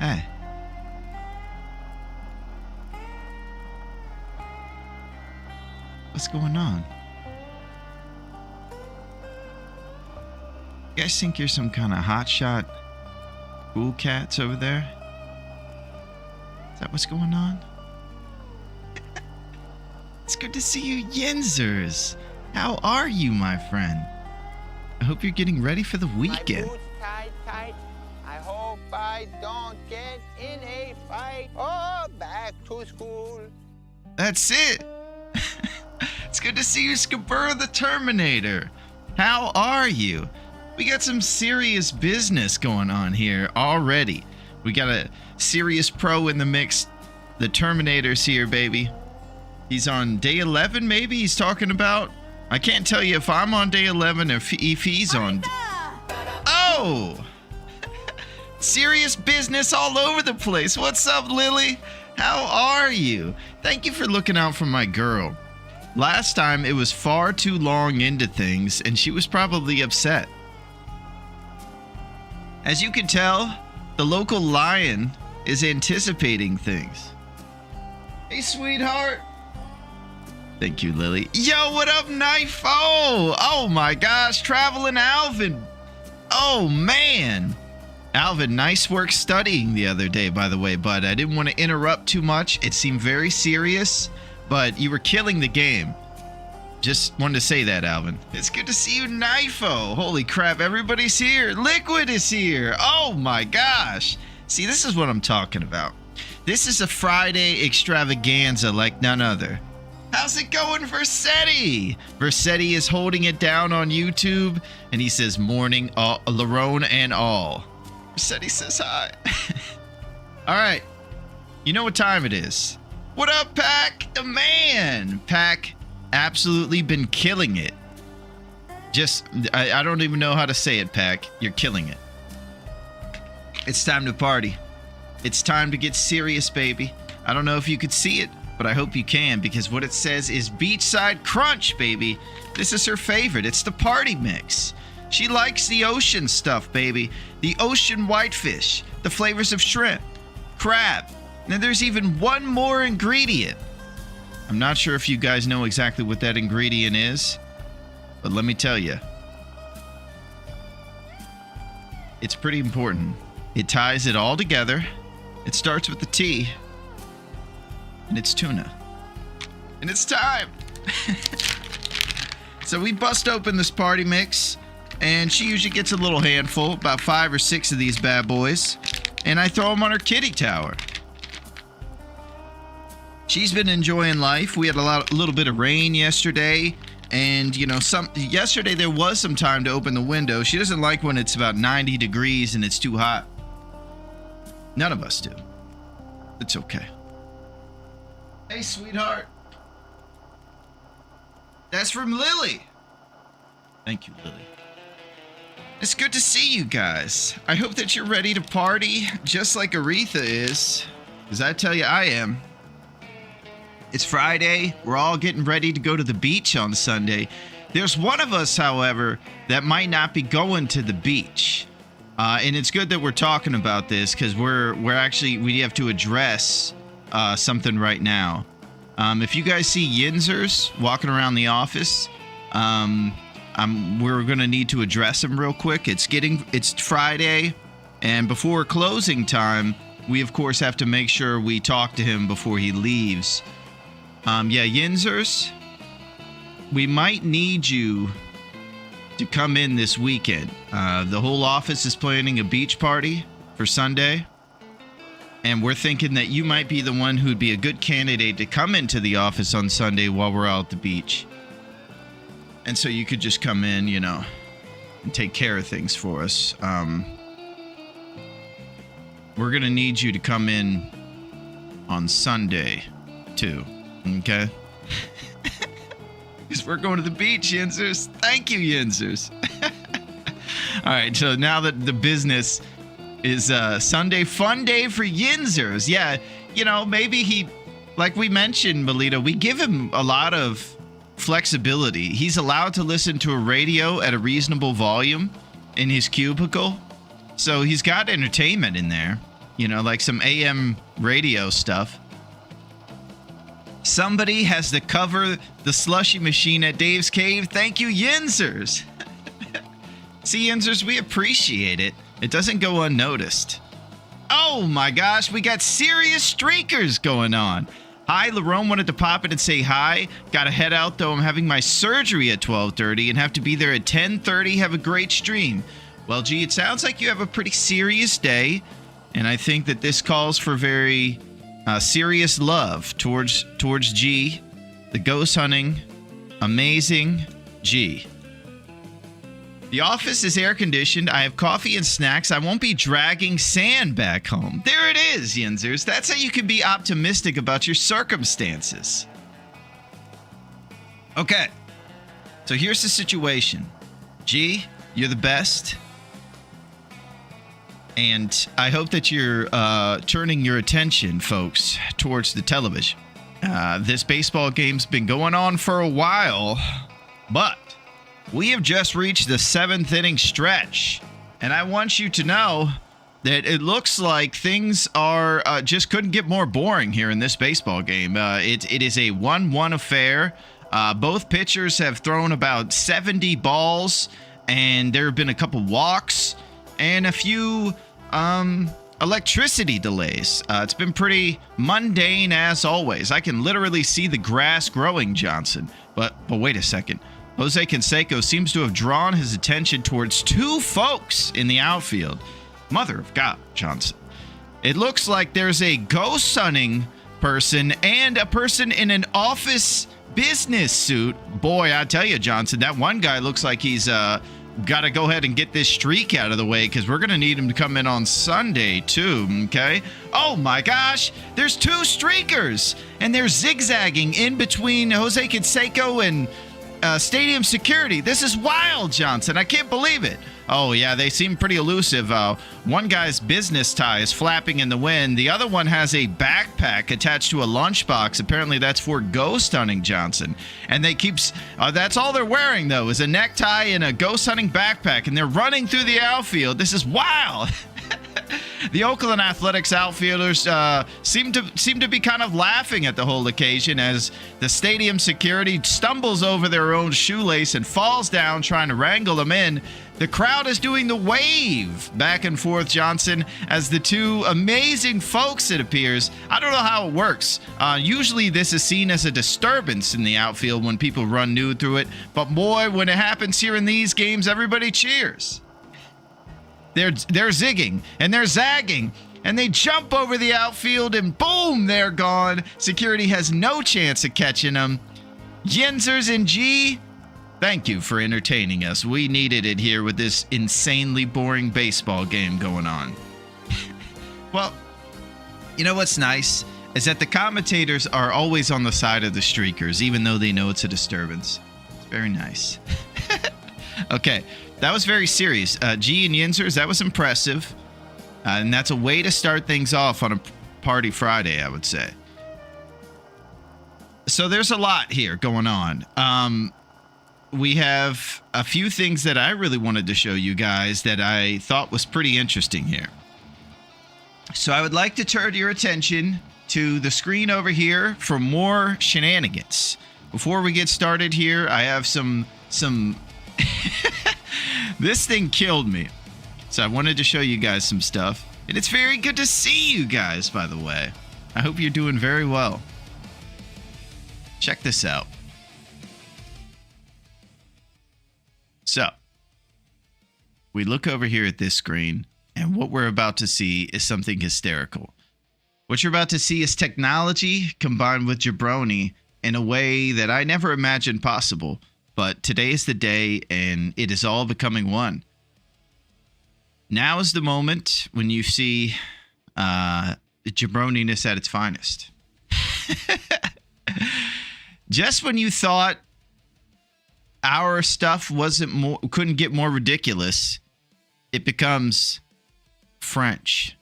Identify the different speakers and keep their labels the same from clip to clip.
Speaker 1: Hey. What's going on? You guys think you're some kind of hotshot cool cats over there? Is that what's going on? It's good to see you, Yinzers. How are you, my friend? I hope you're getting ready for the weekend.
Speaker 2: My boots tight, tight. I hope I don't get in a fight. Oh, back to school.
Speaker 1: That's it. It's good to see you, Skabur the Terminator. How are you? We got some serious business going on here already. We got a serious pro in the mix. The Terminator's here, baby. He's on day 11, maybe he's talking about. I can't tell you if I'm on day 11 or if he's on. Oh! Serious business all over the place. What's up, Lily? How are you? Thank you for looking out for my girl. Last time it was far too long into things and she was probably upset. As you can tell, the local lion is anticipating things. Hey, sweetheart. Thank you, Lily. Yo, what up, Knife? Oh my gosh, Traveling Alvin. Oh, man. Alvin, nice work studying the other day, by the way, bud. I didn't want to interrupt too much. It seemed very serious, but you were killing the game. Just wanted to say that, Alvin. It's good to see you, Knifo. Holy crap, everybody's here. Liquid is here. Oh my gosh. See, this is what I'm talking about. This is a Friday extravaganza like none other. How's it going, Versetti? Versetti is holding it down on YouTube, and he says morning, Larone and all. Versetti says hi. All right. You know what time it is. What up, Pack? The man. Pack absolutely been killing it. I don't even know how to say it, Pack. You're killing it. It's time to party. It's time to get serious, baby. I don't know if you could see it, but I hope you can, because what it says is Beachside Crunch, baby. This is her favorite. It's the party mix. She likes the ocean stuff, baby. The ocean whitefish, the flavors of shrimp, crab. Now there's even one more ingredient. I'm not sure if you guys know exactly what that ingredient is, but let me tell you. It's pretty important. It ties it all together. It starts with the T. And it's tuna. And it's time. So we bust open this party mix, and she usually gets a little handful, about 5 or 6 of these bad boys, and I throw them on her kitty tower. She's been enjoying life. We had a little bit of rain yesterday, and you know, yesterday there was some time to open the window. She doesn't like when it's about 90 degrees and it's too hot. None of us do. It's okay. Hey, sweetheart. That's from Lily. Thank you, Lily. It's good to see you guys. I hope that you're ready to party just like Aretha is, because I tell you I am. It's Friday. We're all getting ready to go to the beach on Sunday. There's one of us, however, that might not be going to the beach. And it's good that we're talking about this, because we have to address something right now. If you guys see Yinzers walking around the office, we're gonna need to address him real quick. It's Friday. And before closing time, we of course have to make sure we talk to him before he leaves. Yeah, Yinzers, we might need you to come in this weekend. The whole office is planning a beach party for Sunday. And we're thinking that you might be the one who'd be a good candidate to come into the office on Sunday while we're out at the beach. And so you could just come in, you know, and take care of things for us. We're going to need you to come in on Sunday, too. Okay? Because we're going to the beach, Yinzers. Thank you, Yinzers. All right, so now that the business is Sunday fun day for Yinzers. Yeah, you know, maybe he, like we mentioned, Melita, we give him a lot of flexibility. He's allowed to listen to a radio at a reasonable volume in his cubicle. So he's got entertainment in there, you know, like some AM radio stuff. Somebody has to cover the slushy machine at Dave's Cave. Thank you, Yinzers. See, Yinzers, we appreciate it. It doesn't go unnoticed. Oh my gosh, we got serious streakers going on. Hi, Larone wanted to pop in and say hi. Gotta head out though. I'm having my surgery at 12:30 and have to be there at 10:30. Have a great stream. Well, gee, it sounds like you have a pretty serious day. And I think that this calls for very serious love towards G, the ghost hunting, amazing G. The office is air conditioned. I have coffee and snacks. I won't be dragging sand back home. There it is, Yinzers. That's how you can be optimistic about your circumstances. Okay. So here's the situation. G, you're the best. And I hope that you're turning your attention, folks, towards the television. This baseball game's been going on for a while, but we have just reached the 7th inning stretch, and I want you to know that it looks like things are just couldn't get more boring here in this baseball game. It is a 1-1 affair. Both pitchers have thrown about 70 balls, and there have been a couple walks and a few electricity delays. It's been pretty mundane as always. I can literally see the grass growing, Johnson. But wait a second. Jose Canseco seems to have drawn his attention towards two folks in the outfield. Mother of God, Johnson. It looks like there's a ghost hunting person and a person in an office business suit. Boy, I tell you, Johnson, that one guy looks like he's got to go ahead and get this streak out of the way because we're going to need him to come in on Sunday too, okay? Oh my gosh, there's two streakers and they're zigzagging in between Jose Canseco and stadium security. This is wild, Johnson. I can't believe it. Oh, yeah, they seem pretty elusive. One guy's business tie is flapping in the wind. The other one has a backpack attached to a lunchbox. Apparently, that's for ghost hunting, Johnson. And they keep... that's all they're wearing, though, is a necktie and a ghost hunting backpack. And they're running through the outfield. This is wild. The Oakland Athletics outfielders seem to be kind of laughing at the whole occasion as the stadium security stumbles over their own shoelace and falls down trying to wrangle them in. The crowd is doing the wave back and forth, Johnson, as the two amazing folks, it appears. I don't know how it works. Usually this is seen as a disturbance in the outfield when people run nude through it. But boy, when it happens here in these games, everybody cheers. They're zigging and they're zagging and they jump over the outfield and boom, they're gone. Security has no chance of catching them. Yinzers and G, thank you for entertaining us. We needed it here with this insanely boring baseball game going on. Well, you know what's nice is that the commentators are always on the side of the streakers, even though they know it's a disturbance. It's very nice. Okay. That was very serious. G and Yinzers, that was impressive. And that's a way to start things off on a party Friday, I would say. So there's a lot here going on. We have a few things that I really wanted to show you guys that I thought was pretty interesting here. So I would like to turn your attention to the screen over here for more shenanigans. Before we get started here, I have some... This thing killed me. So I wanted to show you guys some stuff. And it's very good to see you guys, by the way. I hope you're doing very well. Check this out. So, we look over here at this screen, and what we're about to see is something hysterical. What you're about to see is technology combined with jabroni in a way that I never imagined possible. But today is the day, and it is all becoming one. Now is the moment when you see jabroniness at its finest. Just when you thought our stuff couldn't get more ridiculous, it becomes French.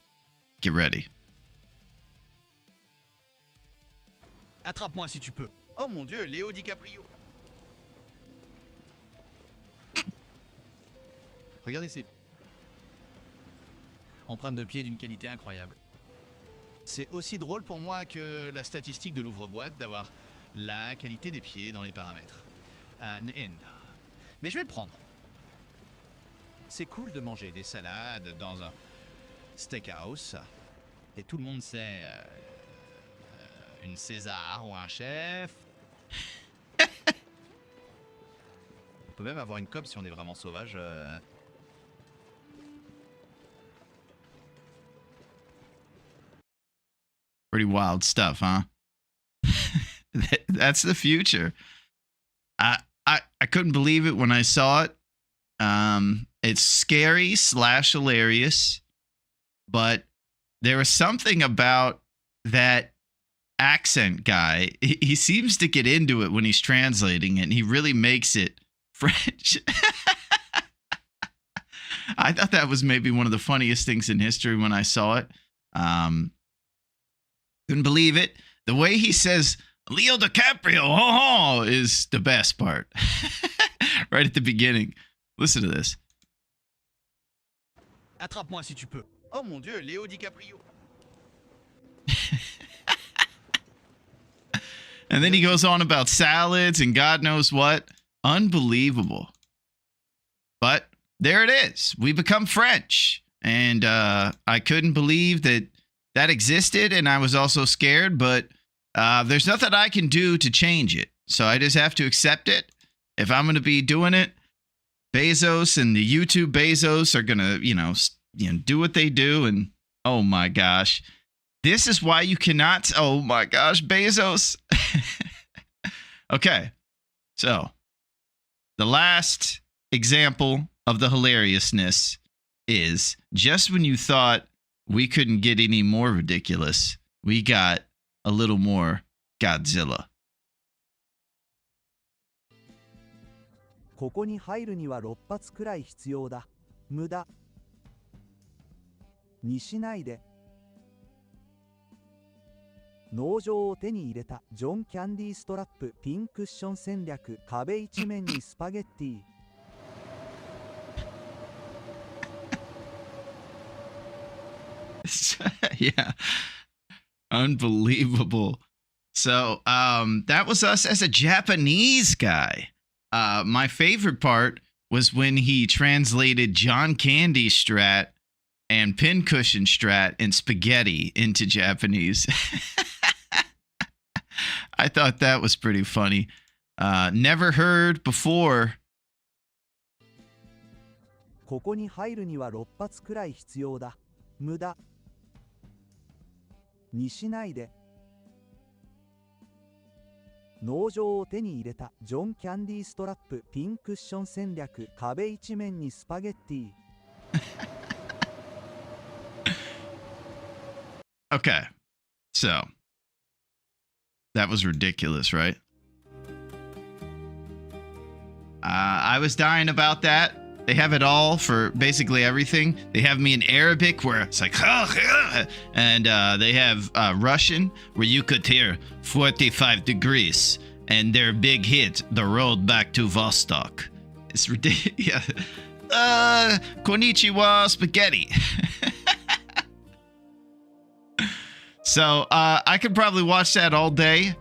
Speaker 1: Get ready.
Speaker 3: Attrape-moi si tu peux. Oh mon Dieu, Léo DiCaprio. Regardez ces empreintes de pied d'une qualité incroyable. C'est aussi drôle pour moi que la statistique de l'ouvre-boîte d'avoir la qualité des pieds dans les paramètres. Un N. Mais je vais le prendre. C'est cool de manger des salades dans un steakhouse. Et tout le monde sait une César ou un chef. On peut même avoir une cope si on est vraiment sauvage.
Speaker 1: Pretty wild stuff, huh? That's the future. I couldn't believe it when I saw it. It's scary / hilarious, but there was something about that accent guy. He seems to get into it when he's translating it, and he really makes it French. I thought that was maybe one of the funniest things in history when I saw it. Couldn't believe it. The way he says Leo DiCaprio is the best part. Right at the beginning. Listen to this.
Speaker 3: Attrape-moi si tu peux. Oh mon Dieu, Léo DiCaprio.
Speaker 1: And then he goes on about salads and God knows what. Unbelievable. But there it is. We become French. And I couldn't believe that existed. And I was also scared. But there's nothing I can do to change it. So I just have to accept it. If I'm going to be doing it, Bezos and the YouTube Bezos are going to, do what they do. And oh my gosh. This is why you cannot. Oh my gosh, Bezos. Okay. So the last example of the hilariousness is just when you thought we couldn't get any more ridiculous, we got a little more Godzilla.
Speaker 4: ここに入るには6発くらい必要だ。無駄にしないで。農場を手に入れたジョン・キャンディーストラップピンクッション戦略壁一面にスパゲッティ。
Speaker 1: Yeah. Unbelievable. So that was us as a Japanese guy. My favorite part was when he translated John Candy Strat and Pincushion Strat and spaghetti into Japanese. I thought that was pretty funny. Never heard before.
Speaker 4: ここに入るには6発くらい必要だ。無駄にしないで。農場を手に入れたジョン・キャンディーストラップピンクッション戦略壁一面にスパゲッティ。
Speaker 1: Okay, so that was ridiculous, right? I was dying about that. They have it all for basically everything. They have me in Arabic where it's like, and they have Russian where you could hear 45 degrees, and their big hit, the road back to Vostok. It's ridiculous. Konnichiwa spaghetti. So I could probably watch that all day.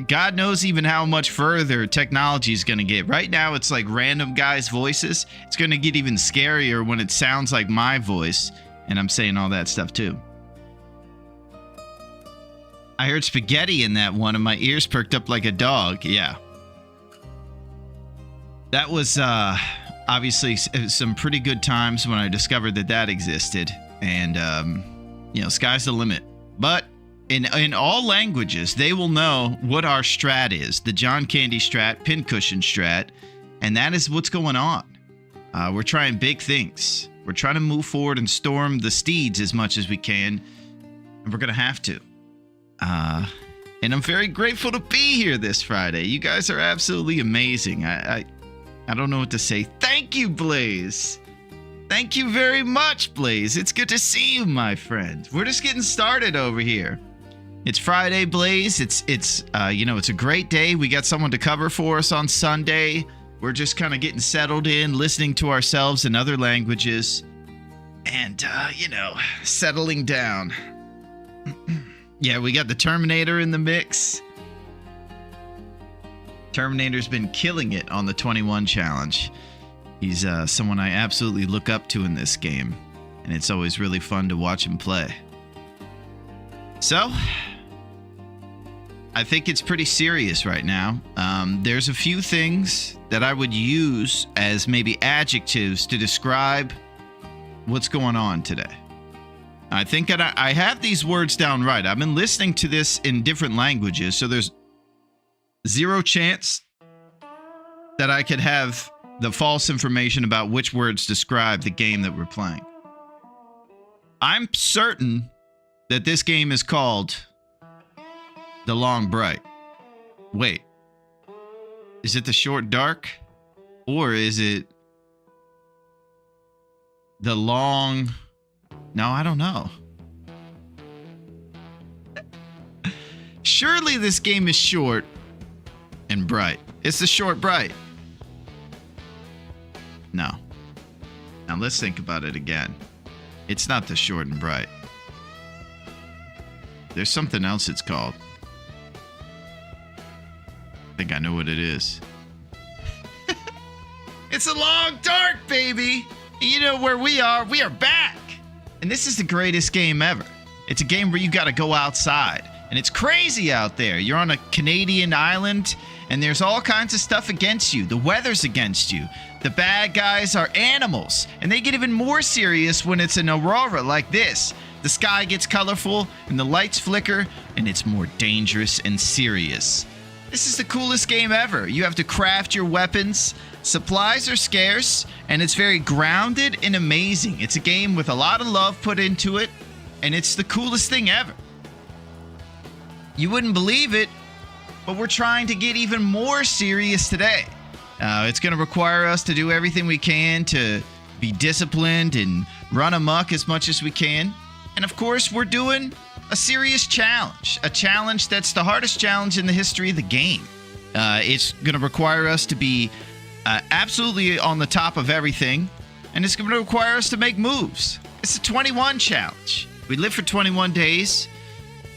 Speaker 1: God knows even how much further technology is going to get. Right now, it's like random guys' voices. It's going to get even scarier when it sounds like my voice, and I'm saying all that stuff too. I heard spaghetti in that one, and my ears perked up like a dog. Yeah. That was obviously some pretty good times when I discovered that existed. And, sky's the limit. But in all languages, they will know what our strat is. The John Candy strat, pincushion strat. And that is what's going on. We're trying big things. We're trying to move forward and storm the steeds as much as we can. And we're going to have to. And I'm very grateful to be here this Friday. You guys are absolutely amazing. I don't know what to say. Thank you, Blaze. Thank you very much, Blaze. It's good to see you, my friend. We're just getting started over here. It's Friday, Blaze. It's a great day. We got someone to cover for us on Sunday. We're just kind of getting settled in, listening to ourselves in other languages, and settling down. Yeah, we got the Terminator in the mix. Terminator's been killing it on the 21 challenge. He's someone I absolutely look up to in this game, and it's always really fun to watch him play. So, I think it's pretty serious right now. There's a few things that I would use as maybe adjectives to describe what's going on today. I think that I have these words down right. I've been listening to this in different languages, so there's zero chance that I could have the false information about which words describe the game that we're playing. I'm certain that this game is called The Long Bright. Wait, is it The Short Dark? Or is it The Long... No, I don't know. Surely this game is short and bright. It's The Short Bright. No. Now let's think about it again. It's not The Short and Bright. There's something else it's called. I think I know what it is. It's The Long Dark, baby! You know where we are? We are back! And this is the greatest game ever. It's a game where you gotta go outside. And it's crazy out there. You're on a Canadian island, and there's all kinds of stuff against you. The weather's against you. The bad guys are animals. And they get even more serious when it's an aurora like this. The sky gets colorful, and the lights flicker, and it's more dangerous and serious. This is the coolest game ever. You have to craft your weapons. Supplies are scarce, and it's very grounded and amazing. It's a game with a lot of love put into it, and it's the coolest thing ever. You wouldn't believe it, but we're trying to get even more serious today. It's going to require us to do everything we can to be disciplined and run amok as much as we can. And of course, we're doing a serious challenge. A challenge that's the hardest challenge in the history of the game. It's going to require us to be absolutely on the top of everything, and it's going to require us to make moves. It's a 21 challenge. We live for 21 days.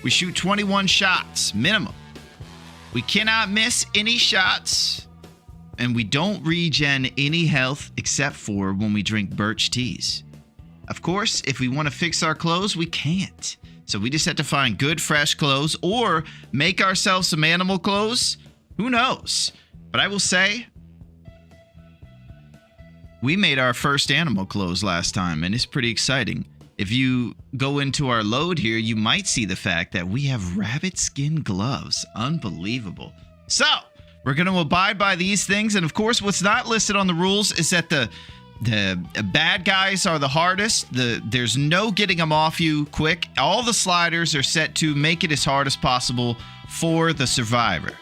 Speaker 1: We shoot 21 shots, minimum. We cannot miss any shots, and we don't regen any health except for when we drink birch teas. Of course, if we want to fix our clothes, we can't. So we just have to find good, fresh clothes or make ourselves some animal clothes. Who knows? But I will say, we made our first animal clothes last time, and it's pretty exciting. If you go into our load here, you might see the fact that we have rabbit skin gloves. Unbelievable. So, we're going to abide by these things, and of course, what's not listed on the rules is that the bad guys are the hardest. There's no getting them off you quick. All the sliders are set to make it as hard as possible for the survivor.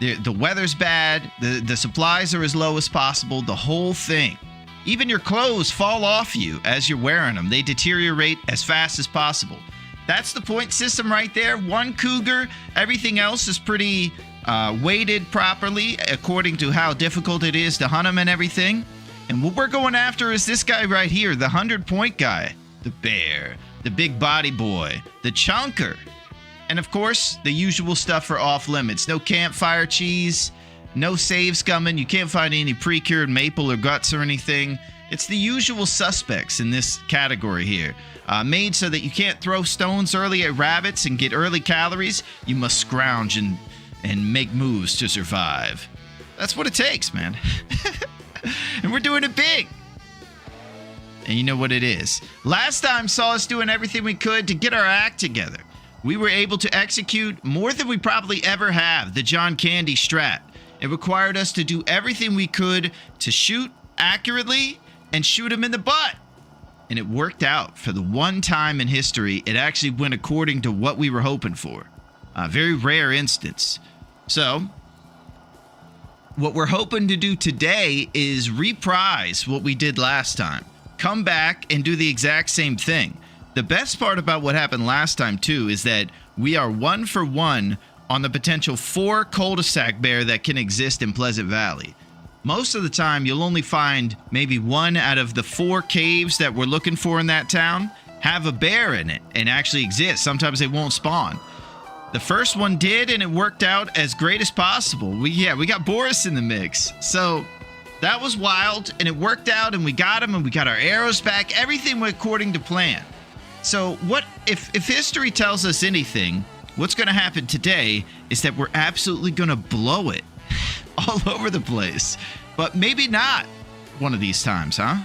Speaker 1: The weather's bad. The supplies are as low as possible. The whole thing. Even your clothes fall off you as you're wearing them. They deteriorate as fast as possible. That's the point system right there. One cougar. Everything else is pretty weighted properly according to how difficult it is to hunt them and everything. And what we're going after is this guy right here, the 100-point guy. The bear. The big body boy. The chunker. And of course, the usual stuff for off limits. No campfire cheese, no saves coming. You can't find any pre-cured maple or guts or anything. It's the usual suspects in this category here. Made so that you can't throw stones early at rabbits and get early calories. You must scrounge and make moves to survive. That's what it takes, man. And we're doing it big. And you know what it is. Last time saw us doing everything we could to get our act together. We were able to execute more than we probably ever have, the John Candy strat. It required us to do everything we could to shoot accurately and shoot him in the butt. And it worked out. For the one time in history, it actually went according to what we were hoping for. A very rare instance. So, what we're hoping to do today is reprise what we did last time. Come back and do the exact same thing. The best part about what happened last time, too, is that we are 1 for 1 on the potential 4 cul-de-sac bear that can exist in Pleasant Valley. Most of the time, you'll only find maybe 1 out of the 4 caves that we're looking for in that town have a bear in it and actually exist. Sometimes they won't spawn. The first one did, and it worked out as great as possible. We got Boris in the mix. So that was wild, and it worked out, and we got him, and we got our arrows back. Everything went according to plan. So what if history tells us anything, what's going to happen today is that we're absolutely going to blow it all over the place. But maybe not one of these times, huh?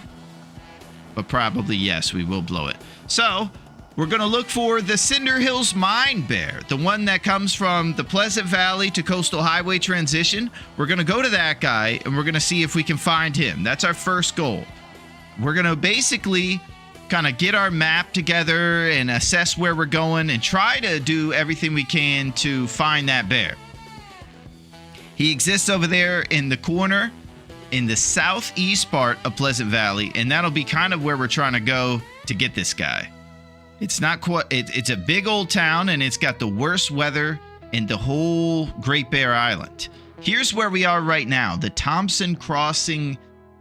Speaker 1: But probably yes, we will blow it. So we're going to look for the Cinder Hills Mine Bear, the one that comes from the Pleasant Valley to Coastal Highway transition. We're going to go to that guy, and we're going to see if we can find him. That's our first goal. We're going to basically kind of get our map together and assess where we're going and try to do everything we can to find that bear. He exists over there in the corner in the southeast part of Pleasant Valley, and that'll be kind of where we're trying to go to get this guy. It's not quite, it's a big old town, and it's got the worst weather in the whole Great Bear Island. Here's where we are right now, the Thompson Crossing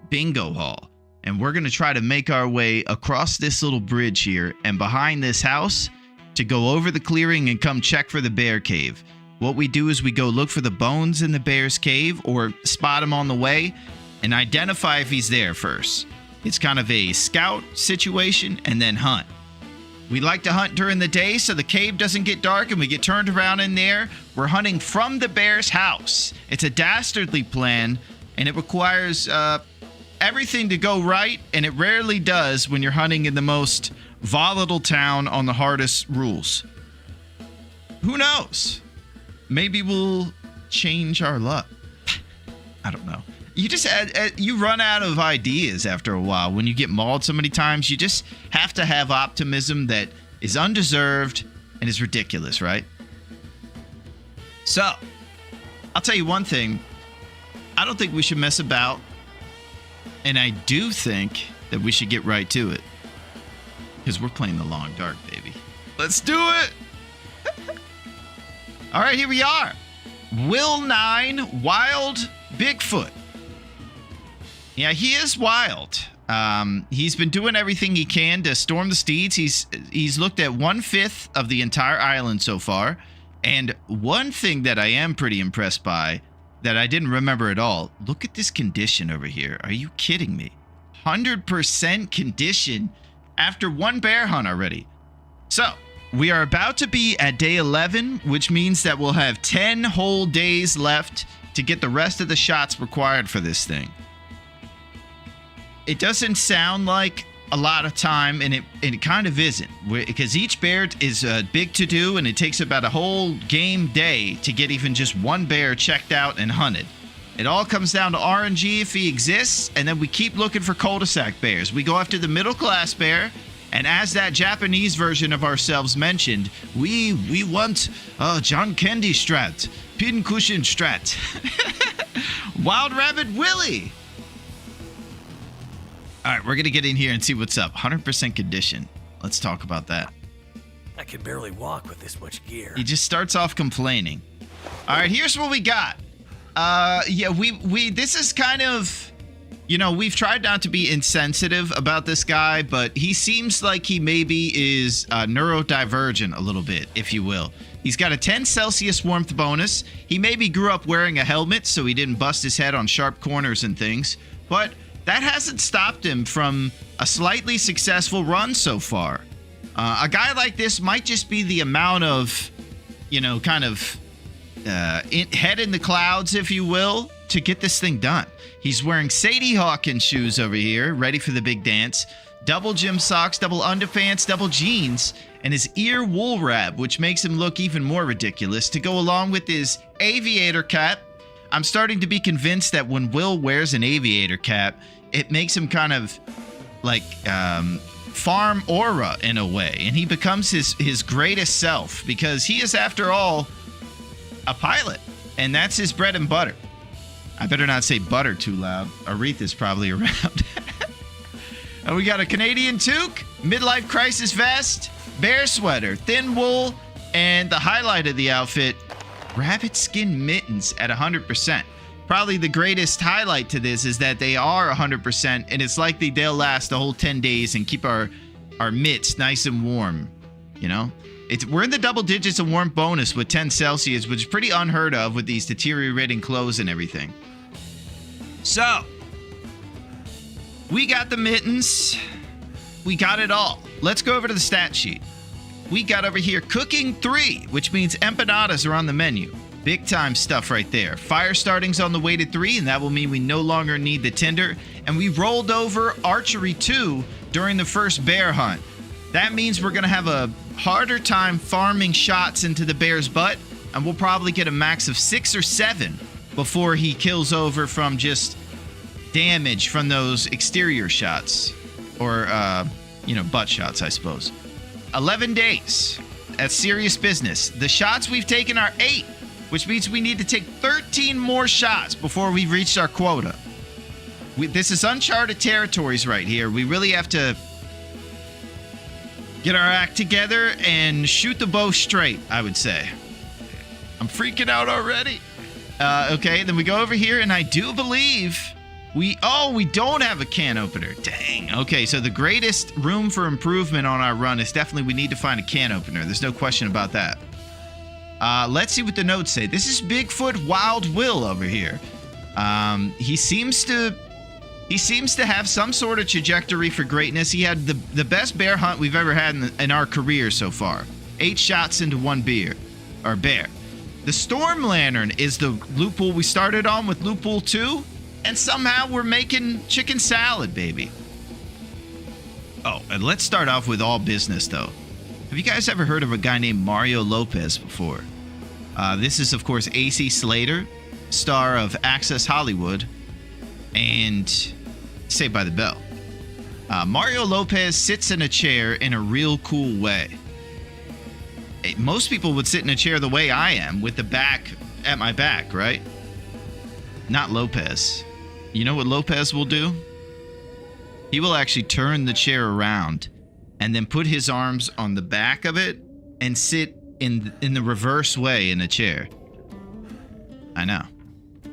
Speaker 1: Bingo Hall. And we're going to try to make our way across this little bridge here and behind this house to go over the clearing and come check for the bear cave. What we do is we go look for the bones in the bear's cave or spot him on the way and identify if he's there first. It's kind of a scout situation and then hunt. We like to hunt during the day so the cave doesn't get dark and we get turned around in there. We're hunting from the bear's house. It's a dastardly plan, and it requires everything to go right, and it rarely does when you're hunting in the most volatile town on the hardest rules. Who knows? Maybe we'll change our luck. I don't know. You just you run out of ideas after a while. When you get mauled so many times, you just have to have optimism that is undeserved and is ridiculous, right? So, I'll tell you one thing. I don't think we should mess about. And I do think that we should get right to it. Because we're playing the long dark, baby. Let's do it! All right, here we are. Will 9, Wild Bigfoot. Yeah, he is wild. He's been doing everything he can to storm the steeds. He's looked at 1/5 of the entire island so far. And one thing that I am pretty impressed by that I didn't remember at all. Look at this condition over here. Are you kidding me? 100% condition after 1 bear hunt already. So, we are about to be at day 11, which means that we'll have 10 whole days left to get the rest of the shots required for this thing. It doesn't sound like a lot of time, and it kind of isn't, because each bear is big to do, and it takes about a whole game day to get even just 1 bear checked out and hunted. It all comes down to RNG if he exists, and then we keep looking for cul-de-sac bears. We go after the middle-class bear, and as that Japanese version of ourselves mentioned, we want John Candy strat, Pincushion strat, Wild Rabbit Willie. All right, we're going to get in here and see what's up. 100% condition. Let's talk about that.
Speaker 5: I can barely walk with this much gear.
Speaker 1: He just starts off complaining. All right, here's what we got. Yeah, we this is kind of You know, we've tried not to be insensitive about this guy, but he seems like he maybe is neurodivergent a little bit, if you will. He's got a 10 Celsius warmth bonus. He maybe grew up wearing a helmet, so he didn't bust his head on sharp corners and things. But that hasn't stopped him from a slightly successful run so far. A guy like this might just be the amount of, you know, kind of head in the clouds, if you will, to get this thing done. He's wearing Sadie Hawkins shoes over here, ready for the big dance. Double gym socks, double underpants, double jeans, and his ear wool wrap, which makes him look even more ridiculous, to go along with his aviator cap. I'm starting to be convinced that when Will wears an aviator cap, it makes him kind of like farm aura in a way, and he becomes his greatest self, because he is, after all, a pilot, and that's his bread and butter. I better not say butter too loud. Aretha's probably around. And we got a Canadian toque, midlife crisis vest, bear sweater, thin wool, and the highlight of the outfit, rabbit skin mittens at 100%. Probably the greatest highlight to this is that they are 100%, and it's likely they'll last the whole 10 days and keep our mitts nice and warm, you know? We're in the double digits of warmth bonus with 10 Celsius, which is pretty unheard of with these deteriorating clothes and everything. So, we got the mittens. We got it all. Let's go over to the stat sheet. We got over here cooking 3, which means empanadas are on the menu. Big time stuff right there. Fire starting's on the way to 3, and that will mean we no longer need the tinder. And we rolled over archery 2 during the first bear hunt. That means we're going to have a harder time farming shots into the bear's butt, and we'll probably get a max of 6 or 7 before he kills over from just damage from those exterior shots. Or, butt shots, I suppose. 11 days. That's serious business. The shots we've taken are 8, which means we need to take 13 more shots before we've reached our quota. This is uncharted territories right here. We really have to get our act together and shoot the bow straight, I would say. I'm freaking out already. Okay, then we go over here, and I do believe we don't have a can opener. Dang. Okay, so the greatest room for improvement on our run is definitely we need to find a can opener. There's no question about that. Let's see what the notes say. This is Bigfoot Wild Will over here. He seems to have some sort of trajectory for greatness. He had the best bear hunt we've ever had in our career so far. 8 shots into 1 bear. The Storm Lantern is the loophole we started on with loophole 2, and somehow we're making chicken salad, baby. Oh, and let's start off with all business, though. Have you guys ever heard of a guy named Mario Lopez before? This is, of course, AC Slater, star of Access Hollywood and Saved by the Bell. Mario Lopez sits in a chair in a real cool way. Most people would sit in a chair the way I am, with the back at my back, right? Not Lopez. You know what Lopez will do? He will actually turn the chair around and then put his arms on the back of it and sit in the reverse way in a chair. I know.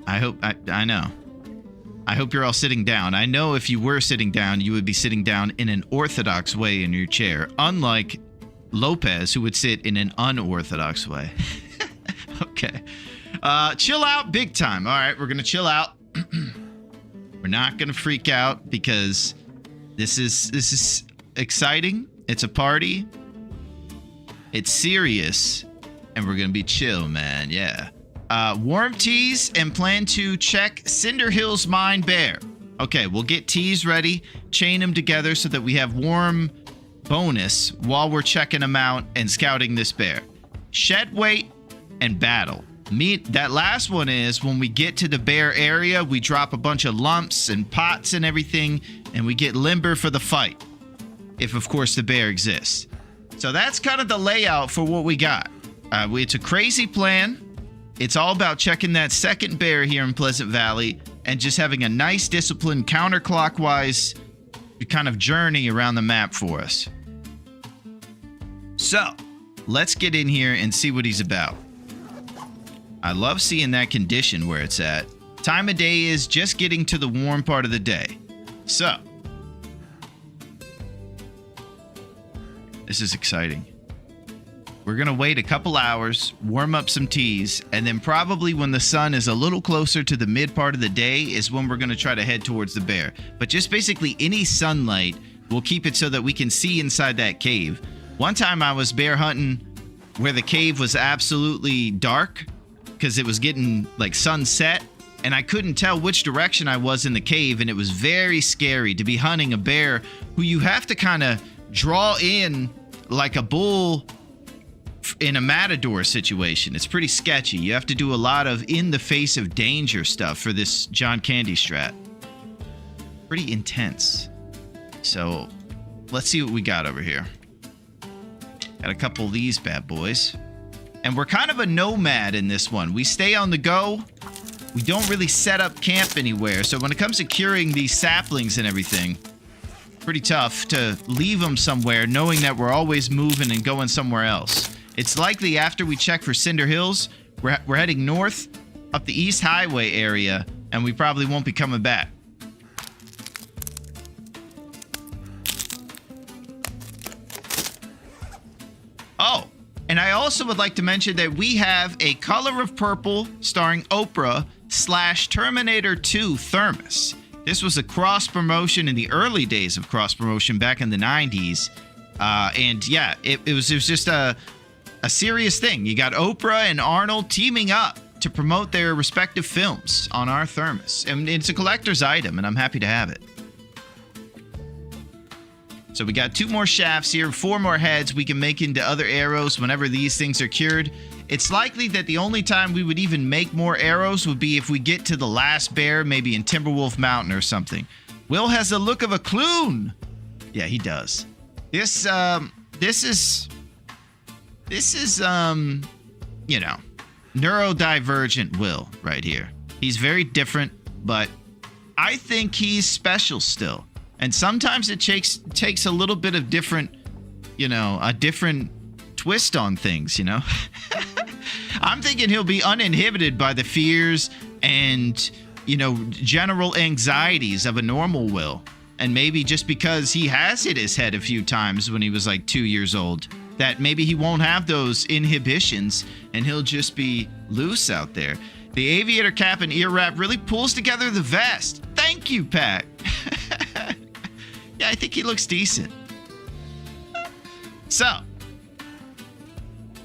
Speaker 1: I know. I hope you're all sitting down. I know if you were sitting down, you would be sitting down in an orthodox way in your chair, unlike Lopez, who would sit in an unorthodox way. Okay. Chill out big time. All right, we're going to chill out. We're not going to freak out because this is exciting. It's a party. It's serious. And we're going to be chill, man. Yeah. Warm teas and plan to check Cinder Hill's Mine Bear. Okay, we'll get teas ready, chain them together so that we have warm bonus while we're checking them out and scouting this bear. Shed weight and battle. That last one is when we get to the bear area, we drop a bunch of lumps and pots and everything, and we get limber for the fight. If, of course, the bear exists. So that's kind of the layout for what we got. It's a crazy plan. It's all about checking that second bear here in Pleasant Valley and just having a nice, disciplined, counterclockwise kind of journey around the map for us. So, let's get in here and see what he's about. I love seeing that condition where it's at. time of day is just getting to the warm part of the day. So, this is exciting. We're going to wait a couple hours, warm up some teas, and then probably when the sun is a little closer to the mid part of the day is when we're going to try to head towards the bear. But just basically any sunlight will keep it so that we can see inside that cave. One time I was bear hunting where the cave was absolutely dark because it was getting like sunset, and I couldn't tell which direction I was in the cave, and it was very scary to be hunting a bear who you have to kind of draw in like a bull in a matador situation. It's pretty sketchy. You have to do a lot of in the face of danger stuff for this John Candy strat. Pretty intense. So let's see what we got over here. Got a couple of these bad boys. And we're kind of a nomad in this one. We stay on the go. We don't really set up camp anywhere. So when it comes to curing these saplings and everything, pretty tough to leave them somewhere knowing that we're always moving and going somewhere else. It's likely after we check for Cinder Hills, we're heading north up the East Highway area, and we probably won't be coming back. Oh, and I also would like to mention that we have a Color of Purple starring Oprah / Terminator 2 thermos. This was a cross promotion in the early days of cross promotion back in the 90s. And yeah, it was just a serious thing. You got Oprah and Arnold teaming up to promote their respective films on our thermos. And it's a collector's item, and I'm happy to have it. So we got 2 more shafts here, 4 more heads we can make into other arrows whenever these things are cured. It's likely that the only time we would even make more arrows would be if we get to the last bear, maybe in Timberwolf Mountain or something. Will has the look of a clown. Yeah, he does. This is you know, neurodivergent Will right here. He's very different, but I think he's special still. And sometimes it takes a little bit of different, you know, a different twist on things, you know. I'm thinking he'll be uninhibited by the fears and, you know, general anxieties of a normal Will. And maybe just because he has hit his head a few times when he was like 2 years old, that maybe he won't have those inhibitions and he'll just be loose out there. The aviator cap and ear wrap really pulls together the vest. Thank you, Pat. Yeah, I think he looks decent. So,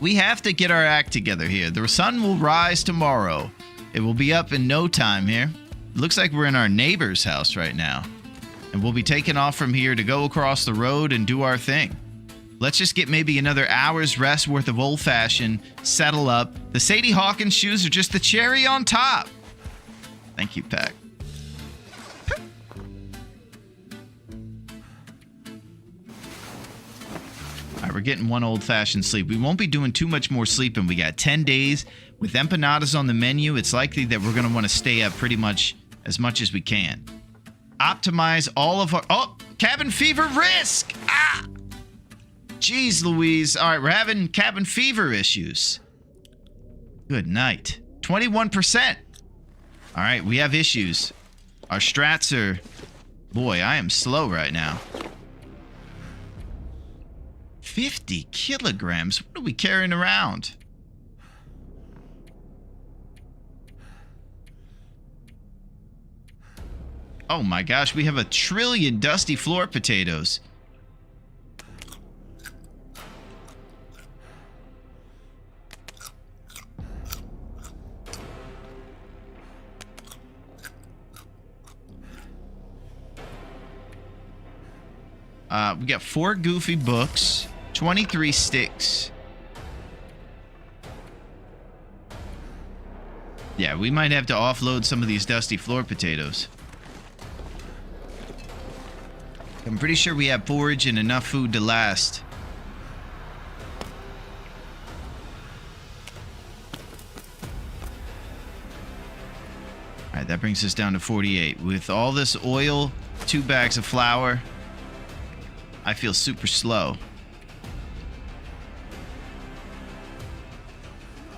Speaker 1: we have to get our act together here. The sun will rise tomorrow. It will be up in no time here. Looks like we're in our neighbor's house right now. And we'll be taking off from here to go across the road and do our thing. Let's just get maybe another hour's rest worth of old-fashioned, settle up. The Sadie Hawkins shoes are just the cherry on top. Thank you, Pack. All right, we're getting one old-fashioned sleep. We won't be doing too much more sleeping. We got 10 days. With empanadas on the menu, it's likely that we're going to want to stay up pretty much as we can. Optimize all of our... Oh, cabin fever risk! Ah! Jeez Louise. All right, we're having cabin fever issues. Good night. 21%. All right, we have issues. Our strats are... Boy, I am slow right now. 50 kilograms? What are we carrying around? Oh my gosh, we have 1 trillion dusty floor potatoes. We got 4 goofy books, 23 sticks. Yeah, we might have to offload some of these dusty floor potatoes. I'm pretty sure we have forage and enough food to last. Alright, that brings us down to 48. With all this oil, 2 bags of flour, I feel super slow.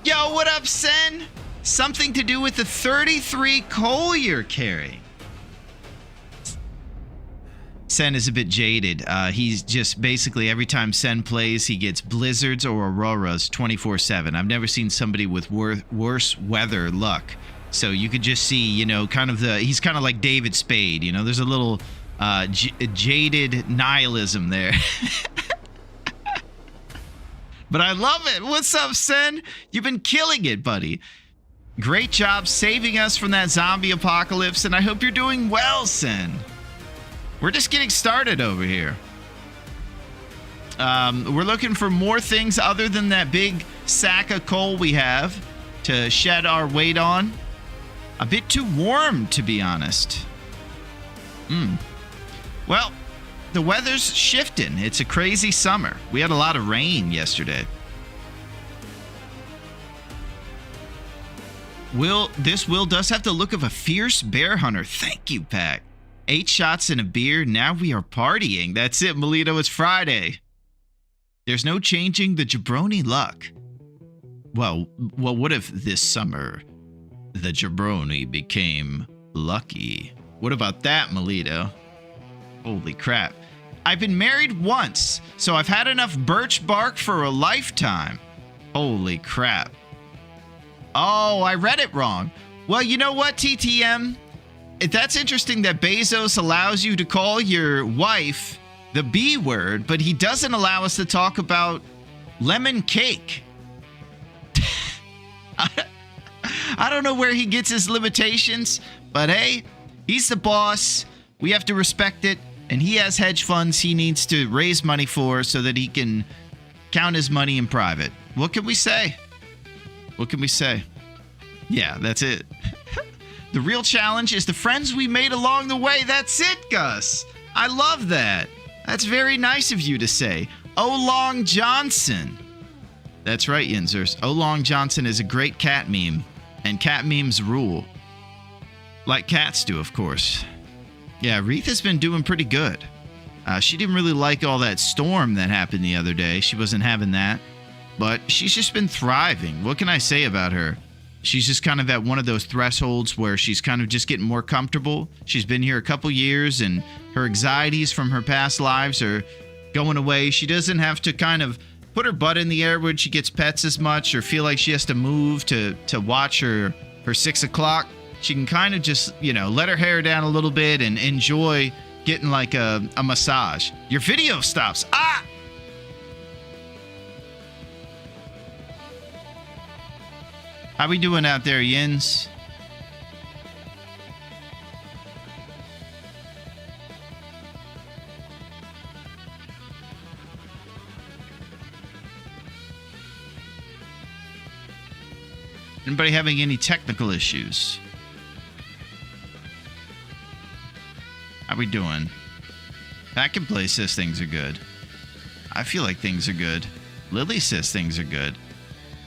Speaker 1: Yo, what up, Sen? something to do with the 33 coal you're carrying. Sen is a bit jaded. He's just basically every time Sen plays, he gets blizzards or auroras 24/7. I've never seen somebody with worse weather luck. So you could just see, you know, he's kind of like David Spade. You know, there's a little jaded nihilism there. But I love it. What's up, Sen? You've been killing it, buddy. Great job saving us from that zombie apocalypse, and I hope you're doing well, Sen. We're just getting started over here. We're looking for more things other than that big sack of coal we have to shed our weight on. A bit too warm, to be honest. Well, the weather's shifting. It's a crazy summer. We had a lot of rain yesterday. This Will does have the look of a fierce bear hunter. Thank you, Pack. 8 shots and a beer. Now we are partying. That's it, Melito. It's Friday. There's no changing the jabroni luck. Well, what if this summer the jabroni became lucky? What about that, Melito? Holy crap. I've been married once, so I've had enough birch bark for a lifetime. Holy crap. Oh, I read it wrong. Well, you know what, TTM? That's interesting that Bezos allows you to call your wife the B word, but he doesn't allow us to talk about lemon cake. I don't know where he gets his limitations, but hey, he's the boss. We have to respect it, and he has hedge funds he needs to raise money for so that he can count his money in private. What can we say? What can we say? Yeah, that's it. The real challenge is the friends we made along the way. That's it, Gus. I love that. That's very nice of you to say. Long Johnson. That's right, Yinzers. Long Johnson is a great cat meme. And cat memes rule. Like cats do, of course. Yeah, Reeth has been doing pretty good. She didn't really like all that storm that happened the other day. She wasn't having that. But she's just been thriving. What can I say about her? She's just kind of at one of those thresholds where she's kind of just getting more comfortable. She's been here a couple years, and her anxieties from her past lives are going away. She doesn't have to kind of put her butt in the air when she gets pets as much, or feel like she has to move to watch her 6 o'clock. She can kind of just, you know, let her hair down a little bit and enjoy getting like a massage. Your video stops. Ah! How we doing out there, Yins? Anybody having any technical issues? How we doing? Back in Play says things are good. I feel like things are good. Lily says things are good.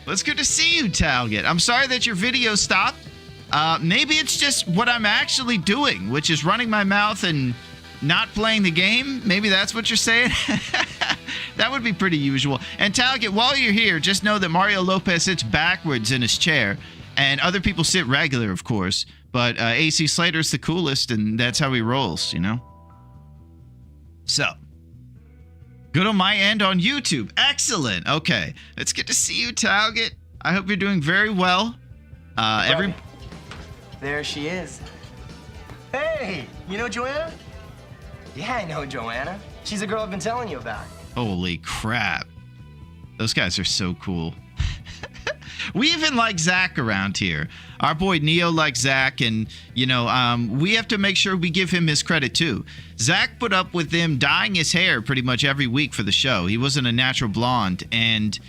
Speaker 1: Well, it's good to see you, Talget. I'm sorry that your video stopped. Maybe it's just what I'm actually doing, which is running my mouth and not playing the game. Maybe that's what you're saying. That would be pretty usual. And Talget, while you're here, just know that Mario Lopez sits backwards in his chair, and other people sit regular, of course. But AC Slater's the coolest, and that's how he rolls, you know? So, good on my end on YouTube. Excellent. Okay. It's good to see you, Talget. I hope you're doing very well.
Speaker 6: There she is. Hey, you know Joanna? Yeah, I know Joanna. She's the girl I've been telling you about.
Speaker 1: Holy crap. Those guys are so cool. We even like Zach around here. Our boy Neo likes Zach, and, you know, we have to make sure we give him his credit, too. Zach put up with him dyeing his hair pretty much every week for the show. He wasn't a natural blonde, and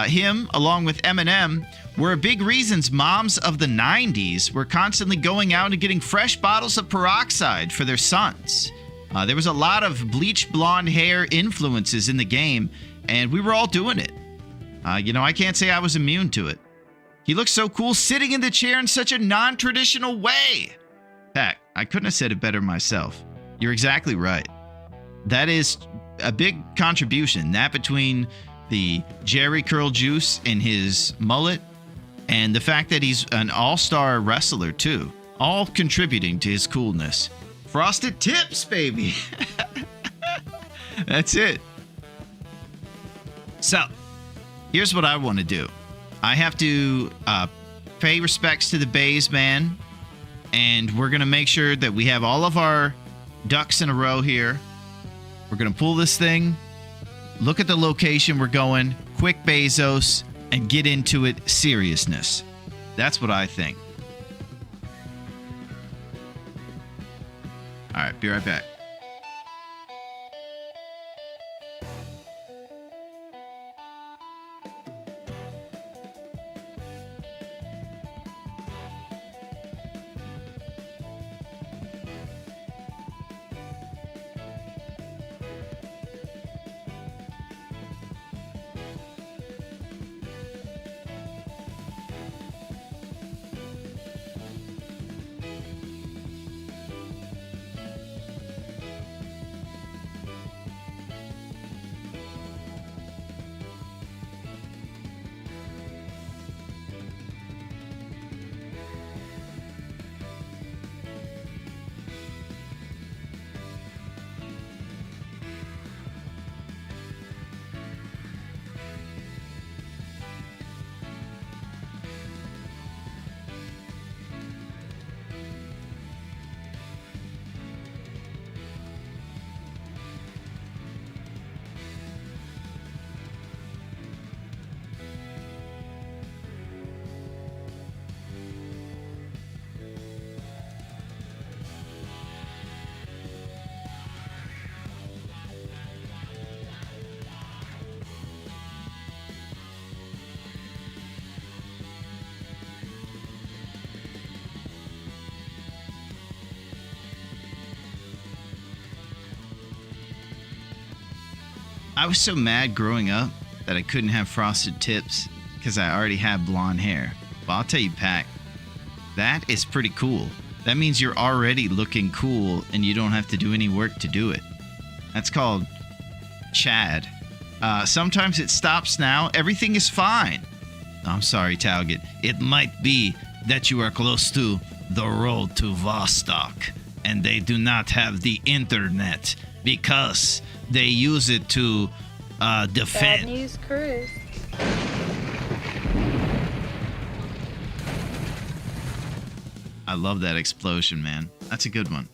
Speaker 1: him, along with Eminem, were big reasons moms of the 90s were constantly going out and getting fresh bottles of peroxide for their sons. There was a lot of bleach blonde hair influences in the game, and we were all doing it. You know, I can't say I was immune to it. He looks so cool sitting in the chair in such a non-traditional way. Heck, I couldn't have said it better myself. You're exactly right. That is a big contribution. That between the Jerry curl juice in his mullet And the fact that he's an all-star wrestler too, all contributing to his coolness. Frosted tips, baby. That's it. So, here's what I want to do. I have to pay respects to the Bays man, and we're going to make sure that we have all of our ducks in a row here. We're going to pull this thing, look at the location we're going, quick Bezos, and get into it seriousness. That's what I think. All right, be right back. I was so mad growing up that I couldn't have frosted tips because I already have blonde hair. But I'll tell you, Pac, that is pretty cool. That means you're already looking cool and you don't have to do any work to do it. That's called Chad. Sometimes it stops now. Everything is fine. I'm sorry, Talget. It might be that you are close to the road to Vostok and they do not have the internet because they use it to defend.
Speaker 7: Bad news cruise.
Speaker 1: I love that explosion, man. That's a good one.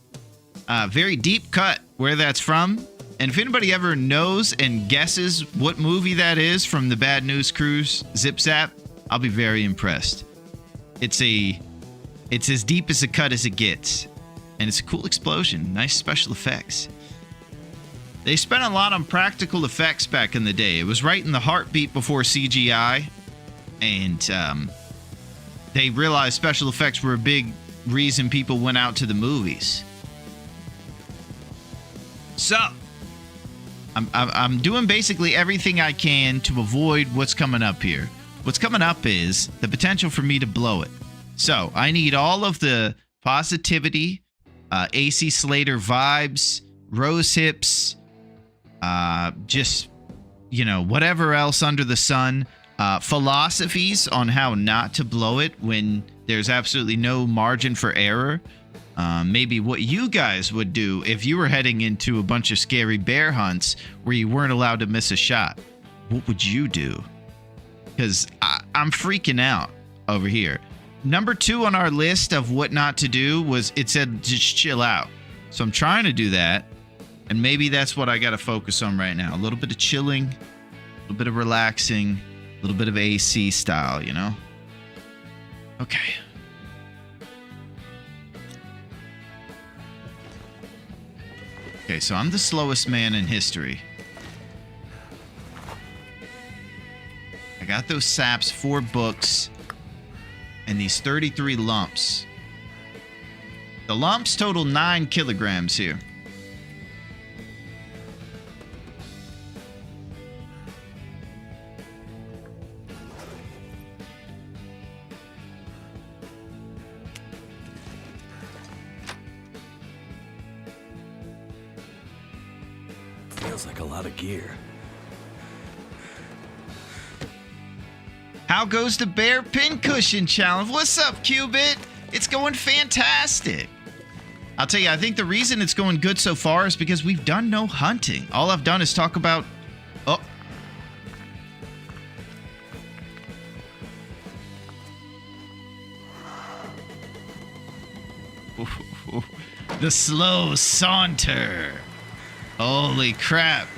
Speaker 1: Very deep cut where that's from. And if anybody ever knows and guesses what movie that is from the Bad News Cruise Zip Zap, I'll be very impressed. It's as deep as a cut as it gets. And it's a cool explosion. Nice special effects. They spent a lot on practical effects back in the day. It was right in the heartbeat before CGI. And they realized special effects were a big reason people went out to the movies. So, I'm doing basically everything I can to avoid what's coming up here. What's coming up is the potential for me to blow it. So, I need all of the positivity, AC Slater vibes, rose hips, just, you know, whatever else under the sun, philosophies on how not to blow it when there's absolutely no margin for error. Maybe what you guys would do if you were heading into a bunch of scary bear hunts where you weren't allowed to miss a shot. What would you do? Because I'm freaking out over here. Number 2 on our list of what not to do was, it said just chill out. So I'm trying to do that. And maybe that's what I got to focus on right now. A little bit of chilling, a little bit of relaxing, a little bit of AC style, you know? Okay. Okay, so I'm the slowest man in history. I got those saps, 4 books, and these 33 lumps. The lumps total 9 kilograms here.
Speaker 5: Feels like a lot of gear.
Speaker 1: How goes the bear pincushion challenge? What's up, Cubit? It's going fantastic. I'll tell you, I think the reason it's going good so far is because we've done no hunting. All I've done is talk about... Oh. The slow saunter. Holy crap.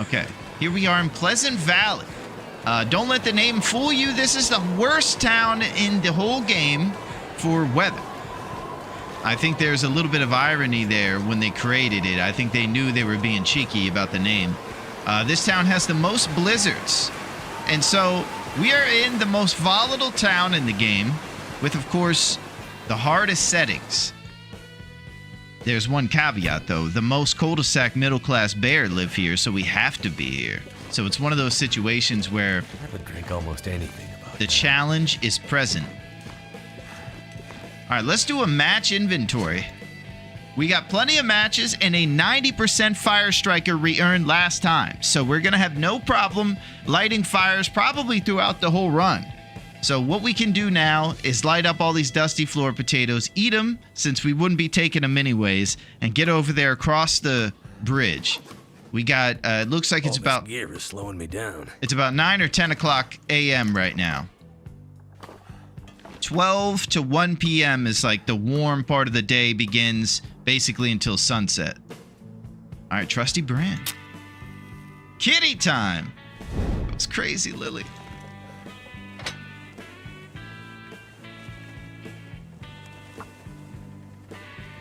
Speaker 1: Okay, here we are in Pleasant Valley. Don't let the name fool you. This is the worst town in the whole game for weather. I think there's a little bit of irony there when they created it. I think they knew they were being cheeky about the name. This town has the most blizzards. And so we are in the most volatile town in the game with, of course, the hardest settings. There's one caveat, though. The most cul-de-sac middle-class bear live here, so we have to be here. So it's one of those situations where
Speaker 5: I would drink almost anything about
Speaker 1: the challenge is present. All right, let's do a match inventory. We got plenty of matches and a 90% fire striker re-earned last time. So we're going to have no problem lighting fires probably throughout the whole run. So what we can do now is light up all these dusty floor potatoes, eat them since we wouldn't be taking them anyways, and get over there across the bridge. We got, it looks like it's
Speaker 5: All
Speaker 1: about...
Speaker 5: this gear is slowing me down.
Speaker 1: It's about 9 or 10 o'clock a.m. right now. 12 to 1 p.m. is like the warm part of the day begins basically until sunset. All right, trusty brand. Kitty time. It's crazy, Lily.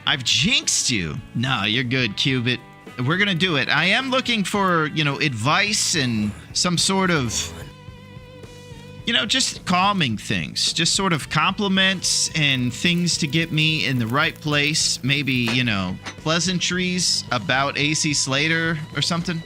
Speaker 1: I've jinxed you. No, you're good, Cubit. We're going to do it. I am looking for, advice and some sort of, just calming things. Just sort of compliments and things to get me in the right place. Maybe, pleasantries about AC Slater or something.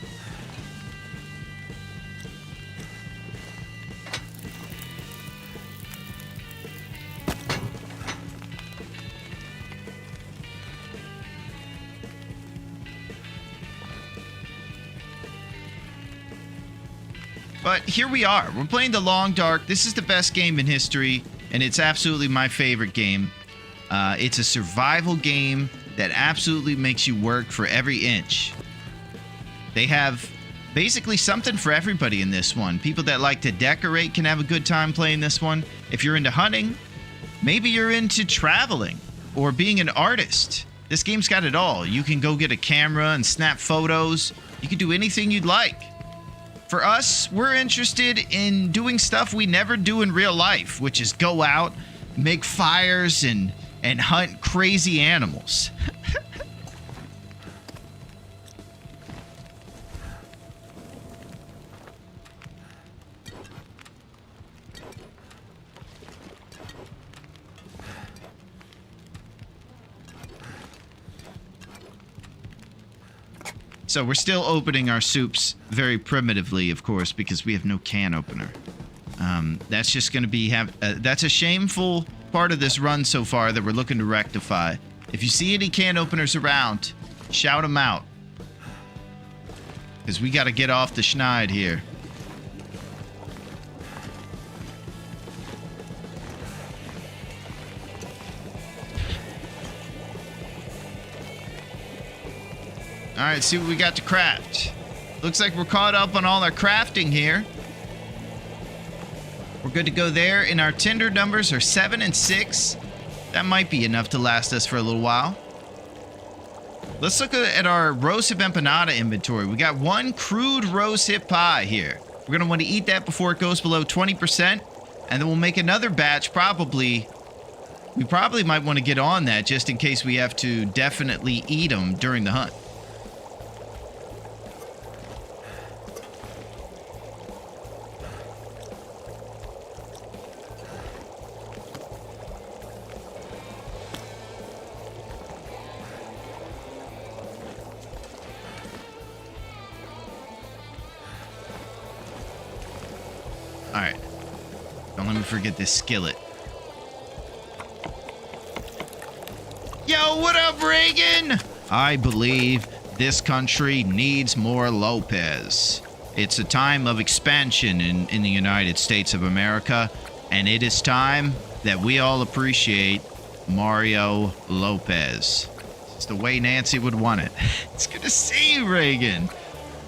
Speaker 1: But here we are. We're playing the Long Dark. This is the best game in history, and it's absolutely my favorite game. It's a survival game that absolutely makes you work for every inch. They have basically something for everybody in this one. People that like to decorate can have a good time playing this one. If you're into hunting, maybe you're into traveling or being an artist. This game's got it all. You can go get a camera and snap photos. You can do anything you'd like. For us, we're interested in doing stuff we never do in real life, which is go out, make fires, and hunt crazy animals. So we're still opening our soups very primitively, of course, because we have no can opener. That's just going to be... that's a shameful part of this run so far that we're looking to rectify. If you see any can openers around, shout them out. Because we got to get off the schneid here. All right, see what we got to craft. Looks like we're caught up on all our crafting here. We're good to go there, and our tinder numbers are 7 and 6. That might be enough to last us for a little while. Let's look at our roast hip empanada inventory. We got one crude roast hip pie here. We're gonna want to eat that before it goes below 20%, and then we'll make another batch probably. We probably might want to get on that just in case we have to definitely eat them during the hunt. Alright. Don't let me forget this skillet. Yo, what up, Reagan? I believe This country needs more Lopez. It's a time of expansion in the United States of America, and it is time that we all appreciate Mario Lopez. It's the way Nancy would want it. It's good to see you, Reagan.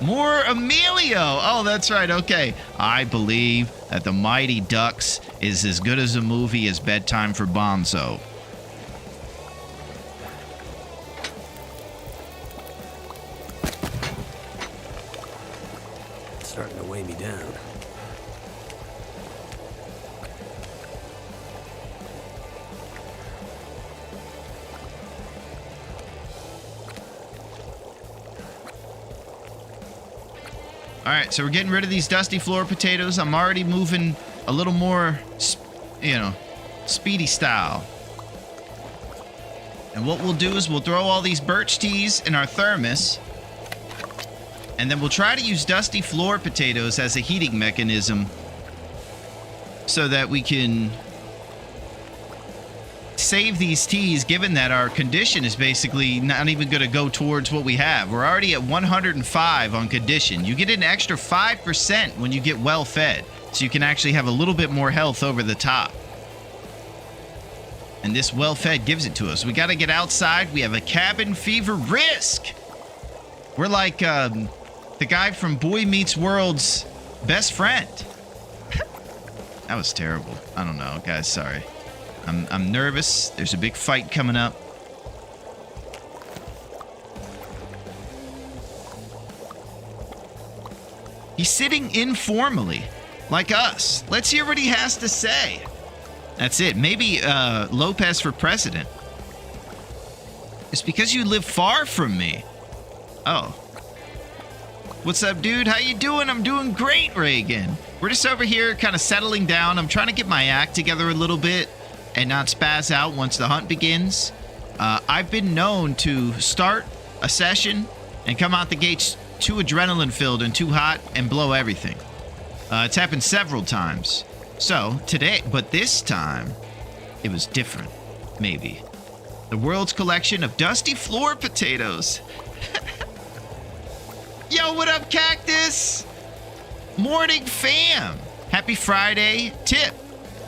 Speaker 1: More Emilio. Oh, that's right. Okay. I believe that The Mighty Ducks is as good as a movie as Bedtime for Bonzo.
Speaker 5: It's starting to weigh me down.
Speaker 1: All right, so we're getting rid of these dusty floor potatoes. I'm already moving a little more, speedy style. And what we'll do is we'll throw all these birch teas in our thermos, and then we'll try to use dusty floor potatoes as a heating mechanism so that we can save these teas, given that our condition is basically not even going to go towards what we have. We're already at 105 on condition. You get an extra 5% when you get well fed, so you can actually have a little bit more health over the top. And this well fed gives it to us. We got to get outside. We have a cabin fever risk. We're like the guy from Boy Meets World's best friend. That was terrible. I don't know, guys. Sorry. I'm nervous. There's a big fight coming up. He's sitting informally, like us. Let's hear what he has to say. That's it. Maybe Lopez for president. It's because you live far from me. Oh. What's up, dude? How you doing? I'm doing great, Reagan. We're just over here kind of settling down. I'm trying to get my act together a little bit and not spaz out once the hunt begins. I've been known to start a session and come out the gates too adrenaline filled and too hot and blow everything. It's happened several times. So today, but this time it was different. Maybe the world's collection of dusty floor potatoes. Yo, what up, Cactus? Morning fam. Happy Friday. Tip: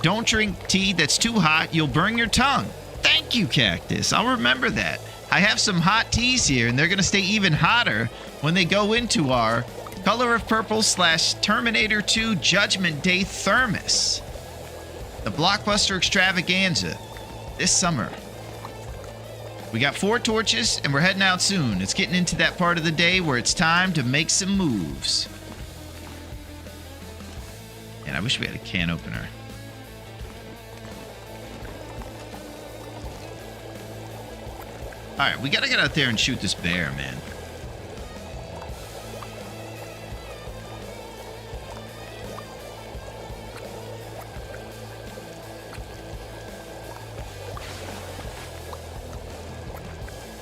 Speaker 1: don't drink tea that's too hot. You'll burn your tongue. Thank you, Cactus. I'll remember that. I have some hot teas here, and they're going to stay even hotter when they go into our Color of Purple / Terminator 2 Judgment Day thermos. The blockbuster extravaganza this summer. We got 4 torches, and we're heading out soon. It's getting into that part of the day where it's time to make some moves. And I wish we had a can opener. Alright, we gotta get out there and shoot this bear, man.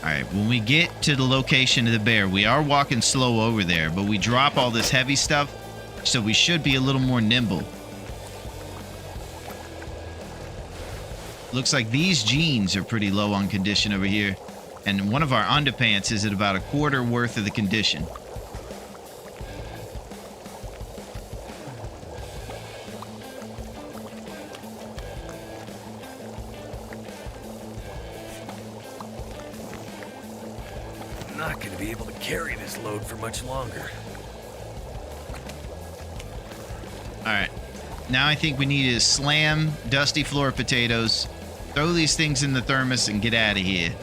Speaker 1: Alright, when we get to the location of the bear, we are walking slow over there, but we drop all this heavy stuff, so we should be a little more nimble. Looks like these jeans are pretty low on condition over here. And one of our underpants is at about a quarter worth of the condition.
Speaker 5: I'm not going to be able to carry this load for much longer.
Speaker 1: Alright. Now I think we need to slam dusty floor potatoes, throw these things in the thermos, and get out of here.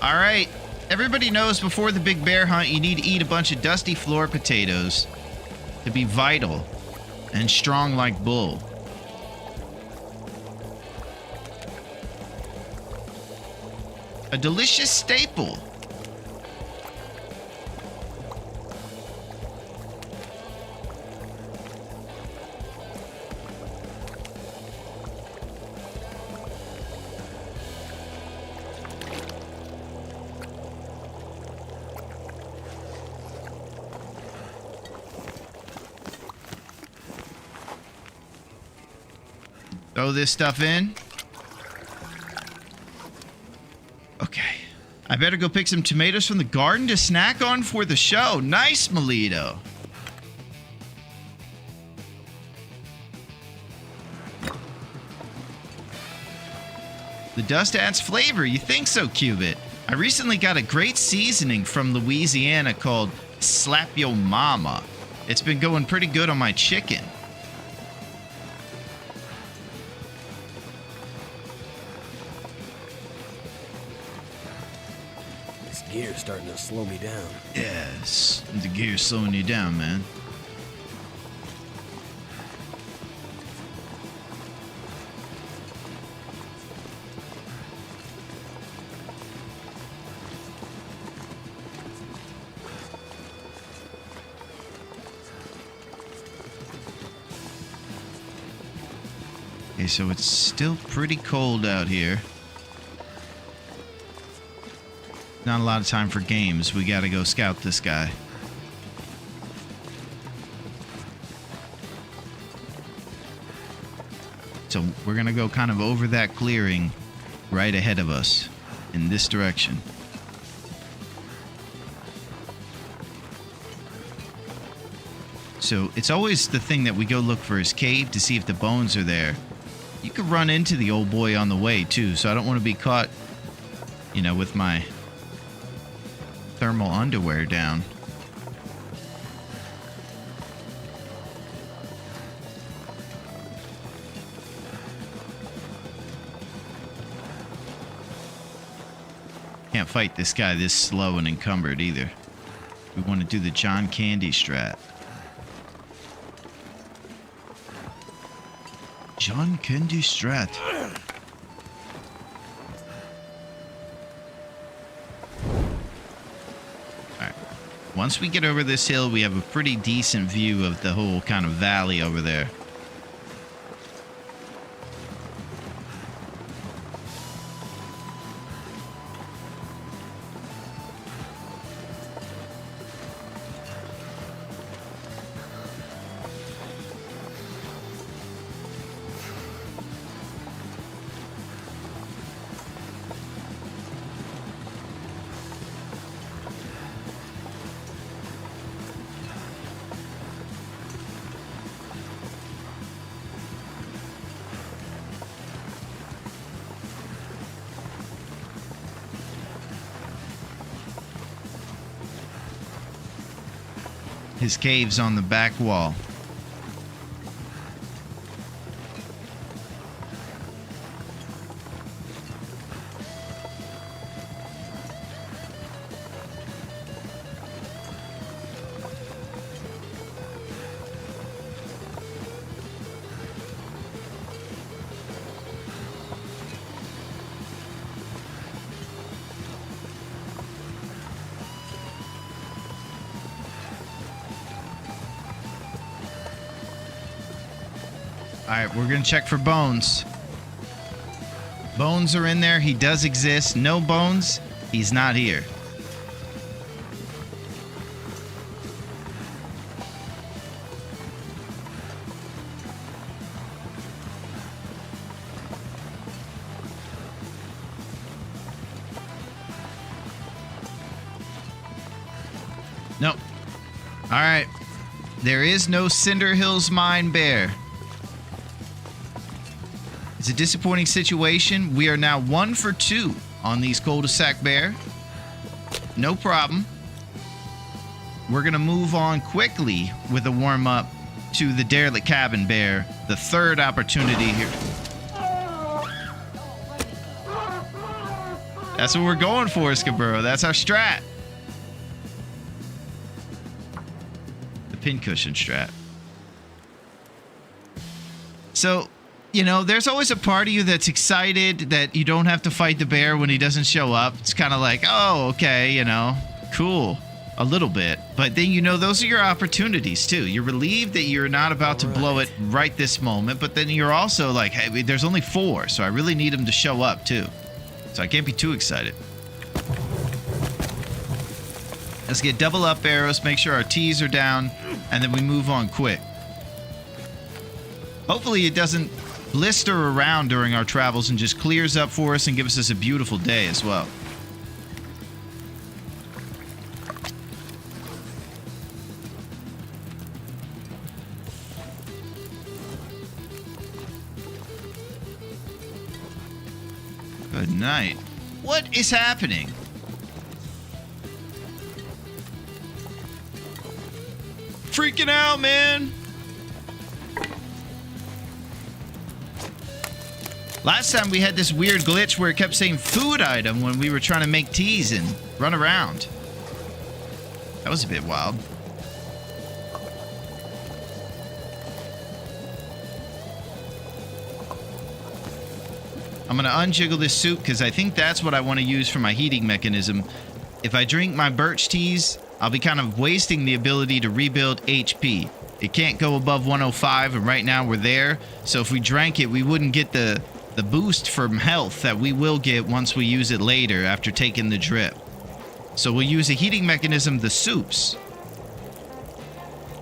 Speaker 1: Alright, everybody knows before the big bear hunt, you need to eat a bunch of dusty floor potatoes to be vital and strong like bull. A delicious staple. Throw this stuff in. I better go pick some tomatoes from the garden to snack on for the show. Nice, Melito. The dust adds flavor. You think so, Cubit? I recently got a great seasoning from Louisiana called Slap Yo Mama. It's been going pretty good on my chicken.
Speaker 5: This gear's starting to slow me down.
Speaker 1: Yes, the gear's slowing you down, man. Okay, so it's still pretty cold out here. Not a lot of time for games. We gotta go scout this guy. So we're gonna go kind of over that clearing right ahead of us in this direction. So it's always the thing that we go look for his cave to see if the bones are there. You could run into the old boy on the way too, so I don't want to be caught, you know, with my thermal underwear down. Can't fight this guy this slow and encumbered either. We want to do the John Candy strat. John Candy strat. Alright. Once we get over this hill, we have a pretty decent view of the whole kind of valley over there. His cave's on the back wall. Alright, we're gonna check for bones. Bones are in there. He does exist. No bones, he's not here. Nope. Alright. There is no Cinder Hills Mine Bear. It's a disappointing situation. We are now 1 for 2 on these cul-de-sac bear. No problem. We're going to move on quickly with a warm-up to the derelict cabin bear. The third opportunity here. That's what we're going for, Scaburo. That's our strat. The pincushion strat. So... you know, there's always a part of you that's excited that you don't have to fight the bear when he doesn't show up. It's kind of like, oh, okay, you know, cool, a little bit. But then, you know, those are your opportunities, too. You're relieved that you're not about to blow it right this moment. But then you're also like, hey, there's only 4, so I really need him to show up, too. So I can't be too excited. Let's get double up arrows, make sure our T's are down, and then we move on quick. Hopefully it doesn't blister around during our travels and just clears up for us and gives us a beautiful day as well. Good night. What is happening? Freaking out, man. Last time we had this weird glitch where it kept saying food item when we were trying to make teas and run around. That was a bit wild. I'm going to unjiggle this soup because I think that's what I want to use for my heating mechanism. If I drink my birch teas, I'll be kind of wasting the ability to rebuild HP. It can't go above 105, and right now we're there. So if we drank it, we wouldn't get the boost from health that we will get once we use it later after taking the drip. So we'll use a heating mechanism, the soups.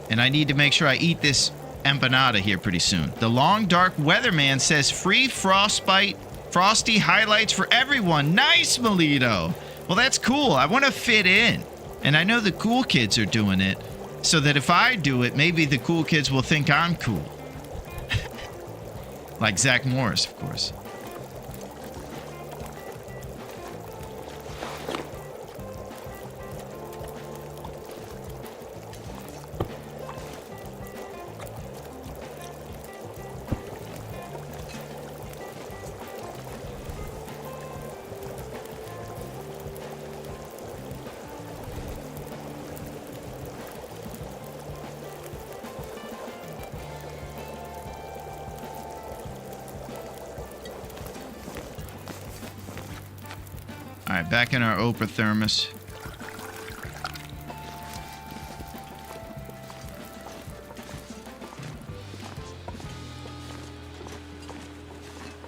Speaker 1: And I need to make sure I eat this empanada here pretty soon. The Long Dark Weatherman says free frosty highlights for everyone. Nice, Melito. Well, that's cool. I want to fit in. And I know the cool kids are doing it, so that if I do it, maybe the cool kids will think I'm cool. Like Zach Morris, of course. All right, back in our Oprah thermos.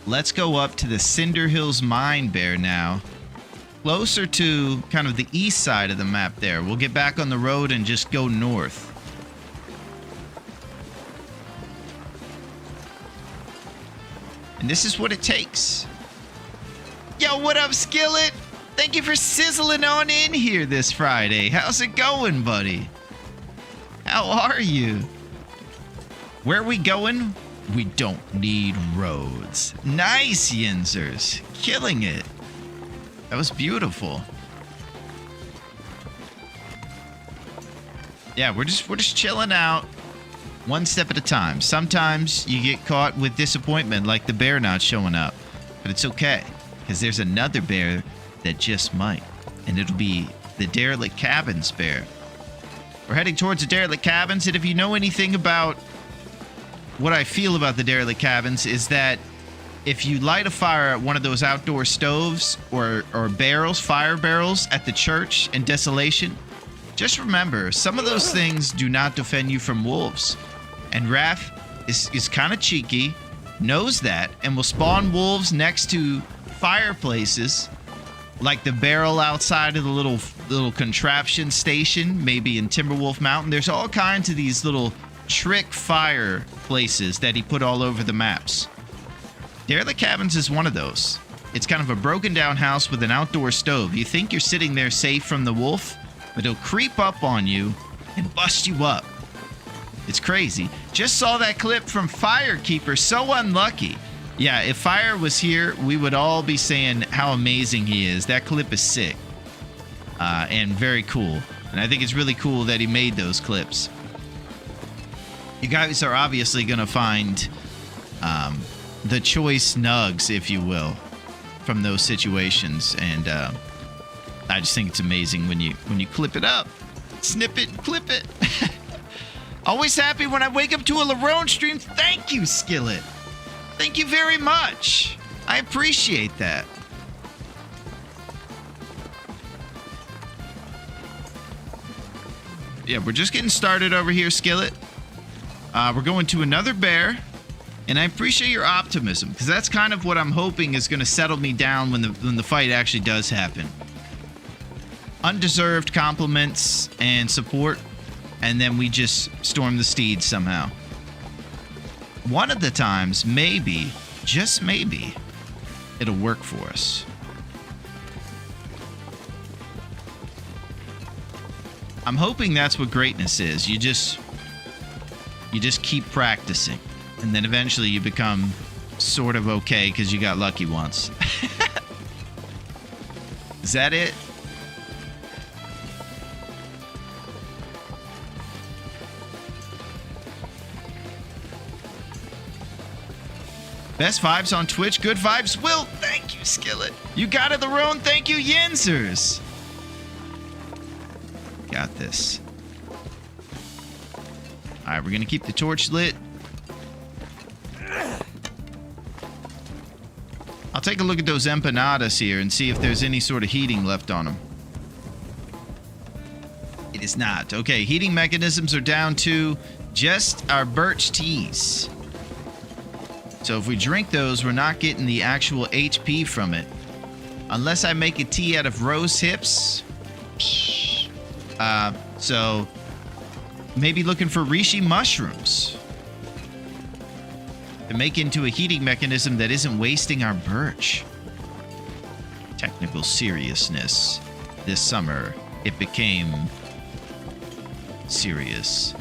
Speaker 1: Let's go up to the Cinder Hills Mine Bear now. Closer to kind of the east side of the map there. We'll get back on the road and just go north. And this is what it takes. Yo, what up, Skillet? Thank you for sizzling on in here this Friday. How's it going, buddy? How are you? Where are we going? We don't need roads. Nice, Yinzers. Killing it. That was beautiful. Yeah, we're just chilling out. One step at a time. Sometimes you get caught with disappointment, like the bear not showing up. But it's okay, because there's another bear that just might. And it'll be the Derelict Cabins bear. We're heading towards the Derelict Cabins, and if you know anything about what I feel about the Derelict Cabins, is that if you light a fire at one of those outdoor stoves or barrels, fire barrels at the church in Desolation, just remember, some of those things do not defend you from wolves. And Raph is kind of cheeky, knows that, and will spawn wolves next to fireplaces, like the barrel outside of the little contraption station, maybe in Timberwolf Mountain. There's all kinds of these little trick fire places that he put all over the maps. Derelict Cabins is one of those. It's kind of a broken down house with an outdoor stove. You think you're sitting there safe from the wolf, but he'll creep up on you and bust you up. It's crazy. Just saw that clip from Firekeeper. So unlucky. Yeah, if Fire was here, we would all be saying how amazing he is. That clip is sick. And very cool. And I think it's really cool that he made those clips. You guys are obviously going to find the choice nugs, if you will, from those situations. And I just think it's amazing when you clip it up. Snip it and clip it. Always happy when I wake up to a Larone stream. Thank you, Skillet. Thank you very much. I appreciate that. Yeah, we're just getting started over here, Skillet. We're going to another bear. And I appreciate your optimism, because that's kind of what I'm hoping is going to settle me down when the fight actually does happen. Undeserved compliments and support, and then we just storm the steeds somehow. One of the times, maybe, just maybe, it'll work for us. I'm hoping that's what greatness is. You just keep practicing, and then eventually you become sort of okay because you got lucky once. Is that it? Best vibes on Twitch. Good vibes. Will, thank you, Skillet. You got it, Larone. Thank you, Yinzers. Got this. All right, we're going to keep the torch lit. I'll take a look at those empanadas here and see if there's any sort of heating left on them. It is not. Okay, heating mechanisms are down to just our birch teas. So if we drink those, we're not getting the actual HP from it. Unless I make a tea out of rose hips. So maybe looking for reishi mushrooms to make into a heating mechanism that isn't wasting our birch. Technical seriousness. This summer, it became serious.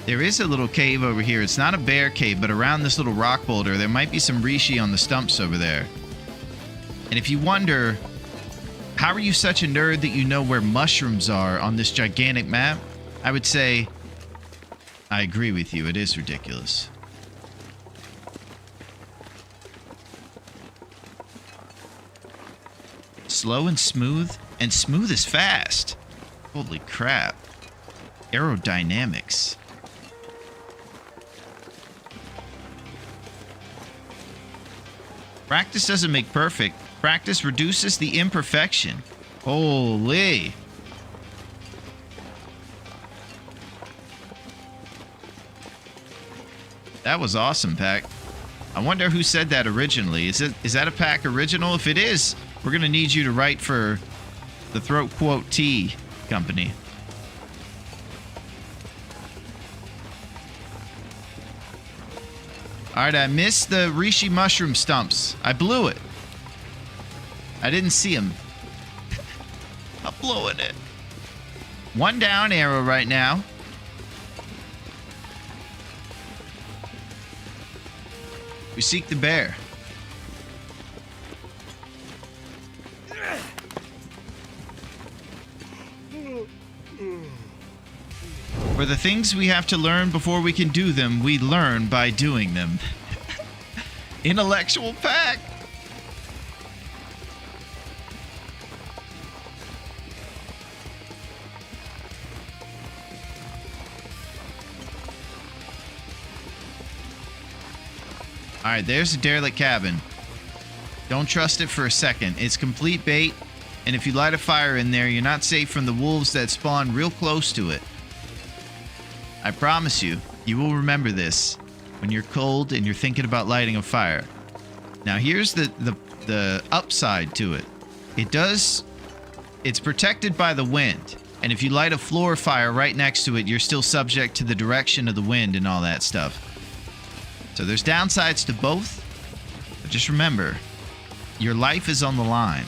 Speaker 1: There is a little cave over here. It's not a bear cave, but around this little rock boulder, there might be some reishi on the stumps over there. And if you wonder, how are you such a nerd that you know where mushrooms are on this gigantic map? I would say, I agree with you. It is ridiculous. Slow and smooth is fast. Holy crap. Aerodynamics. Practice doesn't make perfect. Practice reduces the imperfection. Holy. That was awesome, Pack. I wonder who said that originally. Is that a Pack original? If it is, we're going to need you to write for the Throat Quote Tea Company. Alright, I missed the reishi mushroom stumps. I blew it. I didn't see them. I'm blowing it. One down arrow right now. We seek the bear. For the things we have to learn before we can do them, we learn by doing them. Intellectual Pack. Alright, there's the derelict cabin. Don't trust it for a second. It's complete bait, and if you light a fire in there, you're not safe from the wolves that spawn real close to it. I promise you, you will remember this when you're cold and you're thinking about lighting a fire. Now here's the upside to it. It's protected by the wind. And if you light a floor fire right next to it, you're still subject to the direction of the wind and all that stuff. So there's downsides to both. But just remember, your life is on the line.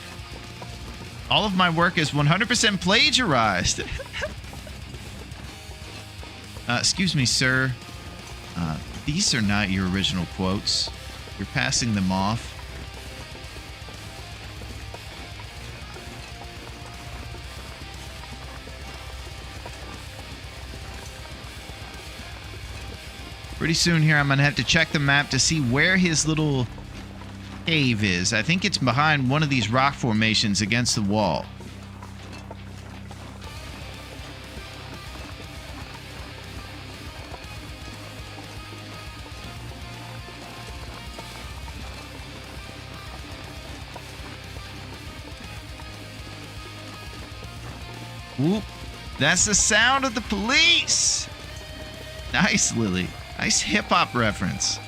Speaker 1: All of my work is 100% plagiarized. Excuse me, sir. These are not your original quotes. You're passing them off. Pretty soon here, I'm going to have to check the map to see where his little cave is. I think it's behind one of these rock formations against the wall. Whoop. That's the sound of the police. Nice, Lily. Nice hip-hop reference.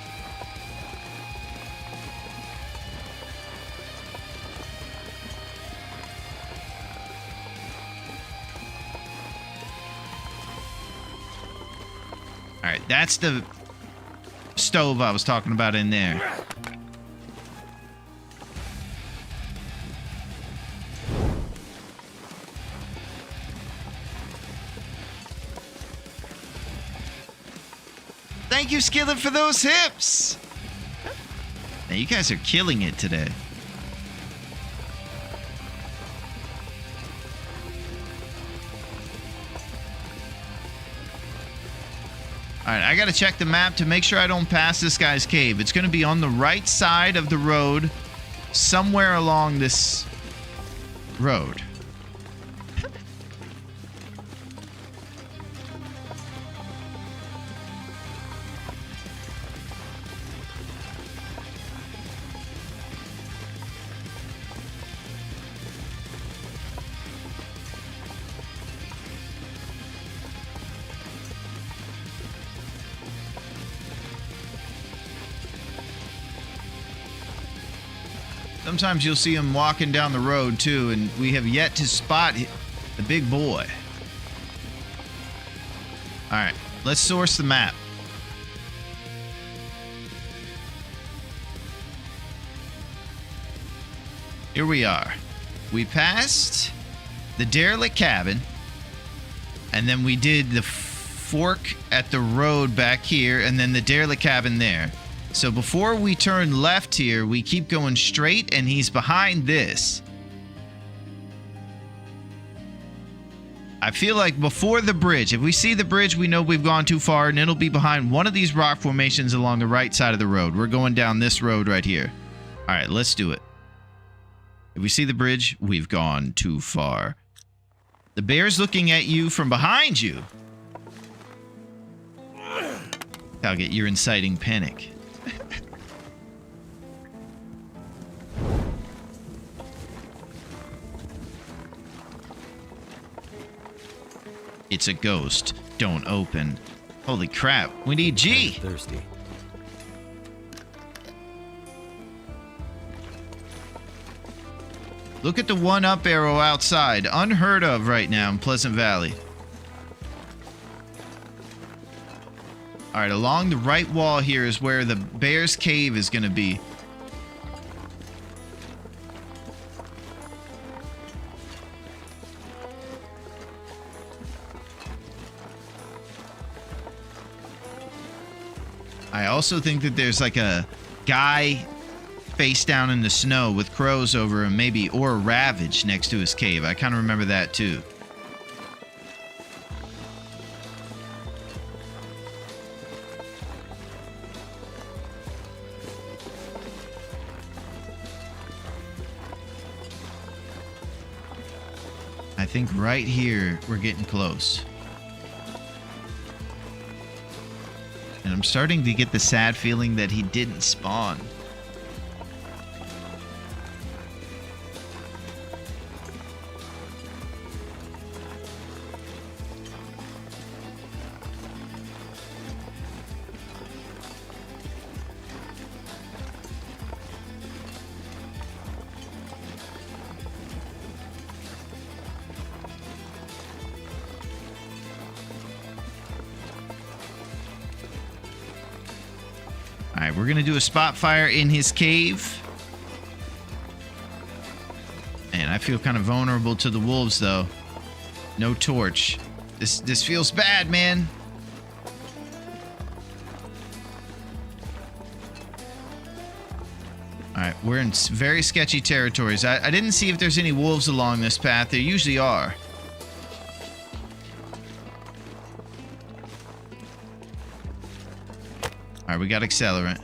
Speaker 1: All right, that's the stove I was talking about in there. Thank you, Skillet, for those hips. Now, you guys are killing it today. All right, I got to check the map to make sure I don't pass this guy's cave. It's going to be on the right side of the road, somewhere along this road. Sometimes you'll see him walking down the road too, and we have yet to spot the big boy. All right, let's source the map. Here we are. We passed the derelict cabin, and then we did the fork at the road back here, and then the derelict cabin there. So before we turn left here, we keep going straight, and he's behind this. I feel like before the bridge, if we see the bridge, we know we've gone too far, and it'll be behind one of these rock formations along the right side of the road. We're going down this road right here. All right, let's do it. If we see the bridge, we've gone too far. The bear's looking at you from behind you. Talget, you're inciting panic. It's a ghost. Don't open. Holy crap. We need G.
Speaker 5: I'm thirsty.
Speaker 1: Look at the one up arrow outside. Unheard of right now in Pleasant Valley. All right, along the right wall here is where the bear's cave is going to be. I also think that there's like a guy face down in the snow with crows over him, maybe, or a ravage next to his cave. I kind of remember that too. I think right here we're getting close. And I'm starting to get the sad feeling that he didn't spawn. Alright, we're gonna do a spot fire in his cave. Man, I feel kind of vulnerable to the wolves though. No torch. This feels bad, man. Alright, we're in very sketchy territories. I didn't see if there's any wolves along this path. There usually are. Alright, we got accelerant.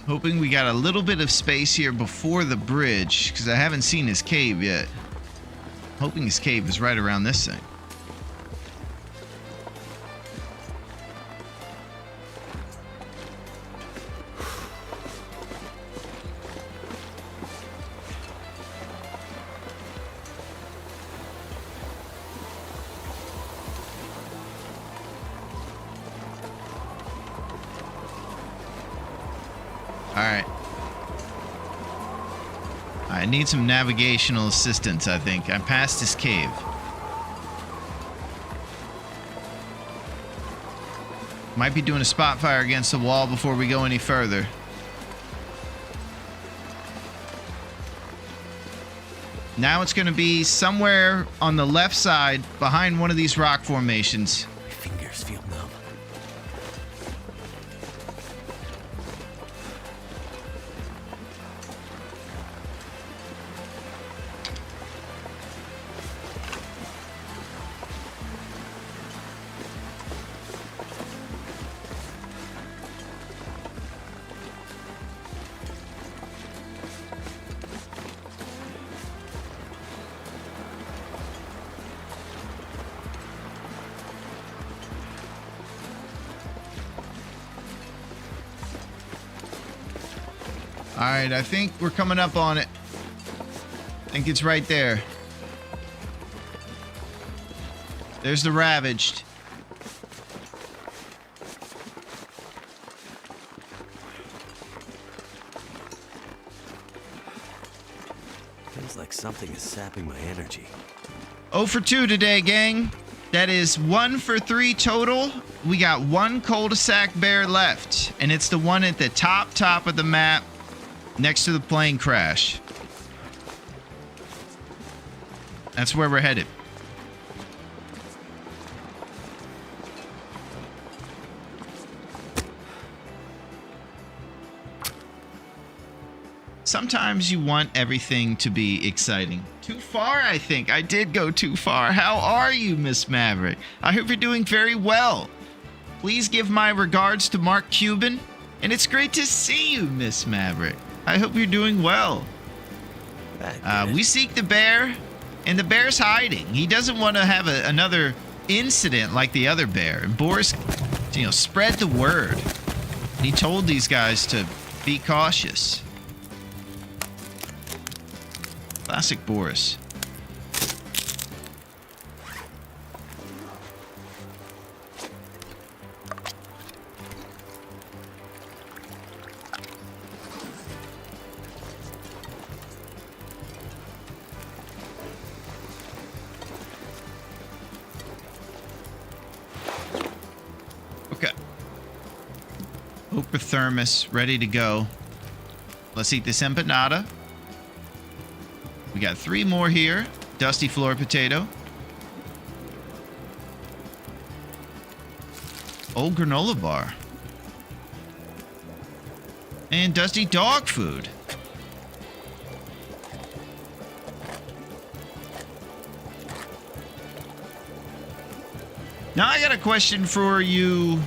Speaker 1: Hoping we got a little bit of space here before the bridge, because I haven't seen his cave yet. Hoping his cave is right around this thing. I need some navigational assistance, I think. I'm past this cave. Might be doing a spot fire against the wall before we go any further. Now it's going to be somewhere on the left side behind one of these rock formations.
Speaker 5: My fingers feel numb.
Speaker 1: All right, I think we're coming up on it. I think it's right there. There's the Ravaged.
Speaker 5: Feels like something is sapping my energy.
Speaker 1: 0 for 2 today, gang. That is 1 for 3 total. We got one cul-de-sac bear left, and it's the one at the top of the map next to the plane crash. That's where we're headed. Sometimes you want everything to be exciting. Too far, I think. I did go too far. How are you, Miss Maverick? I hope you're doing very well. Please give my regards to Mark Cuban. And it's great to see you, Miss Maverick. I hope you're doing well. We seek the bear, and the bear's hiding. He doesn't want to have another incident like the other bear. And Boris, spread the word. He told these guys to be cautious. Classic Boris. Okay. Thermos ready to go. Let's eat this empanada. We got 3 more here. Dusty floor potato. Old granola bar. And dusty dog food. Now I got a question for you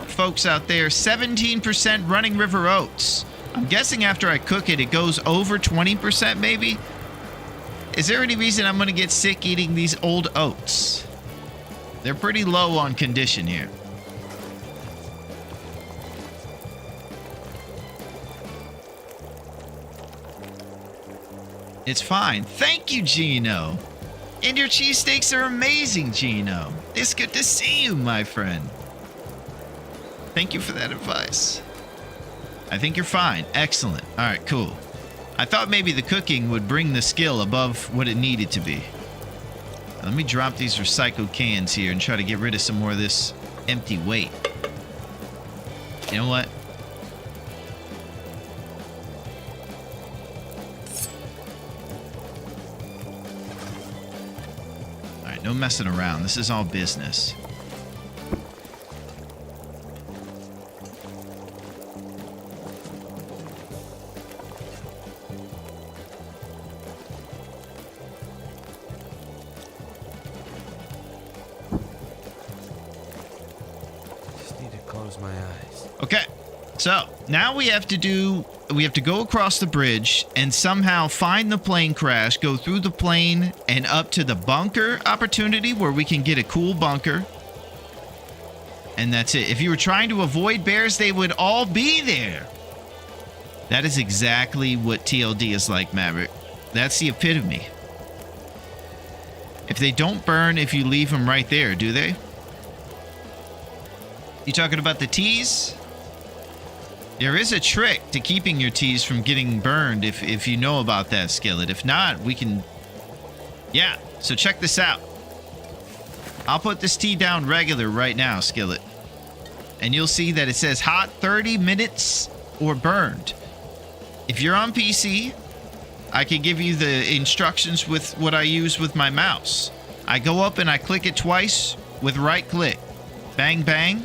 Speaker 1: folks out there. 17% running river oats. I'm guessing after I cook it, it goes over 20% maybe? Is there any reason I'm going to get sick eating these old oats? They're pretty low on condition here. It's fine. Thank you, Gino. And your cheesesteaks are amazing, Gino. It's good to see you, my friend. Thank you for that advice. I think you're fine. Excellent. All right, cool. I thought maybe the cooking would bring the skill above what it needed to be. Let me drop these recycled cans here and try to get rid of some more of this empty weight. You know what? All right, no messing around. This is all business.
Speaker 5: My eyes.
Speaker 1: Okay, so now we have to go across the bridge and somehow find the plane crash, go through the plane and up to the bunker opportunity where we can get a cool bunker. And that's it. If you were trying to avoid bears, they would all be there. That is exactly what TLD is like, Maverick. That's the epitome. If they don't burn if you leave them right there, do they? You talking about the T's? There is a trick to keeping your teas from getting burned if you know about that, Skillet. If not, we can... Yeah, so check this out. I'll put this tea down regular right now, Skillet. And you'll see that it says hot 30 minutes or burned. If you're on PC, I can give you the instructions with what I use with my mouse. I go up and I click it twice with right click. Bang, bang.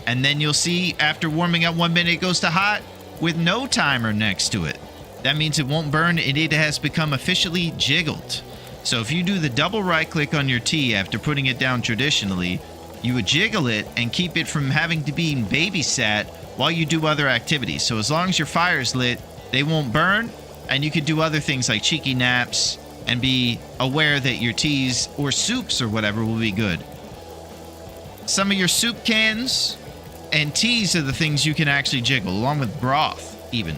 Speaker 1: And then you'll see after warming up 1 minute, it goes to hot with no timer next to it. That means it won't burn and it has become officially jiggled. So if you do the double right click on your tea after putting it down traditionally, you would jiggle it and keep it from having to be babysat while you do other activities. So as long as your fire's lit, they won't burn, and you can do other things like cheeky naps and be aware that your teas or soups or whatever will be good. Some of your soup cans and teas are the things you can actually jiggle, along with broth, even.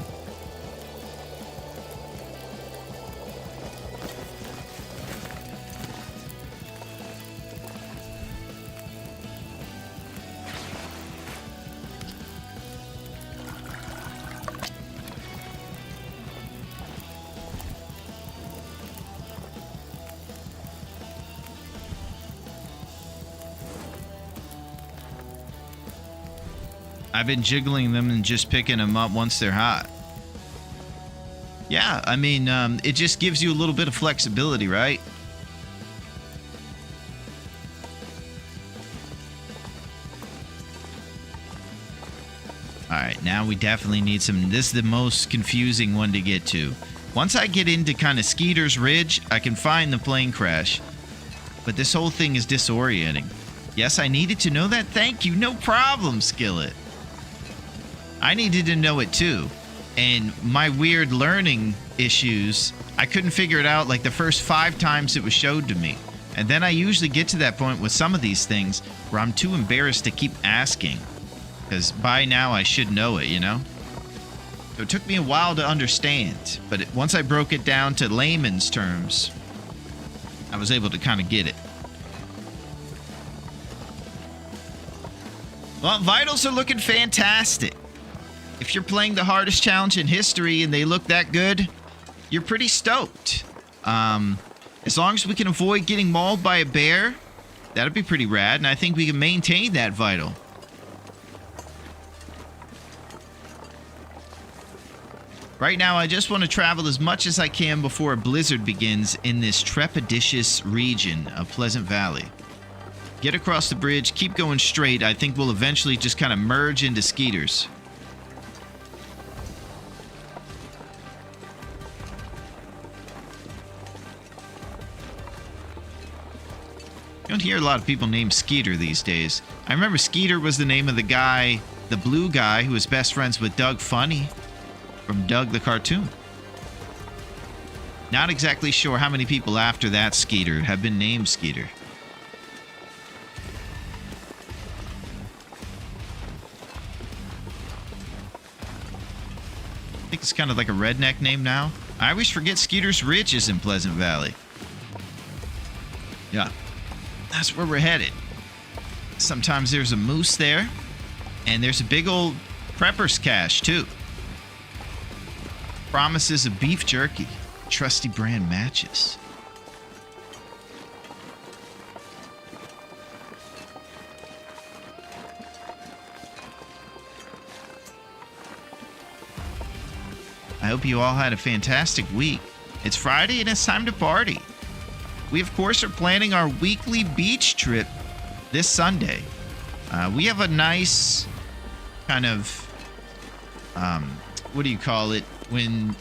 Speaker 1: I've been jiggling them and just picking them up once they're hot. Yeah, I mean, it just gives you a little bit of flexibility, right? All right, now we definitely need some. This is the most confusing one to get to. Once I get into kind of Skeeter's Ridge, I can find the plane crash. But this whole thing is disorienting. Yes, I needed to know that. Thank you. No problem, Skillet. I needed to know it too. And my weird learning issues, I couldn't figure it out like the first 5 times it was showed to me. And then I usually get to that point with some of these things where I'm too embarrassed to keep asking. Because by now I should know it, you know? So it took me a while to understand. But once I broke it down to layman's terms, I was able to kind of get it. Well, vitals are looking fantastic. If you're playing the hardest challenge in history and they look that good, you're pretty stoked. As long as we can avoid getting mauled by a bear, that'd be pretty rad, and I think we can maintain that vital. Right now, I just want to travel as much as I can before a blizzard begins in this trepidatious region of Pleasant Valley. Get across the bridge, keep going straight. I think we'll eventually just kind of merge into Skeeter's. You don't hear a lot of people named Skeeter these days. I remember Skeeter was the name of the guy, the blue guy, who was best friends with Doug Funny from Doug the Cartoon. Not exactly sure how many people after that Skeeter have been named Skeeter. I think it's kind of like a redneck name now. I always forget Skeeter's Ridge is in Pleasant Valley. Yeah. That's where we're headed. Sometimes there's a moose there, and there's a big old prepper's cache too. Promises of beef jerky, trusty brand matches. I hope you all had a fantastic week. It's Friday and it's time to party. We, of course, are planning our weekly beach trip this Sunday. We have a nice kind of, what do you call it? When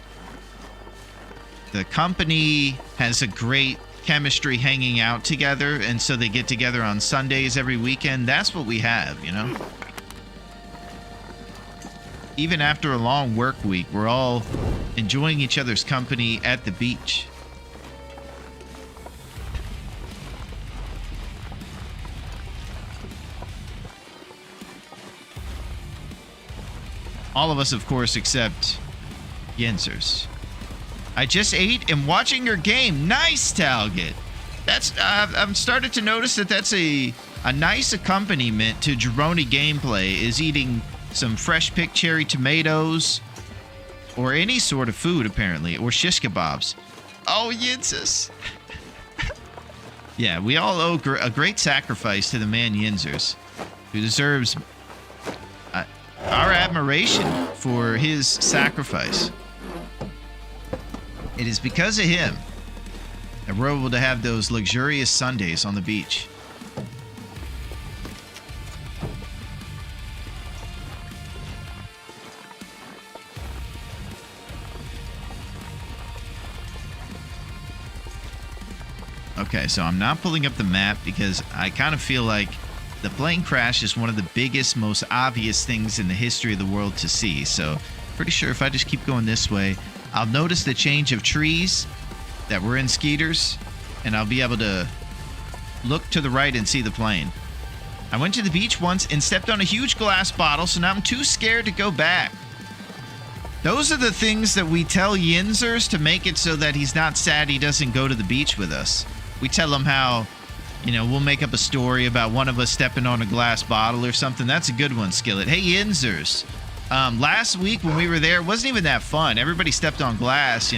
Speaker 1: the company has a great chemistry hanging out together, and so they get together on Sundays every weekend. That's what we have, you know? Even after a long work week, we're all enjoying each other's company at the beach. All of us, of course, except Yensers. I just ate and watching your game. Nice, Talget. That's I've started to notice that that's a nice accompaniment to Jeroni gameplay, is eating some fresh picked cherry tomatoes, or any sort of food, apparently, or shish kebabs. Oh, Yinzers. Yeah, we all owe a great sacrifice to the man Yinzers, who deserves our admiration for his sacrifice. It is because of him that we're able to have those luxurious Sundays on the beach. Okay, so I'm not pulling up the map because I kind of feel like the plane crash is one of the biggest, most obvious things in the history of the world to see. So pretty sure if I just keep going this way, I'll notice the change of trees that were in Skeeters, and I'll be able to look to the right and see the plane. I went to the beach once and stepped on a huge glass bottle, so now I'm too scared to go back. Those are the things that we tell Yinzers to make it so that he's not sad he doesn't go to the beach with us. We tell him how, we'll make up a story about one of us stepping on a glass bottle or something. That's a good one, Skillet. Hey, Yinzers. Last week when we were there, it wasn't even that fun. Everybody stepped on glass,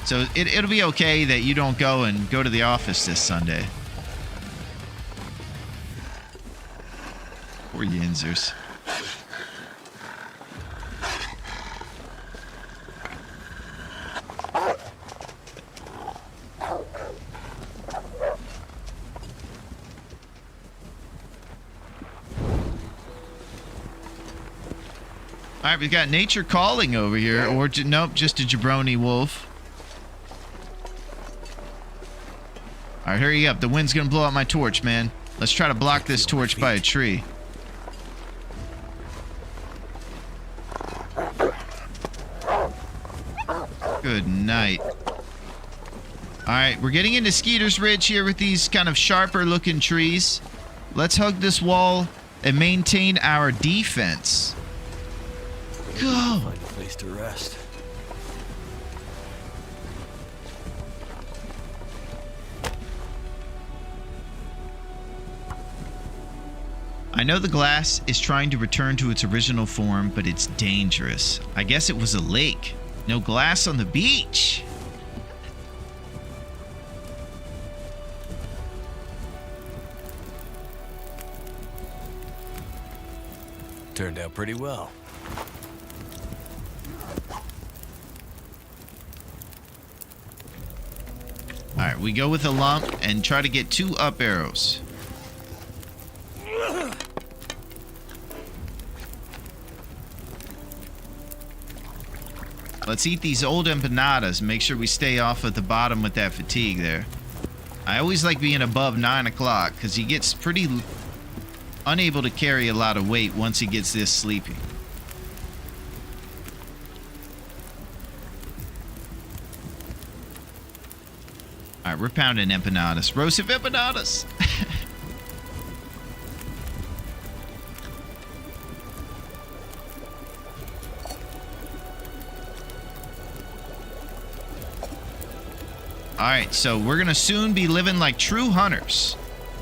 Speaker 1: So it'll be okay that you don't go to the office this Sunday. Poor Yinzers. All right, we've got nature calling over here, or nope, just a jabroni wolf. All right, hurry up. The wind's gonna blow out my torch, man. Let's try to block this torch by a tree. Good night. All right, we're getting into Skeeter's Ridge here with these kind of sharper looking trees. Let's hug this wall and maintain our defense. Go.
Speaker 5: Find a place to rest.
Speaker 1: I know the glass is trying to return to its original form, but it's dangerous. I guess it was a lake. No glass on the beach.
Speaker 5: Turned out pretty well.
Speaker 1: All right, we go with a lump and try to get 2 up arrows. Let's eat these old empanadas and make sure we stay off at the bottom with that fatigue there. I always like being above 9 o'clock because he gets pretty unable to carry a lot of weight once he gets this sleepy. All right, we're pounding empanadas. Roasted empanadas. All right, so we're gonna soon be living like true hunters,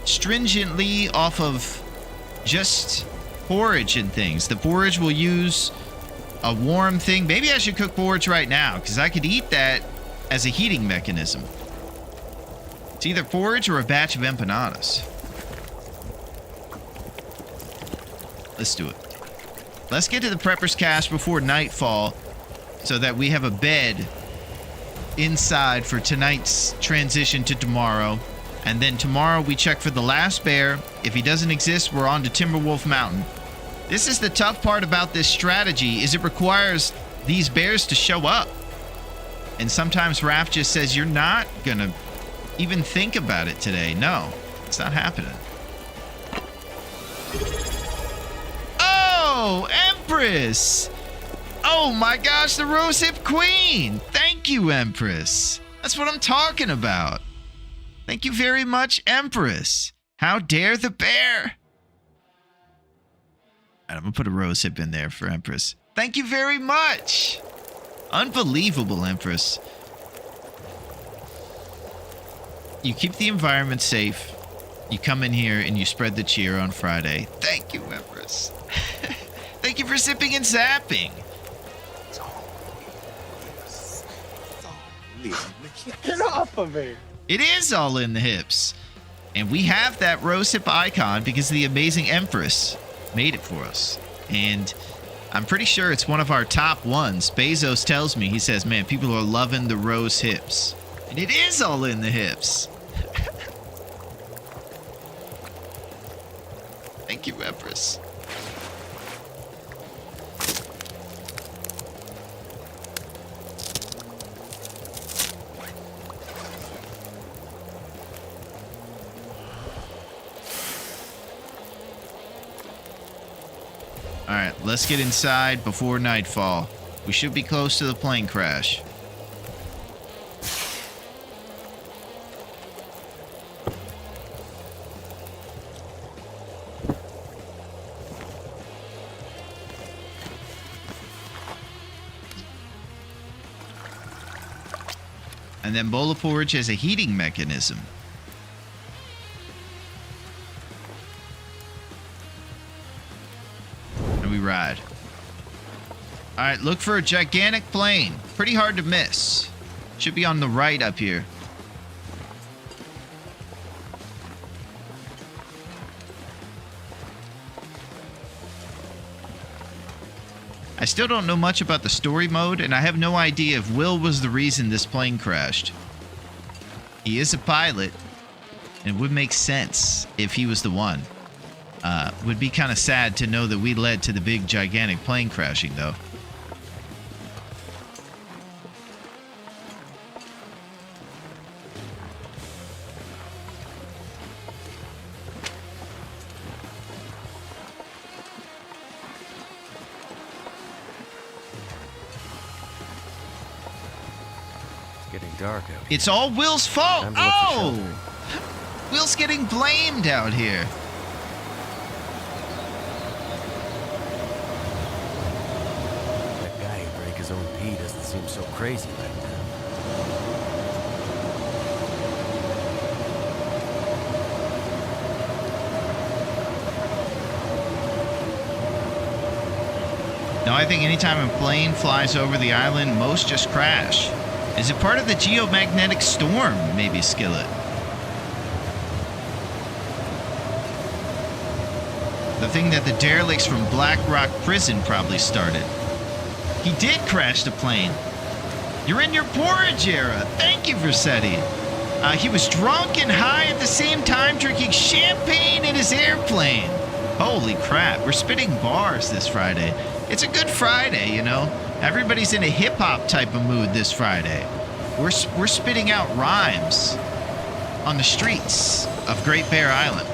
Speaker 1: stringently off of just porridge and things. The porridge will use a warm thing. Maybe I should cook porridge right now because I could eat that as a heating mechanism. It's either porridge or a batch of empanadas. Let's do it. Let's get to the prepper's cache before nightfall so that we have a bed inside for tonight's transition to tomorrow. And then tomorrow we check for the last bear. If he doesn't exist, we're on to Timberwolf Mountain. This is the tough part about this strategy, is it requires these bears to show up. And sometimes Raph just says, you're not gonna even think about it today. No, it's not happening. Oh, Empress! Oh my gosh, the Rose Hip Queen! Thank you, Empress. That's what I'm talking about. Thank you very much, Empress. How dare the bear? I'm gonna put a rose hip in there for Empress. Thank you very much. Unbelievable, Empress. You keep the environment safe. You come in here and you spread the cheer on Friday. Thank you, Empress. Thank Thank you for zipping and zapping.
Speaker 2: Get off of me.
Speaker 1: It is all in the hips. And we have that rose hip icon because the amazing Empress made it for us. And I'm pretty sure it's one of our top ones. Bezos tells me, he says, man, people are loving the rose hips. And it is all in the hips. Thank you, Empress. All right, let's get inside before nightfall. We should be close to the plane crash. And then bowl of porridge has a heating mechanism. And we ride. All right, look for a gigantic plane. Pretty hard to miss. Should be on the right up here. I still don't know much about the story mode, and I have no idea if Will was the reason this plane crashed. He is a pilot, and it would make sense if he was the one. Would be kind of sad to know that we led to the big, gigantic plane crashing, though.
Speaker 5: Getting dark out here.
Speaker 1: It's all Will's fault.
Speaker 5: Time to look for
Speaker 1: Oh!
Speaker 5: shelter.
Speaker 1: Will's getting blamed out here.
Speaker 5: That guy who drank his own pee doesn't seem so crazy right now.
Speaker 1: No, I think anytime a plane flies over the island, most just crash. Is it part of the geomagnetic storm, maybe, Skillet? The thing that the derelicts from Black Rock Prison probably started. He did crash the plane. You're in your porridge era. Thank you, Versetti. He was drunk and high at the same time, drinking champagne in his airplane. Holy crap, we're spitting bars this Friday. It's a good Friday, you know. Everybody's in a hip-hop type of mood this Friday. We're spitting out rhymes on the streets of Great Bear Island.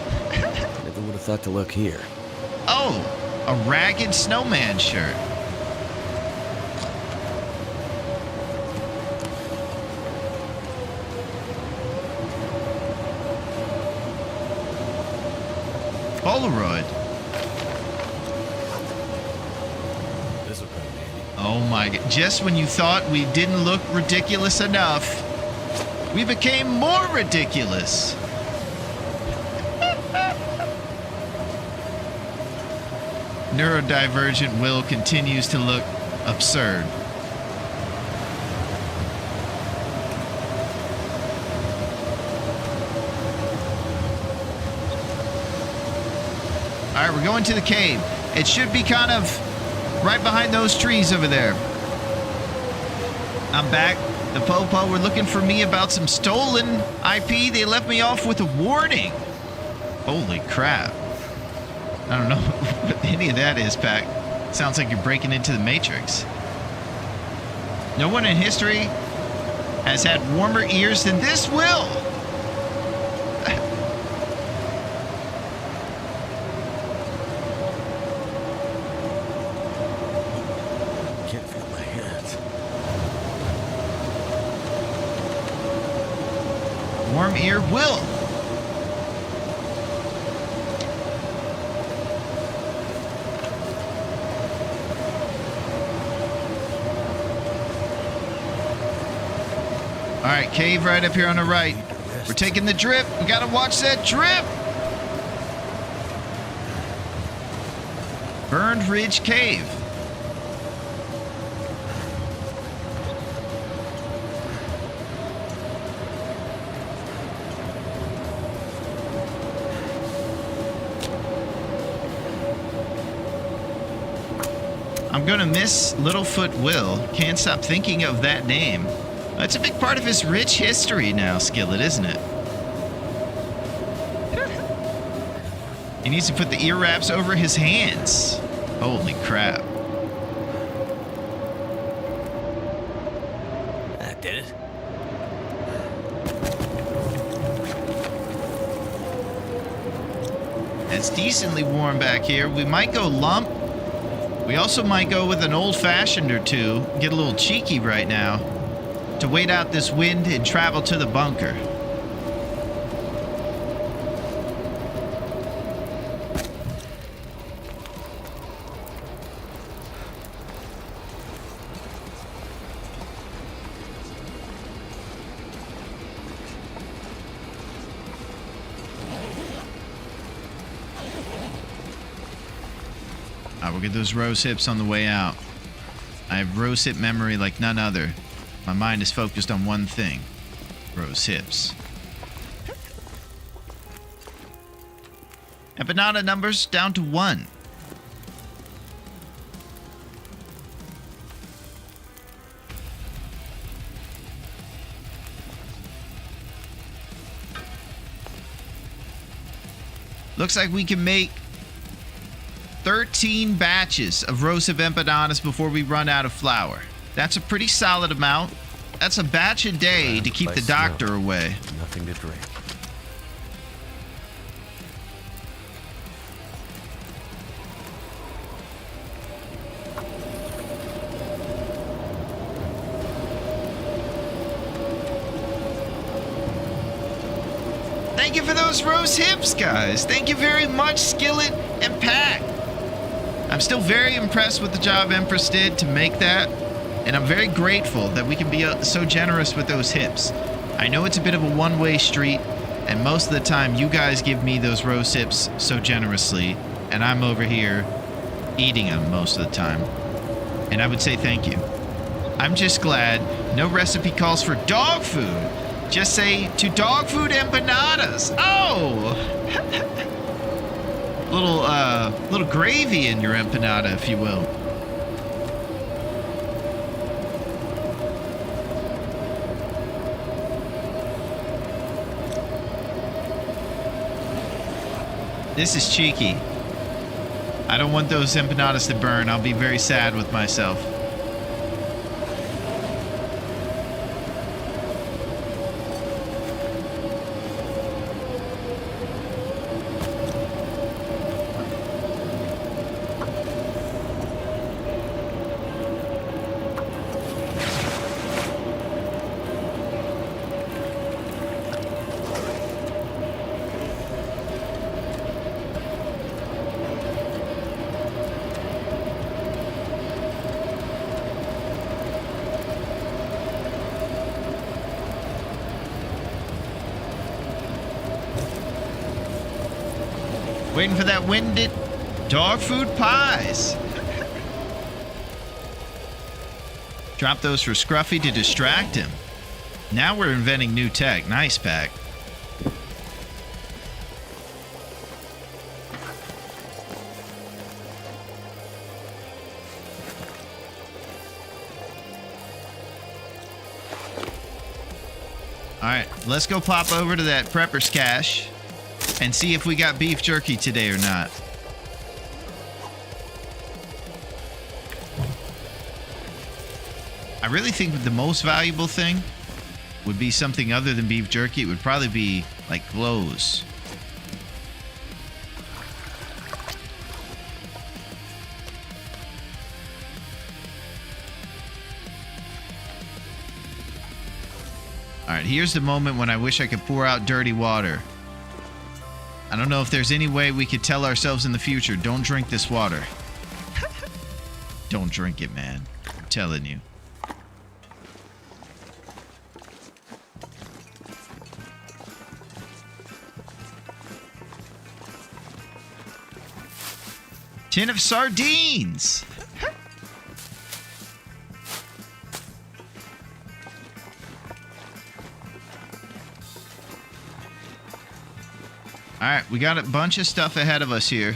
Speaker 5: Never would have thought to look here.
Speaker 1: Oh, a ragged snowman shirt. Polaroid.
Speaker 5: This'll come in handy.
Speaker 1: Oh my god. Just when you thought we didn't look ridiculous enough, we became more ridiculous. Neurodivergent Will continues to look absurd. All right, we're going to the cave. It should be kind of right behind those trees over there. I'm back. The Popo were looking for me about some stolen IP. They left me off with a warning. Holy crap. I don't know what any of that is, Pac. Sounds like you're breaking into the Matrix. No one in history has had warmer ears than this Will.
Speaker 5: Can't feel my hands.
Speaker 1: Warm ear Will. All right, cave right up here on the right. We're taking the drip. We gotta watch that drip. Burned Ridge Cave. I'm gonna miss Littlefoot Will. Can't stop thinking of that name. It's a big part of his rich history now, Skillet, isn't it? He needs to put the ear wraps over his hands. Holy crap.
Speaker 5: That did it.
Speaker 1: It's decently warm back here. We might go lump. We also might go with an old-fashioned or two. Get a little cheeky right now to wait out this wind and travel to the bunker. We'll get those rose hips on the way out. I have rose hip memory like none other. My mind is focused on one thing. Rose hips. Empanada numbers down to 1. Looks like we can make 13 batches of rose hip empanadas before we run out of flour. That's a pretty solid amount. That's a batch a day to keep the doctor away.
Speaker 5: Nothing to drink.
Speaker 1: Thank you for those rose hips, guys. Thank you very much, Skillet and Pack. I'm still very impressed with the job Empress did to make that, and I'm very grateful that we can be so generous with those hips. I know it's a bit of a one-way street, and most of the time you guys give me those rose hips so generously, and I'm over here eating them most of the time. And I would say thank you. I'm just glad no recipe calls for dog food. Just say to dog food empanadas. Oh! Little gravy in your empanada, if you will. This is cheeky. I don't want those empanadas to burn. I'll be very sad with myself. Waiting for that winded dog food pies. Drop those for Scruffy to distract him. Now we're inventing new tech. Nice, Pack. All right, let's go pop over to that Prepper's Cache and see if we got beef jerky today or not. I really think the most valuable thing would be something other than beef jerky. It would probably be like clothes. All right, here's the moment when I wish I could pour out dirty water. I don't know if there's any way we could tell ourselves in the future, don't drink this water. Don't drink it, man. I'm telling you. Tin of sardines. All right, we got a bunch of stuff ahead of us here.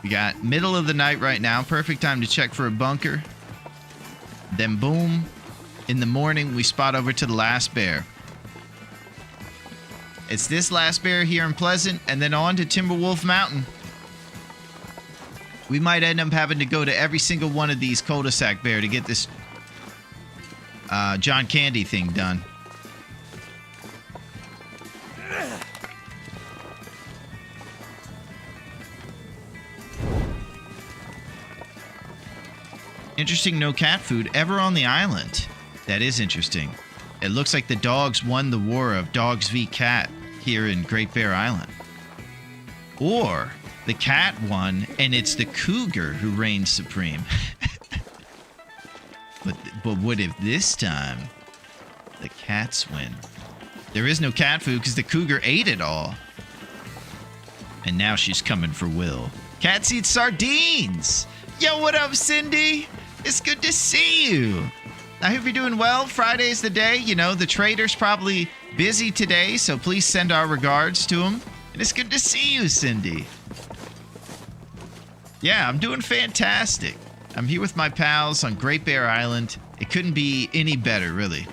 Speaker 1: We got middle of the night right now. Perfect time to check for a bunker. Then boom, in the morning, we spot over to the last bear. It's this last bear here in Pleasant, and then on to Timberwolf Mountain. We might end up having to go to every single one of these cul-de-sac bear to get this John Candy thing done. Interesting, no cat food ever on the island. That is interesting. It looks like the dogs won the war of dogs v cat here in Great Bear Island. Or the cat won and it's the cougar who reigns supreme. But what if this time the cats win? There is no cat food because the cougar ate it all. And now she's coming for Will. Cats eat sardines! Yo, what up, Cindy? It's good to see you. I hope you're doing well. Friday's the day. You know, the trader's probably busy today, so please send our regards to him. And it's good to see you, Cindy. Yeah, I'm doing fantastic. I'm here with my pals on Great Bear Island. It couldn't be any better, really.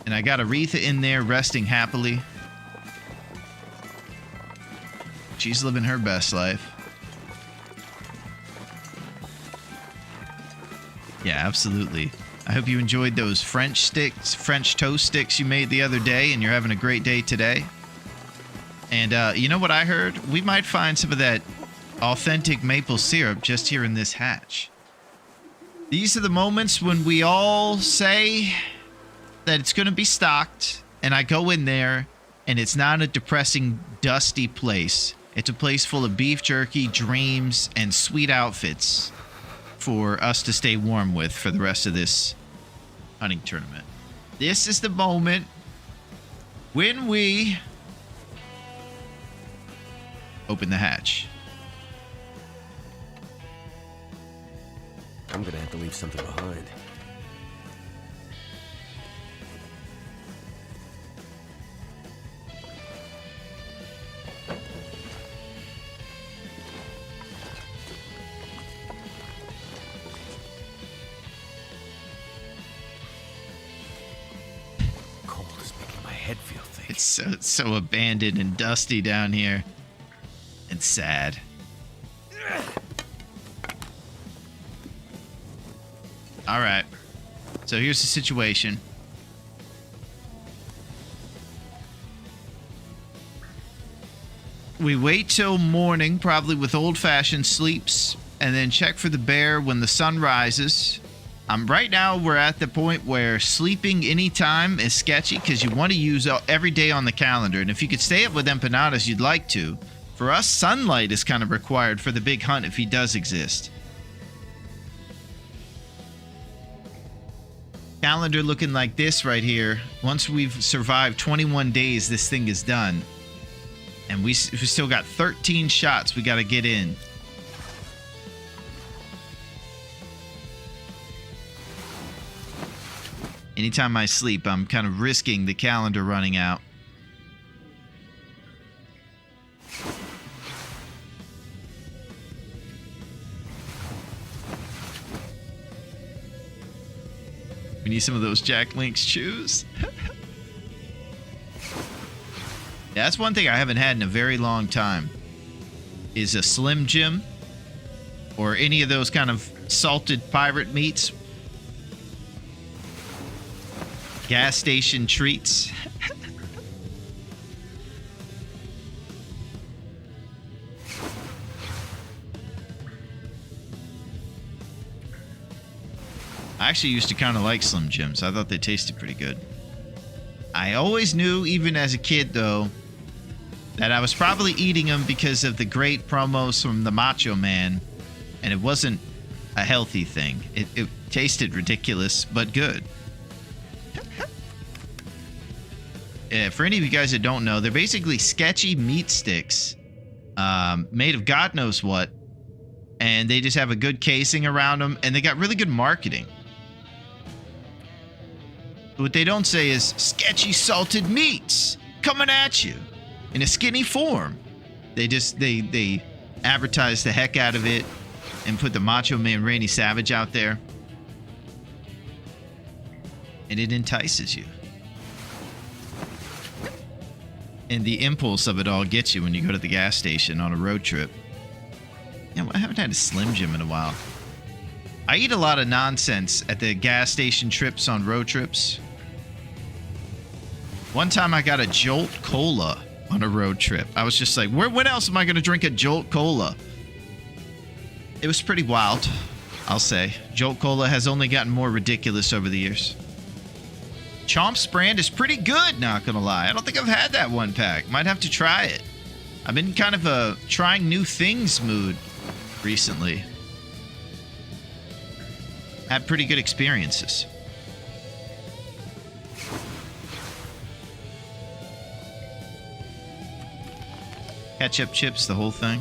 Speaker 1: And I got Aretha in there resting happily. She's living her best life. Yeah, absolutely. I hope you enjoyed those French toast sticks you made the other day, and you're having a great day today. And you know what I heard? We might find some of that authentic maple syrup just here in this hatch. These are the moments when we all say that it's going to be stocked, and I go in there, and it's not a depressing, dusty place. It's a place full of beef jerky, dreams, and sweet outfits for us to stay warm with for the rest of this hunting tournament. This is the moment when we open the hatch.
Speaker 5: I'm gonna have to leave something behind. Cold is making my head feel thick.
Speaker 1: It's so abandoned and dusty down here. And sad. All right. So here's the situation. We wait till morning, probably with old-fashioned sleeps, and then check for the bear when the sun rises. Right now, we're at the point where sleeping anytime is sketchy because you want to use every day on the calendar. And if you could stay up with empanadas, you'd like to. For us, sunlight is kind of required for the big hunt if he does exist. Calendar looking like this right here. Once we've survived 21 days, this thing is done. And we still got 13 shots we got to get in. Anytime I sleep, I'm kind of risking the calendar running out. We need some of those Jack Link's chews. Yeah, that's one thing I haven't had in a very long time. Is a Slim Jim or any of those kind of salted pirate meats. Gas station treats. I actually used to kind of like Slim Jims. I thought they tasted pretty good. I always knew, even as a kid, though, that I was probably eating them because of the great promos from the Macho Man, and it wasn't a healthy thing. It tasted ridiculous, but good. For any of you guys that don't know, they're basically sketchy meat sticks made of God knows what, and they just have a good casing around them, and they got really good marketing. What they don't say is sketchy salted meats coming at you in a skinny form. They just they advertise the heck out of it and put the Macho Man Randy Savage out there, and it entices you. And the impulse of it all gets you when you go to the gas station on a road trip. Yeah, I haven't had a Slim Jim in a while. I eat a lot of nonsense at the gas station trips on road trips. One time I got a Jolt Cola on a road trip. I was just like, when else am I going to drink a Jolt Cola? It was pretty wild, I'll say. Jolt Cola has only gotten more ridiculous over the years. Chomp's brand is pretty good, not going to lie. I don't think I've had that one pack. Might have to try it. I've been kind of a trying new things mood recently. Had pretty good experiences. Ketchup chips, the whole thing.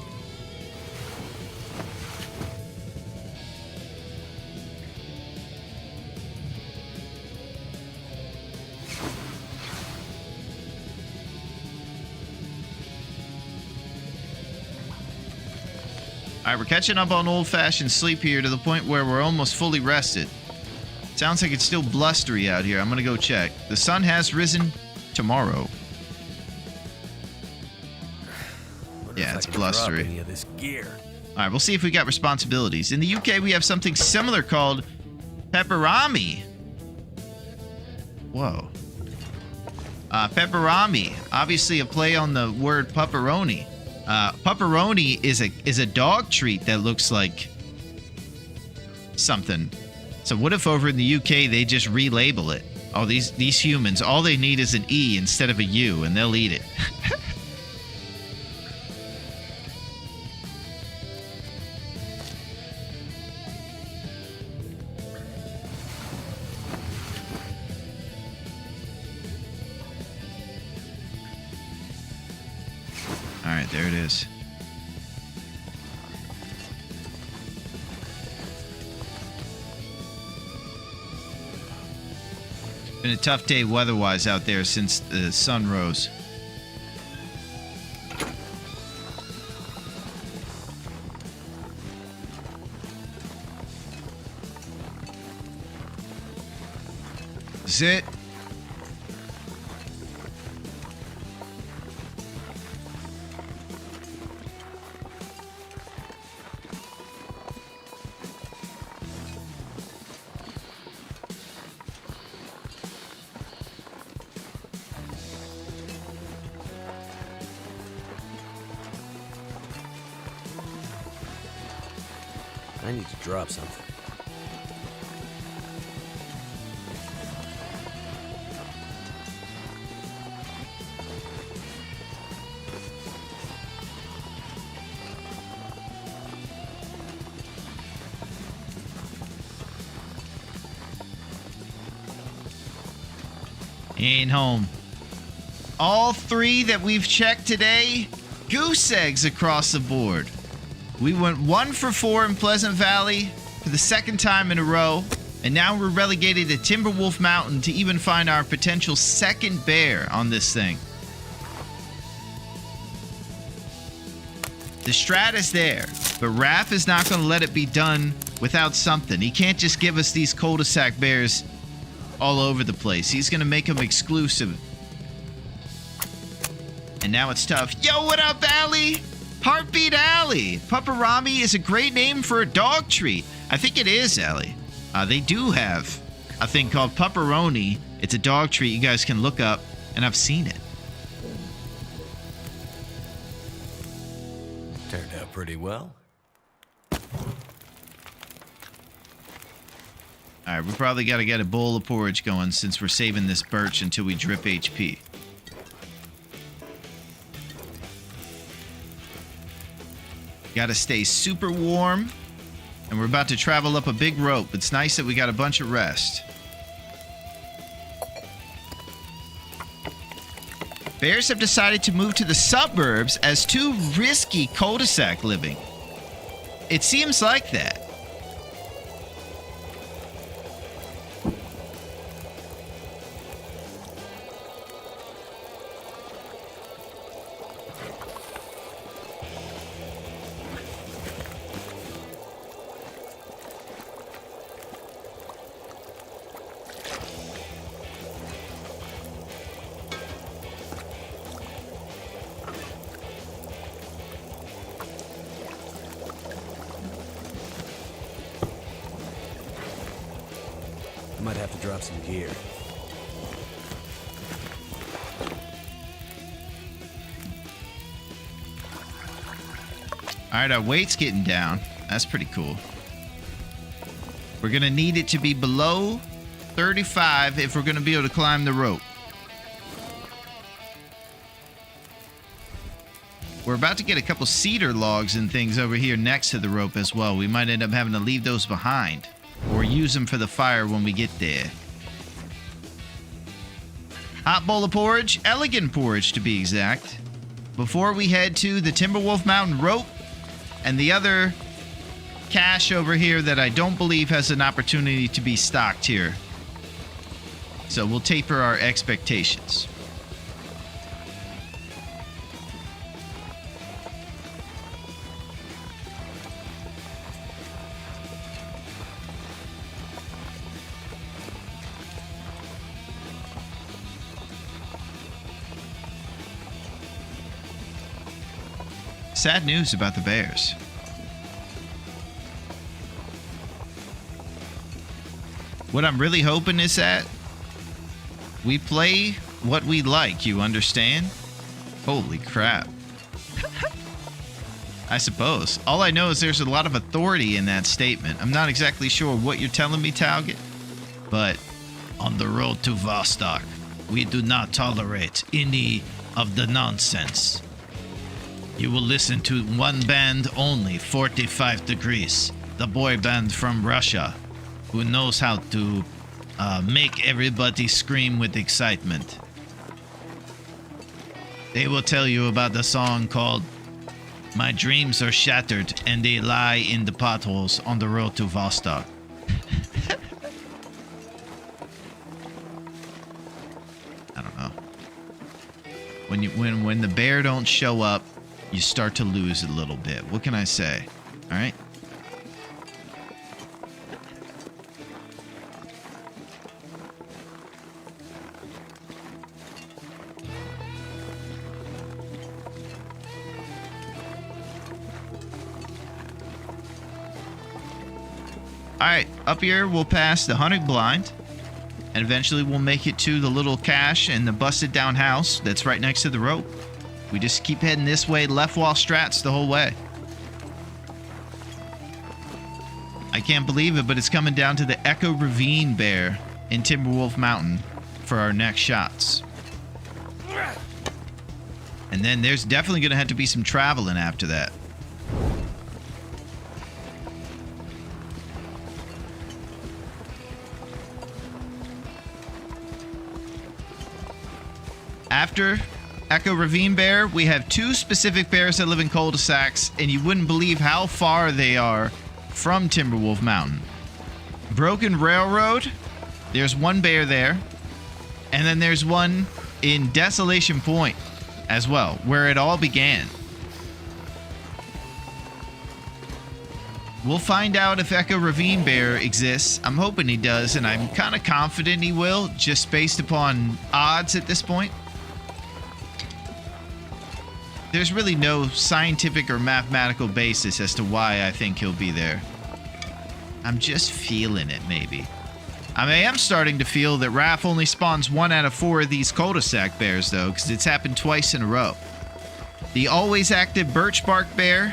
Speaker 1: All right, we're catching up on old-fashioned sleep here to the point where we're almost fully rested. Sounds like it's still blustery out here. I'm going to go check. The sun has risen tomorrow. Yeah, it's blustery.
Speaker 5: Any of this gear.
Speaker 1: All right, we'll see if we got responsibilities. In the UK, we have something similar called pepperami. Whoa. Pepperami, obviously a play on the word pepperoni. Pepperoni is a dog treat that looks like something. So what if over in the UK they just relabel it? Oh, these humans, all they need is an E instead of a U, and they'll eat it. All right, there it is. Been a tough day weather-wise out there since the sun rose. Zit.
Speaker 5: I need to drop something.
Speaker 1: He ain't home. All three that we've checked today, goose eggs across the board. We went 1 for 4 in Pleasant Valley for the second time in a row, and now we're relegated to Timberwolf Mountain to even find our potential second bear on this thing. The strat is there, but Raph is not going to let it be done without something. He can't just give us these cul-de-sac bears all over the place. He's going to make them exclusive. And now it's tough. Yo, what up, Allie? Heartbeat Alley. Pepperami is a great name for a dog treat. I think it is, Allie. They do have a thing called pepperoni. It's a dog treat you guys can look up, and I've seen it.
Speaker 5: Turned out pretty well.
Speaker 1: All right, we probably got to get a bowl of porridge going since we're saving this birch until we drip HP. Got to stay super warm, and we're about to travel up a big rope. It's nice that we got a bunch of rest. Bears have decided to move to the suburbs as too risky cul-de-sac living. It seems like that.
Speaker 5: Might have to drop some gear.
Speaker 1: All right, our weight's getting down. That's pretty cool. We're going to need it to be below 35 if we're going to be able to climb the rope. We're about to get a couple cedar logs and things over here next to the rope as well. We might end up having to leave those behind or use them for the fire when we get there. Hot bowl of porridge, elegant porridge to be exact. Before we head to the Timberwolf Mountain rope and the other cache over here that I don't believe has an opportunity to be stocked here. So we'll taper our expectations. Sad news about the Bears. What I'm really hoping is that we play what we like, you understand? Holy crap. I suppose. All I know is there's a lot of authority in that statement. I'm not exactly sure what you're telling me, Talget, but on the road to Vostok, we do not tolerate any of the nonsense. You will listen to one band only, 45 Degrees, the boy band from Russia, who knows how to make everybody scream with excitement. They will tell you about the song called My Dreams Are Shattered and They Lie in the Potholes on the Road to Vostok. I don't know. When the bear don't show up, you start to lose a little bit. What can I say? All right. All right, up here we'll pass the hunting blind, and eventually we'll make it to the little cache and the busted down house that's right next to the rope. We just keep heading this way, left wall strats the whole way. I can't believe it, but it's coming down to the Echo Ravine Bear in Timberwolf Mountain for our next shots. And then there's definitely going to have to be some traveling after that. After Echo Ravine Bear, we have two specific bears that live in cul-de-sacs, and you wouldn't believe how far they are from Timberwolf Mountain. Broken Railroad, there's one bear there, and then there's one in Desolation Point as well, where it all began. We'll find out if Echo Ravine Bear exists. I'm hoping he does, and I'm kind of confident he will, just based upon odds at this point. There's really no scientific or mathematical basis as to why I think he'll be there. I'm just feeling it, maybe. I mean, I am starting to feel that Raph only spawns 1 out of 4 of these cul-de-sac bears, though, because it's happened twice in a row. The always active Birch Bark Bear,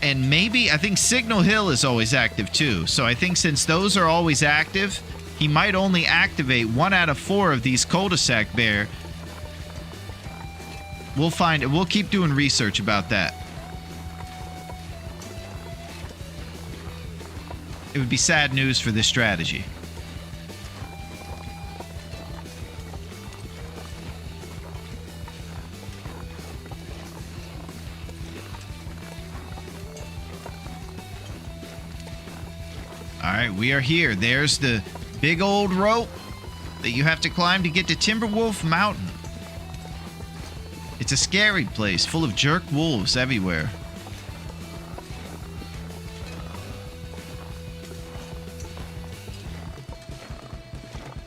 Speaker 1: and maybe, I think Signal Hill is always active, too. So I think since those are always active, he might only activate 1 out of 4 of these cul-de-sac bear. We'll find it. We'll keep doing research about that. It would be sad news for this strategy. right, we are here. There's the big old rope that you have to climb to get to Timberwolf Mountain. It's a scary place full of jerk wolves everywhere.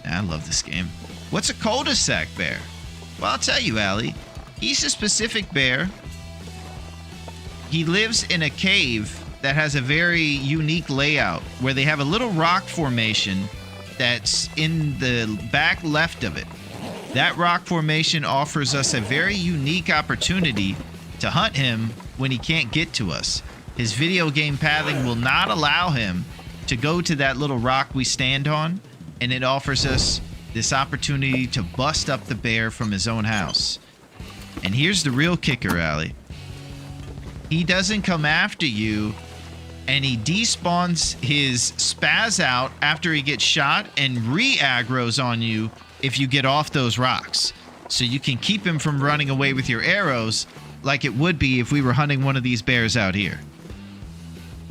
Speaker 1: I love this game. What's a cul-de-sac bear? Well, I'll tell you, Allie. He's a specific bear. He lives in a cave that has a very unique layout where they have a little rock formation that's in the back left of it. That rock formation offers us a very unique opportunity to hunt him when he can't get to us. His video game pathing will not allow him to go to that little rock we stand on, and it offers us this opportunity to bust up the bear from his own house. And here's the real kicker, Allie. He doesn't come after you, and he despawns his spaz out after he gets shot and re-aggroes on you if you get off those rocks. So you can keep him from running away with your arrows like it would be if we were hunting one of these bears out here.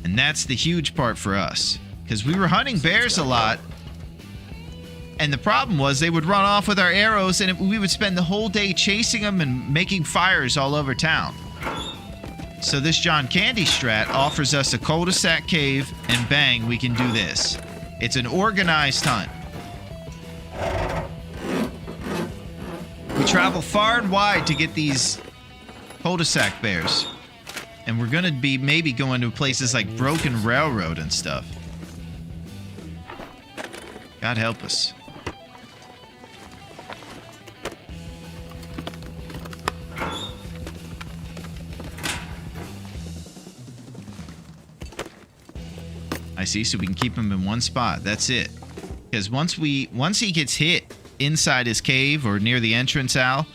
Speaker 1: And that's the huge part for us, because we were hunting bears a lot, and the problem was they would run off with our arrows, and we would spend the whole day chasing them and making fires all over town. So this John Candy strat offers us a cul-de-sac cave, and bang, we can do this. It's an organized hunt. We travel far and wide to get these cul-de-sac bears. And we're going to be maybe going to places like Broken Railroad and stuff. God help us. I see, so we can keep him in one spot. That's it. Because once he gets hit inside his cave or near the entrance, Al,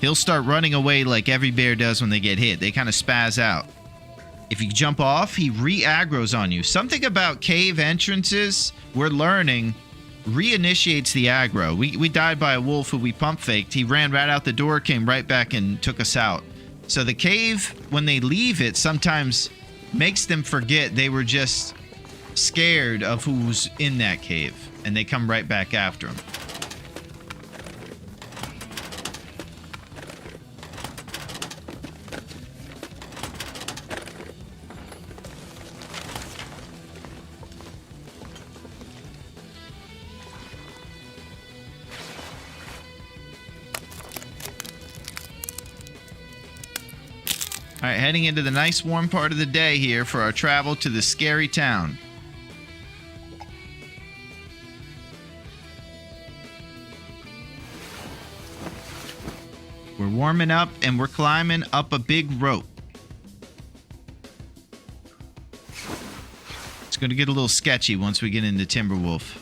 Speaker 1: he'll start running away like every bear does when they get hit. They kind of spaz out. If you jump off, he re-aggroes on you. Something about cave entrances, we're learning, reinitiates the aggro. We died by a wolf who we pump faked. He ran right out the door, came right back and took us out. So the cave, when they leave it, sometimes makes them forget they were just scared of who's in that cave, and they come right back after him. All right, heading into the nice warm part of the day here for our travel to the scary town. We're warming up and we're climbing up a big rope. It's going to get a little sketchy once we get into Timberwolf.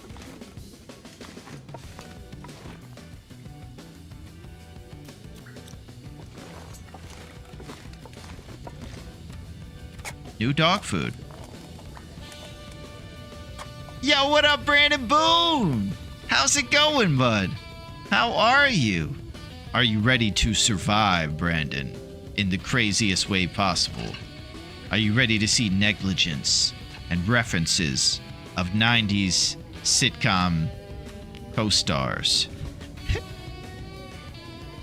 Speaker 1: New dog food. Yo, what up, Brandon Boone? How's it going, bud? How are you? Are you ready to survive, Brandon, in the craziest way possible? Are you ready to see negligence and references of 90s sitcom co-stars?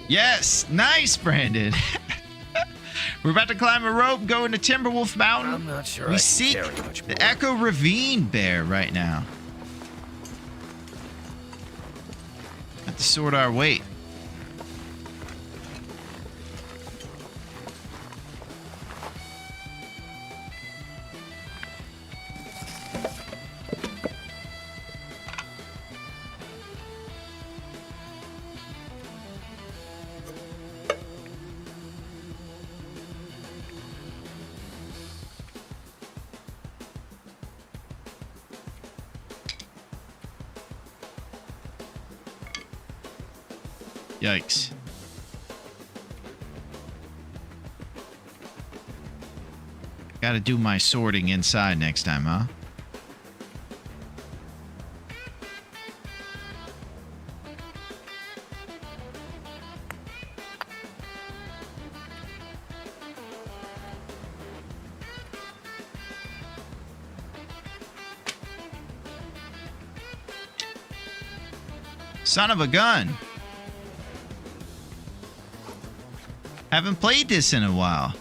Speaker 1: Yes, nice, Brandon. We're about to climb a rope, go into Timberwolf Mountain.
Speaker 5: I'm not sure
Speaker 1: We
Speaker 5: I
Speaker 1: seek
Speaker 5: can carry much more.
Speaker 1: the Echo Ravine bear right now. Have to sort our weight. Yikes. Gotta do my sorting inside next time, huh? Son of a gun. Haven't played this in a while.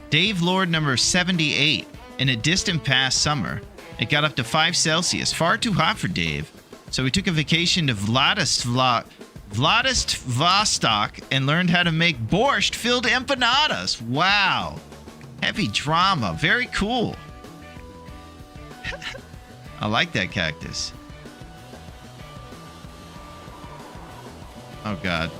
Speaker 1: Dave Lord number 78. In a distant past summer, it got up to 5 Celsius. Far too hot for Dave. So he took a vacation to Vladivostok and learned how to make borscht-filled empanadas. Wow. Heavy drama. Very cool. I like that cactus. Oh, God.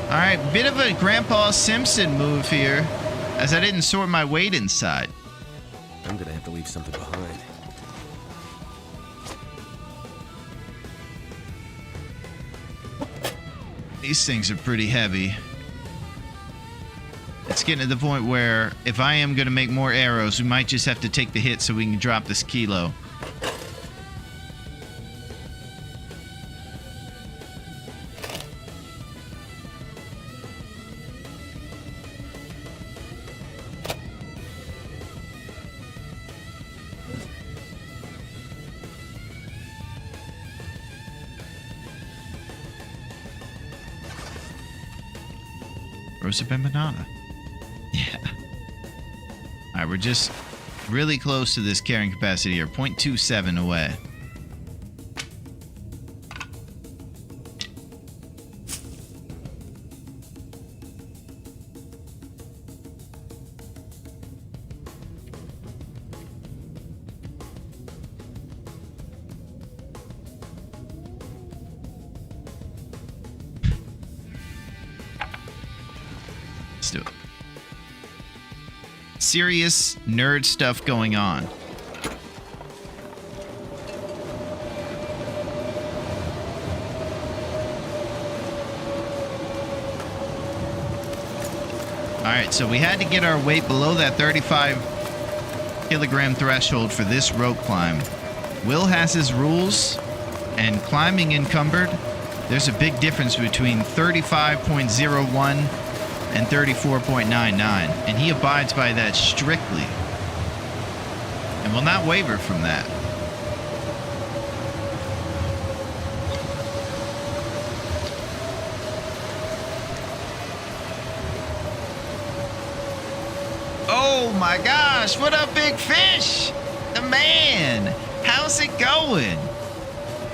Speaker 1: All right, bit of a Grandpa Simpson move here, as I didn't sort my weight inside.
Speaker 5: I'm gonna have to leave something behind.
Speaker 1: These things are pretty heavy. It's getting to the point where if I am going to make more arrows, we might just have to take the hit so we can drop this kilo. Roast up empanada. Yeah. All right, we're just really close to this carrying capacity here. 0.27 away. Let's do it. Serious nerd stuff going on. Alright, so we had to get our weight below that 35 kilogram threshold for this rope climb. Will has his rules, and climbing encumbered, there's a big difference between 35.01 and 34.99, and he abides by that strictly and will not waver from that. Oh my gosh, what up, Big Fish? The man! How's it going?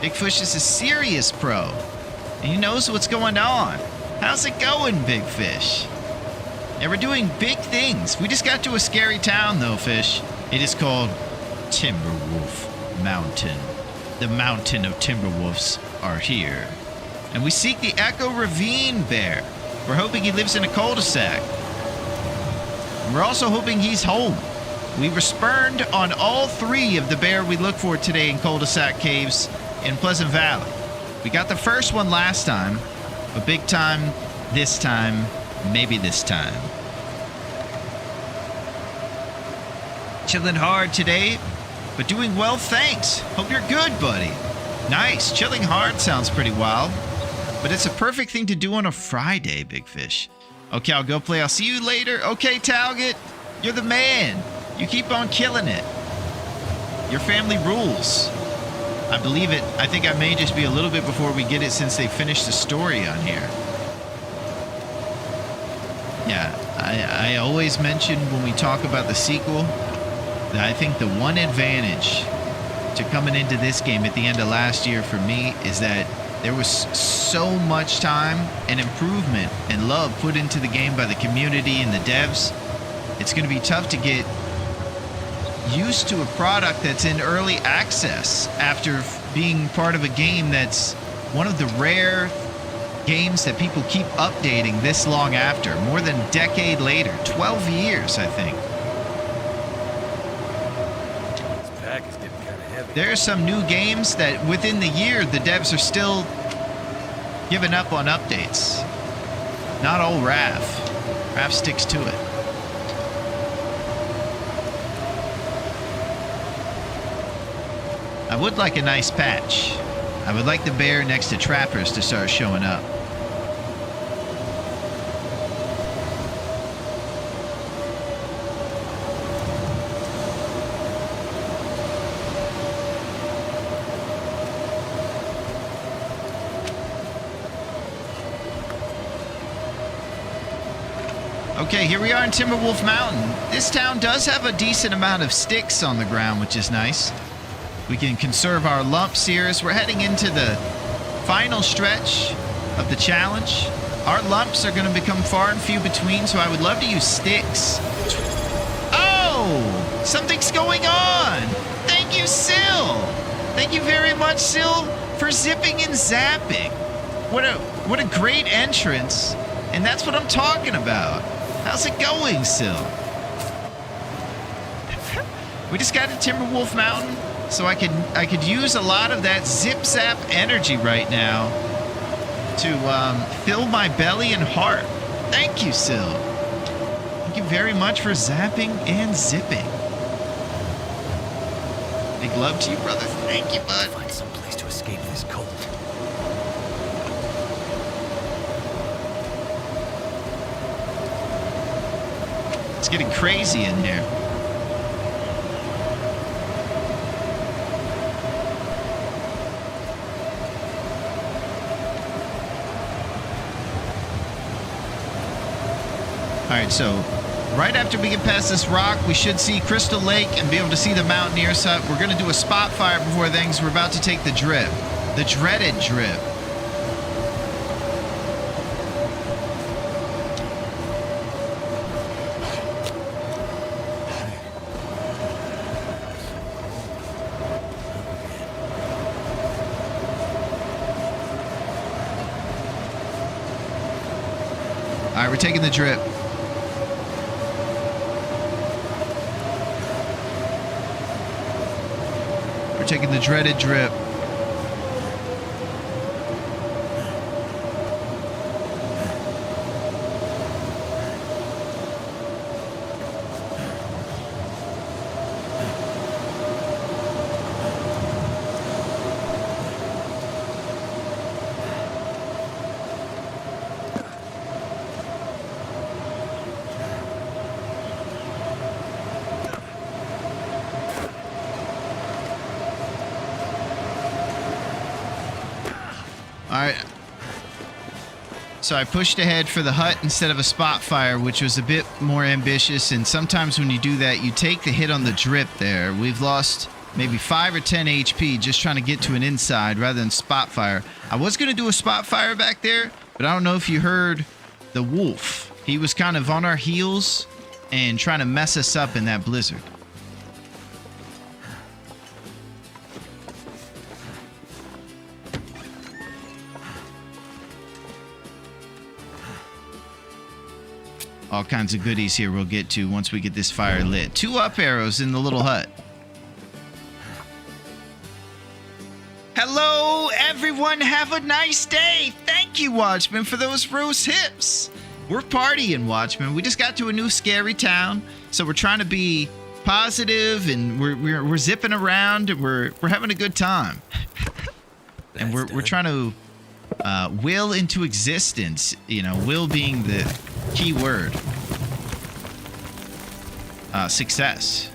Speaker 1: Big Fish is a serious pro, and he knows what's going on. How's it going, Big Fish? And we're doing big things. We just got to a scary town, though, Fish. It is called Timberwolf Mountain. The mountain of Timberwolves are here. And we seek the Echo Ravine Bear. We're hoping he lives in a cul-de-sac. And we're also hoping he's home. We were spurned on all 3 of the bear we look for today in cul-de-sac caves in Pleasant Valley. We got the first one last time. But big time, this time, maybe this time. Chilling hard today, but doing well, thanks. Hope you're good, buddy. Nice. Chilling hard sounds pretty wild, but it's a perfect thing to do on a Friday, Big Fish. Okay, I'll go play. I'll see you later. Okay, Talget, you're the man. You keep on killing it. Your family rules. I believe it. I think I may just be a little bit before we get it since they finished the story on here. Yeah, I always mention when we talk about the sequel that I think the one advantage to coming into this game at the end of last year for me is that there was so much time and improvement and love put into the game by the community and the devs. It's going to be tough to get used to a product that's in early access after being part of a game that's one of the rare games that people keep updating this long after, more than a decade later, 12 years, I think.
Speaker 5: This pack is getting kind of heavy.
Speaker 1: There are some new games that within the year the devs are still giving up on updates. Not all RAF. RAF sticks to it. I would like a nice patch. I would like the bear next to trappers to start showing up. Okay, here we are in Timberwolf Mountain. This town does have a decent amount of sticks on the ground, which is nice. We can conserve our lumps here as we're heading into the final stretch of the challenge. Our lumps are going to become far and few between, so I would love to use sticks. Oh! Something's going on! Thank you, Syl! Thank you very much, Syl, for zipping and zapping. What a great entrance. And that's what I'm talking about. How's it going, Syl? We just got to Timberwolf Mountain, so I could use a lot of that zip zap energy right now to fill my belly and heart. Thank you, Syl. Thank you very much for zapping and zipping. Big love to you, brother. Thank you, bud.
Speaker 5: Find some place to escape this cold.
Speaker 1: It's getting crazy in here. All right, so right after we get past this rock, we should see Crystal Lake and be able to see the Mountaineer's Hut. We're going to do a spot fire before things. We're about to take the drip, the dreaded drip. All right, we're taking the drip. We're taking the dreaded drip. All right. So I pushed ahead for the hut instead of a spot fire, which was a bit more ambitious. And sometimes when you do that, you take the hit on the drip there. We've lost maybe 5 or 10 HP just trying to get to an inside rather than spot fire. I was going to do a spot fire back there, but I don't know if you heard the wolf. He was kind of on our heels and trying to mess us up in that blizzard. All kinds of goodies here we'll get to once we get this fire lit. 2 up arrows in the little hut. Hello, everyone. Have a nice day. Thank you, Watchman, for those rose hips. We're partying, Watchman. We just got to a new scary town, so we're trying to be positive, and we're zipping around, and we're having a good time. And we're trying to will into existence. You know, will being the key word. Success.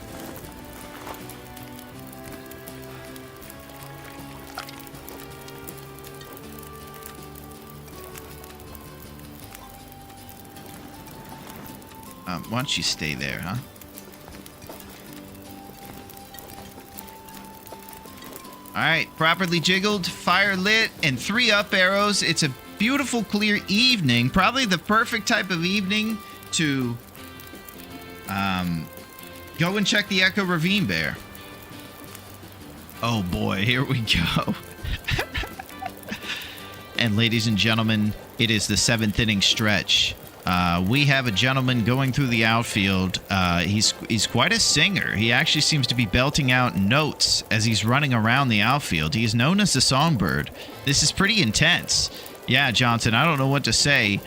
Speaker 1: Why don't you stay there, huh? All right, properly jiggled, fire lit, and 3 up arrows. It's a beautiful, clear evening. Probably the perfect type of evening to go and check the Echo Ravine Bear. Oh boy, here we go. And ladies and gentlemen, it is the 7th inning stretch. We have a gentleman going through the outfield. He's quite a singer. He actually seems to be belting out notes as he's running around the outfield. He is known as the Songbird. This is pretty intense. Yeah, Johnson, I don't know what to say.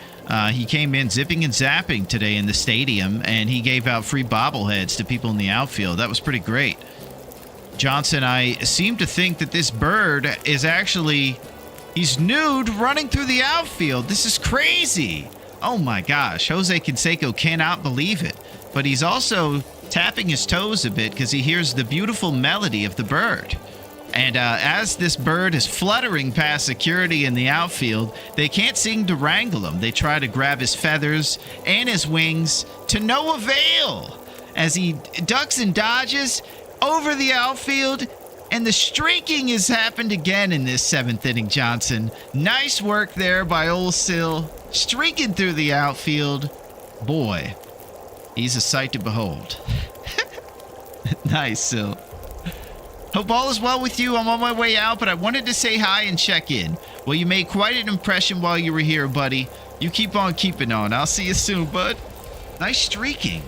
Speaker 1: He came in zipping and zapping today in the stadium, and he gave out free bobbleheads to people in the outfield. That was pretty great. Johnson, I seem to think that this bird is actually, he's nude running through the outfield. This is crazy. Oh my gosh, Jose Canseco cannot believe it. But he's also tapping his toes a bit because he hears the beautiful melody of the bird. And as this bird is fluttering past security in the outfield, they can't seem to wrangle him. They try to grab his feathers and his wings to no avail as he ducks and dodges over the outfield. And the streaking has happened again in this 7th inning, Johnson. Nice work there by old Sill, streaking through the outfield. Boy, he's a sight to behold. Nice, Sill. Hope all is well with you. I'm on my way out, but I wanted to say hi and check in. Well, you made quite an impression while you were here, buddy. You keep on keeping on. I'll see you soon, bud. Nice streaking.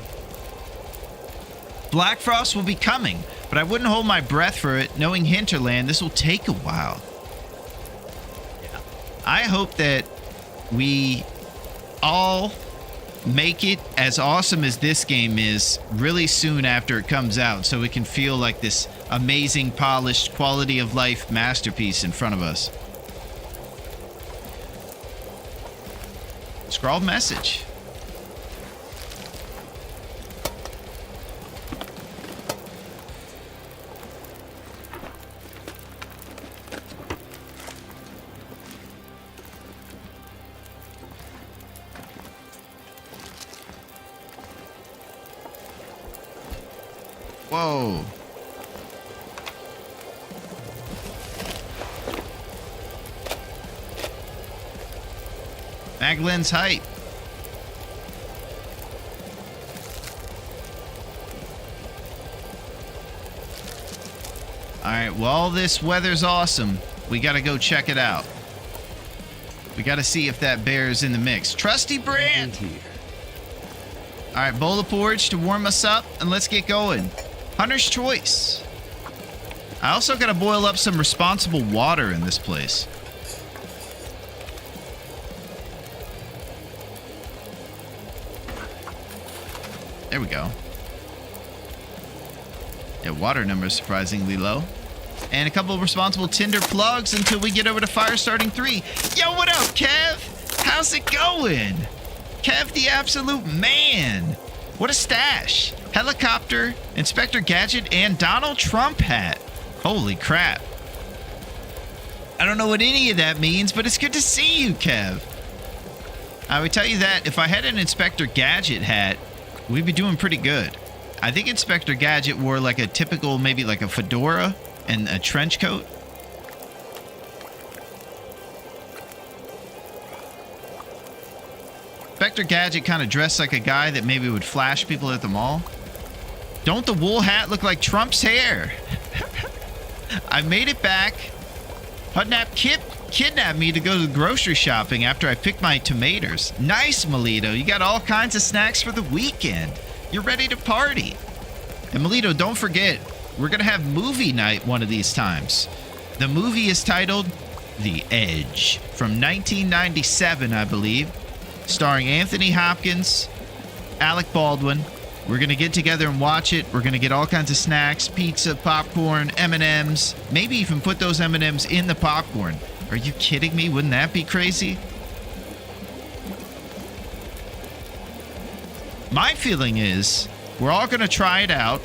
Speaker 1: Black Frost will be coming, but I wouldn't hold my breath for it. Knowing Hinterland, this will take a while. I hope that we all make it as awesome as this game is really soon after it comes out, so we can feel like this amazing, polished, quality of life masterpiece in front of us. Scrawled message. Whoa. Maglenn's hype. Alright, well, this weather's awesome. We gotta go check it out. We gotta see if that bear is in the mix. Trusty Brand! Alright, bowl of porridge to warm us up, and let's get going. Hunter's Choice. I also gotta boil up some responsible water in this place. There we go. Yeah, water number is surprisingly low. And a couple of responsible tinder plugs until we get over to fire starting 3. Yo, what up, Kev? How's it going? Kev the absolute man. What a stash. Helicopter, Inspector Gadget, and Donald Trump hat. Holy crap. I don't know what any of that means, but it's good to see you, Kev. I would tell you that if I had an Inspector Gadget hat, we'd be doing pretty good. I think Inspector Gadget wore like a typical, maybe like a fedora and a trench coat. Inspector Gadget kind of dressed like a guy that maybe would flash people at the mall. Don't the wool hat look like Trump's hair? I made it back. Hudnap kidnapped me to go to the grocery shopping after I picked my tomatoes. Nice, Melito. You got all kinds of snacks for the weekend. You're ready to party. And Melito, don't forget, we're going to have movie night one of these times. The movie is titled The Edge from 1997, I believe, starring Anthony Hopkins, Alec Baldwin. We're going to get together and watch it. We're going to get all kinds of snacks, pizza, popcorn, M&Ms. Maybe even put those M&Ms in the popcorn. Are you kidding me? Wouldn't that be crazy? My feeling is we're all going to try it out.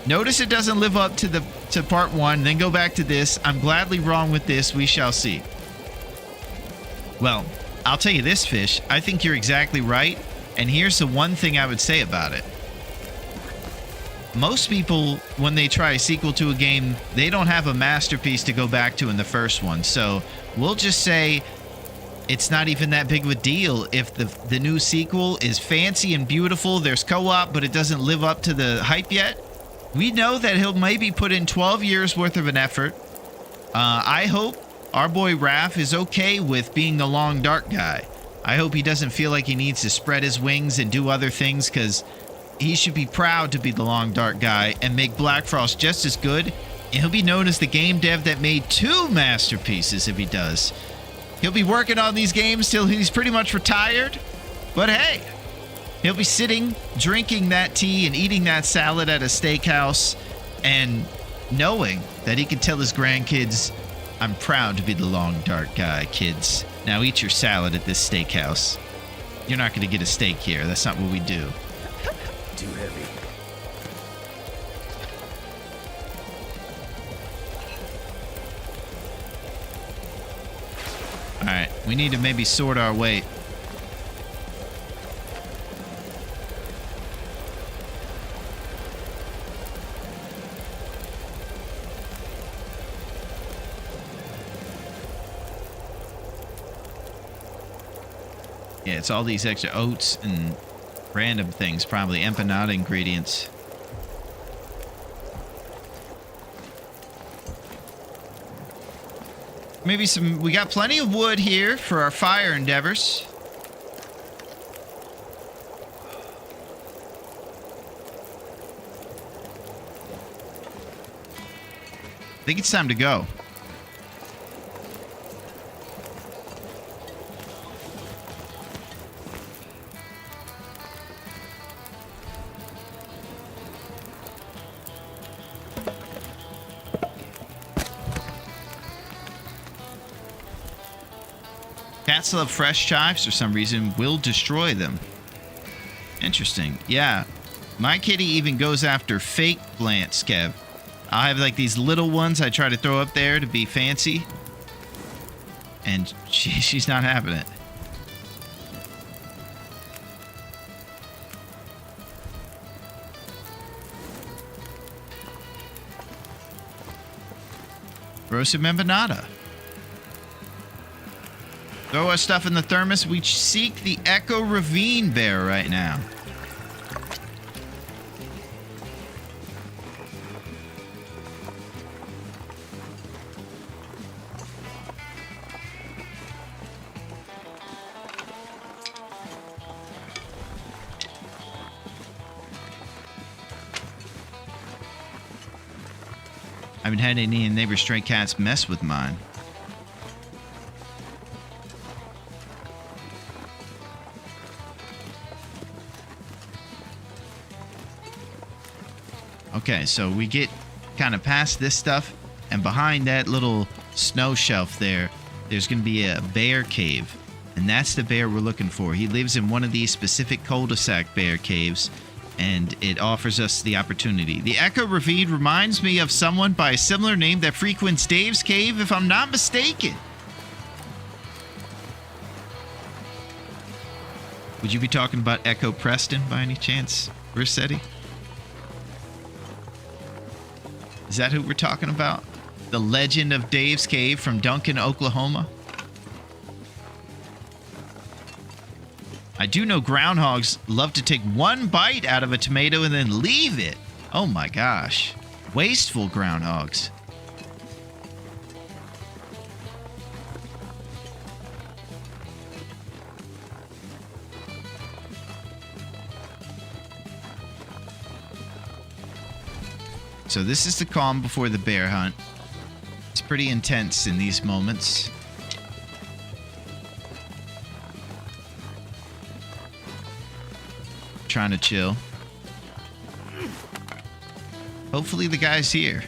Speaker 1: Notice it doesn't live up to part 1, then go back to this. I'm gladly wrong with this. We shall see. Well, I'll tell you this, Fish. I think you're exactly right. And here's the one thing I would say about it. Most people, when they try a sequel to a game, they don't have a masterpiece to go back to in the first one. So we'll just say it's not even that big of a deal if the new sequel is fancy and beautiful. There's co-op, but it doesn't live up to the hype yet. We know that he'll maybe put in 12 years worth of an effort. I hope our boy Raph is okay with being the long dark guy. I hope he doesn't feel like he needs to spread his wings and do other things, because he should be proud to be the long dark guy and make Black Frost just as good. And he'll be known as the game dev that made 2 masterpieces if he does. He'll be working on these games till he's pretty much retired. But hey, he'll be sitting, drinking that tea and eating that salad at a steakhouse and knowing that he could tell his grandkids, I'm proud to be the long, dark guy, kids. Now eat your salad at this steakhouse. You're not going to get a steak here. That's not what we do.
Speaker 5: Too heavy.
Speaker 1: All right, we need to maybe sort our weight. Yeah, it's all these extra oats and random things, probably empanada ingredients. Maybe we got plenty of wood here for our fire endeavors. I think it's time to go. Cats love fresh chives for some reason. Will destroy them. Interesting. Yeah. My kitty even goes after fake plants, Kev. I'll have like these little ones I try to throw up there to be fancy. And she's not having it. Roasted empanada. Throw our stuff in the thermos. We seek the Echo Ravine bear right now. I haven't had any neighbor stray cats mess with mine. Okay, so we get kind of past this stuff, and behind that little snow shelf there's going to be a bear cave, and that's the bear we're looking for. He lives in one of these specific cul-de-sac bear caves, and it offers us the opportunity. The Echo Ravine reminds me of someone by a similar name that frequents Dave's cave, if I'm not mistaken. Would you be talking about Echo Preston by any chance, Rossetti? Is that who we're talking about? The legend of Dave's Cave from Duncan, Oklahoma? I do know groundhogs love to take one bite out of a tomato and then leave it. Oh my gosh. Wasteful groundhogs. So this is the calm before the bear hunt. It's pretty intense in these moments. Trying to chill. Hopefully the guy's here.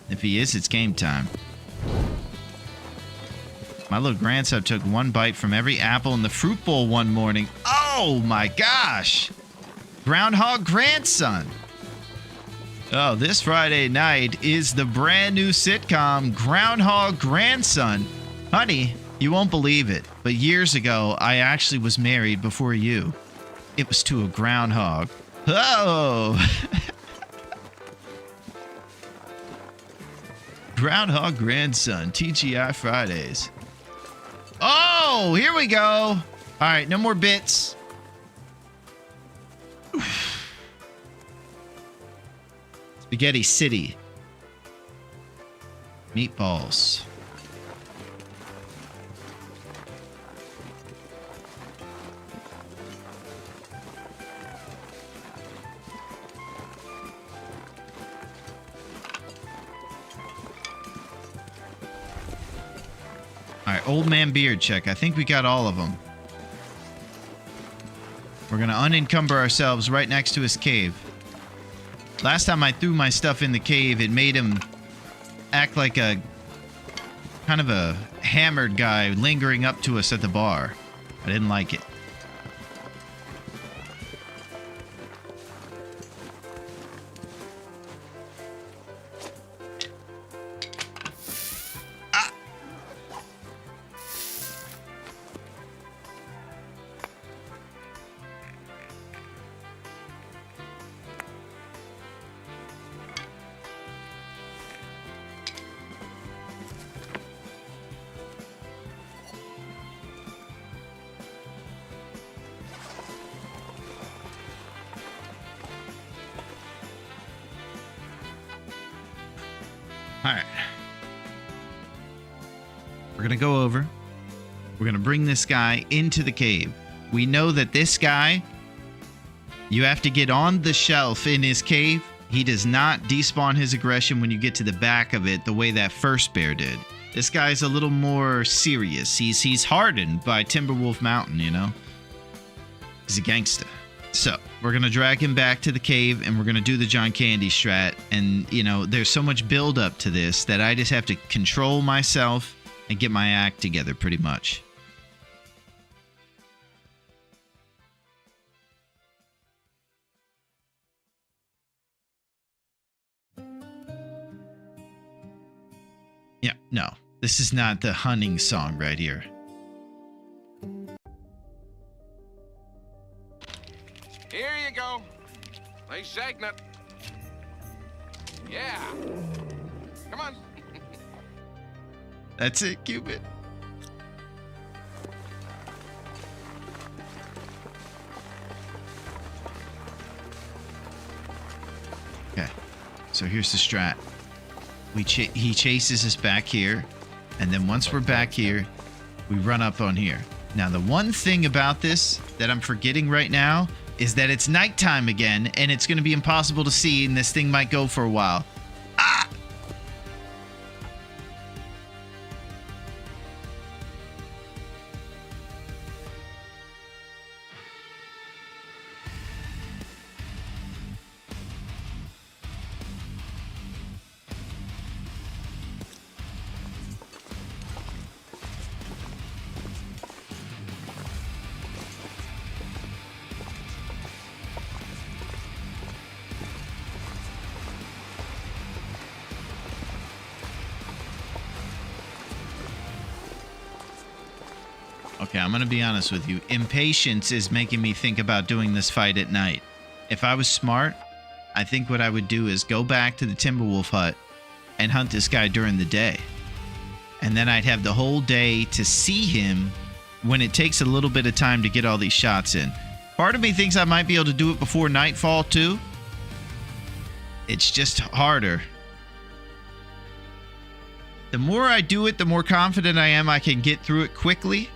Speaker 1: If he is, it's game time. My little grandson took one bite from every apple in the fruit bowl one morning. Oh my gosh! Groundhog grandson. Oh, this Friday night is the brand new sitcom Groundhog Grandson. Honey, you won't believe it, but years ago, I actually was married before you. It was to a groundhog. Oh! Groundhog Grandson, TGI Fridays. Oh, here we go. All right, no more bits. Spaghetti City. Meatballs. All right, old man beard check. I think we got all of them. We're going to unencumber ourselves right next to his cave. Last time I threw my stuff in the cave, it made him act like a kind of a hammered guy lingering up to us at the bar. I didn't like it. All right. We're going to go over. We're going to bring this guy into the cave. We know that this guy, you have to get on the shelf in his cave. He does not despawn his aggression when you get to the back of it the way that first bear did. This guy's a little more serious. He's hardened by Timberwolf Mountain, you know? He's a gangster. So, we're going to drag him back to the cave, and we're going to do the John Candy strat. And, you know, there's so much build up to this that I just have to control myself and get my act together pretty much. Yeah, no. This is not the hunting song right here.
Speaker 7: Here you go. Nice segment. Yeah. Come on.
Speaker 1: That's it, Cupid. Okay. So here's the strat. He chases us back here, and then once we're back here, we run up on here. Now, the one thing about this that I'm forgetting right now is that it's nighttime again, and it's going to be impossible to see, and this thing might go for a while. Ah! Okay, I'm going to be honest with you. Impatience is making me think about doing this fight at night. If I was smart, I think what I would do is go back to the Timberwolf hut and hunt this guy during the day. And then I'd have the whole day to see him when it takes a little bit of time to get all these shots in. Part of me thinks I might be able to do it before nightfall too. It's just harder. The more I do it, the more confident I am I can get through it quickly.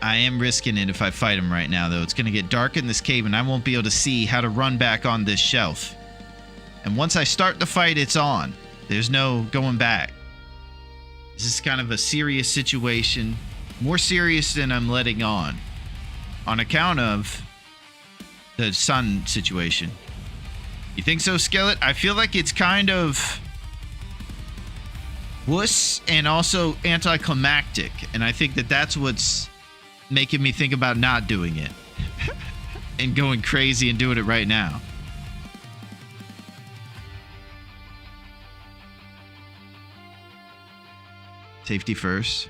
Speaker 1: I am risking it if I fight him right now, though. It's going to get dark in this cave, and I won't be able to see how to run back on this shelf. And once I start the fight, it's on. There's no going back. This is kind of a serious situation. More serious than I'm letting on account of the sun situation. You think so, Skillet? I feel like it's kind of wuss and also anticlimactic. And I think that that's what's making me think about not doing it and going crazy and doing it right now. Safety first.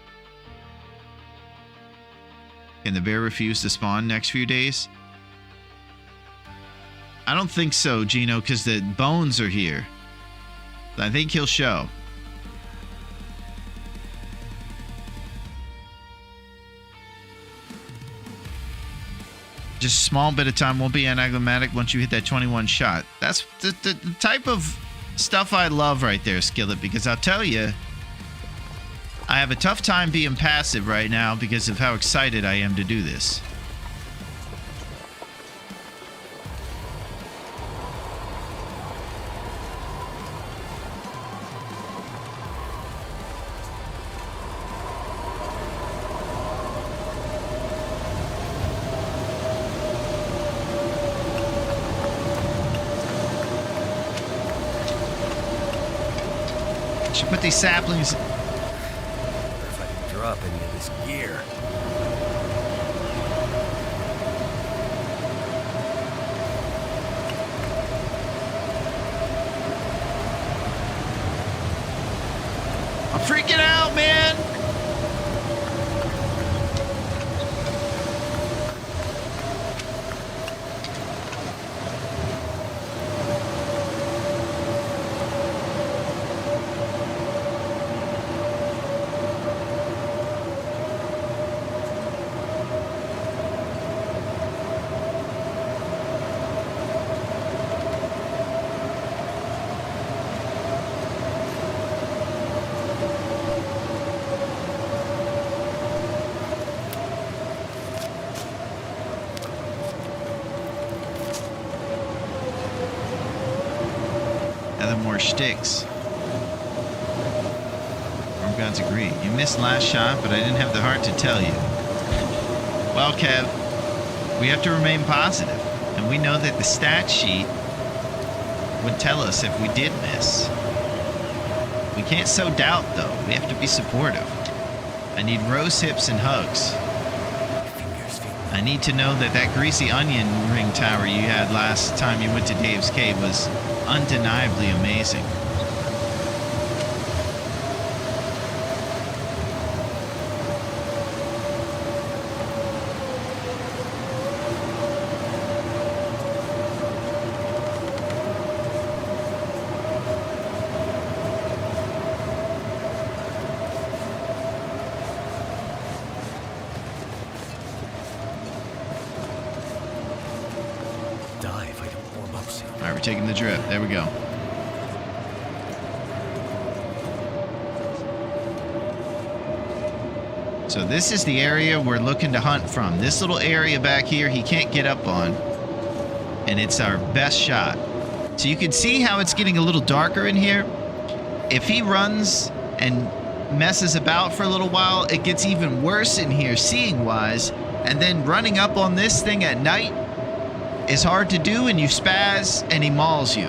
Speaker 1: Can the bear refuse to spawn next few days? I don't think so, Gino, because the bones are here. I think he'll show. Just a small bit of time, won't be anticlimactic once you hit that 21 shot. That's the type of stuff I love right there, Skillet, because I'll tell you, I have a tough time being passive right now because of how excited I am to do this. Should put these saplings.
Speaker 5: If I can drop any of this gear.
Speaker 1: I'm freaking out, man. More sticks. Storm gods agree. You missed last shot, but I didn't have the heart to tell you. Well, Kev, we have to remain positive, and we know that the stat sheet would tell us if we did miss. We can't sow doubt, though. We have to be supportive. I need rose hips and hugs. I need to know that that greasy onion ring tower you had last time you went to Dave's cave was undeniably amazing. Alright, we're taking the drip. There we go. So this is the area we're looking to hunt from. This little area back here, he can't get up on. And it's our best shot. So you can see how it's getting a little darker in here. If he runs and messes about for a little while, it gets even worse in here seeing-wise. And then running up on this thing at night is hard to do, and you spaz and he mauls you.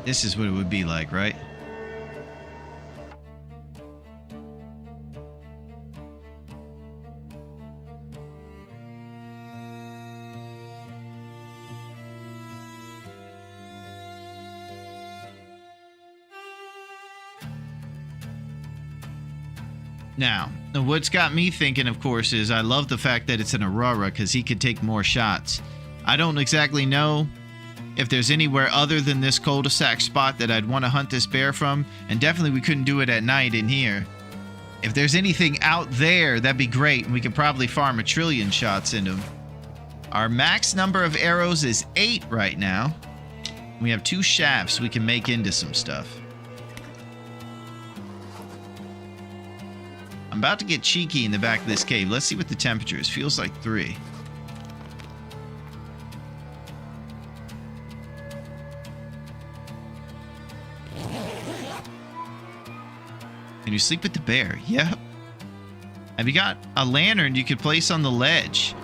Speaker 1: This is what it would be like, right? Now, what's got me thinking, of course, is I love the fact that it's an Aurora because he could take more shots. I don't exactly know if there's anywhere other than this cul-de-sac spot that I'd want to hunt this bear from, and definitely we couldn't do it at night in here. If there's anything out there, that'd be great, and we could probably farm 1 trillion shots into him. Our max number of arrows is 8 right now. We have 2 shafts we can make into some stuff. I'm about to get cheeky in the back of this cave. Let's see what the temperature is. Feels like 3. Can you sleep with the bear? Yep. Have you got a lantern you could place on the ledge?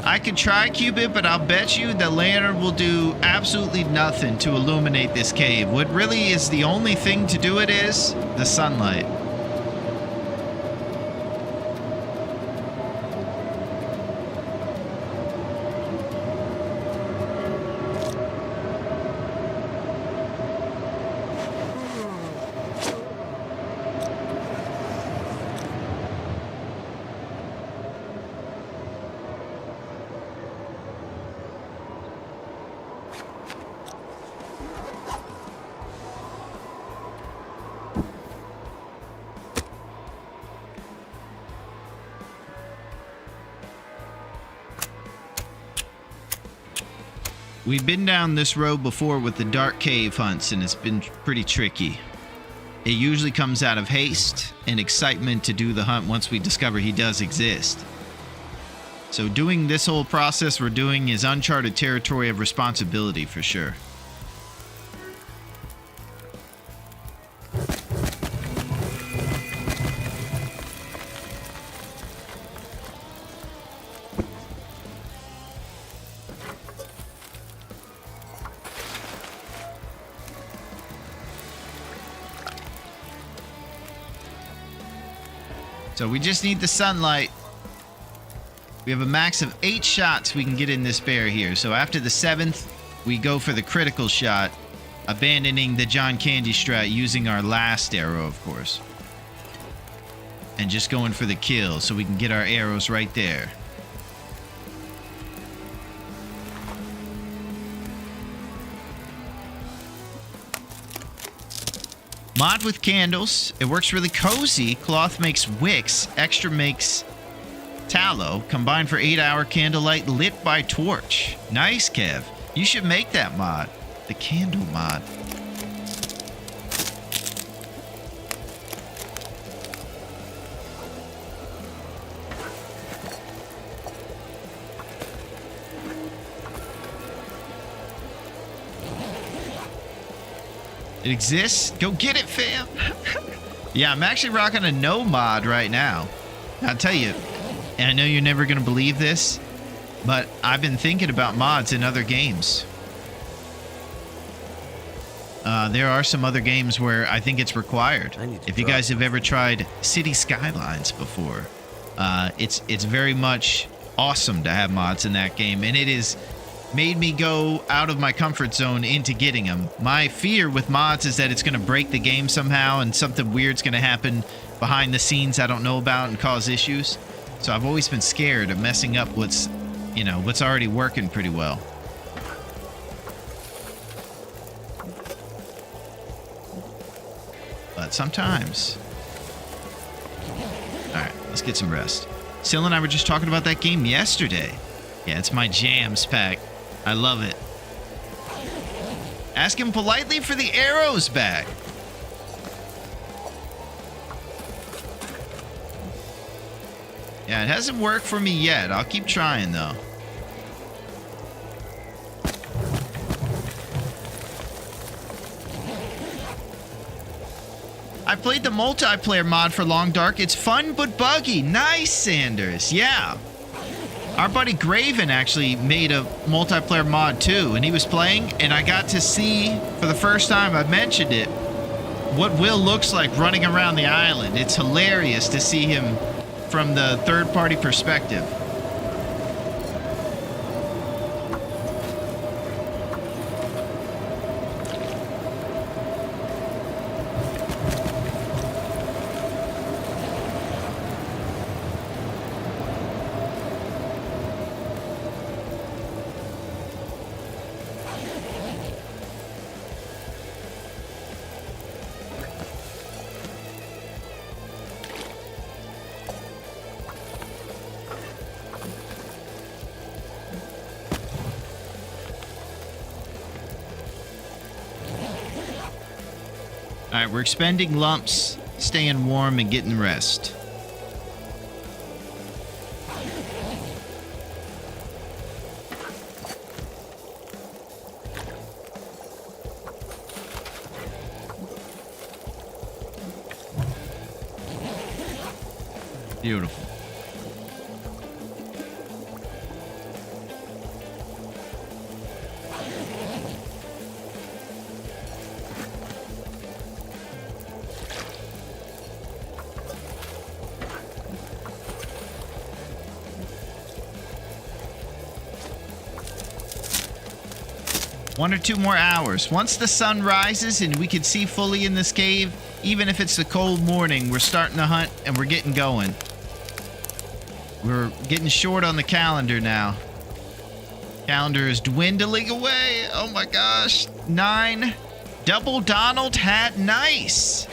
Speaker 1: I could try, Cupid, but I'll bet you the lantern will do absolutely nothing to illuminate this cave. What really is the only thing to do it is the sunlight. We've been down this road before with the dark cave hunts, and it's been pretty tricky. It usually comes out of haste and excitement to do the hunt once we discover he does exist. So doing this whole process we're doing is uncharted territory of responsibility for sure. So we just need the sunlight. We have a max of 8 shots we can get in this bear here. So after the 7th, we go for the critical shot, abandoning the John Candy strat, using our last arrow, of course. And just going for the kill so we can get our arrows right there. Mod with candles. It works really cozy. Cloth makes wicks. Extra makes tallow. Combined for 8-hour candlelight lit by torch. Nice, Kev. You should make that mod. The candle mod. It exists. Go get it, fam. Yeah, I'm actually rocking a no mod right now. I'll tell you, and I know you're never going to believe this, but I've been thinking about mods in other games. There are some other games where I think it's required. If you guys have ever tried City Skylines before, it's very much awesome to have mods in that game, and it is made me go out of my comfort zone into getting them. My fear with mods is that it's going to break the game somehow and something weird's going to happen behind the scenes I don't know about and cause issues. So I've always been scared of messing up what's already working pretty well. But sometimes. All right, let's get some rest. Sil and I were just talking about that game yesterday. Yeah, it's my jams pack. I love it. Ask him politely for the arrows back. Yeah, it hasn't worked for me yet. I'll keep trying, though. I played the multiplayer mod for Long Dark. It's fun but buggy. Nice, Sanders. Yeah. Our buddy Graven actually made a multiplayer mod too, and he was playing, and I got to see, for the first time, I've mentioned it, what Will looks like running around the island. It's hilarious to see him from the third-party perspective. All right, we're expending lumps, staying warm, and getting rest. Beautiful. One or two more hours. Once the sun rises and we can see fully in this cave, even if it's a cold morning, we're starting to hunt and we're getting going. We're getting short on the calendar now. Calendar is dwindling away. Oh my gosh. 9. Double Donald hat. Nice.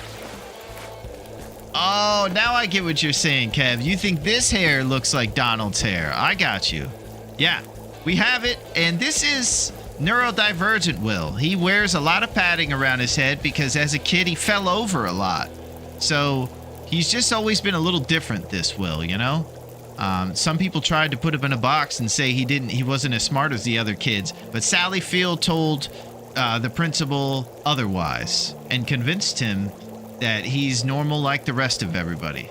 Speaker 1: Oh, now I get what you're saying, Kev. You think this hair looks like Donald's hair. I got you. Yeah, we have it. And this is neurodivergent Will. He wears a lot of padding around his head because as a kid he fell over a lot. So he's just always been a little different, this Will, you know? Some people tried to put him in a box and say he wasn't as smart as the other kids, but Sally Field told the principal otherwise and convinced him that he's normal like the rest of everybody.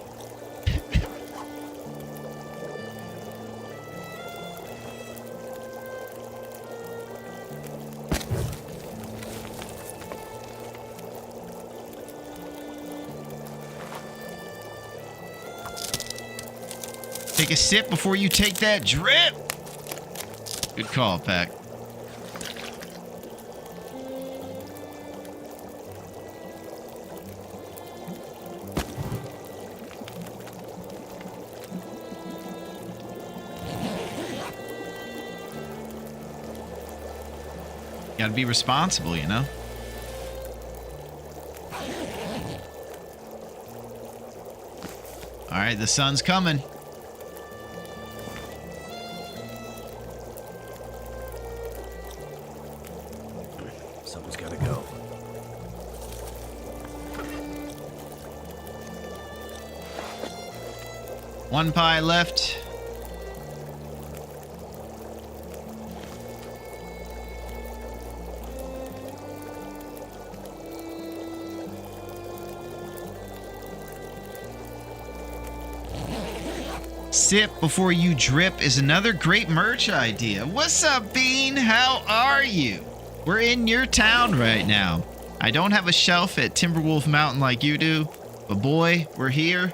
Speaker 1: Take a sip before you take that drip. Good call, Pack. Gotta be responsible, you know? Alright, the sun's coming.
Speaker 5: Something's gotta go.
Speaker 1: One pie left. Sip before you drip is another great merch idea. What's up, Bean? How are you? We're in your town right now. I don't have a shelf at Timberwolf Mountain like you do, but boy, we're here.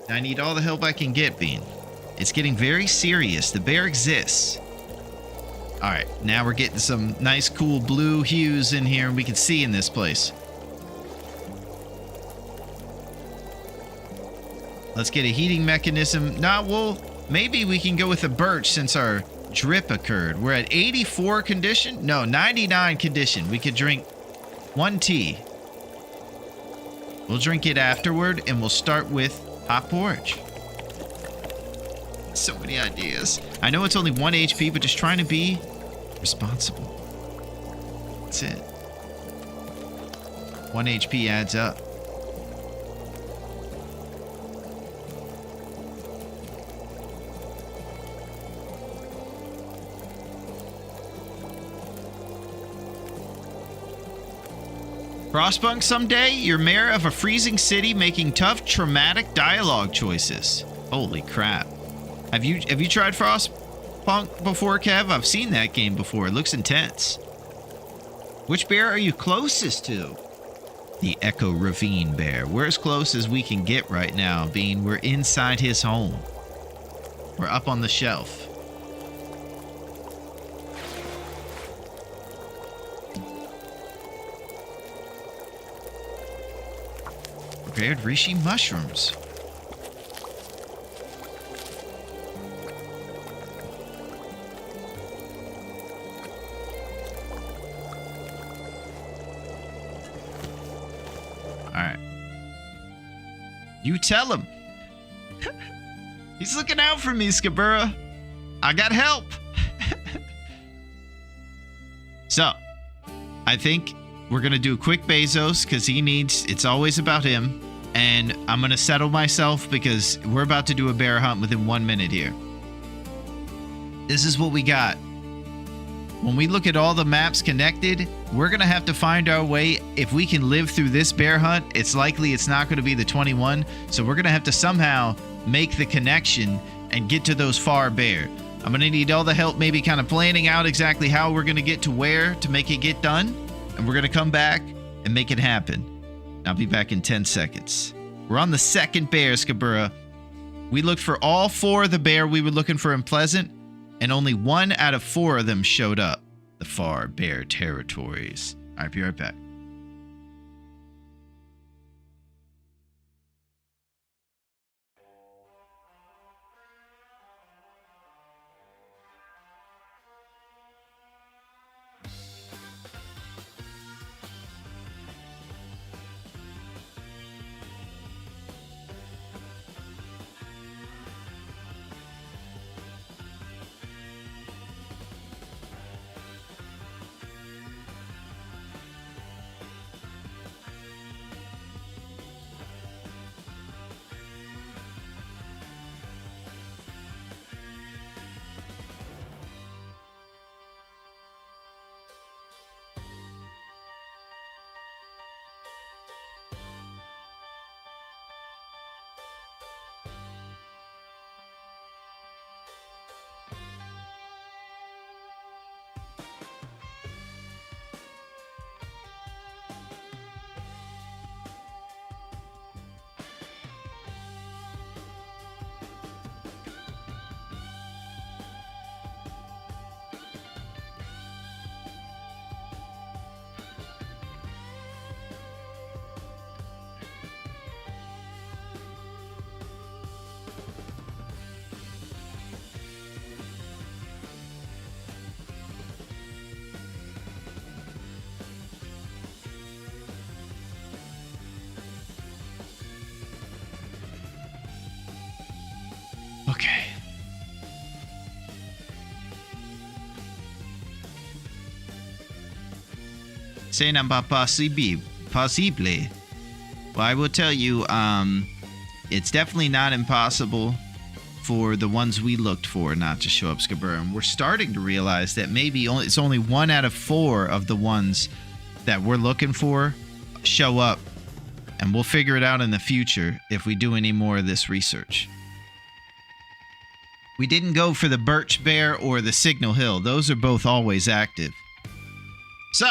Speaker 1: And I need all the help I can get, Bean. It's getting very serious. The bear exists. All right, now we're getting some nice, cool blue hues in here, and we can see in this place. Let's get a heating mechanism. Well, maybe we can go with a birch since our drip occurred. We're at 84 condition? No, 99 condition. We could drink 1 tea. We'll drink it afterward, and we'll start with hot porridge. So many ideas. I know it's only 1 HP, but just trying to be responsible. That's it. 1 HP adds up. Frostpunk someday, you're mayor of a freezing city making tough, traumatic dialogue choices. Holy crap. Have you tried Frostpunk before, Kev? I've seen that game before. It looks intense. Which bear are you closest to? The Echo Ravine bear. We're as close as we can get right now, Bean. We're inside his home. We're up on the shelf. Prepared reishi mushrooms. Alright. You tell him. He's looking out for me, Skabura. I got help. So, I think we're going to do a quick Bezos because it's always about him. And I'm going to settle myself because we're about to do a bear hunt within 1 minute here. This is what we got. When we look at all the maps connected, we're going to have to find our way. If we can live through this bear hunt, it's likely it's not going to be the 21. So we're going to have to somehow make the connection and get to those far bear. I'm going to need all the help maybe kind of planning out exactly how we're going to get to where to make it get done. And we're going to come back and make it happen. I'll be back in 10 seconds. We're on the second bear, Skabura. We looked for all 4 of the bear we were looking for in Pleasant, and only 1 out of 4 of them showed up. The far bear territories. All right, be right back. C'est non pas possible. Possible. Well, I will tell you, it's definitely not impossible for the ones we looked for not to show up, Skabura. And we're starting to realize that maybe it's only 1 out of 4 of the ones that we're looking for show up. And we'll figure it out in the future if we do any more of this research. We didn't go for the Birch Bear or the Signal Hill. Those are both always active. So,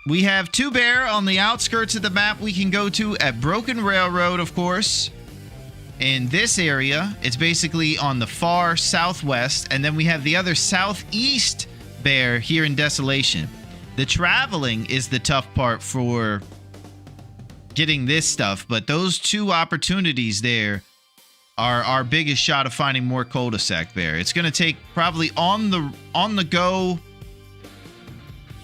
Speaker 1: we have 2 bear on the outskirts of the map we can go to at Broken Railroad, of course. In this area, it's basically on the far southwest. And then we have the other southeast bear here in Desolation. The traveling is the tough part for getting this stuff. But those 2 opportunities there are our biggest shot of finding more cul-de-sac bear. It's going to take probably on the go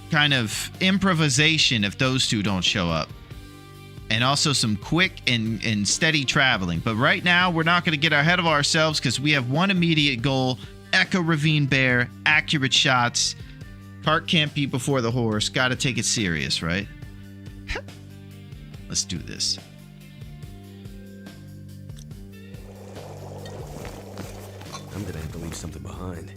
Speaker 1: kind of improvisation if those 2 don't show up. And also some quick and steady traveling. But right now, we're not going to get ahead of ourselves because we have one immediate goal. Echo Ravine Bear, accurate shots. Cart can't be before the horse. Got to take it serious, right? Let's do this.
Speaker 5: I'm gonna have to leave something behind.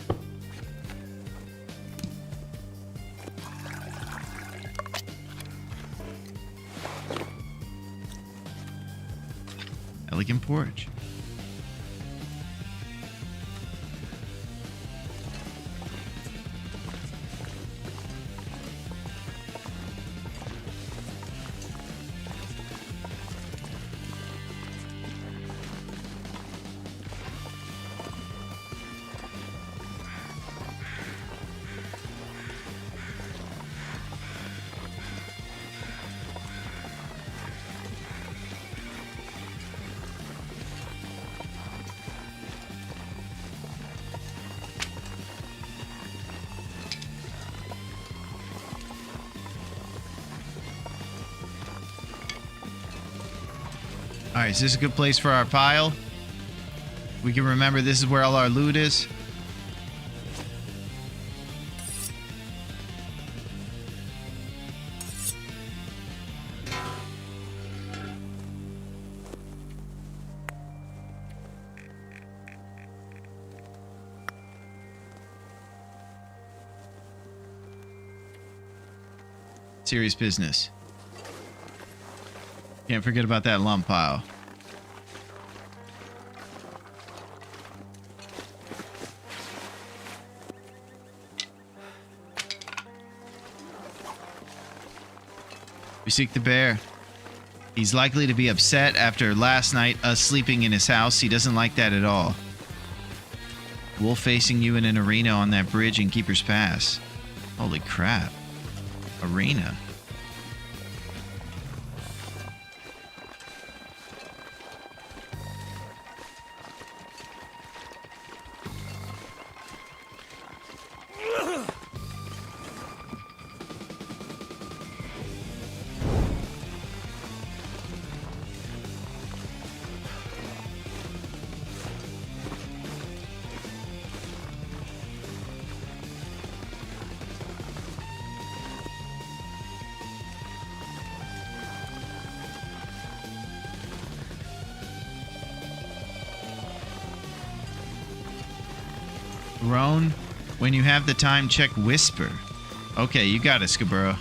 Speaker 1: Elegant porch. All right, is this a good place for our pile? We can remember this is where all our loot is. Serious business. Can't forget about that lump pile. We seek the bear. He's likely to be upset after last night us sleeping in his house. He doesn't like that at all. Wolf facing you in an arena on that bridge in Keeper's Pass. Holy crap. Arena. Larone, when you have the time, check Whisper. Okay, you got it, Skabura.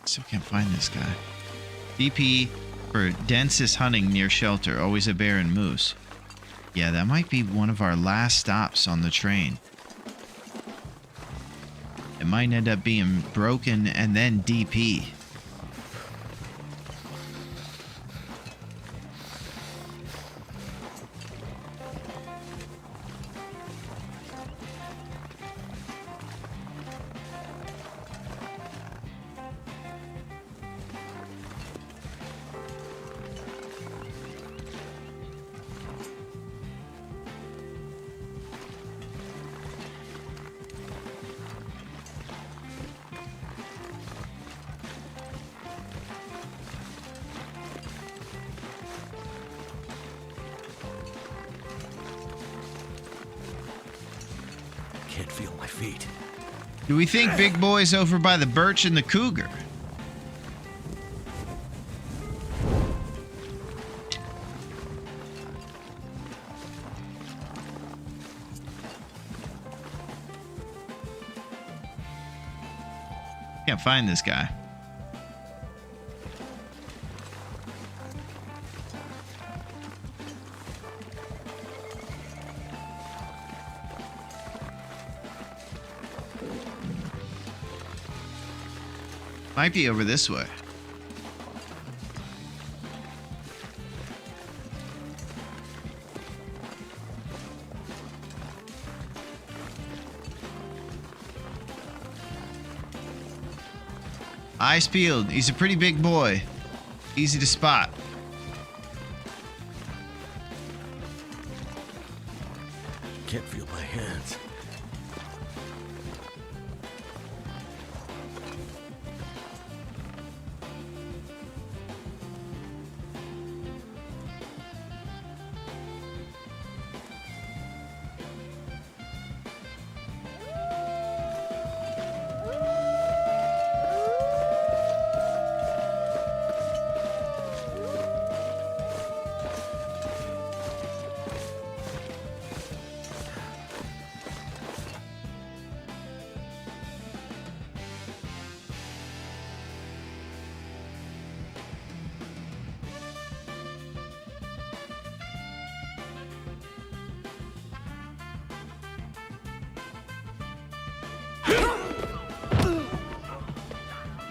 Speaker 1: Still can't find this guy. DP for densest hunting near shelter. Always a bear and moose. Yeah, that might be one of our last stops on the train. It might end up being broken and then DP.
Speaker 5: feel my feet.
Speaker 1: Do we think Big Boy's over by the Birch and the Cougar? Can't find this guy. Might be over this way. Eyes peeled. He's a pretty big boy. Easy to spot.
Speaker 5: Can't feel my hands.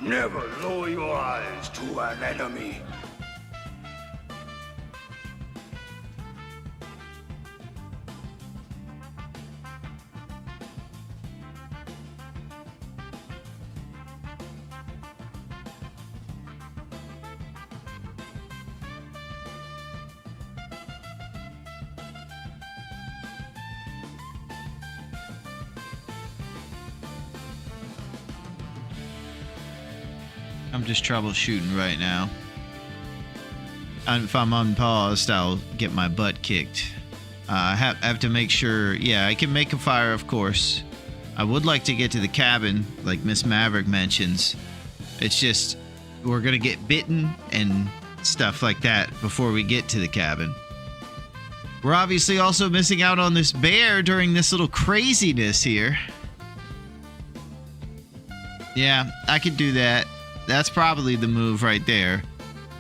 Speaker 7: Never lower your eyes to an enemy.
Speaker 1: I'm just troubleshooting right now. And if I'm unpaused, I'll get my butt kicked. I have to make sure. Yeah, I can make a fire, of course. I would like to get to the cabin, like Miss Maverick mentions. It's just we're gonna get bitten and stuff like that before we get to the cabin. We're obviously also missing out on this bear during this little craziness here. Yeah, I could do that. That's probably the move right there.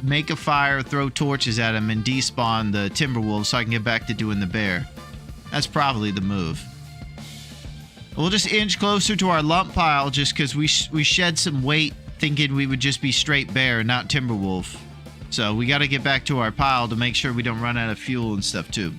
Speaker 1: Make a fire, throw torches at him, and despawn the Timberwolves so I can get back to doing the bear. That's probably the move. We'll just inch closer to our lump pile just because we shed some weight thinking we would just be straight bear, not Timberwolf. So we got to get back to our pile to make sure we don't run out of fuel and stuff too.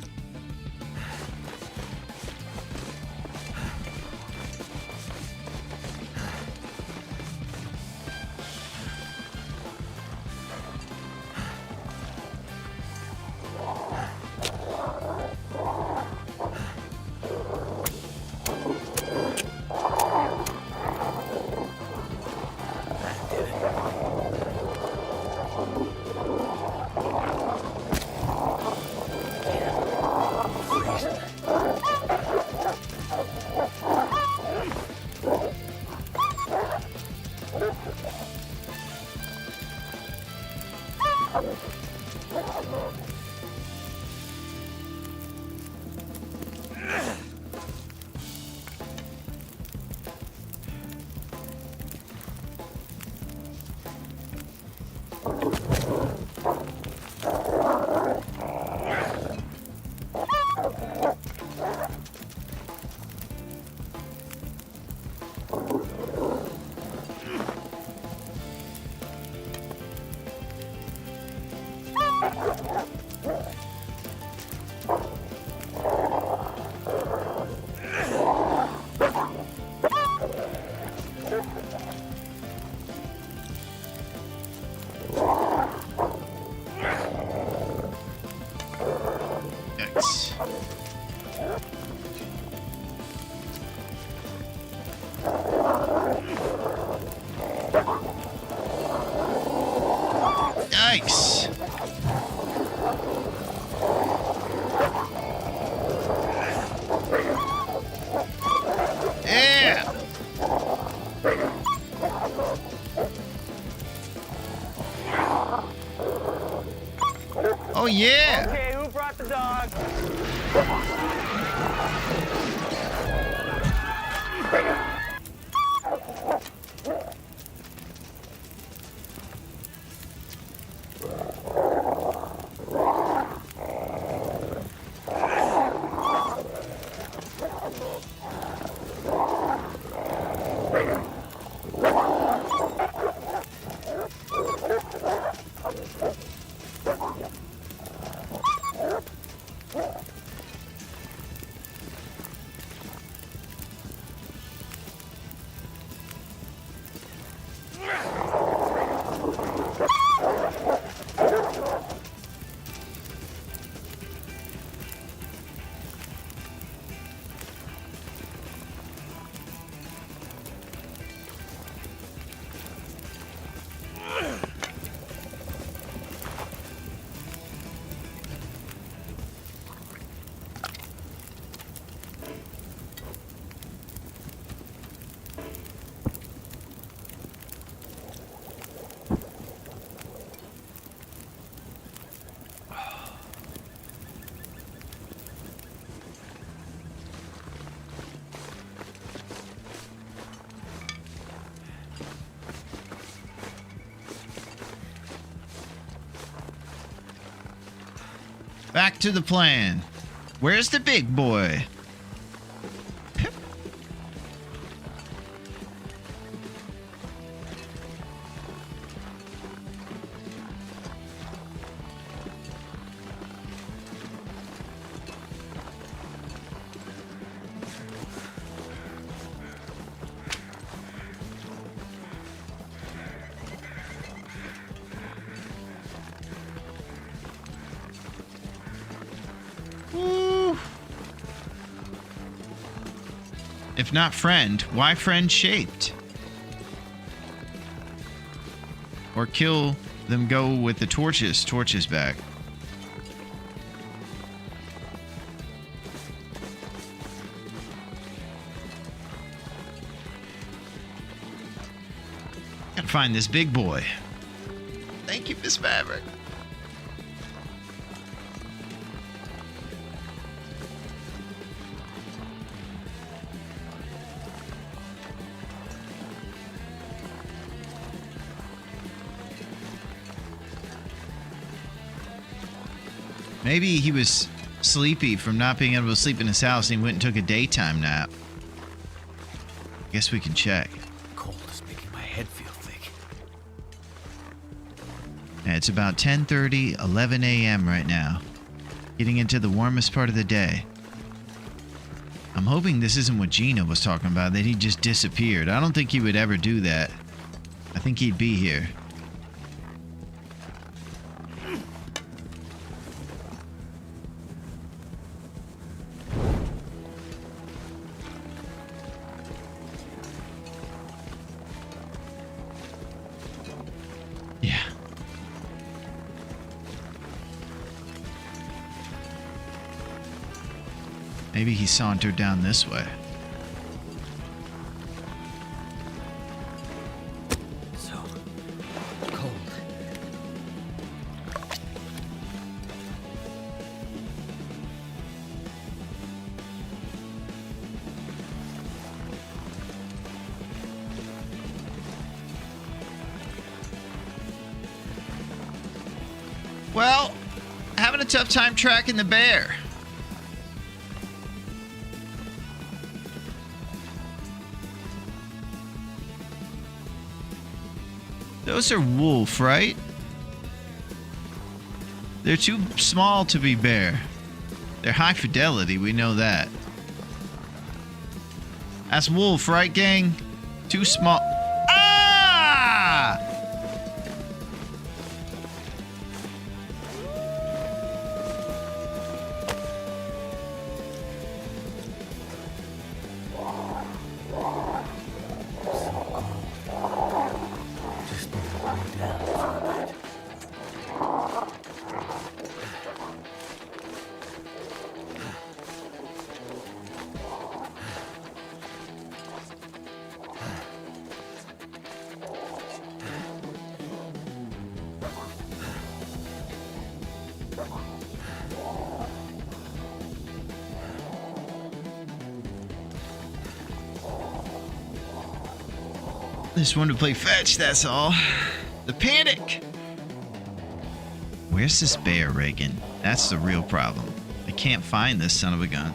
Speaker 1: Yikes. yeah.
Speaker 2: Okay, who brought the dog?
Speaker 1: Back to the plan. Where's the big boy? Woo. If not friend, why friend shaped? Or kill them, go with the torches. Torches back. Gotta find this big boy. Thank you, Miss Maverick. Maybe he was sleepy from not being able to sleep in his house and he went and took a daytime nap. Guess we can check.
Speaker 5: Cold is making my head feel thick.
Speaker 1: Yeah, it's about 10:30, 11 a.m. right now. Getting into the warmest part of the day. I'm hoping this isn't what Gina was talking about, that he just disappeared. I don't think he would ever do that. I think he'd be here. Yeah. Maybe he sauntered down this way.
Speaker 5: So cold.
Speaker 1: Well, having a tough time tracking the bear. Those are wolf, right? They're too small to be bear. They're high fidelity, we know that. That's wolf, right, gang? Too small. Ah!
Speaker 5: Just need to lay down for a bit.
Speaker 1: Just wanted to play fetch, that's all. The panic! Where's this bear, Reagan? That's the real problem. I can't find this son of a gun.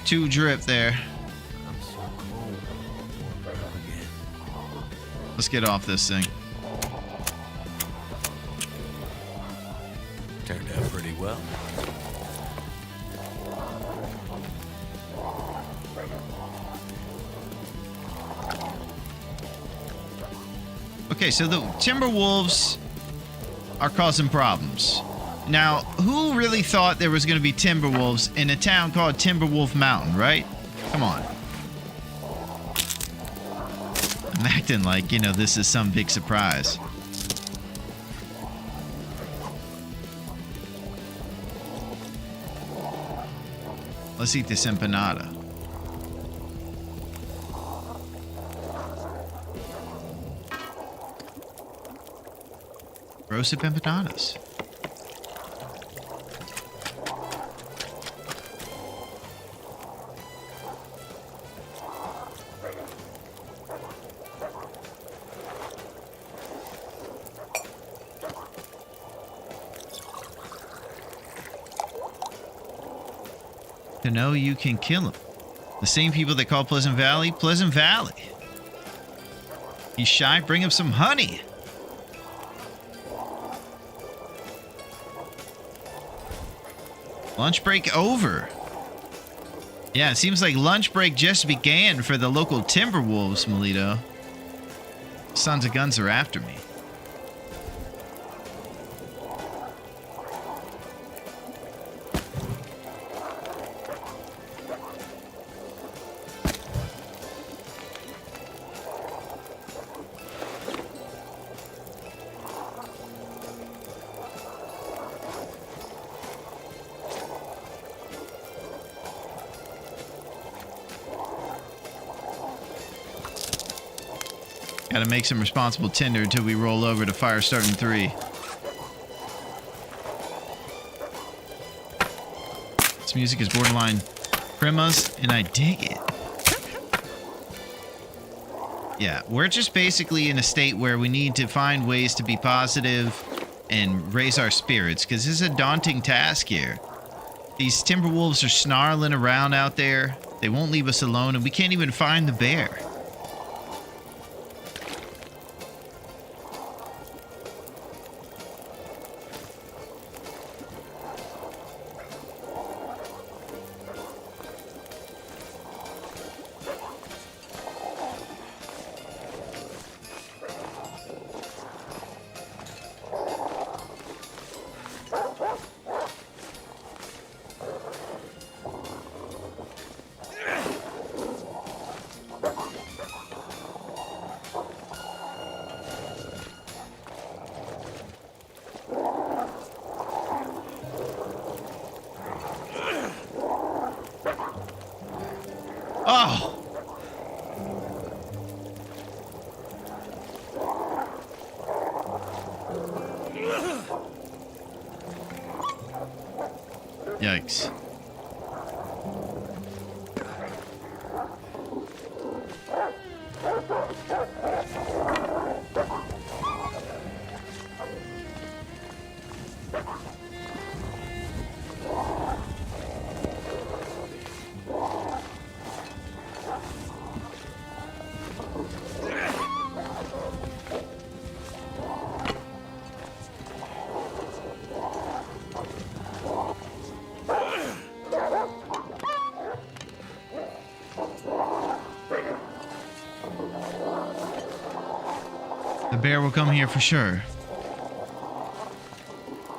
Speaker 1: Two drip there.
Speaker 5: I'm so cold. Again.
Speaker 1: Let's get off this thing.
Speaker 5: Turned out pretty well.
Speaker 1: Okay, so the Timberwolves are causing problems. Now, who really thought there was going to be Timberwolves in a town called Timberwolf Mountain, right? Come on. I'm acting like, you know, this is some big surprise. Let's eat this empanada. Roasted empanadas. To know you can kill him. The same people that call Pleasant Valley, Pleasant Valley. He's shy, bring him some honey. Lunch break over. Yeah, it seems like lunch break just began for the local Timberwolves, Melito. Sons of Guns are after me. Gotta make some responsible tinder until we roll over to fire starting 3. This music is borderline Primas, and I dig it. Yeah, we're just basically in a state where we need to find ways to be positive and raise our spirits, because this is a daunting task here. These Timberwolves are snarling around out there. They won't leave us alone, and we can't even find the bear. Oh! Yikes. The bear will come here for sure.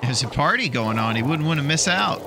Speaker 1: There's a party going on. He wouldn't want to miss out.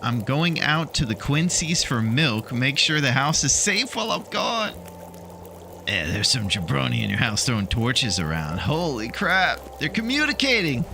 Speaker 1: I'm going out to the Quincy's for milk. Make sure the house is safe while I'm gone. Yeah, there's some jabroni in your house throwing torches around. Holy crap. They're communicating.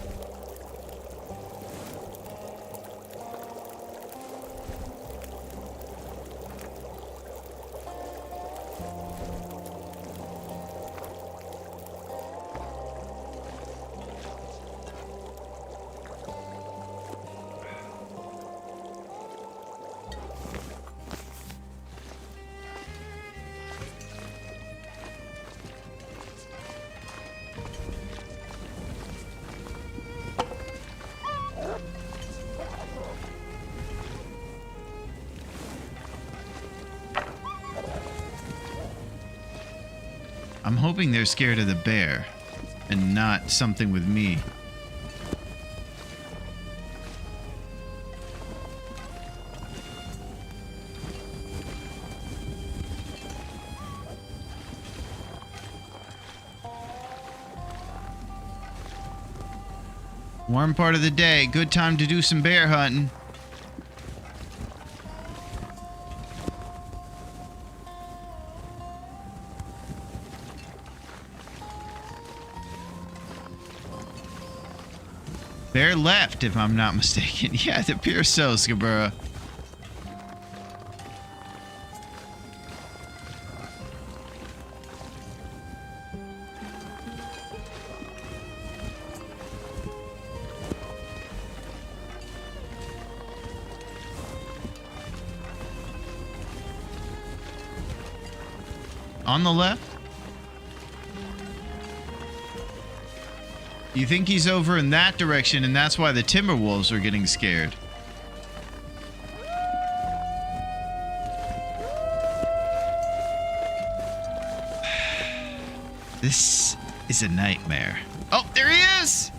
Speaker 1: I'm hoping they're scared of the bear and not something with me. Warm part of the day, good time to do some bear hunting. Bear left, if I'm not mistaken. Yeah, it appears so, Scabura. On the left? You think he's over in that direction, and that's why the Timberwolves are getting scared? This is a nightmare. Oh, there he is!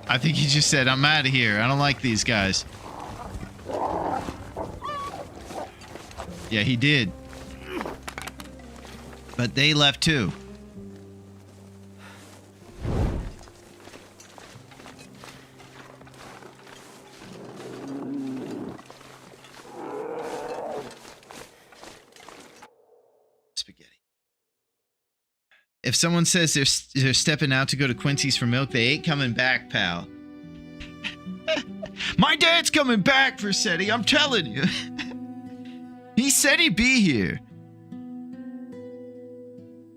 Speaker 1: I think he just said, I'm out of here. I don't like these guys. Yeah, he did. But they left too. Spaghetti. If someone says they're stepping out to go to Quincy's for milk, they ain't coming back, pal. My dad's coming back, Versetti, I'm telling you. He said he'd be here.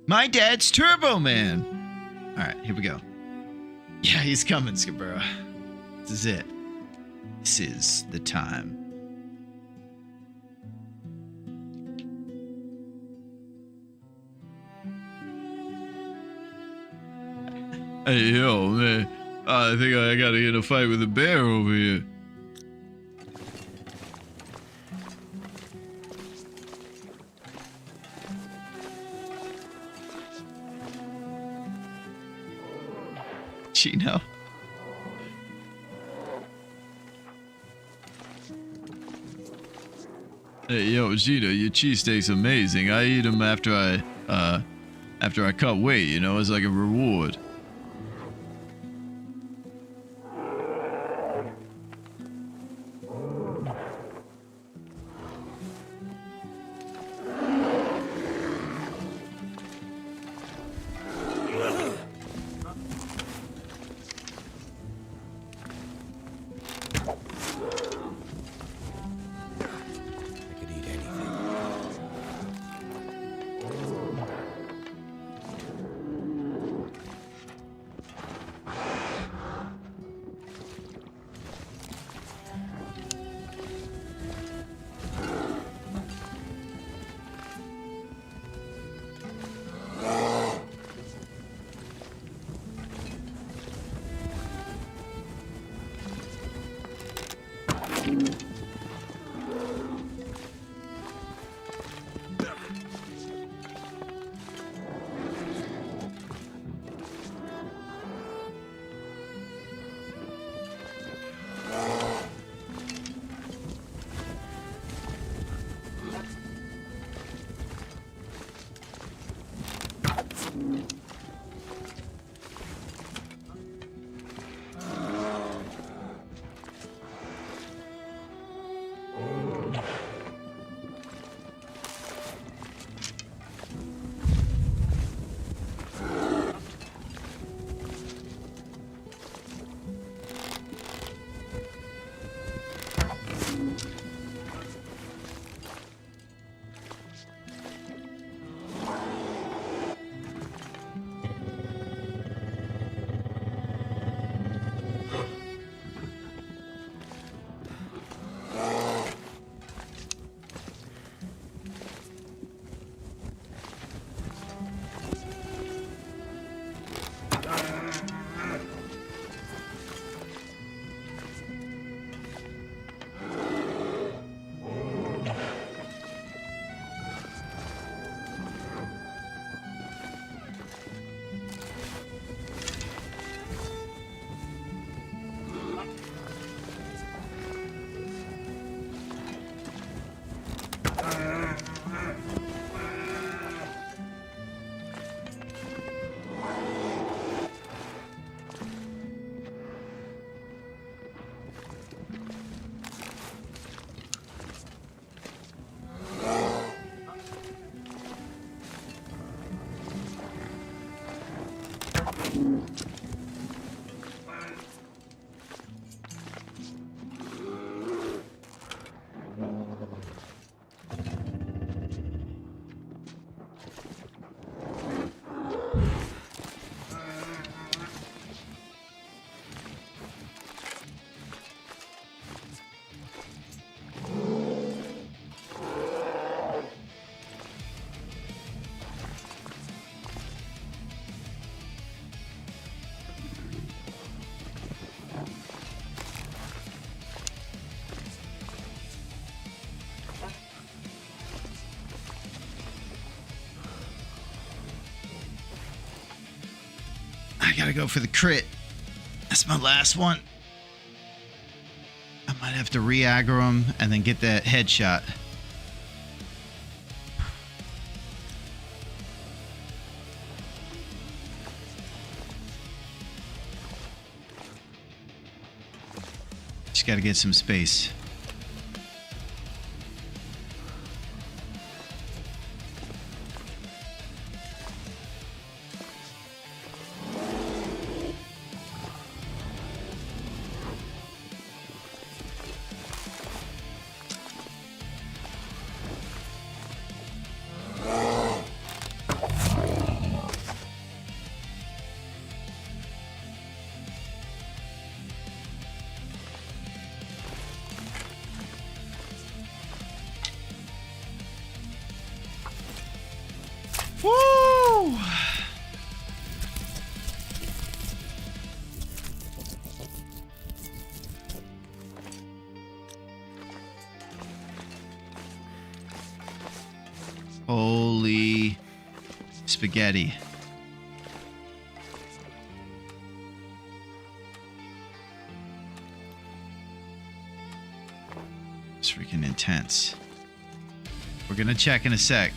Speaker 1: My dad's Turbo Man. All right, here we go. Yeah, he's coming, Scabura. This is it. This is the time. Hey, yo, man. I think I gotta get in a fight with a bear over here. Chino. Hey, yo, Gino, your cheesesteak's amazing. I eat them after I cut weight, you know, it's like a reward. I gotta go for the crit. That's my last one. I might have to re-aggro him and then get that headshot. Just gotta get some space. Woo! Holy spaghetti. It's freaking intense. We're gonna check in a sec.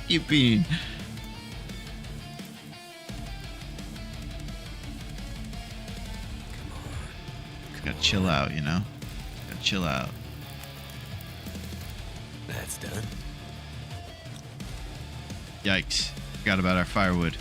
Speaker 1: You bean. Gotta chill out, you know? Gotta chill out.
Speaker 5: That's done.
Speaker 1: Yikes. Forgot about our firewood.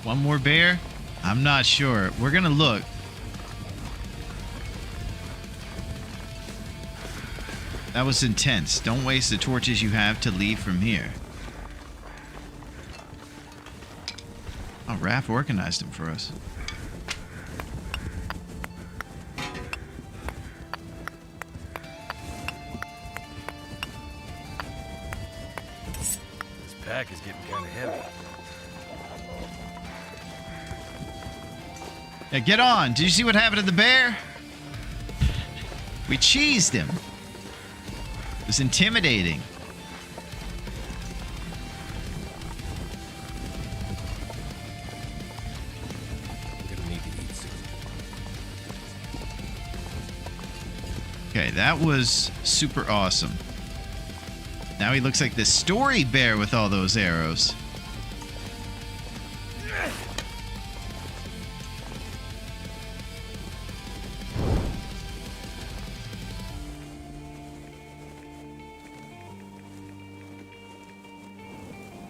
Speaker 1: One more bear? I'm not sure. We're gonna look. That was intense. Don't waste the torches you have to leave from here. Oh, Raph organized them for us.
Speaker 5: This pack is getting kind of heavy.
Speaker 1: Yeah, get on. Did you see what happened to the bear? We cheesed him. It was intimidating.
Speaker 5: I'm gonna need to eat soon.
Speaker 1: Okay, that was super awesome. Now he looks like the story bear with all those arrows.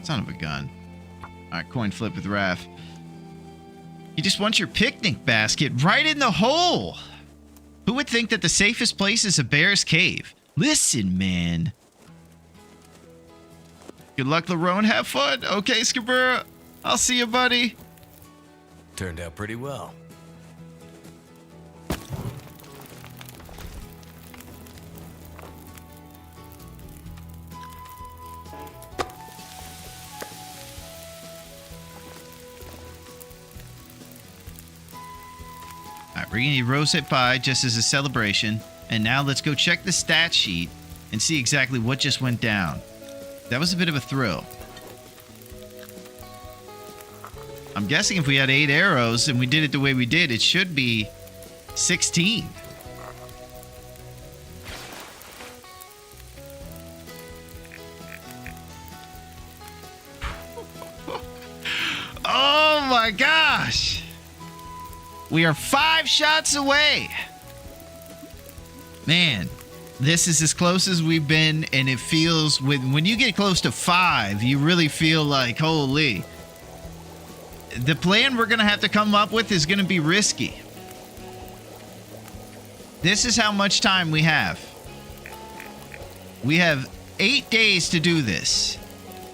Speaker 1: Son of a gun. Alright, coin flip with Raph. You just want your picnic basket right in the hole! Who would think that the safest place is a bear's cave? Listen, man. Good luck, Larone. Have fun. Okay, Skabura. I'll see you, buddy.
Speaker 5: Turned out pretty well.
Speaker 1: Alright, we're gonna need Rosehip Pie just as a celebration. And now let's go check the stat sheet and see exactly what just went down. That was a bit of a thrill. I'm guessing if we had 8 arrows and we did it the way we did, it should be 16. Oh my gosh! We are 5 shots away! Man, this is as close as we've been, and it feels, when you get close to 5, you really feel like, holy. The plan we're going to have to come up with is going to be risky. This is how much time we have. We have 8 days to do this.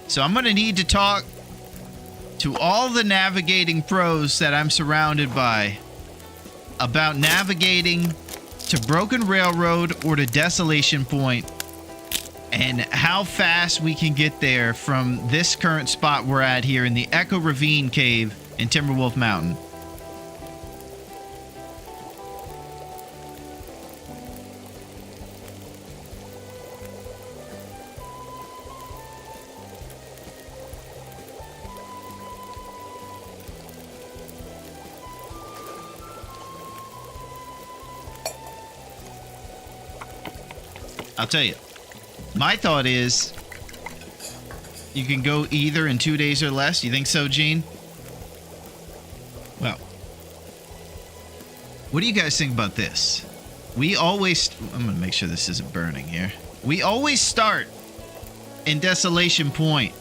Speaker 1: So I'm going to need to talk to all the navigating pros that I'm surrounded by about navigating to Broken Railroad or to Desolation Point and how fast we can get there from this current spot we're at here in the Echo Ravine Cave in Timberwolf Mountain. I'll tell you, my thought is you can go either in 2 days or less. You think so, Gene? Well, what do you guys think about this? We always... I'm going to make sure this isn't burning here. We always start in Desolation Point.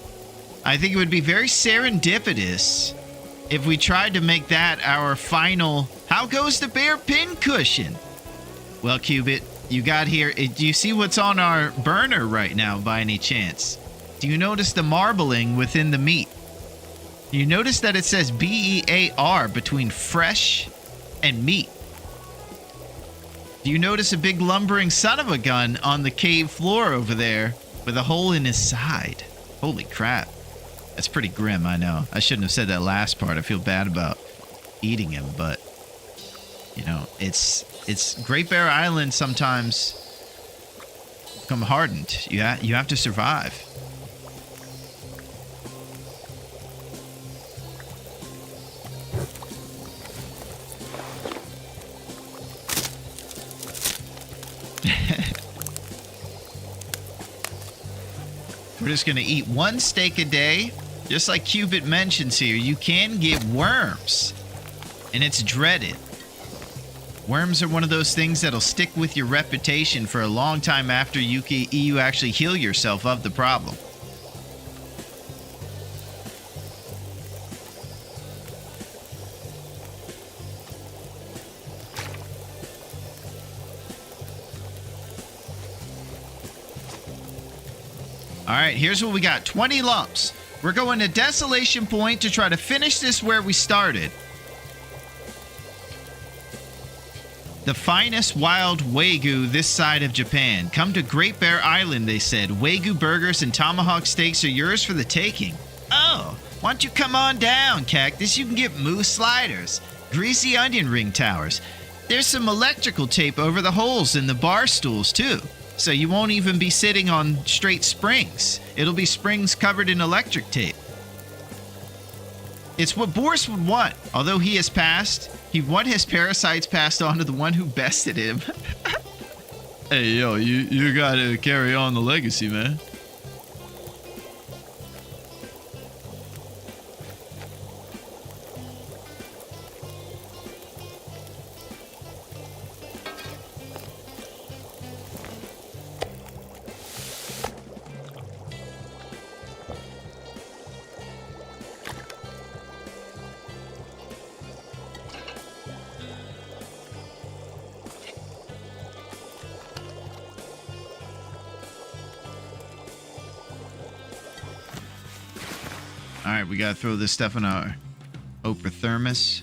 Speaker 1: I think it would be very serendipitous if we tried to make that our final... How goes the bear pin cushion? Well, Cubit, you got here. Do you see what's on our burner right now by any chance? Do you notice the marbling within the meat? Do you notice that it says BEAR between fresh and meat? Do you notice a big lumbering son of a gun on the cave floor over there with a hole in his side? Holy crap. That's pretty grim, I know. I shouldn't have said that last part. I feel bad about eating him, but you know, it's Great Bear Island sometimes become hardened. You have to survive. We're just going to eat one steak a day. Just like Cubit mentions here, you can get worms, and it's dreaded. Worms are one of those things that'll stick with your reputation for a long time after you actually heal yourself of the problem. All right, here's what we got. 20 lumps. We're going to Desolation Point to try to finish this where we started. The finest wild Wagyu this side of Japan. Come to Great Bear Island, they said. Wagyu burgers and tomahawk steaks are yours for the taking. Oh, why don't you come on down, Cactus? You can get moose sliders, greasy onion ring towers. There's some electrical tape over the holes in the bar stools, too. So you won't even be sitting on straight springs. It'll be springs covered in electric tape. It's what Boris would want. Although he has passed, he'd want his parasites passed on to the one who bested him. Hey, yo, you gotta carry on the legacy, man. Alright, we gotta throw this stuff in our Oprah thermos.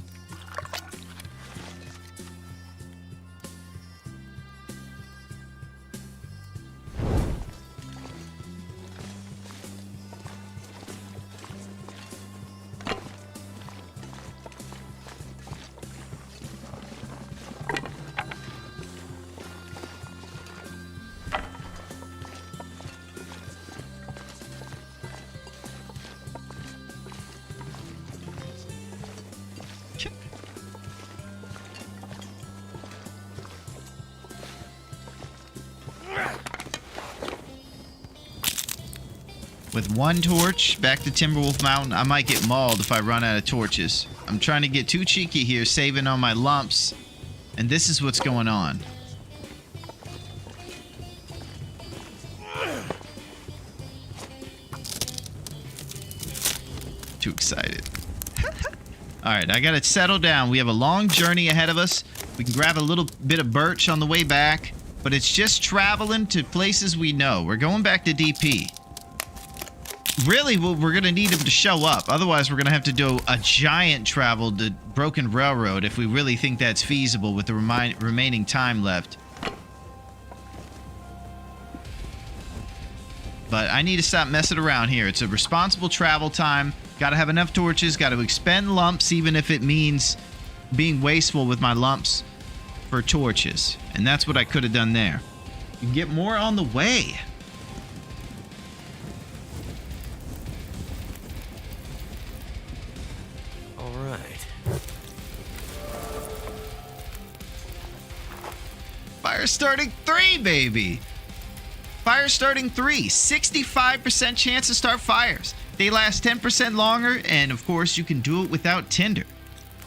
Speaker 1: With one torch back to Timberwolf Mountain, I might get mauled if I run out of torches. I'm trying to get too cheeky here, saving on my lumps, and this is what's going on. Too excited. Alright, I gotta settle down. We have a long journey ahead of us. We can grab a little bit of birch on the way back. but it's just traveling to places we know. We're going back to DP. Really, we're going to need him to show up. Otherwise, we're going to have to do a giant travel to Broken Railroad if we really think that's feasible with the remaining time left. But I need to stop messing around here. It's a responsible travel time. Got to have enough torches. Got to expend lumps, even if it means being wasteful with my lumps for torches. And that's what I could have done there. You can get more on the way.
Speaker 5: All right.
Speaker 1: Fire starting 3, baby. Fire starting 3. 65% chance to start fires. They last 10% longer, and of course, you can do it without tinder.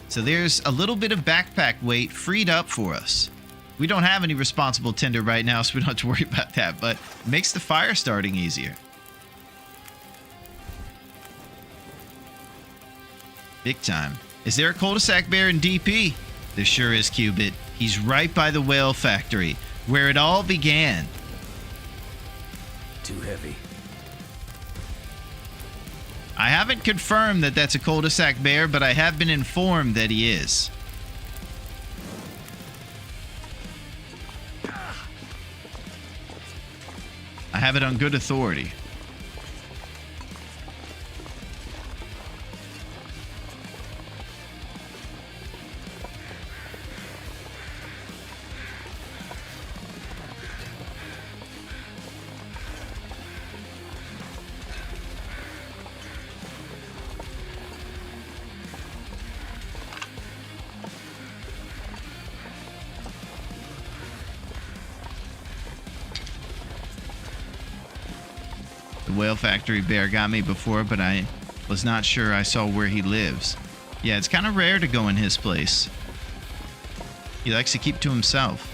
Speaker 1: So there's a little bit of backpack weight freed up for us. We don't have any responsible tinder right now, so we don't have to worry about that, but it makes the fire starting easier. Big time. Is there a cul-de-sac bear in DP? There sure is, Cubit. He's right by the whale factory, where it all began.
Speaker 5: Too heavy.
Speaker 1: I haven't confirmed that that's a cul-de-sac bear, but I have been informed that he is. I have it on good authority. Whale factory bear got me before, but I was not sure I saw where he lives. Yeah, it's kind of rare to go in his place. He likes to keep to himself.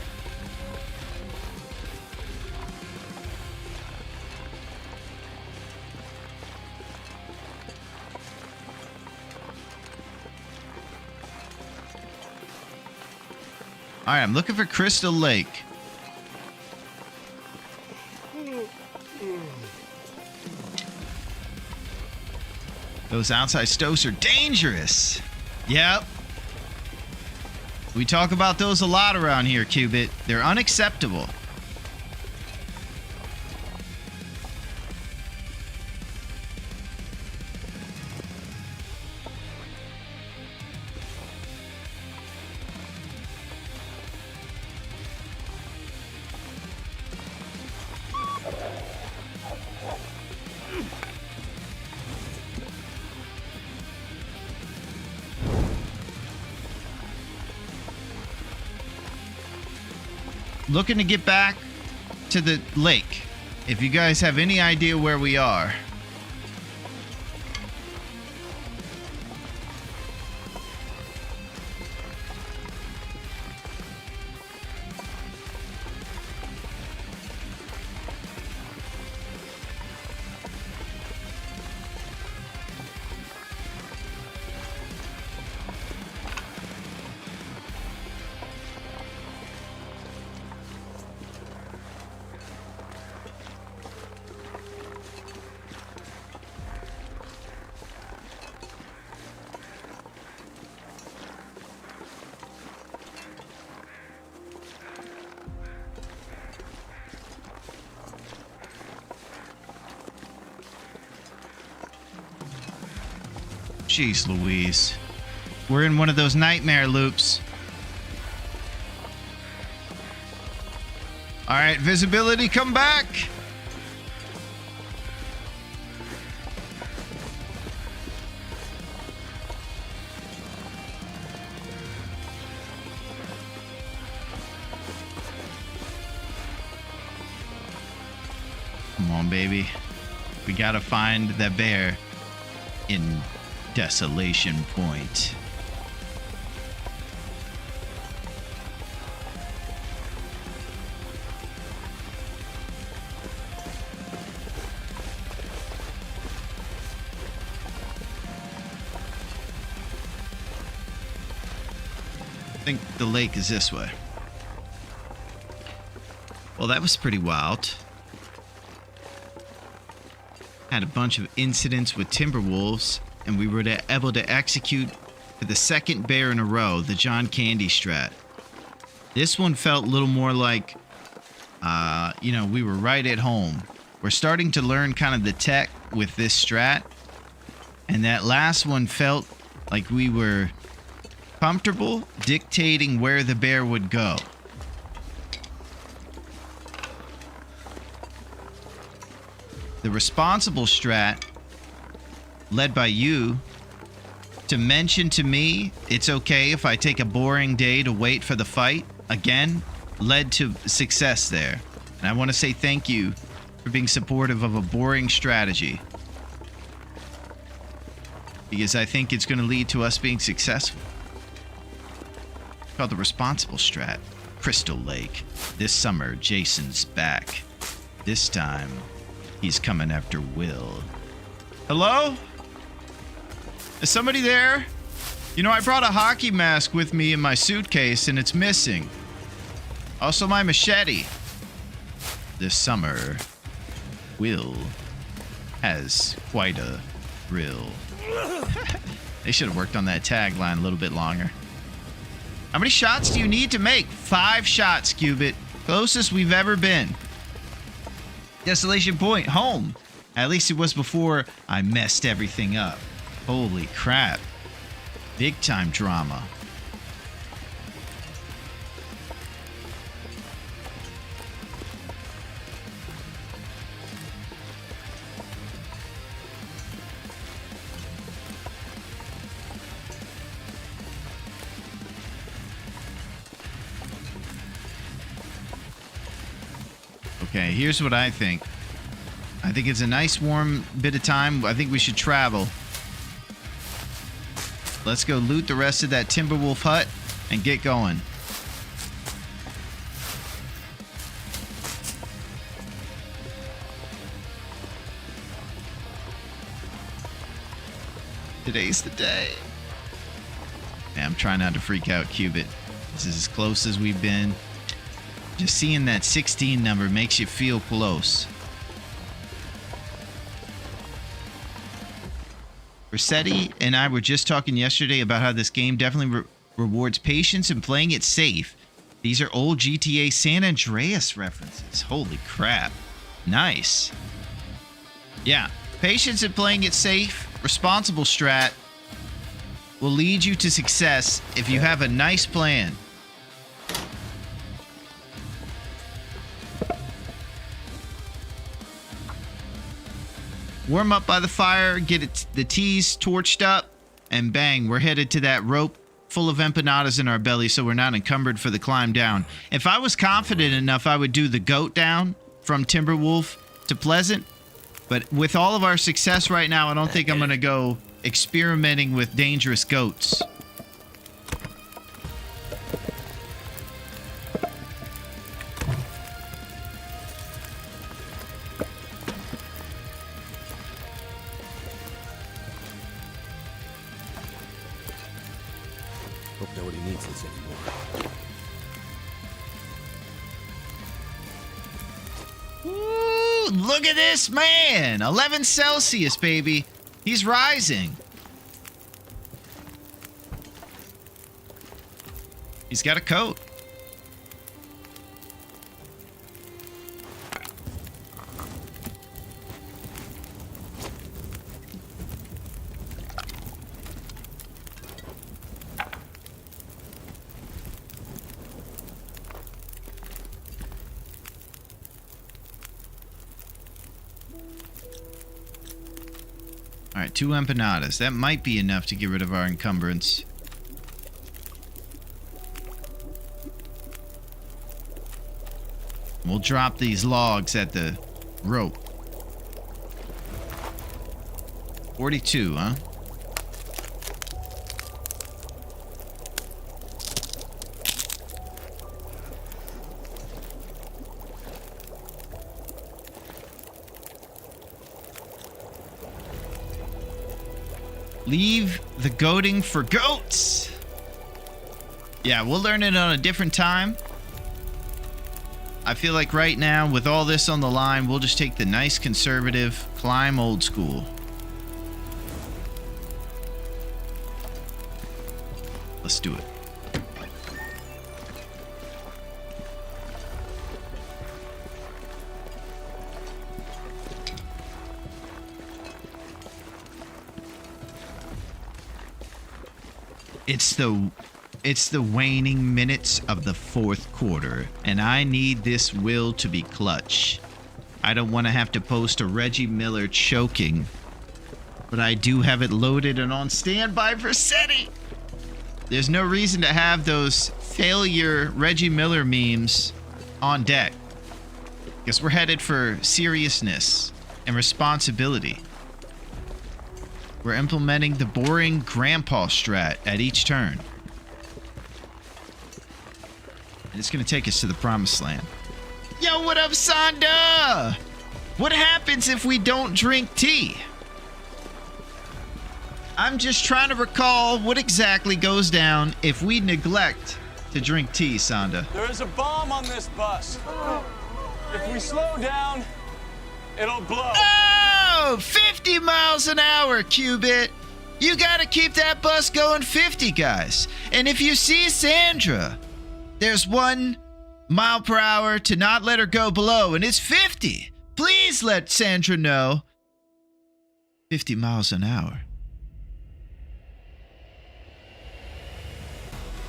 Speaker 1: All right, I'm looking for Crystal Lake. Those outside stoves are dangerous. Yep. We talk about those a lot around here, Cubit. They're unacceptable. Looking to get back to the lake. If you guys have any idea where we are. Jeez Louise. We're in one of those nightmare loops. All right, visibility, come back. Come on, baby. We gotta find that bear in Desolation Point. I think the lake is this way. Well, that was pretty wild. Had a bunch of incidents with timber wolves, and we were able to execute for the second bear in a row, the John Candy strat. This one felt a little more like, we were right at home. We're starting to learn kind of the tech with this strat, and that last one felt like we were comfortable dictating where the bear would go. The responsible strat, led by you, to mention to me it's okay if I take a boring day to wait for the fight, again, led to success there. And I want to say thank you for being supportive of a boring strategy, because I think it's going to lead to us being successful. It's called the responsible strat. Crystal Lake. This summer, Jason's back. This time, he's coming after Will. Hello? Is somebody there? You know, I brought a hockey mask with me in my suitcase and it's missing. Also my machete. This summer, Will has quite a thrill. They should have worked on that tagline a little bit longer. How many shots do you need to make? 5 shots, Cubit. Closest we've ever been. Desolation Point, home. At least it was before I messed everything up. Holy crap. Big time drama. Okay, here's what I think. I think it's a nice warm bit of time. I think we should travel. Let's go loot the rest of that Timberwolf hut and get going. Today's the day. Man, I'm trying not to freak out, Cubit. This is as close as we've been. Just seeing that 16 number makes you feel close. Rossetti and I were just talking yesterday about how this game definitely rewards patience and playing it safe. These are old GTA San Andreas references. Holy crap. Nice. Yeah, patience and playing it safe, responsible strat will lead you to success if you have a nice plan. Warm up by the fire, get the teas torched up, and bang, we're headed to that rope full of empanadas in our belly so we're not encumbered for the climb down. If I was confident enough, I would do the goat down from Timberwolf to Pleasant. But with all of our success right now, I don't think I'm going to go experimenting with dangerous goats.
Speaker 5: Hope nobody needs this anymore.
Speaker 1: Ooh, look at this man! 11 Celsius, baby. He's rising. He's got a coat. All right, 2 empanadas. That might be enough to get rid of our encumbrance. We'll drop these logs at the rope. 42, huh? Leave the goating for goats. Yeah, we'll learn it on a different time. I feel like right now, with all this on the line, we'll just take the nice conservative, climb old school. Let's do it. It's the waning minutes of the fourth quarter, and I need this will to be clutch. I don't want to have to post a Reggie Miller choking, but I do have it loaded and on standby for Seti. There's no reason to have those failure Reggie Miller memes on deck, because we're headed for seriousness and responsibility. We're implementing the boring grandpa strat at each turn. And it's going to take us to the promised land. Yo, what up, Sonda? What happens if we don't drink tea? I'm just trying to recall what exactly goes down if we neglect to drink tea, Sonda.
Speaker 8: There is a bomb on this bus. If we slow down, it'll blow.
Speaker 1: Oh, 50 miles an hour, Cubit. You gotta keep that bus going 50, guys. And if you see Sandra, there's 1 mile per hour to not let her go below, and it's 50. Please let Sandra know. 50 miles an hour.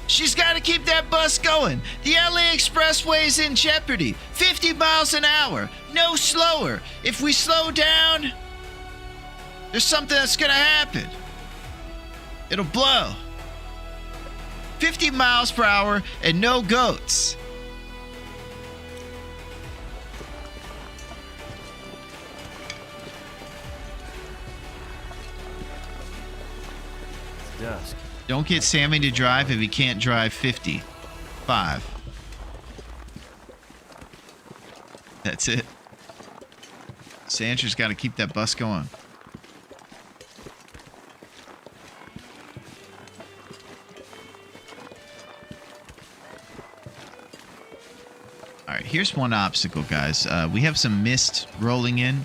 Speaker 1: She's got to keep that bus going. The LA Expressway is in jeopardy. 50 miles an hour. No slower. If we slow down, there's something that's going to happen. It'll blow. 50 miles per hour and no goats.
Speaker 5: It's dusk.
Speaker 1: Don't get Sammy to drive if he can't drive 55. That's it. Sandra's got to keep that bus going. All right, here's one obstacle, guys. We have some mist rolling in.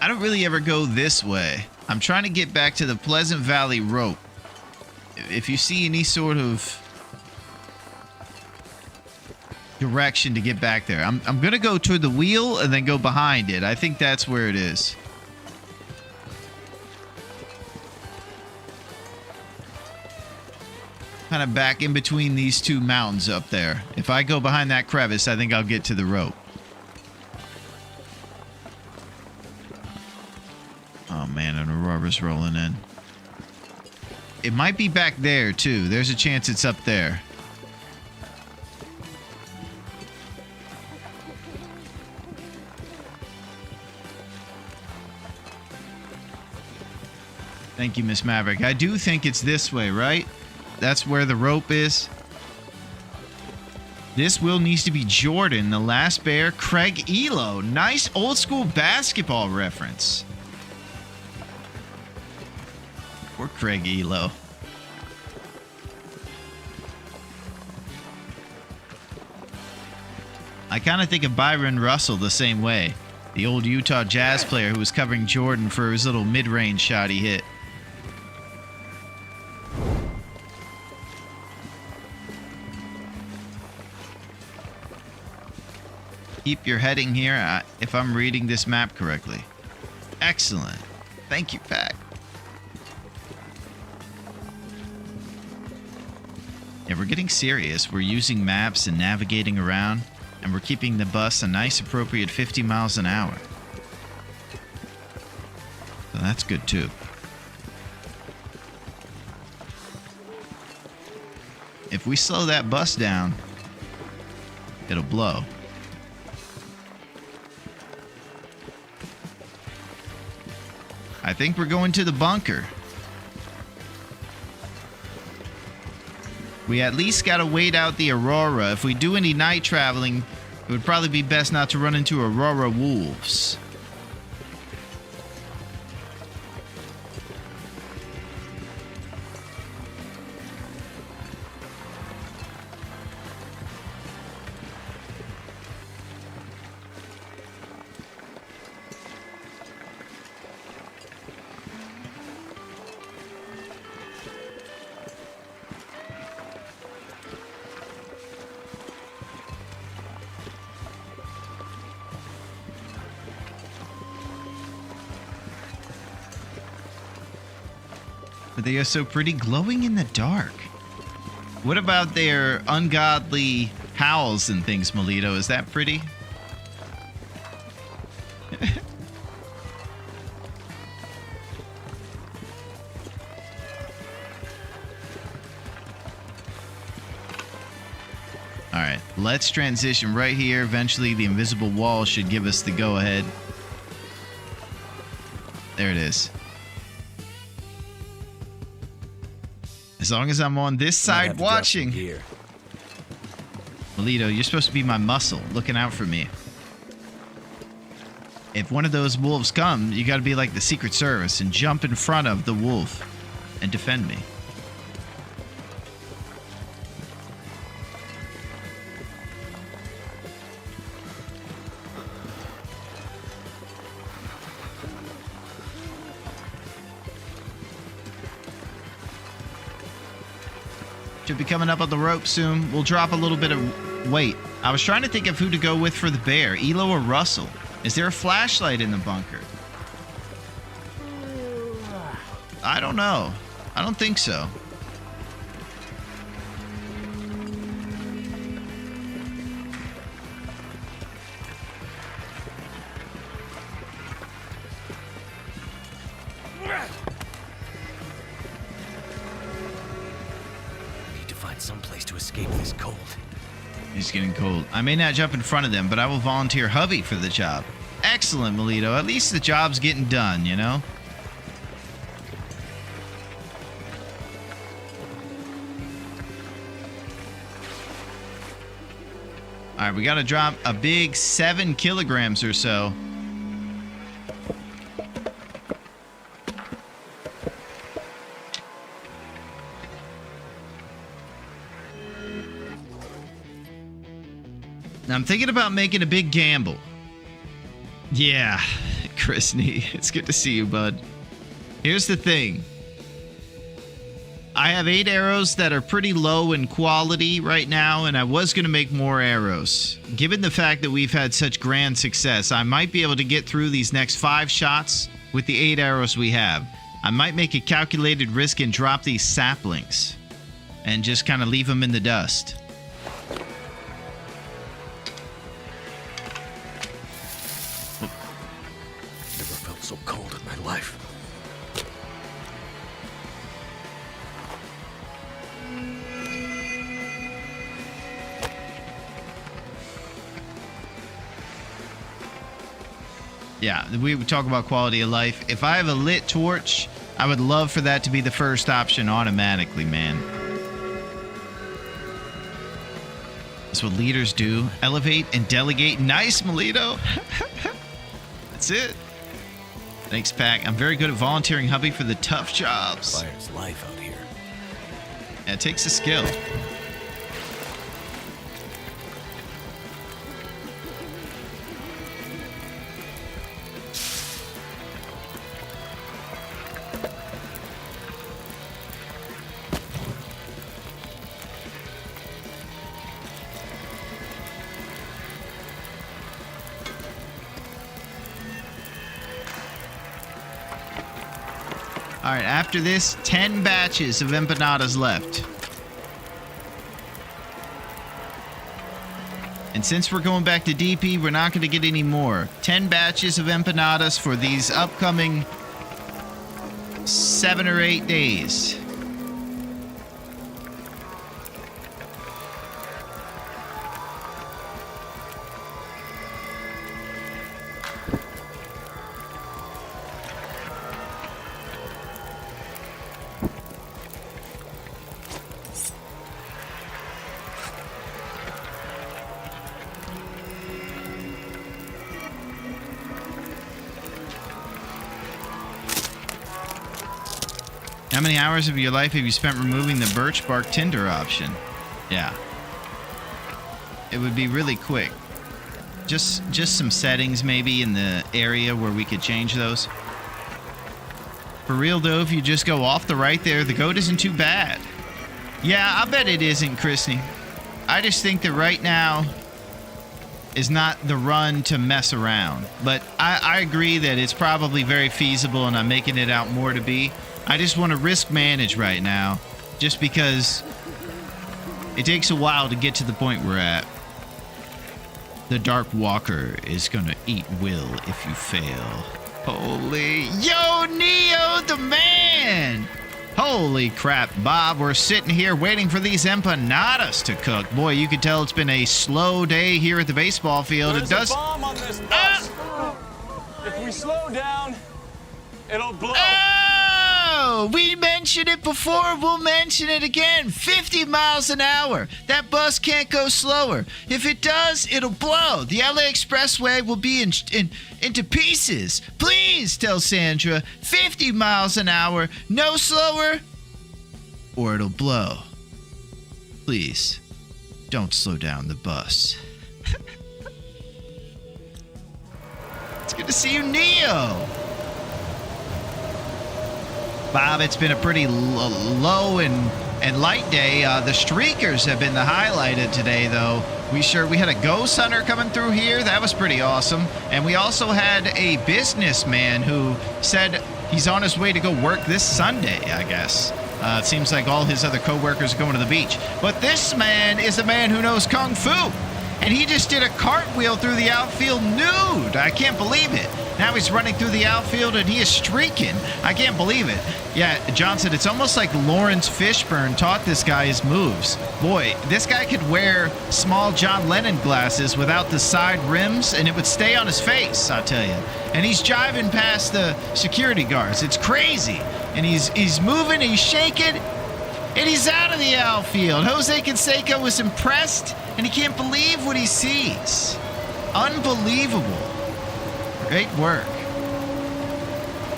Speaker 1: I don't really ever go this way. I'm trying to get back to the Pleasant Valley rope. If you see any sort of direction to get back there, I'm going to go toward the wheel and then go behind it. I think that's where it is. Kind of back in between these two mountains up there. If I go behind that crevice, I think I'll get to the rope. Oh man, an Aurora's rolling in. It might be back there too. There's a chance it's up there. Thank you, Miss Maverick. I do think it's this way, right? That's where the rope is. This will needs to be Jordan, the last bear, Craig Elo. Nice old school basketball reference. Or Craig Elo. I kind of think of Byron Russell the same way. The old Utah Jazz player who was covering Jordan for his little mid-range shot he hit. Keep your heading here if I'm reading this map correctly. Excellent. Thank you, Pac. Yeah, we're getting serious. We're using maps and navigating around, and we're keeping the bus a nice appropriate 50 miles an hour. So that's good too. If we slow that bus down, it'll blow. I think we're going to the bunker. We at least got to wait out the Aurora. If we do any night traveling, it would probably be best not to run into Aurora wolves. But they are so pretty, glowing in the dark. What about their ungodly howls and things, Melito? Is that pretty? All right, let's transition right here. Eventually, the invisible wall should give us the go-ahead. There it is. As long as I'm on this side watching. Melito, you're supposed to be my muscle, looking out for me. If one of those wolves come, you got to be like the Secret Service and jump in front of the wolf and defend me. Should be coming up on the rope soon. We'll drop a little bit of weight. I was trying to think of who to go with for the bear, Elo or Russell. Is there a flashlight in the bunker? I don't know. I don't think so.
Speaker 5: Someplace to escape this cold.
Speaker 1: It's getting cold. I may not jump in front of them, but I will volunteer hubby for the job. Excellent, Melito. At least the job's getting done, you know? All right, we got to drop a big 7 kilograms or so. Now, I'm thinking about making a big gamble. Yeah, Chrisney, it's good to see you, bud. Here's the thing. I have 8 arrows that are pretty low in quality right now, and I was going to make more arrows. Given the fact that we've had such grand success, I might be able to get through these next 5 shots with the 8 arrows we have. I might make a calculated risk and drop these saplings and just kind of leave them in the dust.
Speaker 5: So cold in my life.
Speaker 1: Yeah, we would talk about quality of life. If I have a lit torch, I would love for that to be the first option automatically, man. That's what leaders do. Elevate and delegate. Nice, Melito. That's it. Thanks, Pack. I'm very good at volunteering hubby for the tough jobs.
Speaker 5: Fire's life out here.
Speaker 1: Yeah, it takes a skill. All right, after this, 10 batches of empanadas left. And since we're going back to DP, we're not going to get any more. 10 batches of empanadas for these upcoming 7 or 8 days. How many hours of your life have you spent removing the birch bark tinder option? Yeah. It would be really quick. Just some settings maybe in the area where we could change those. For real though, if you just go off the right there, the goat isn't too bad. Yeah, I bet it isn't, Chrisney. I just think that right now is not the run to mess around. But I agree that it's probably very feasible, and I'm making it out more to be. I just want to risk manage right now, just because it takes a while to get to the point we're at. The Dark Walker is gonna eat Will if you fail. Holy... Yo, Neo the man! Holy crap, Bob. We're sitting here waiting for these empanadas to cook. Boy, you can tell it's been a slow day here at the baseball field.
Speaker 8: There's a bomb on this bus. If we slow down, it'll blow.
Speaker 1: Oh, we mentioned it before. We'll mention it again. 50 miles an hour. That bus can't go slower. If it does, it'll blow. The LA Expressway will be into pieces. Please tell Sandra, 50 miles an hour, no slower, or it'll blow. Please, don't slow down the bus. It's good to see you, Neo. Bob, it's been a pretty low and light day. The streakers have been the highlight of today, though. We had a ghost hunter coming through here. That was pretty awesome. And we also had a businessman who said he's on his way to go work this Sunday, I guess. It seems like all his other co-workers are going to the beach. But this man is a man who knows Kung Fu. And he just did a cartwheel through the outfield nude. I can't believe it. Now he's running through the outfield and he is streaking. I can't believe it. Yeah, John said it's almost like Lawrence Fishburne taught this guy his moves. Boy, this guy could wear small John Lennon glasses without the side rims and it would stay on his face, I'll tell you. And he's jiving past the security guards. It's crazy. And he's moving, he's shaking, and he's out of the outfield. Jose Canseco was impressed and he can't believe what he sees. Unbelievable. Great work.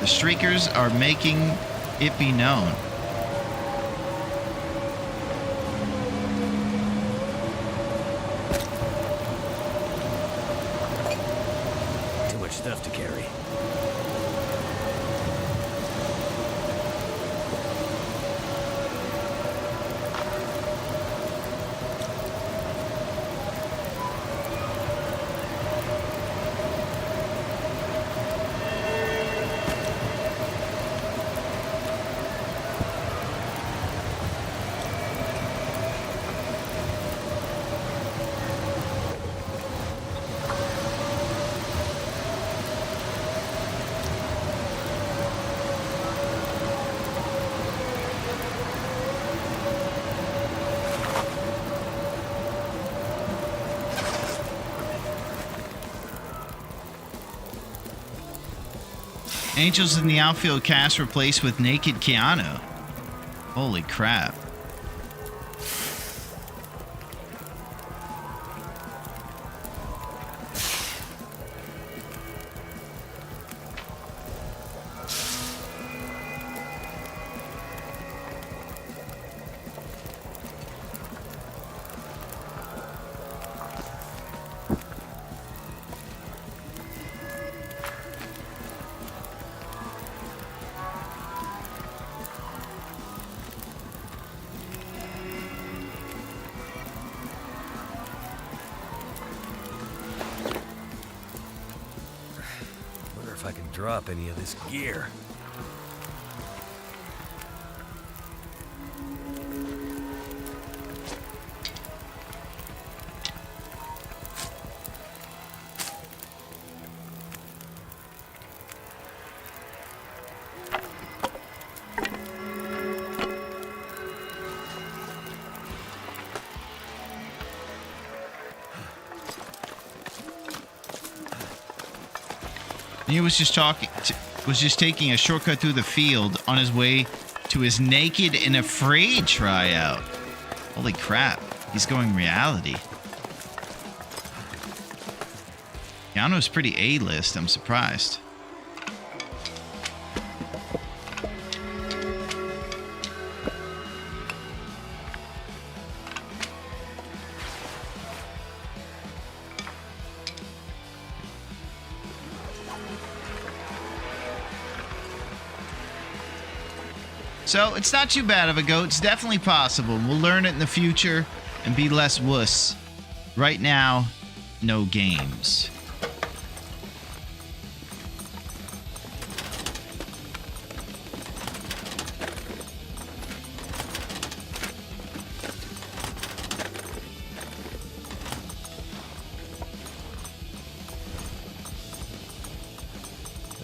Speaker 1: The streakers are making it be known.
Speaker 5: Too much stuff to carry.
Speaker 1: Angels in the outfield cast replaced with Naked Keanu. Holy crap.
Speaker 5: If I can drop any of this gear.
Speaker 1: He was just taking a shortcut through the field on his way to his Naked and Afraid tryout. Holy crap, he's going reality. Keanu's pretty A-list, I'm surprised. So it's not too bad of a go. It's definitely possible. We'll learn it in the future and be less wuss. Right now, no games.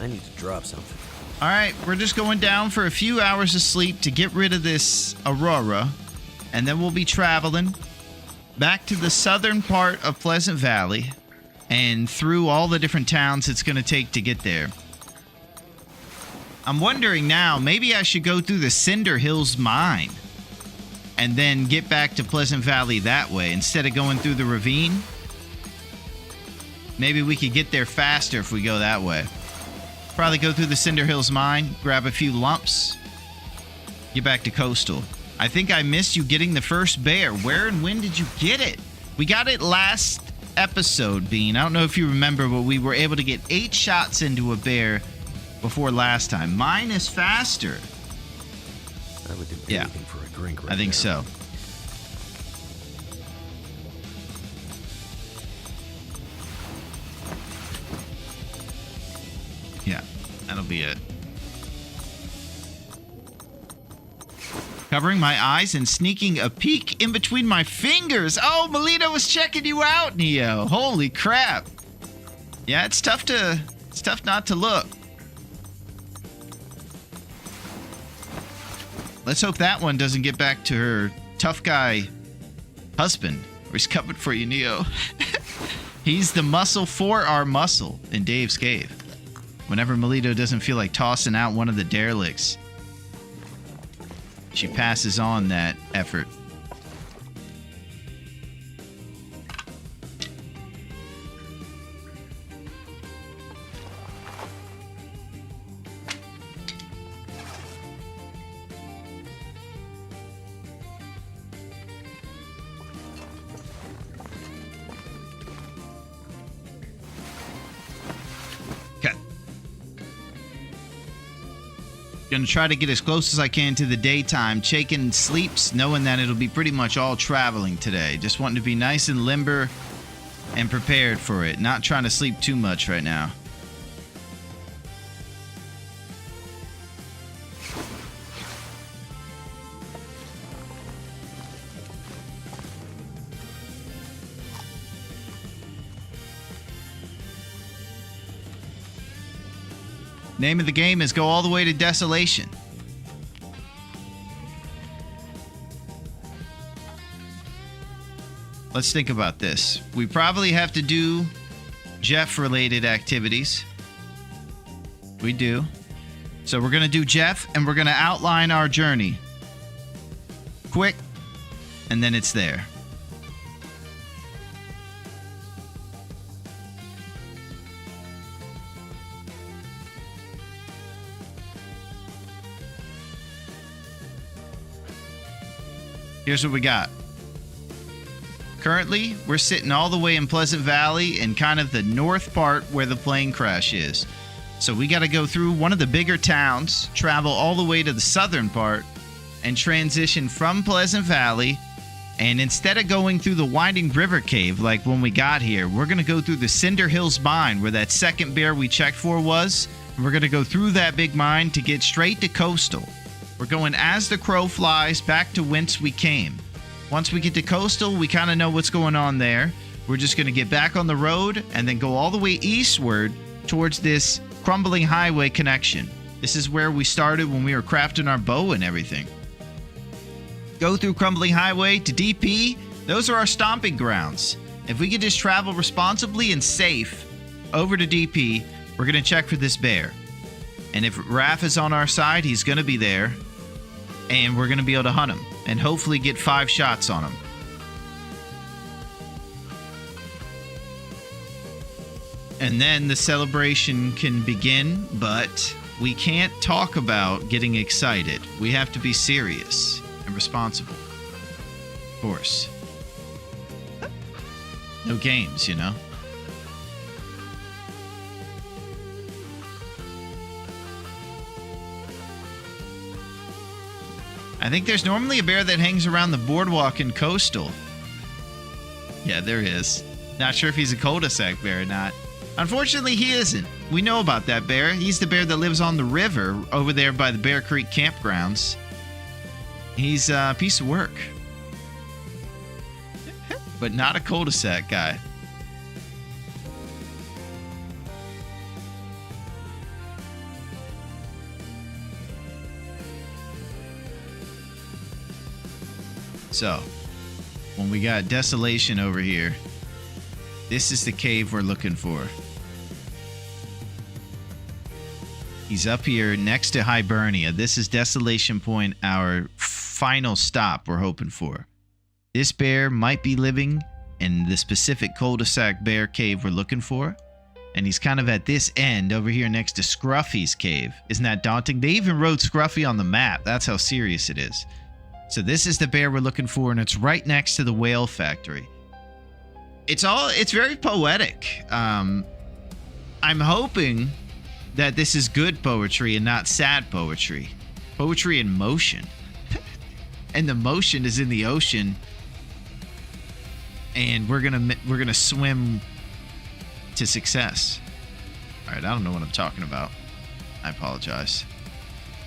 Speaker 5: I need to drop something.
Speaker 1: All right, we're just going down for a few hours of sleep to get rid of this Aurora, and then we'll be traveling back to the southern part of Pleasant Valley and through all the different towns it's going to take to get there. I'm wondering now, maybe I should go through the Cinder Hills mine and then get back to Pleasant Valley that way instead of going through the ravine. Maybe we could get there faster if we go that way. Probably go through the Cinder Hills mine, grab a few lumps, get back to Coastal. I think I missed you getting the first bear. Where and when did you get it? We got it last episode, Bean. I don't know if you remember, but we were able to get 8 shots into a bear before last time. Mine is faster.
Speaker 5: I would do anything for a drink right
Speaker 1: I think
Speaker 5: now.
Speaker 1: so. Yeah, that'll be it. Covering my eyes and sneaking a peek in between my fingers. Oh, Melito was checking you out, Neo. Holy crap. Yeah, it's tough not to look. Let's hope that one doesn't get back to her tough guy husband. Or he's coming for you, Neo. He's the muscle for our muscle in Dave's cave. Whenever Melito doesn't feel like tossing out one of the derelicts, she passes on that effort. Gonna try to get as close as I can to the daytime, shaking sleeps, knowing that it'll be pretty much all traveling today. Just wanting to be nice and limber and prepared for it. Not trying to sleep too much right now. Name of the game is go all the way to Desolation. Let's think about this. We probably have to do Jeff-related activities. We do. So we're going to do Jeff, and we're going to outline our journey. Quick, and then it's there. Here's what we got. Currently, we're sitting all the way in Pleasant Valley in kind of the north part where the plane crash is. So we got to go through one of the bigger towns, travel all the way to the southern part, and transition from Pleasant Valley. And instead of going through the Winding River Cave like when we got here, we're going to go through the Cinder Hills mine where that second bear we checked for was. And we're going to go through that big mine to get straight to Coastal. We're going as the crow flies back to whence we came. Once we get to Coastal, we kind of know what's going on there. We're just going to get back on the road and then go all the way eastward towards this crumbling highway connection. This is where we started when we were crafting our bow and everything. Go through crumbling highway to DP. Those are our stomping grounds. If we could just travel responsibly and safe over to DP, we're going to check for this bear. And if Raph is on our side, he's going to be there. And we're going to be able to hunt him. And hopefully get 5 shots on him. And then the celebration can begin. But we can't talk about getting excited. We have to be serious and responsible. Of course. No games, you know? I think there's normally a bear that hangs around the boardwalk in Coastal. Yeah, there is. Not sure if he's a cul-de-sac bear or not. Unfortunately, he isn't. We know about that bear. He's the bear that lives on the river over there by the Bear Creek campgrounds. He's a piece of work. But not a cul-de-sac guy. So, when we got Desolation over here, this is the cave we're looking for. He's up here next to Hibernia. This is Desolation Point, our final stop we're hoping for. This bear might be living in the specific cul-de-sac bear cave we're looking for. And he's kind of at this end over here next to Scruffy's cave. Isn't that daunting? They even wrote Scruffy on the map. That's how serious it is. So this is the bear we're looking for, and it's right next to the whale factory. It's very poetic. I'm hoping that this is good poetry and not sad poetry. Poetry in motion. And the motion is in the ocean. And we're gonna swim to success. All right, I don't know what I'm talking about. I apologize.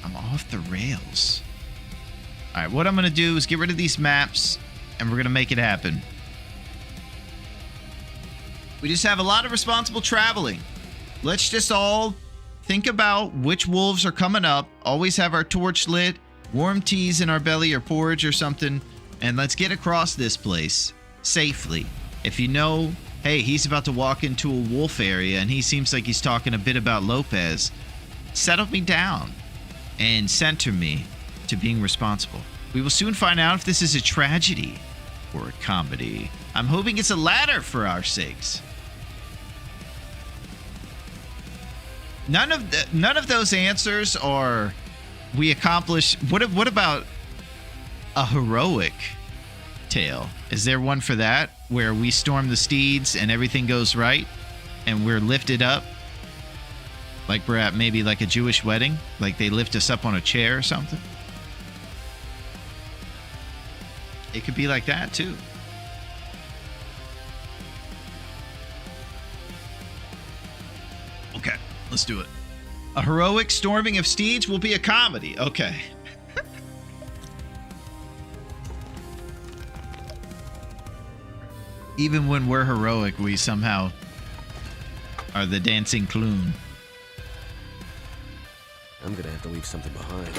Speaker 1: I'm off the rails. All right, what I'm gonna do is get rid of these maps, and we're gonna make it happen. We just have a lot of responsible traveling. Let's just all think about which wolves are coming up. Always have our torch lit, warm teas in our belly or porridge or something, and let's get across this place safely. If you know, hey, he's about to walk into a wolf area and he seems like he's talking a bit about Lopez, settle me down and center me to being responsible. We will soon find out if this is a tragedy or a comedy. I'm hoping it's a latter for our sakes. None of those answers are we accomplish. What about a heroic tale? Is there one for that where we storm the steeds and everything goes right and we're lifted up? Like we're at maybe like a Jewish wedding, like they lift us up on a chair or something. It could be like that too. Okay, let's do it. A heroic storming of steeds will be a comedy. Okay. Even when we're heroic, we somehow are the dancing clown.
Speaker 5: I'm gonna have to leave something behind.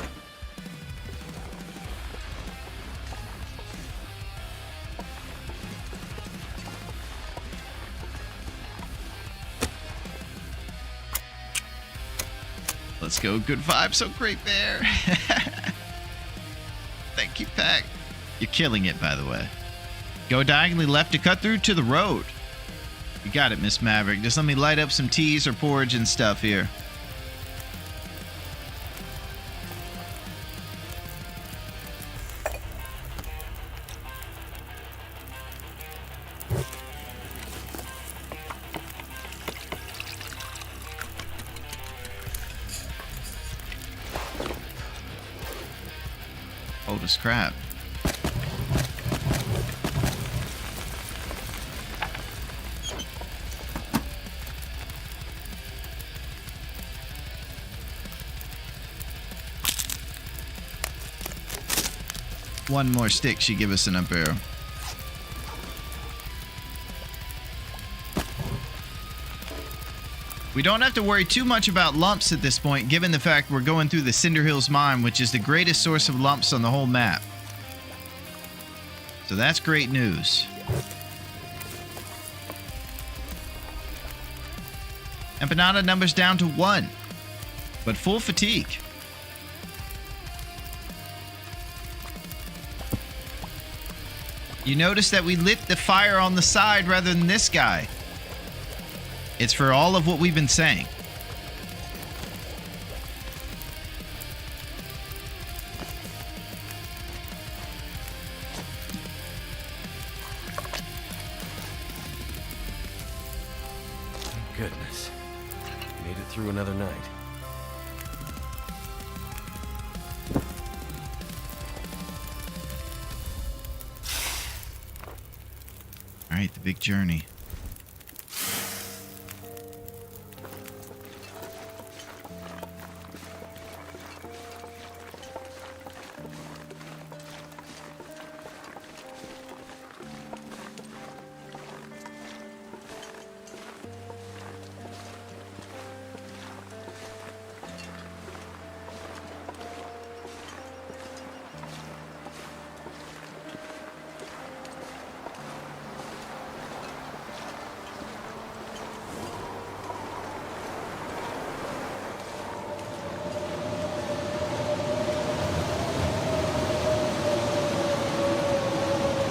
Speaker 1: Let's go. Good vibes. So great, Bear. Thank you, Pack. You're killing it, by the way. Go diagonally left to cut through to the road. You got it, Miss Maverick. Just let me light up some teas or porridge and stuff here. Old as crap. One more stick should give us enough arrow. We don't have to worry too much about lumps at this point, given the fact we're going through the Cinder Hills mine, which is the greatest source of lumps on the whole map. So that's great news. Empanada numbers down to 1, but full fatigue. You notice that we lit the fire on the side rather than this guy. It's for all of what we've been saying.
Speaker 5: Goodness. Made it through another night.
Speaker 1: All right, the big journey.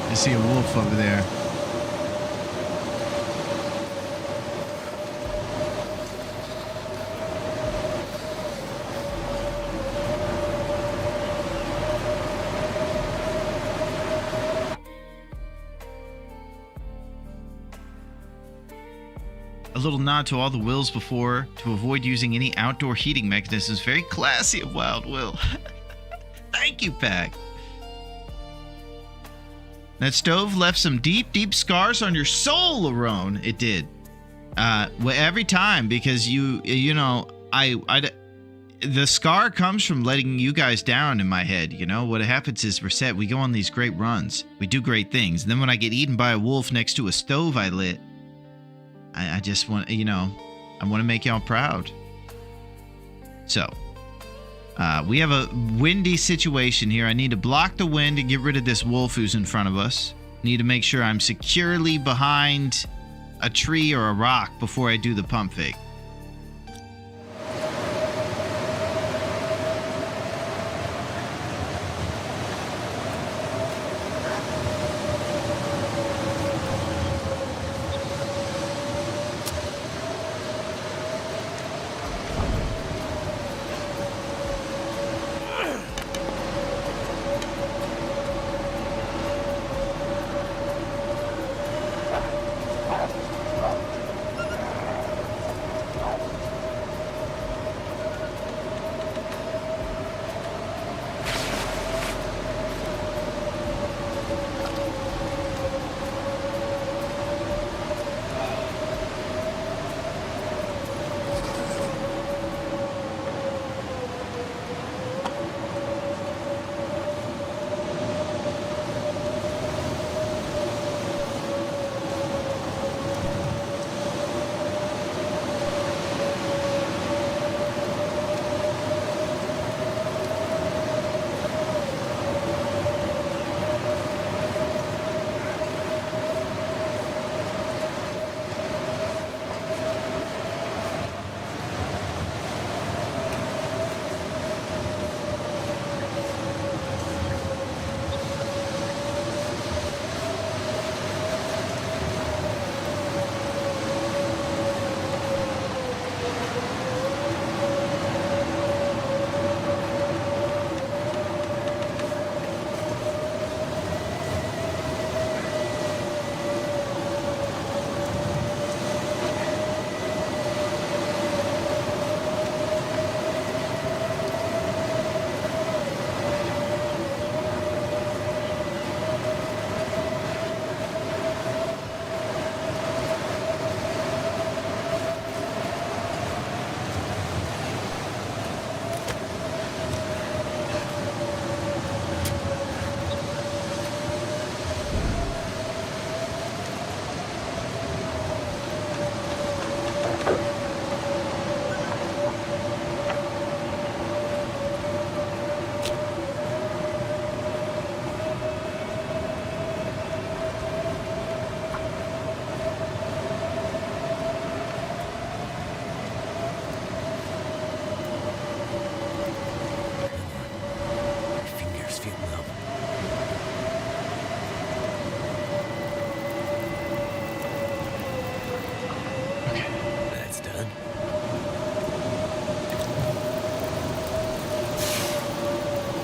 Speaker 1: I see a wolf over there. A little nod to all the Wills before to avoid using any outdoor heating mechanisms. Very classy of Wild Will. Thank you, Pack. That stove left some deep, deep scars on your soul, Larone. It did. Well, every time, because you know, the scar comes from letting you guys down in my head. You know, what happens is we go on these great runs. We do great things. And then when I get eaten by a wolf next to a stove I lit, I just want, you know, I want to make y'all proud. So, we have a windy situation here. I need to block the wind and get rid of this wolf who's in front of us. Need to make sure I'm securely behind a tree or a rock before I do the pump fake.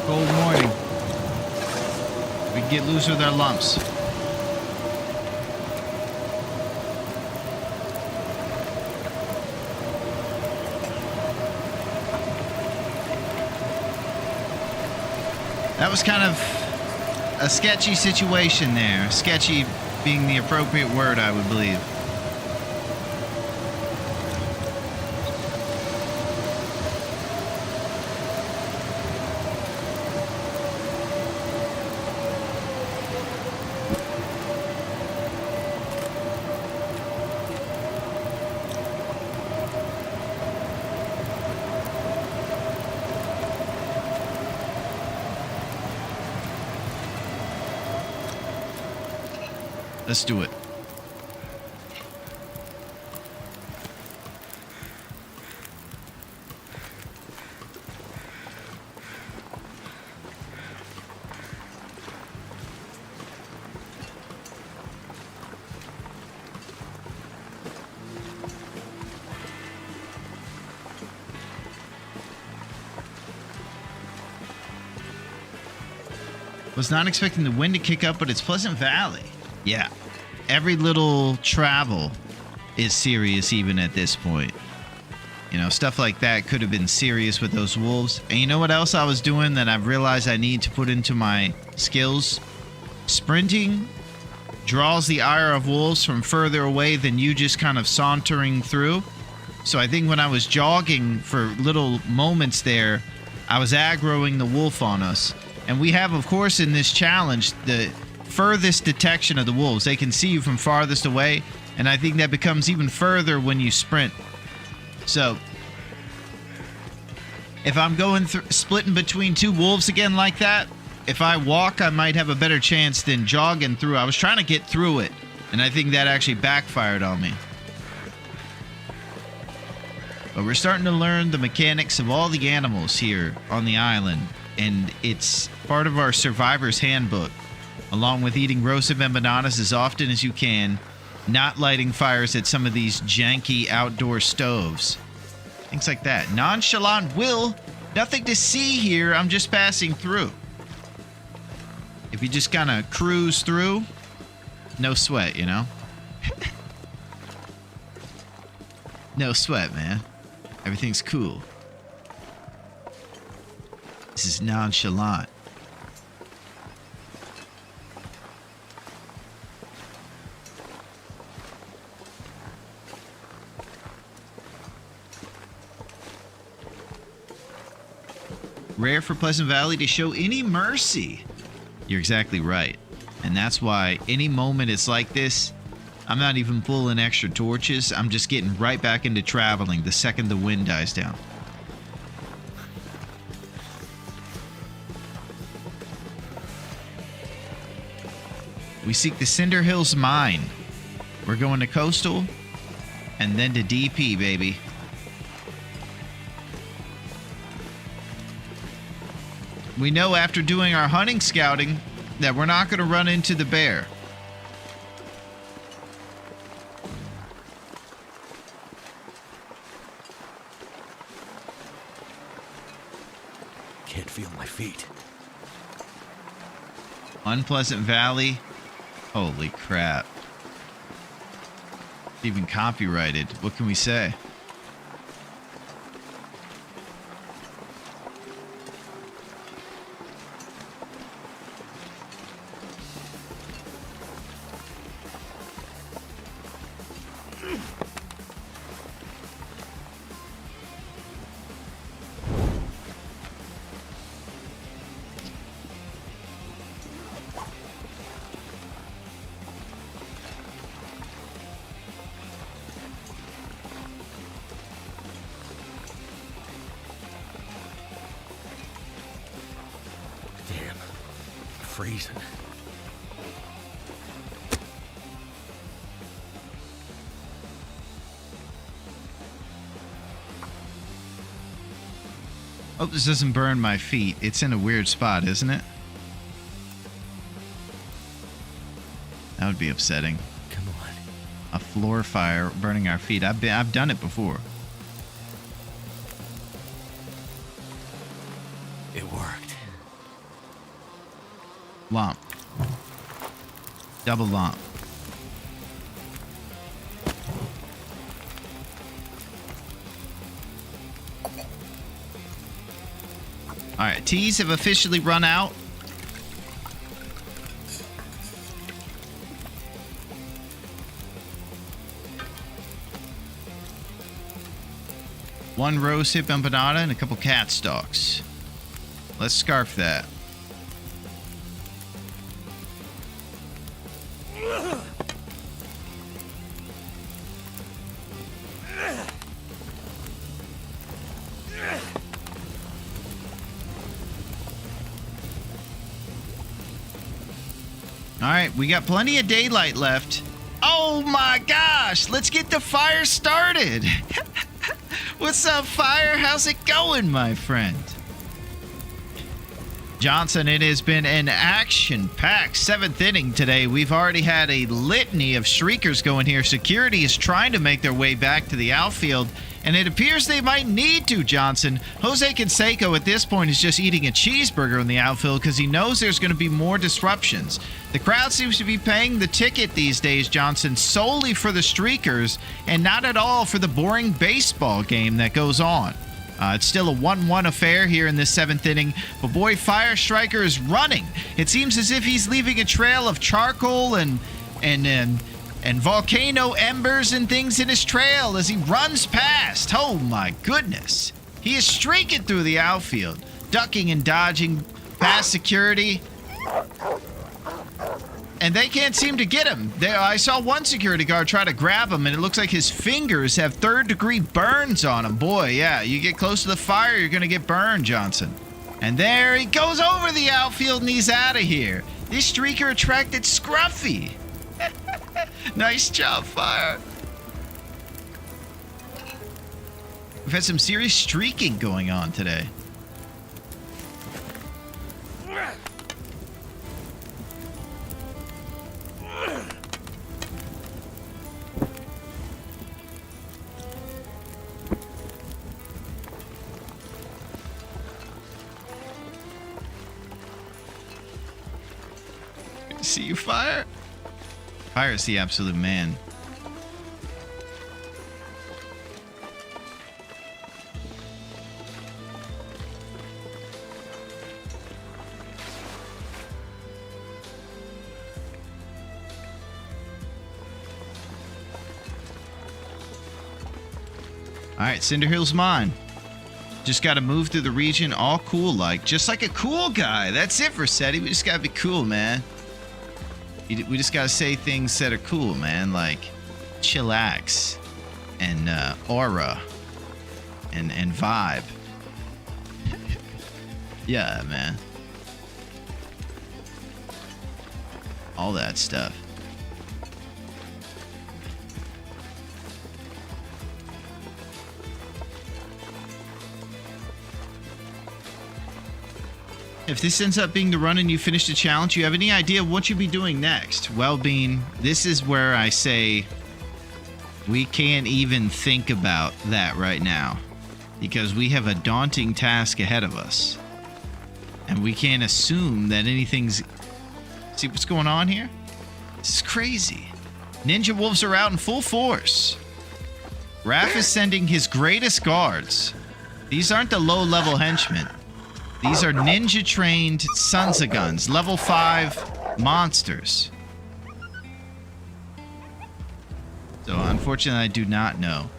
Speaker 1: Cold morning. We can get loose with our lumps. That was kind of a sketchy situation there. Sketchy being the appropriate word, I would believe. Let's do it. Was not expecting the wind to kick up, but it's Pleasant Valley. Yeah. Every little travel is serious even at this point. You know, stuff like that could have been serious with those wolves. And you know what else I was doing that I've realized I need to put into my skills? Sprinting draws the ire of wolves from further away than you just kind of sauntering through. So I think when I was jogging for little moments there, I was aggroing the wolf on us. And we have, of course, in this challenge, the furthest detection of the wolves. They can see you from farthest away. And I think that becomes even further when you sprint. So, if I'm going splitting between two wolves again like that, if I walk, I might have a better chance than jogging through. I was trying to get through it, and I think that actually backfired on me. But we're starting to learn the mechanics of all the animals here on the island, and it's part of our survivor's handbook, along with eating roasted empanadas as often as you can, not lighting fires at some of these janky outdoor stoves. Things like that. Nonchalant will. Nothing to see here. I'm just passing through. If you just kind of cruise through, no sweat, you know? No sweat, man. Everything's cool. This is nonchalant. Rare for Pleasant Valley to show any mercy. You're exactly right. And that's why any moment it's like this, I'm not even pulling extra torches. I'm just getting right back into traveling the second the wind dies down. We seek the Cinder Hills Mine. We're going to Coastal and then to DP, baby. We know after doing our hunting scouting that we're not going to run into the bear.
Speaker 5: Can't feel my feet.
Speaker 1: Unpleasant Valley. Holy crap. Even copyrighted. What can we say?
Speaker 5: Damn. Freezing.
Speaker 1: Hope this doesn't burn my feet. It's in a weird spot, isn't it? That would be upsetting.
Speaker 5: Come on.
Speaker 1: A floor fire burning our feet. I've done it before.
Speaker 5: It worked.
Speaker 1: Lump. Double lump. Alright, teas have officially run out. One rose hip empanada and a couple cat stalks. Let's scarf that. Alright, we got plenty of daylight left. Oh my gosh, let's get the fire started. What's up, fire? How's it going, my friend? Johnson, it has been an action-packed 7th inning today. We've already had a litany of streakers going here. Security is trying to make their way back to the outfield, and it appears they might need to, Johnson. Jose Canseco at this point is just eating a cheeseburger in the outfield because he knows there's going to be more disruptions. The crowd seems to be paying the ticket these days, Johnson, solely for the streakers and not at all for the boring baseball game that goes on. It's still a 1-1 affair here in this 7th inning, but boy, Fire Striker is running. It seems as if he's leaving a trail of charcoal and volcano embers and things in his trail as he runs past. Oh my goodness. He is streaking through the outfield, ducking and dodging past security. And they can't seem to get him. I saw one security guard try to grab him, and it looks like his fingers have third-degree burns on him. Boy, yeah, you get close to the fire, you're going to get burned, Johnson. And there he goes over the outfield, and he's out of here. This streaker attracted Scruffy. Nice job, Fire. We've had some serious streaking going on today. See you, Fire. Fire is the absolute man. All right, Cinder Hill's mine. Just got to move through the region all cool like. Just like a cool guy. That's it, Versetti. We just got to be cool, man. We just gotta say things that are cool, man, like chillax and aura and vibe. Yeah, man. All that stuff. If this ends up being the run and you finish the challenge, you have any idea what you'll be doing next? Well, Bean, this is where I say we can't even think about that right now because we have a daunting task ahead of us. And we can't assume that anything's... See what's going on here? This is crazy. Ninja Wolves are out in full force. Raph is sending his greatest guards. These aren't the low-level henchmen. These are ninja-trained sons of guns, level 5 monsters. So, unfortunately, I do not know.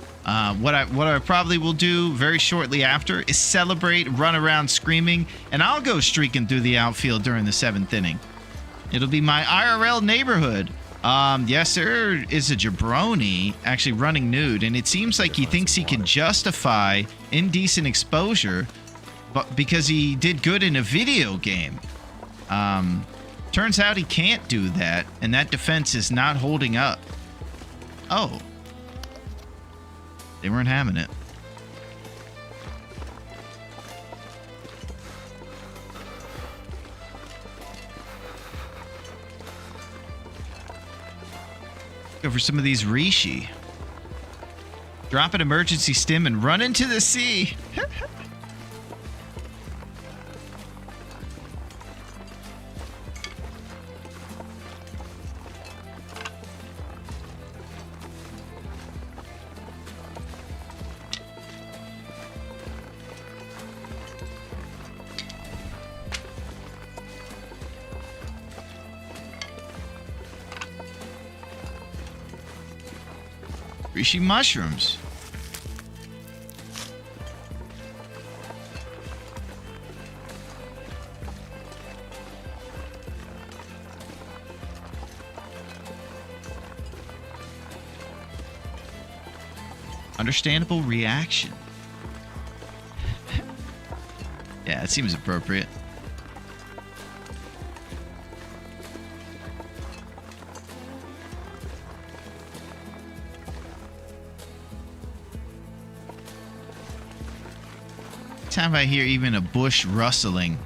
Speaker 1: What I probably will do very shortly after is celebrate, run around screaming, and I'll go streaking through the outfield during the 7th inning. It'll be my IRL neighborhood. Yes, there is a jabroni actually running nude, and it seems like he thinks he can justify indecent exposure but because he did good in a video game. Turns out he can't do that, and that defense is not holding up. Oh. They weren't having it. Go for some of these Rishi. Drop an emergency stim and run into the sea. Rishi mushrooms. Understandable reaction. Yeah, it seems appropriate. Time I hear even a bush rustling,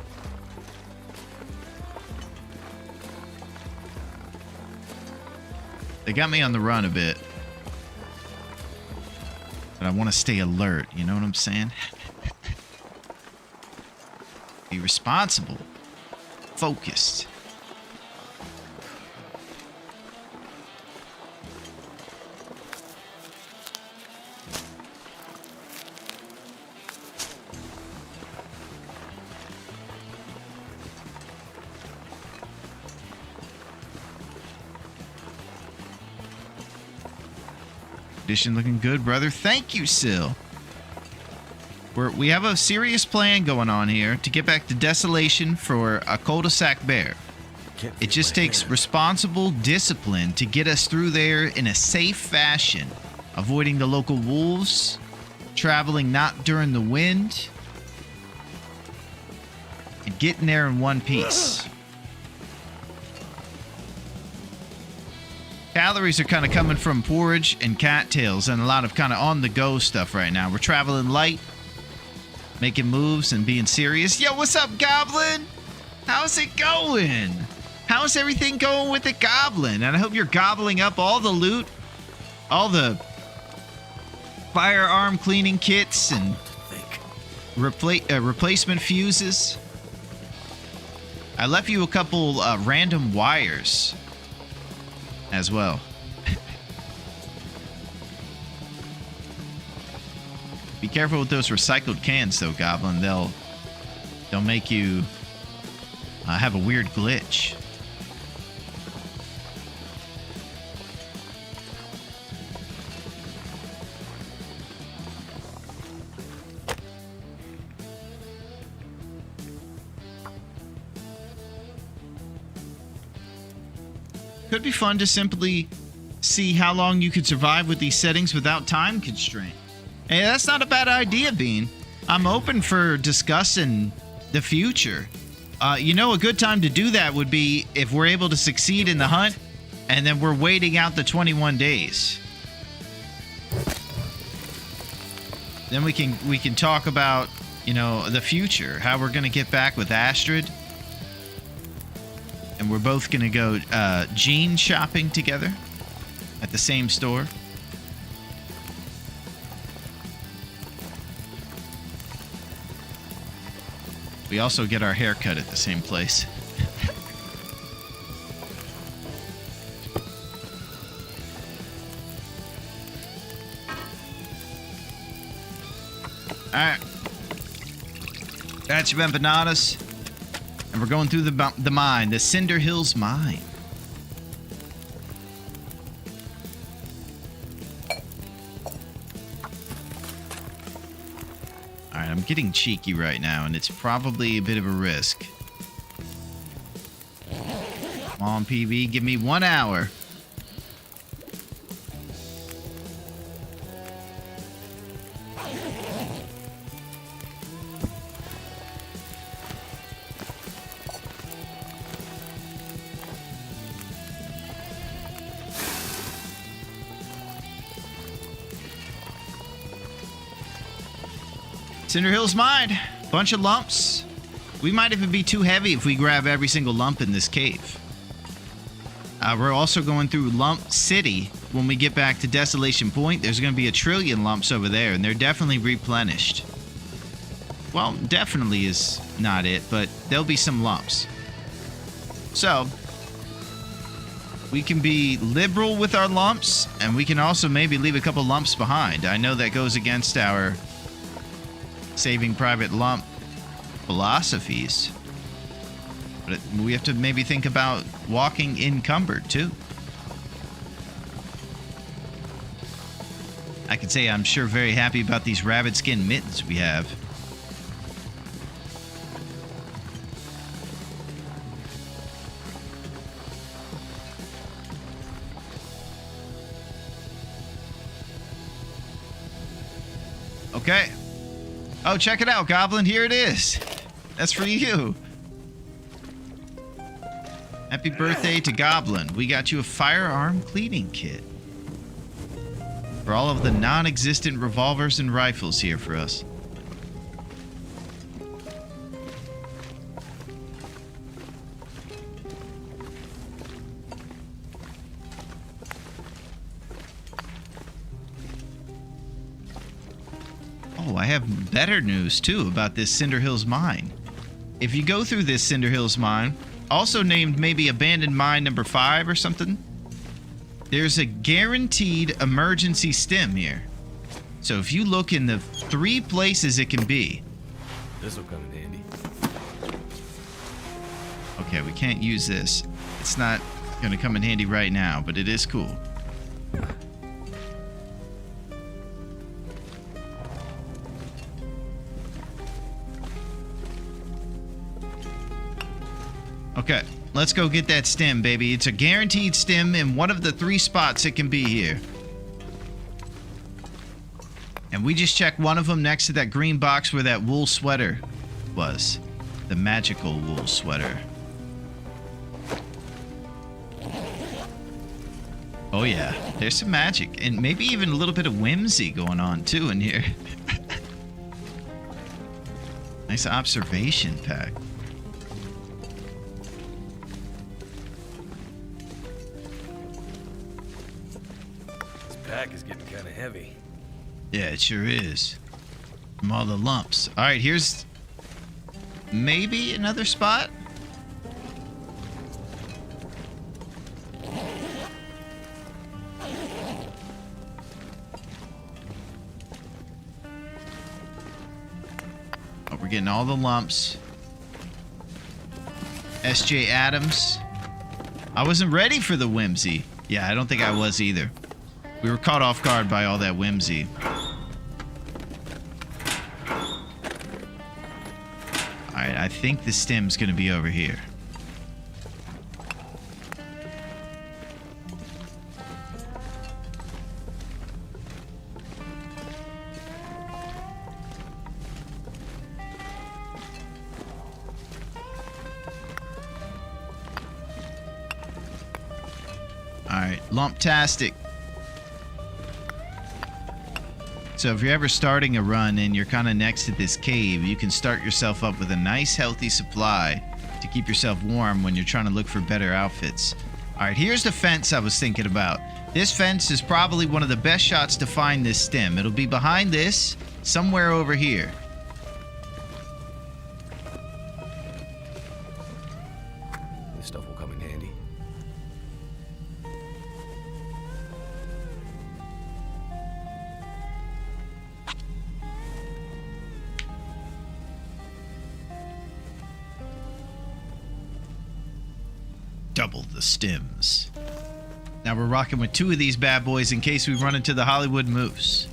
Speaker 1: They got me on the run a bit. But I want to stay alert, you know what I'm saying? Be responsible. Focused. Condition looking good, brother. Thank you, Sil. We have a serious plan going on here to get back to Desolation for a cul-de-sac bear. It just takes responsible discipline to get us through there in a safe fashion, avoiding the local wolves, traveling not during the wind, and getting there in one piece. Calories are kind of coming from porridge and cattails and a lot of kind of on-the-go stuff right now. We're traveling light, making moves and being serious. Yo, what's up, Goblin? How's it going? How's everything going with the Goblin? And I hope you're gobbling up all the loot, all the firearm cleaning kits and replacement fuses. I left you a couple random wires as well. Be careful with those recycled cans, though, Goblin. They'll make you have a weird glitch. Could be fun to simply see how long you could survive with these settings without time constraint. Hey, that's not a bad idea, Bean. I'm open for discussing the future. You know, a good time to do that would be if we're able to succeed in the hunt, and then we're waiting out the 21 days. Then we can talk about, you know, the future, how we're gonna get back with Astrid. And we're both going to go jean shopping together at the same store. We also get our hair cut at the same place. Alright. That's your empanadas. And we're going through the mine, the Cinder Hills mine. Alright, I'm getting cheeky right now, and it's probably a bit of a risk. Come on, PB, give me 1 hour. Cinder Hills mine. Bunch of lumps. We might even be too heavy if we grab every single lump in this cave. We're also going through Lump City. When we get back to Desolation Point, there's going to be 1 trillion lumps over there, and they're definitely replenished. Well, definitely is not it, but there'll be some lumps. So, we can be liberal with our lumps, and we can also maybe leave a couple lumps behind. I know that goes against our Saving Private Lump philosophies, but we have to maybe think about walking encumbered too. I could say I'm sure very happy about these rabbit skin mittens we have. Okay. Oh, check it out, Goblin. Here it is. That's for you. Happy birthday to Goblin. We got you a firearm cleaning kit. For all of the non-existent revolvers and rifles here for us. have better news too about this Cinder Hills mine. If you go through this Cinder Hills mine, also named maybe Abandoned Mine number 5 or something, there's a guaranteed emergency stim here. So if you look in the 3 places it can be.
Speaker 5: This'll come in handy.
Speaker 1: Okay, we can't use this. It's not going to come in handy right now, but it is cool. Okay, let's go get that stem, baby. It's a guaranteed stem in one of the 3 spots it can be here. And we just checked one of them next to that green box where that wool sweater was. The magical wool sweater. Oh yeah, there's some magic. And maybe even a little bit of whimsy going on too in here. Nice observation pack.
Speaker 5: This pack is getting kind of heavy.
Speaker 1: Yeah, it sure is. From all the lumps. All right, here's maybe another spot. Oh, we're getting all the lumps. S.J. Adams. I wasn't ready for the whimsy. Yeah, I don't think I was either. We were caught off guard by all that whimsy. Alright, I think the stem's gonna be over here. Alright, lumptastic. So if you're ever starting a run and you're kind of next to this cave, you can start yourself up with a nice healthy supply to keep yourself warm when you're trying to look for better outfits. Alright, here's the fence I was thinking about. This fence is probably one of the best shots to find this stem. It'll be behind this, somewhere over here.
Speaker 5: This stuff will come in handy.
Speaker 1: Double the stems. Now we're rocking with 2 of these bad boys in case we run into the Hollywood Moose.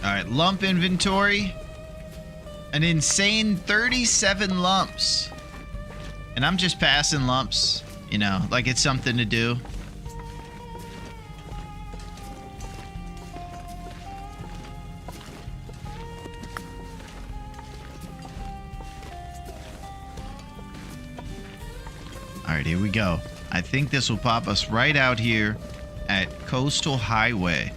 Speaker 1: Alright, lump inventory. An insane 37 lumps. And I'm just passing lumps, you know, like it's something to do. Alright, here we go. I think this will pop us right out here at Coastal Highway.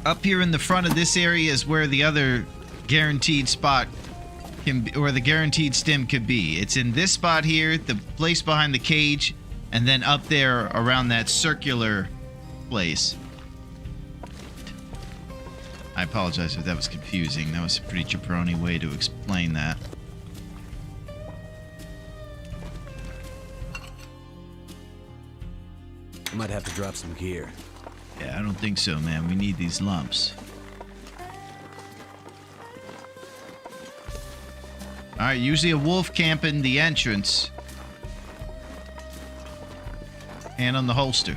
Speaker 1: Up here in the front of this area is where the other guaranteed spot can be, or the guaranteed stem could be. It's in this spot here, the place behind the cage, and then up there around that circular place. I apologize if that was confusing. That was a pretty jabroni way to explain that.
Speaker 5: I might have to drop some gear.
Speaker 1: Yeah, I don't think so, man. We need these lumps. Alright, usually a wolf camping the entrance. Hand on the holster.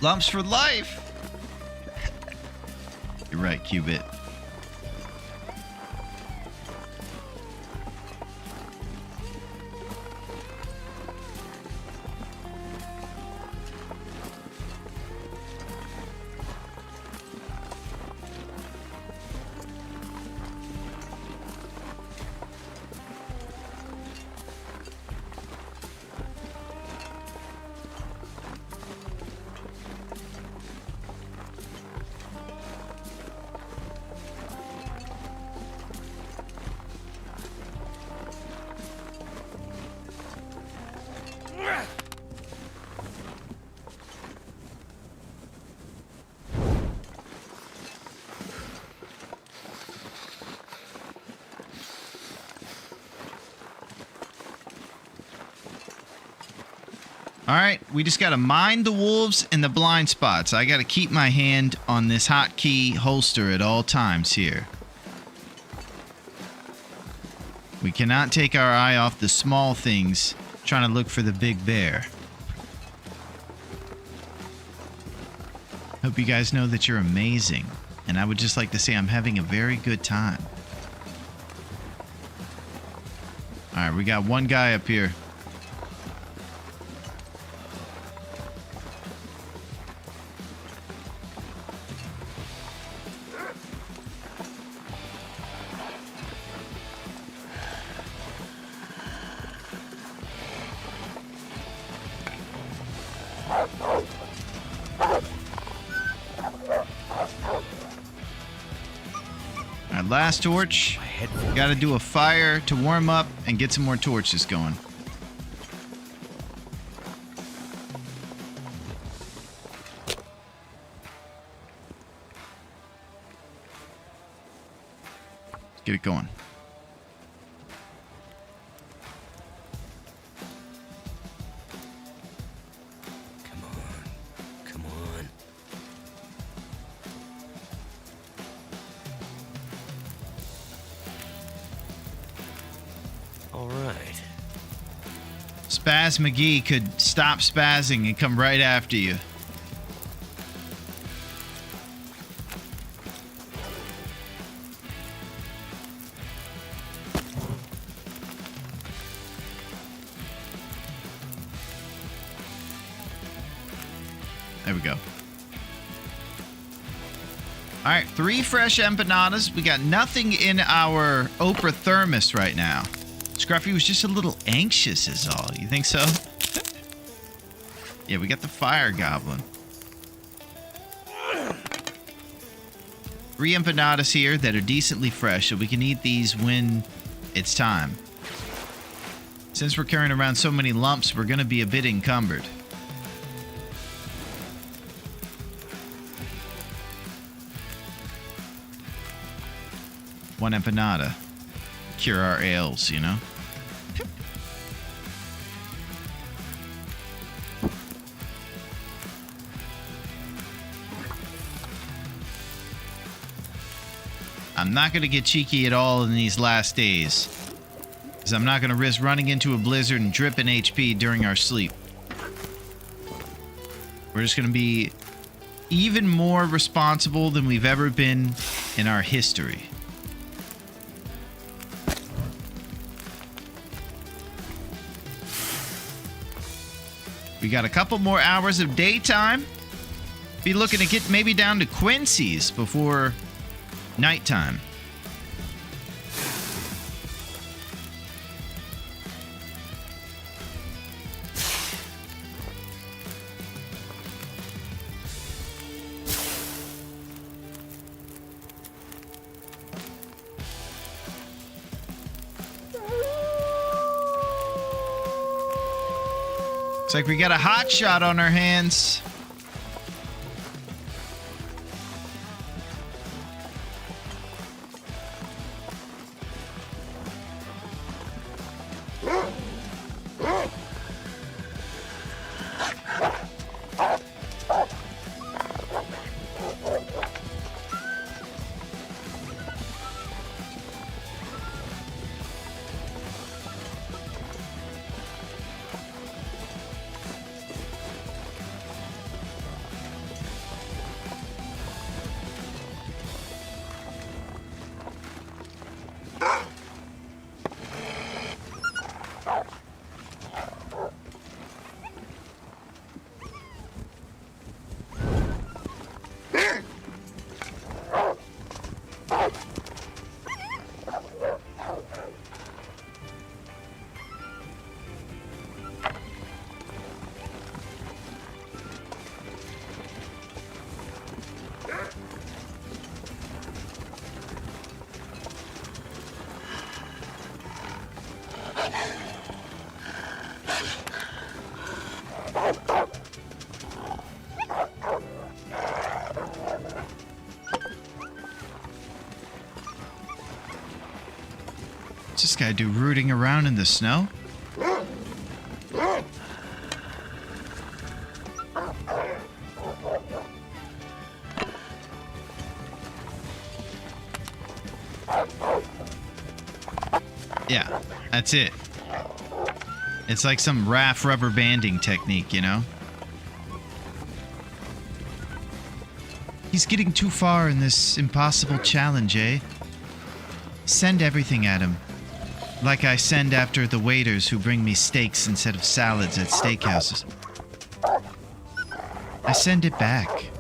Speaker 1: Lumps for life. You're right, Cubit. All right, we just got to mind the wolves and the blind spots. I got to keep my hand on this hotkey holster at all times here. We cannot take our eye off the small things trying to look for the big bear. Hope you guys know that you're amazing. And I would just like to say I'm having a very good time. All right, we got one guy up here. Last torch. Got to do a fire to warm up and get some more torches going. Let's get it going.
Speaker 5: Come on. All right.
Speaker 1: Spaz McGee could stop spazzing and come right after you. There we go. All right, 3 fresh empanadas. We got nothing in our Oprah thermos right now. Scruffy was just a little anxious is all. You think so? Yeah, we got the fire goblin. 3 empanadas here that are decently fresh, so we can eat these when it's time. Since we're carrying around so many lumps, we're going to be a bit encumbered. One empanada. Cure our ails, you know? I'm not going to get cheeky at all in these last days, because I'm not going to risk running into a blizzard and dripping HP during our sleep. We're just going to be even more responsible than we've ever been in our history. We got a couple more hours of daytime. Be looking to get maybe down to Quincy's before nighttime. Looks like we got a hot shot on our hands. What's this guy do rooting around in the snow? Yeah, that's it. It's like some raft rubber banding technique, you know? He's getting too far in this impossible challenge, eh? Send everything at him. Like I send after the waiters who bring me steaks instead of salads at steakhouses. I send it back.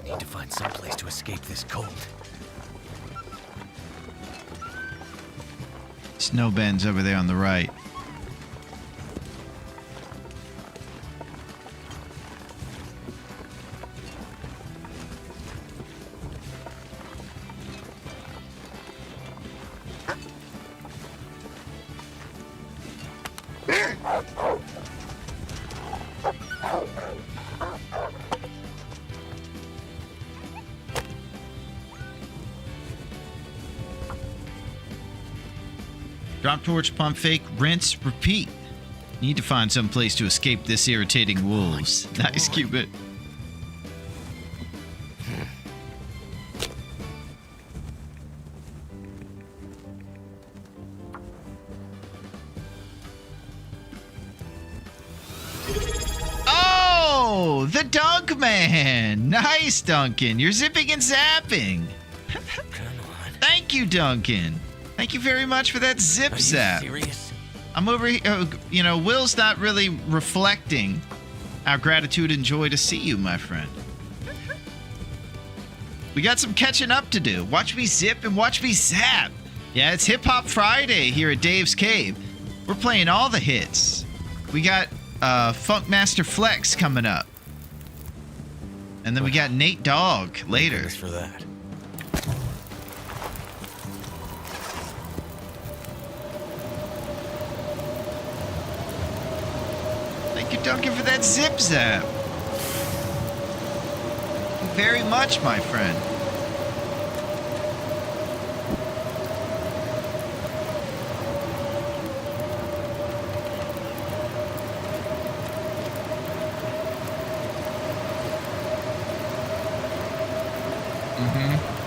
Speaker 5: Need to find some place to escape this cold.
Speaker 1: Snowbend's over there on the right. Drop torch, pump fake, rinse, repeat. Need to find some place to escape this irritating wolves. Nice, Cupid. Oh, the Dunk Man. Nice, Duncan. You're zipping and zapping. Thank you, Duncan. Thank you very much for that zip zap.
Speaker 5: Serious?
Speaker 1: I'm over here, you know, Will's not really reflecting our gratitude and joy to see you, my friend. We got some catching up to do. Watch me zip and watch me zap. Yeah, it's Hip Hop Friday here at Dave's Cave. We're playing all the hits. We got Funkmaster Flex coming up. And then we got Nate Dogg later.
Speaker 5: Thanks for that.
Speaker 1: Thank you, Duncan, for that zip zap. Thank you very much, my friend.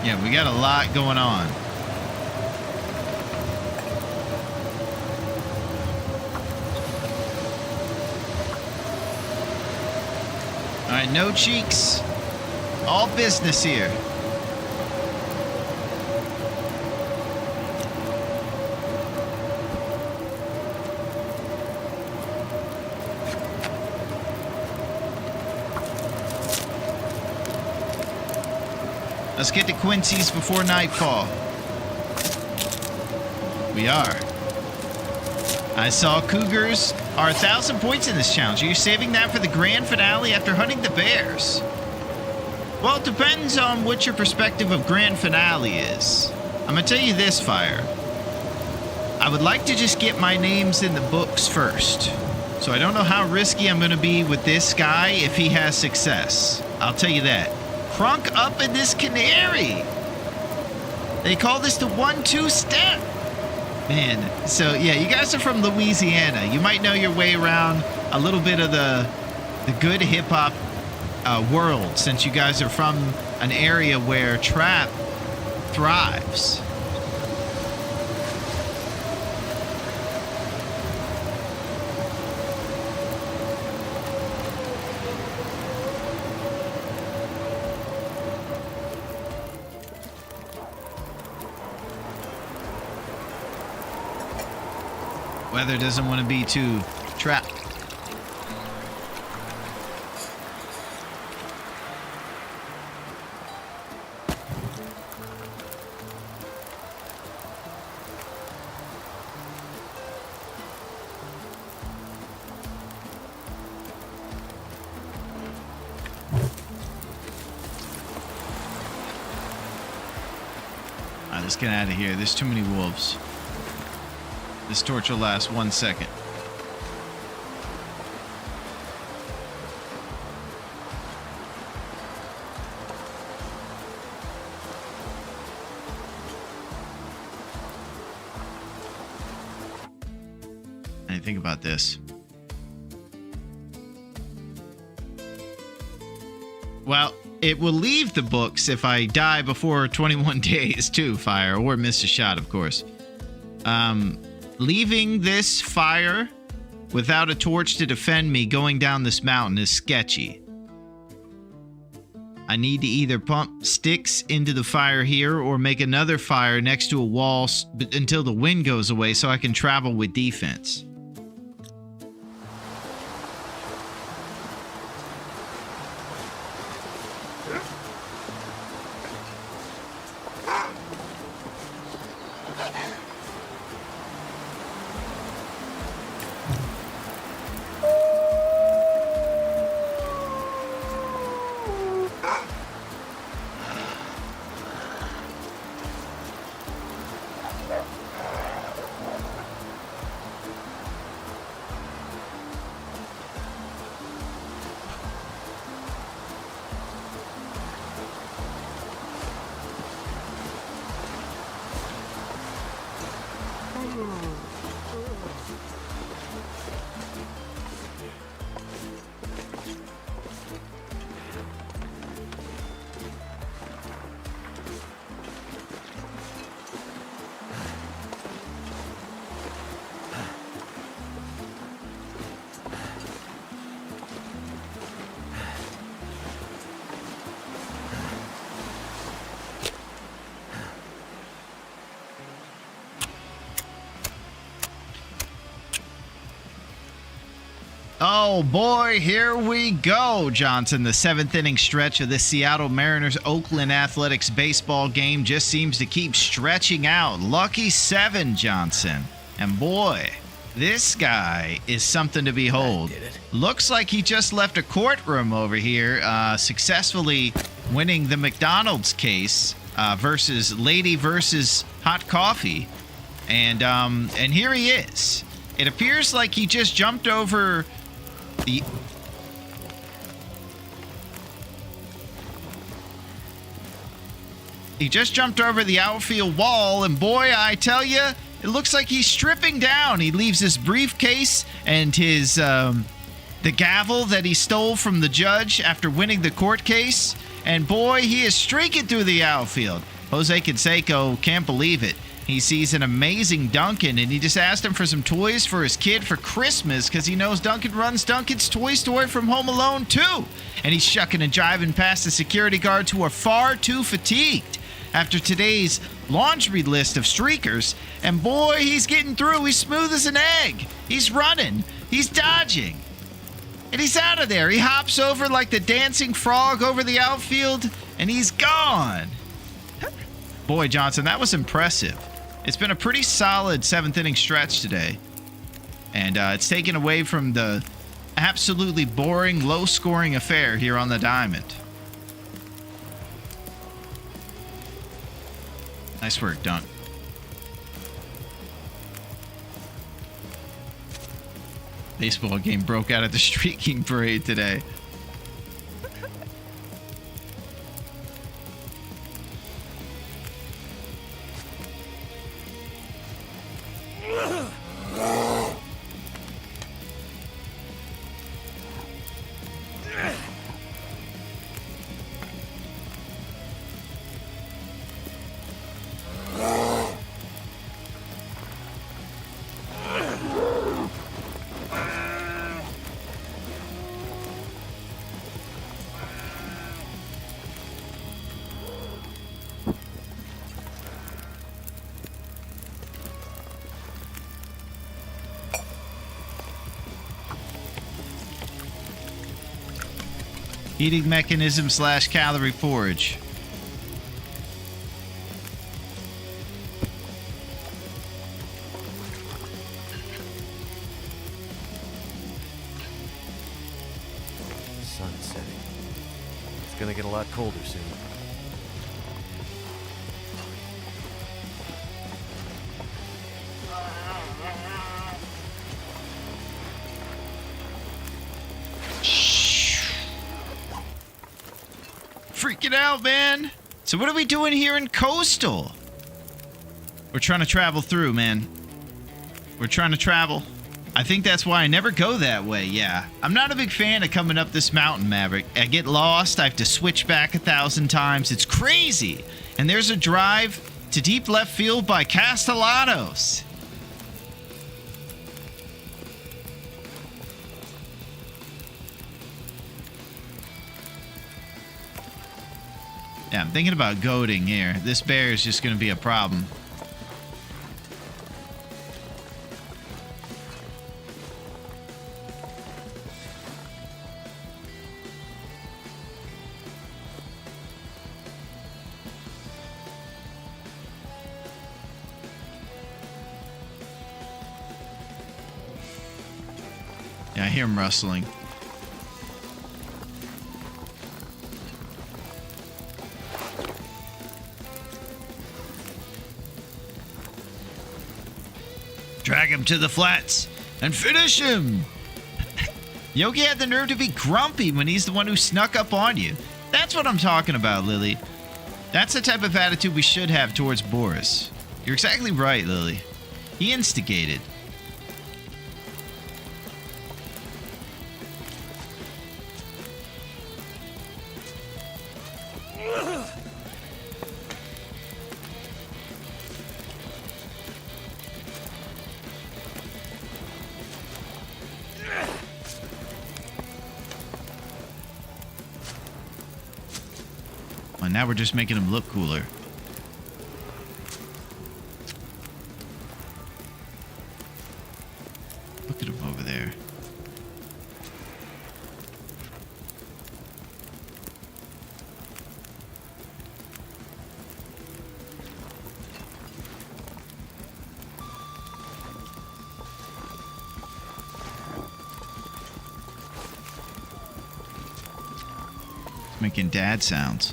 Speaker 1: Yeah, we got a lot going on. All right, no cheeks. All business here. Let's get to Quincy's before nightfall. We are. I saw Cougars are 1,000 points in this challenge. Are you saving that for the grand finale after hunting the bears? Well, it depends on what your perspective of grand finale is. I'm gonna tell you this, Fire. I would like to just get my names in the books first. So I don't know how risky I'm gonna be with this guy if he has success. I'll tell you that. Crunk up in this canary. They call this the 1-2 step. Man, so yeah, you guys are from Louisiana. You might know your way around a little bit of the good hip hop world, since you guys are from an area where trap thrives. Weather doesn't want to be too trapped. All right, let's get out of here. There's too many wolves. This torch will last 1 second. I think about this. Well, it will leave the books if I die before 21 days too, fire, or miss a shot, of course. Leaving this fire without a torch to defend me going down this mountain is sketchy. I need to either pump sticks into the fire here or make another fire next to a wall until the wind goes away so I can travel with defense. Oh boy, here we go, Johnson. The 7th inning stretch of this Seattle Mariners-Oakland Athletics baseball game just seems to keep stretching out. Lucky 7, Johnson. And boy, this guy is something to behold. Looks like he just left a courtroom over here, successfully winning the McDonald's case versus Lady versus Hot Coffee. And here he is. It appears like he just jumped over the outfield wall, and boy, I tell you, it looks like he's stripping down. He leaves his briefcase and his the gavel that he stole from the judge after winning the court case, and boy, he is streaking through the outfield. Jose Canseco can't believe it. He sees an amazing Duncan, and he just asked him for some toys for his kid for Christmas because he knows Duncan runs Duncan's toy store from Home Alone too. And he's shucking and jiving past the security guards who are far too fatigued after today's laundry list of streakers. And boy, he's getting through. He's smooth as an egg. He's running. He's dodging. And he's out of there. He hops over like the dancing frog over the outfield, and he's gone. Boy, Johnson, that was impressive. It's been a pretty solid 7th inning stretch today. And it's taken away from the absolutely boring, low-scoring affair here on the diamond. Nice work, Dunk. Baseball game broke out at the streaking parade today. Eating mechanism / calorie porridge.
Speaker 5: The sun's setting. It's gonna get a lot colder soon.
Speaker 1: Freaking out, man. So what are we doing here in Coastal? We're trying to travel through, man. We're trying to travel. I think that's why I never go that way, yeah. I'm not a big fan of coming up this mountain, Maverick. I get lost, I have to switch back 1,000 times. It's crazy. And there's a drive to deep left field by Castellanos. Yeah, I'm thinking about goading here. This bear is just going to be a problem. Yeah, I hear him rustling. Drag him to the flats and finish him. Yogi had the nerve to be grumpy when he's the one who snuck up on you. That's what I'm talking about, Lily. That's the type of attitude we should have towards Boris. You're exactly right, Lily. He instigated. Well, now we're just making him look cooler. Look at him over there. It's making dad sounds.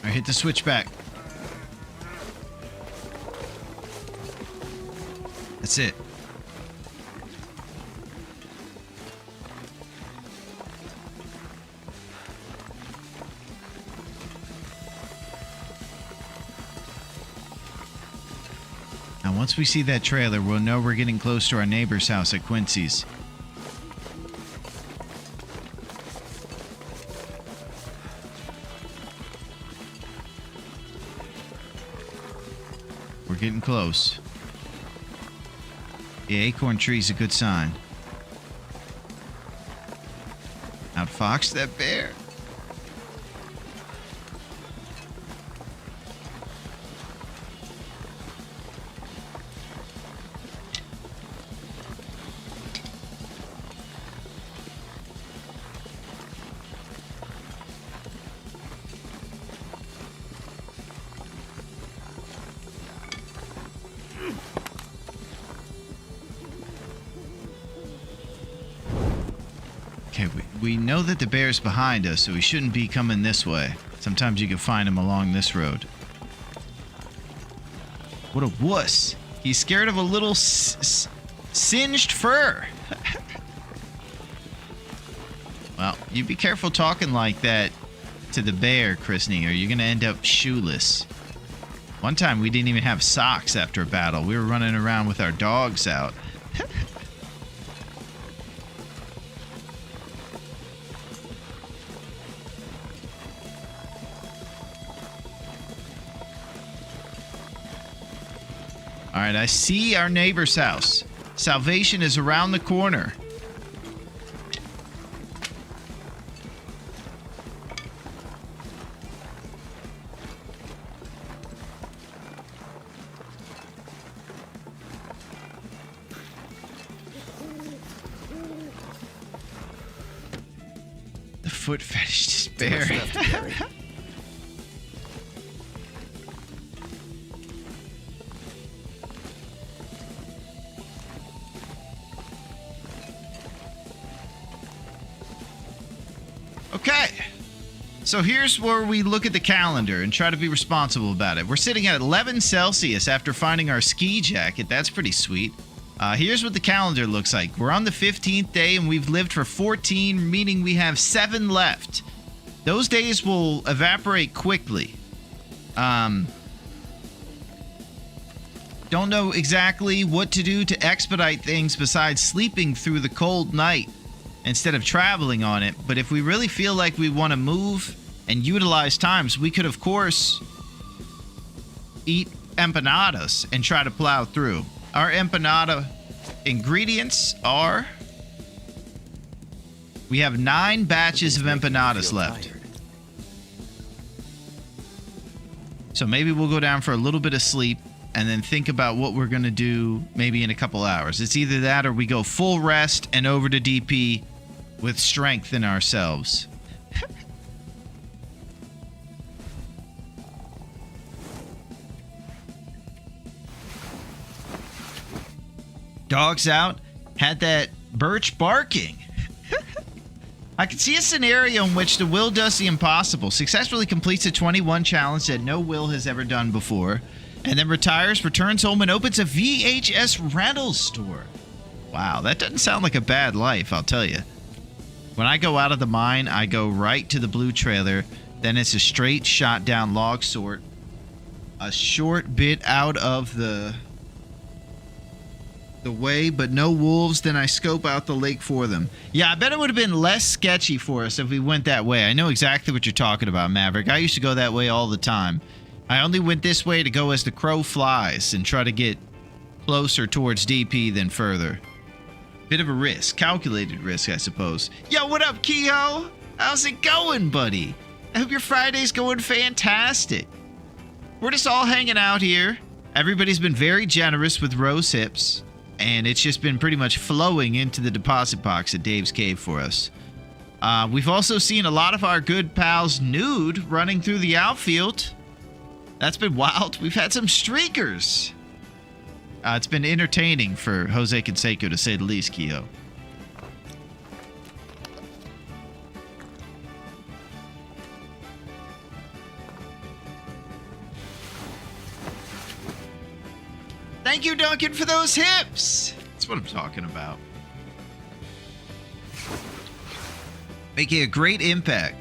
Speaker 1: Alright, hit the switchback. That's it. Now, once we see that trailer, we'll know we're getting close to our neighbor's house at Quincy's. We're getting close. The acorn tree's a good sign. Outfoxed that bear. Okay, we know that the bear's behind us, so he shouldn't be coming this way. Sometimes you can find him along this road. What a wuss. He's scared of a little singed fur. Well, you be careful talking like that to the bear, Chrisney, or you're going to end up shoeless. One time we didn't even have socks after a battle. We were running around with our dogs out. All right, I see our neighbor's house. Salvation is around the corner. The foot fetish despair. So here's where we look at the calendar and try to be responsible about it. We're sitting at 11 Celsius after finding our ski jacket. That's pretty sweet. Here's what the calendar looks like. We're on the 15th day and we've lived for 14, meaning we have 7 left. Those days will evaporate quickly. Don't know exactly what to do to expedite things besides sleeping through the cold night instead of traveling on it. But if we really feel like we want to move and utilize times, we could, of course, eat empanadas and try to plow through. Our empanada ingredients are... We have 9 batches of empanadas left. So maybe we'll go down for a little bit of sleep and then think about what we're going to do maybe in a couple hours. It's either that or we go full rest and over to DP with strength in ourselves. Dogs out. Had that Birch barking. I could see a scenario in which the Will does the impossible, successfully completes a 21 challenge that no Will has ever done before, and then retires, returns home, and opens a VHS rental store. Wow, that doesn't sound like a bad life, I'll tell you. When I go out of the mine, I go right to the blue trailer, then it's a straight shot down log sort, a short bit out of the way, but no wolves, then I scope out the lake for them. Yeah, I bet it would have been less sketchy for us if we went that way. I know exactly what you're talking about, Maverick. I used to go that way all the time. I only went this way to go as the crow flies and try to get closer towards DP than further. Bit of a risk. Calculated risk, I suppose. Yo, what up, Kehoe? How's it going, buddy? I hope your Friday's going fantastic. We're just all hanging out here. Everybody's been very generous with Rose Hips, and it's just been pretty much flowing into the deposit box at Dave's Cave for us. We've also seen a lot of our good pals nude running through the outfield. That's been wild. We've had some streakers. It's been entertaining for Jose Canseco, to say the least, Kehoe. Thank you, Duncan, for those hips. That's what I'm talking about. Making a great impact.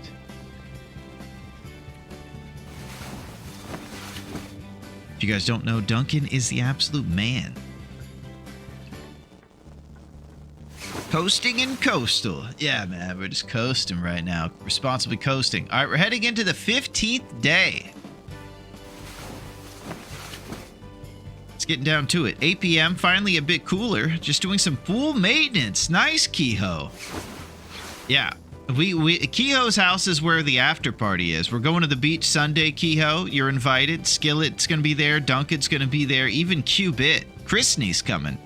Speaker 1: If you guys don't know, Duncan is the absolute man. Coasting and coastal. Yeah, man, we're just coasting right now. Responsibly coasting. All right, we're heading into the 15th day. It's getting down to it. 8 p.m., finally a bit cooler. Just doing some pool maintenance. Nice, Kehoe. Yeah. Kehoe's house is where the after party is. We're going to the beach Sunday, Kehoe. You're invited. Skillet's going to be there. Duncan's going to be there. Even Q-Bit. Chrisney's coming.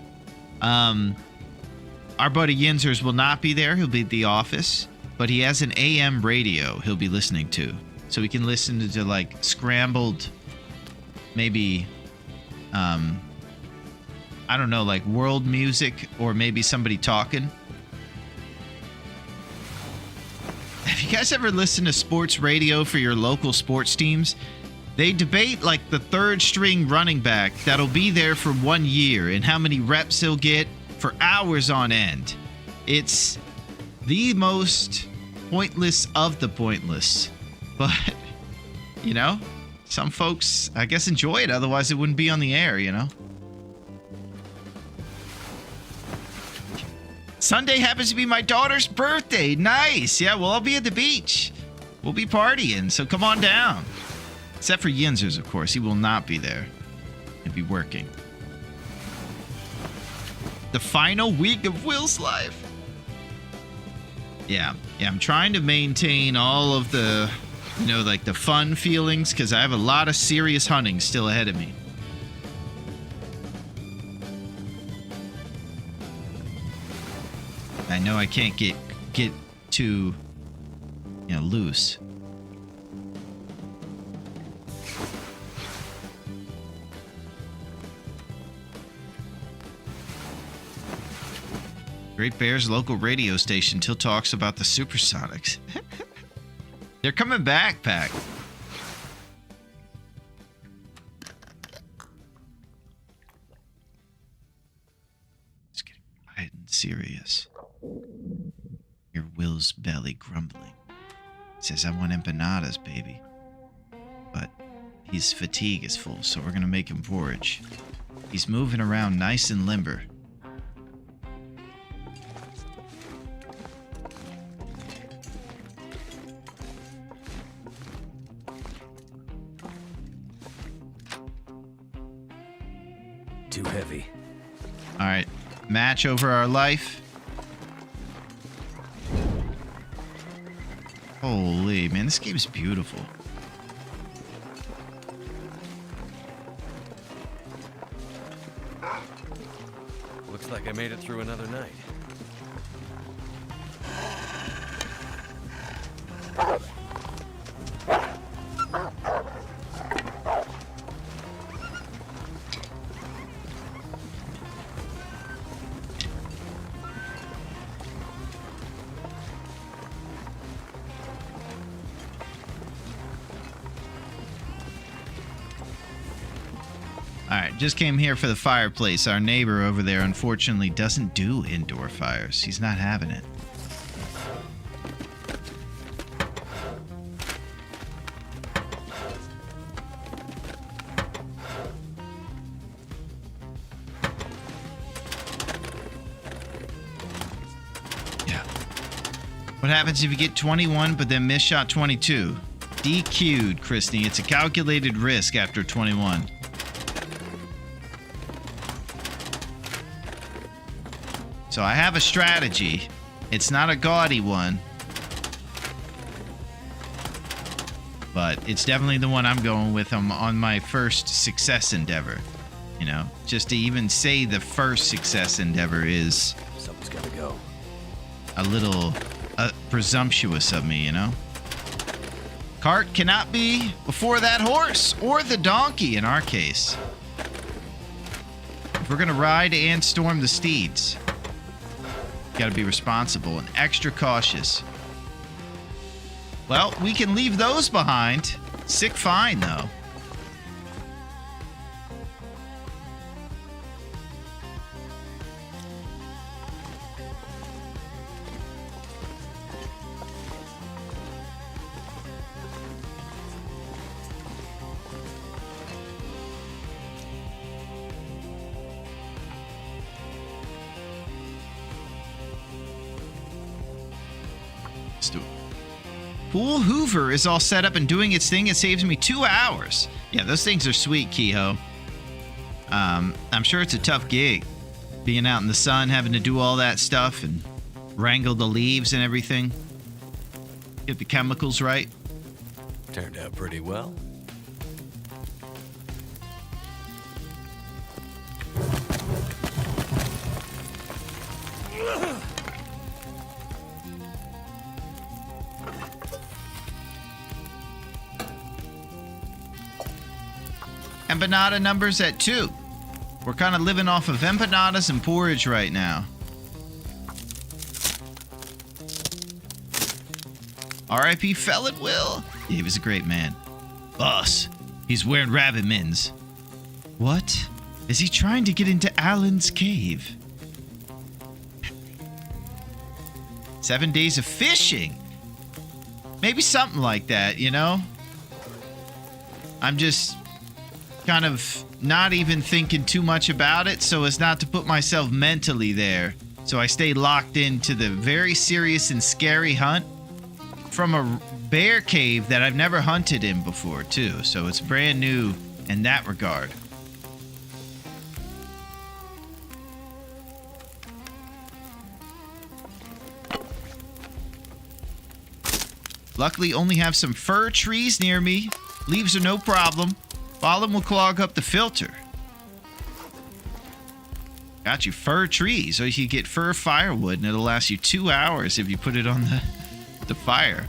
Speaker 1: Our buddy Yinzers will not be there. He'll be at the office. But he has an AM radio he'll be listening to. So we can listen to like, scrambled, maybe, I don't know, like world music or maybe somebody talking. Have you guys ever listened to sports radio for your local sports teams? They debate like the third string running back that'll be there for 1 year and how many reps he'll get for hours on end. It's the most pointless of the pointless. But, you know, some folks, I guess, enjoy it. Otherwise, it wouldn't be on the air, you know? Sunday happens to be my daughter's birthday. Nice. Yeah, well, I'll be at the beach. We'll be partying, so come on down. Except for Yinzers, of course. He will not be there. He'll be working. The final week of Will's life. Yeah, I'm trying to maintain all of the, you know, like the fun feelings, because I have a lot of serious hunting still ahead of me. I know I can't get too, you know, loose. Great Bear's local radio station still talks about the Supersonics. They're coming back, Pack. It's getting quiet and serious. Hear Will's belly grumbling. Says, I want empanadas, baby. But his fatigue is full, so we're gonna make him forage. He's moving around nice and limber.
Speaker 5: Too heavy.
Speaker 1: All right, match over our life. Holy, man, this game's beautiful.
Speaker 5: Looks like I made it through another night.
Speaker 1: Alright, just came here for the fireplace. Our neighbor over there, unfortunately, doesn't do indoor fires. He's not having it. Yeah. What happens if you get 21 but then miss shot 22? DQ'd, Christy. It's a calculated risk after 21. So I have a strategy. It's not a gaudy one. But it's definitely the one I'm going with on my first success endeavor. You know, just to even say the first success endeavor is
Speaker 5: Something's gotta go.
Speaker 1: a little presumptuous of me, you know? Cart cannot be before that horse or the donkey in our case. If we're gonna ride and storm the steeds, got to be responsible and extra cautious. Well, we can leave those behind. Sick fine, though. Let's do it. Pool Hoover is all set up and doing its thing. It saves me 2 hours. Yeah, those things are sweet, Kehoe. I'm sure it's a tough gig. Being out in the sun, having to do all that stuff and wrangle the leaves and everything. Get the chemicals right.
Speaker 5: Turned out pretty well.
Speaker 1: Empanada numbers at 2. We're kind of living off of empanadas and porridge right now. R.I.P. Felon Will. Yeah, he was a great man. Boss, he's wearing rabbit mittens. What? Is he trying to get into Alan's cave? 7 days of fishing. Maybe something like that, you know? I'm just kind of not even thinking too much about it so as not to put myself mentally there. So I stay locked into the very serious and scary hunt from a bear cave that I've never hunted in before, too. So it's brand new in that regard. Luckily, only have some fir trees near me. Leaves are no problem. Pollen will clog up the filter. Got you fir trees, or you can get fir firewood, and it'll last you 2 hours if you put it on the fire.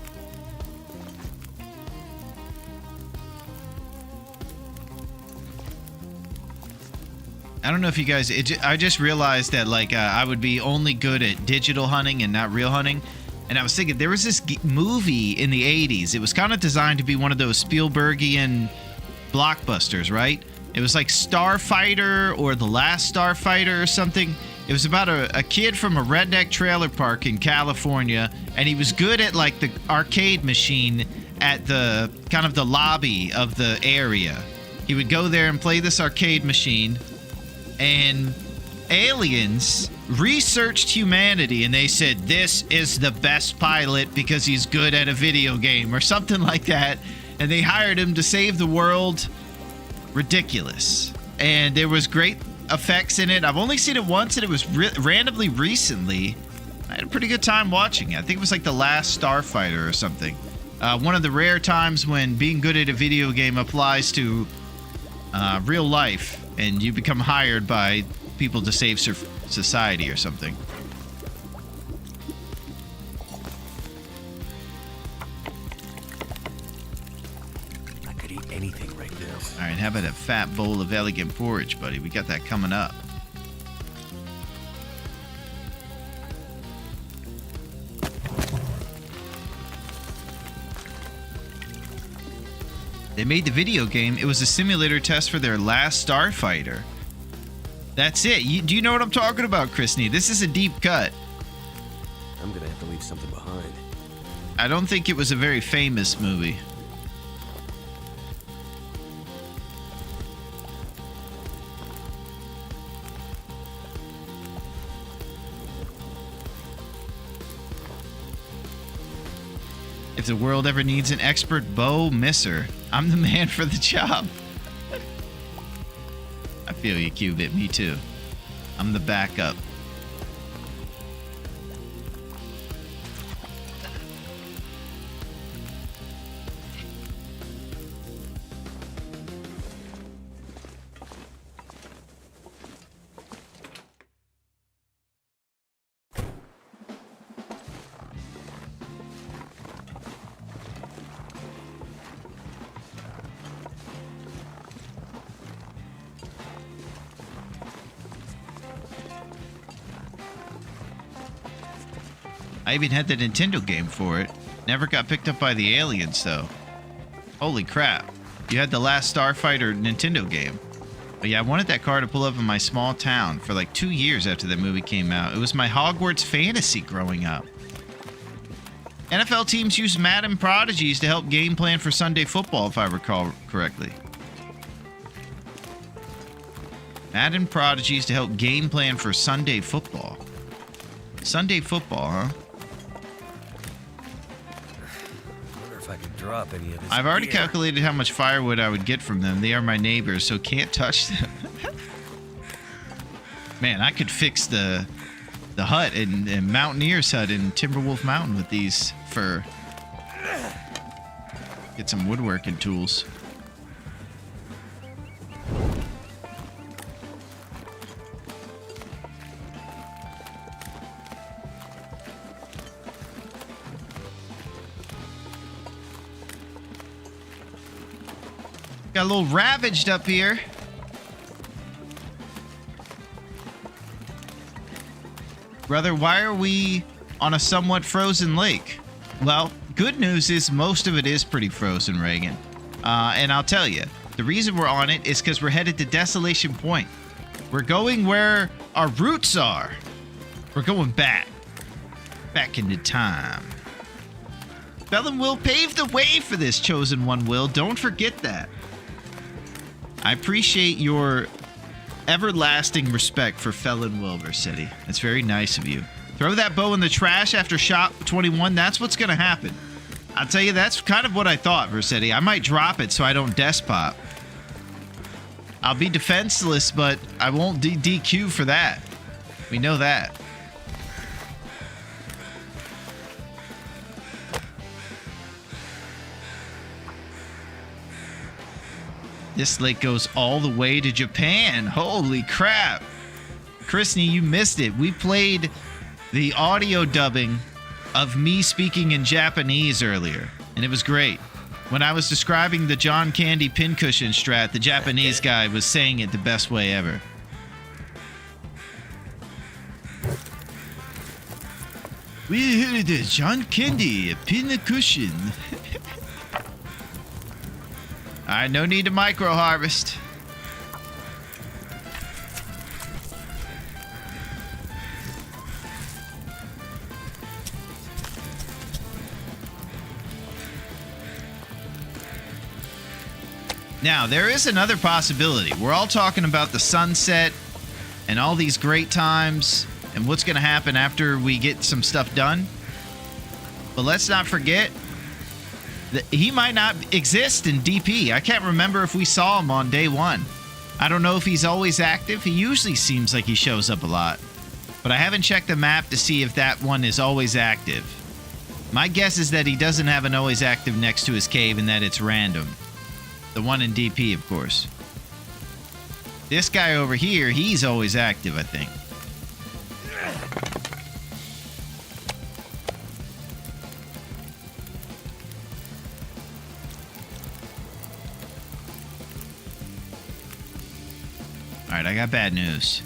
Speaker 1: I don't know if you guys... I just realized that, like, I would be only good at digital hunting and not real hunting. And I was thinking, there was this movie in the 80s. It was kind of designed to be one of those Spielbergian blockbusters, right? It was like Starfighter or The Last Starfighter or something. It was about a kid from a redneck trailer park in California, and he was good at like the arcade machine at the kind of the lobby of the area. He would go there and play this arcade machine, and aliens researched humanity, and they said, this is the best pilot because he's good at a video game or something like that, and they hired him to save the world. Ridiculous. And there was great effects in it. I've only seen it once, and it was randomly recently. I had a pretty good time watching it. I think it was like The Last Starfighter or something. One of the rare times when being good at a video game applies to real life, and you become hired by people to save society or something.
Speaker 5: I could eat anything right now.
Speaker 1: All right, how about a fat bowl of elegant porridge, buddy? We got that coming up. They made the video game. It was a simulator test for their Last Starfighter. That's it. Do you know what I'm talking about, Chrisney? This is a deep cut.
Speaker 5: I'm gonna have to leave something behind.
Speaker 1: I don't think it was a very famous movie. If the world ever needs an expert bow misser, I'm the man for the job. I feel you, Cubit. Me too. I'm the backup. I even had the Nintendo game for it. Never got picked up by the aliens, though. Holy crap. You had the Last Starfighter Nintendo game. But yeah, I wanted that car to pull up in my small town for like 2 years after that movie came out. It was my Hogwarts fantasy growing up. NFL teams use Madden Prodigies to help game plan for Sunday football, if I recall correctly. Madden Prodigies to help game plan for Sunday football. Sunday football, huh?
Speaker 5: If I could drop any of this.
Speaker 1: I've already
Speaker 5: gear.
Speaker 1: calculated how much firewood I would get from them. They are my neighbors, so can't touch them. Man, I could fix the hut and Mountaineer's hut in Timberwolf Mountain with these fur. Get some woodworking tools. Got a little ravaged up here. Brother, why are we on a somewhat frozen lake? Well, good news is most of it is pretty frozen, Reagan. And I'll tell you, the reason we're on it is because we're headed to Desolation Point. We're going where our roots are. We're going back into time. Felon Will paved the way for this, Chosen One Will. Don't forget that. I appreciate your everlasting respect for Felon Will, Versetti. It's very nice of you. Throw that bow in the trash after shot 21. That's what's going to happen. I'll tell you, that's kind of what I thought, Versetti. I might drop it so I don't despot. I'll be defenseless, but I won't DQ for that. We know that. This lake goes all the way to Japan. Holy crap. Chrisney, you missed it. We played the audio dubbing of me speaking in Japanese earlier, and it was great. When I was describing the John Candy pincushion strat, the Japanese guy was saying it the best way ever. We heard it, John Candy, a pincushion. Alright, no need to micro harvest. Now, there is another possibility. We're all talking about the sunset and all these great times and what's going to happen after we get some stuff done. But let's not forget that he might not exist in DP. I can't remember if we saw him on day one. I don't know if he's always active. He usually seems like he shows up a lot. But I haven't checked the map to see if that one is always active. My guess is that he doesn't have an always active next to his cave and that it's random. The one in DP, of course. This guy over here, he's always active, I think. Alright, I got bad news.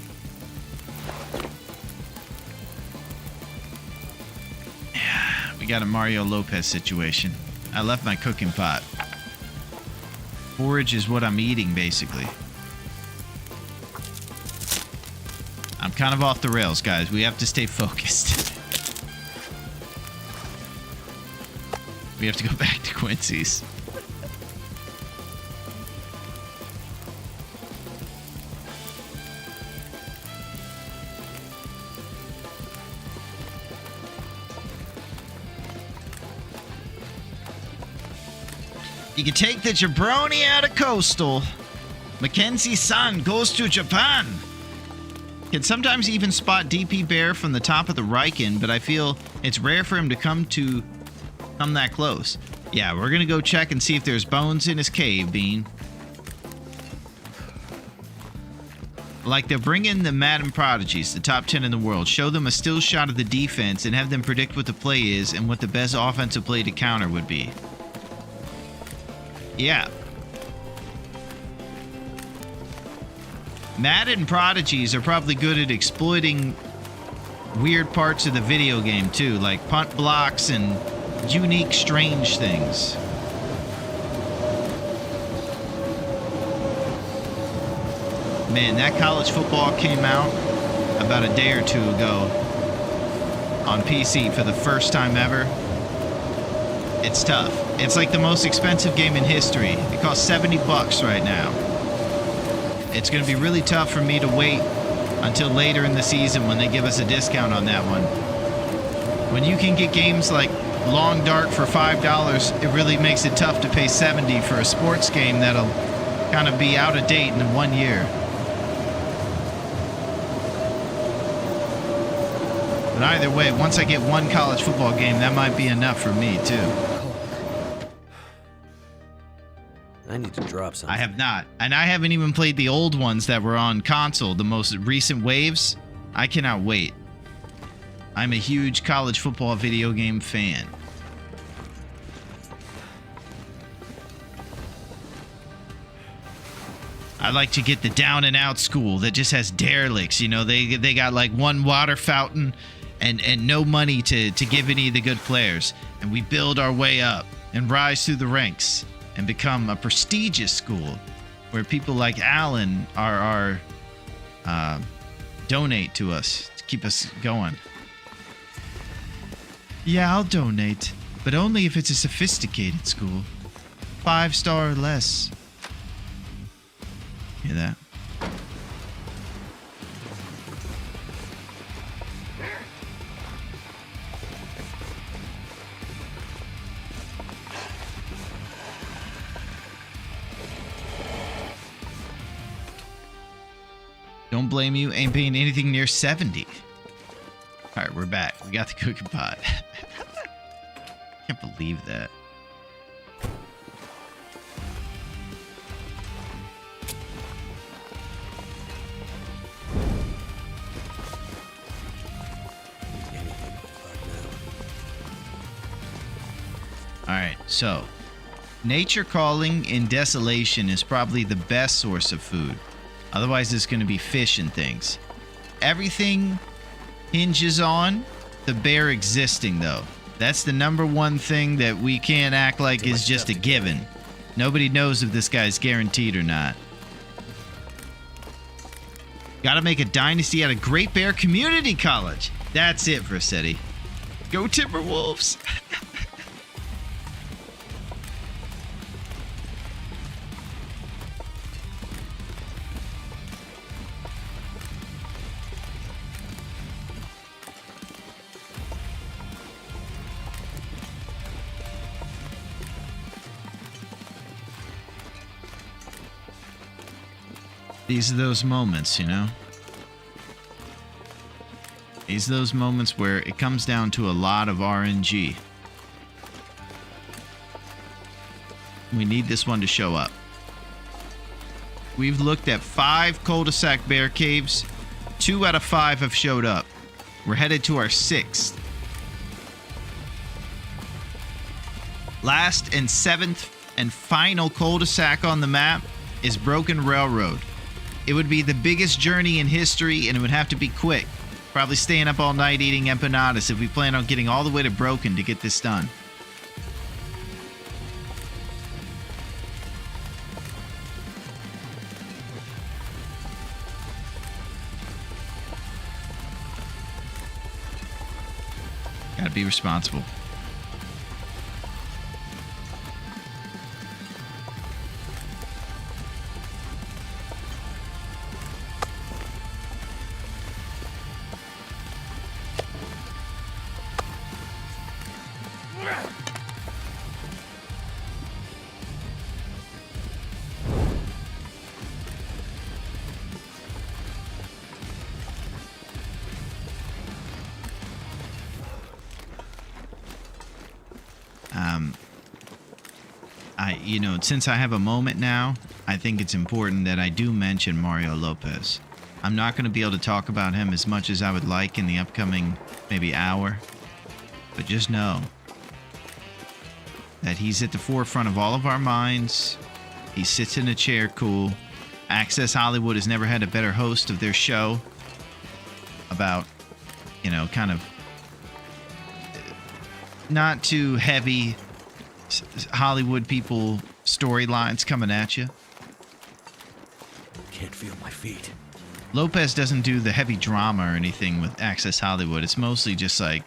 Speaker 1: Yeah, we got a Mario Lopez situation. I left my cooking pot. Forage is what I'm eating, basically. I'm kind of off the rails, guys. We have to stay focused. We have to go back to Quincy's. You can take the jabroni out of Coastal. Mackenzie's son goes to Japan. Can sometimes even spot DP Bear from the top of the Riken, but I feel it's rare for him to come that close. Yeah, we're gonna go check and see if there's bones in his cave, Bean. Like, they'll bring in the Madden Prodigies, the top 10 in the world, show them a still shot of the defense, and have them predict what the play is and what the best offensive play to counter would be. Yeah. Madden Prodigies are probably good at exploiting weird parts of the video game too, like punt blocks and unique, strange things. Man, that college football came out about a day or two ago on PC for the first time ever. It's tough. It's like the most expensive game in history. It costs $70 right now. It's going to be really tough for me to wait until later in the season when they give us a discount on that one. When you can get games like Long Dark for $5, it really makes it tough to pay $70 for a sports game that'll kind of be out of date in 1 year. But either way, once I get one college football game, that might be enough for me too.
Speaker 5: I need to drop something.
Speaker 1: I have not. And I haven't even played the old ones that were on console, the most recent waves. I cannot wait. I'm a huge college football video game fan. I like to get the down and out school that just has derelicts. You know, they got like one water fountain and no money to give any of the good players. And we build our way up and rise through the ranks and become a prestigious school where people like Alan are donate to us to keep us going. Yeah, I'll donate, but only if it's a sophisticated school. 5-star or less. Hear that? Don't blame you. Ain't paying anything near 70. All right, we're back. We got the cooking pot. Can't believe that. All right, so nature calling in desolation is probably the best source of food. Otherwise, it's going to be fish and things. Everything hinges on the bear existing, though. That's the number one thing that we can't act like is just a given. Nobody knows if this guy's guaranteed or not. Gotta make a dynasty out of Great Bear Community College. That's it, Versetti. Go Timberwolves. These are those moments, you know? These are those moments where it comes down to a lot of RNG. We need this one to show up. We've looked at 5 cul-de-sac bear caves. 2 out of 5 have showed up. We're headed to our 6th. Last and 7th and final cul-de-sac on the map is Broken Railroad. It would be the biggest journey in history, and it would have to be quick. Probably staying up all night eating empanadas if we plan on getting all the way to Broken to get this done. Gotta be responsible. Since I have a moment now, I think it's important that I do mention Mario Lopez. I'm not going to be able to talk about him as much as I would like in the upcoming maybe hour, but just know that he's at the forefront of all of our minds. He sits in a chair cool. Access Hollywood has never had a better host of their show about, kind of not too heavy Hollywood people storylines coming at you.
Speaker 5: Can't feel my feet.
Speaker 1: Lopez doesn't do the heavy drama or anything with Access Hollywood. It's mostly just like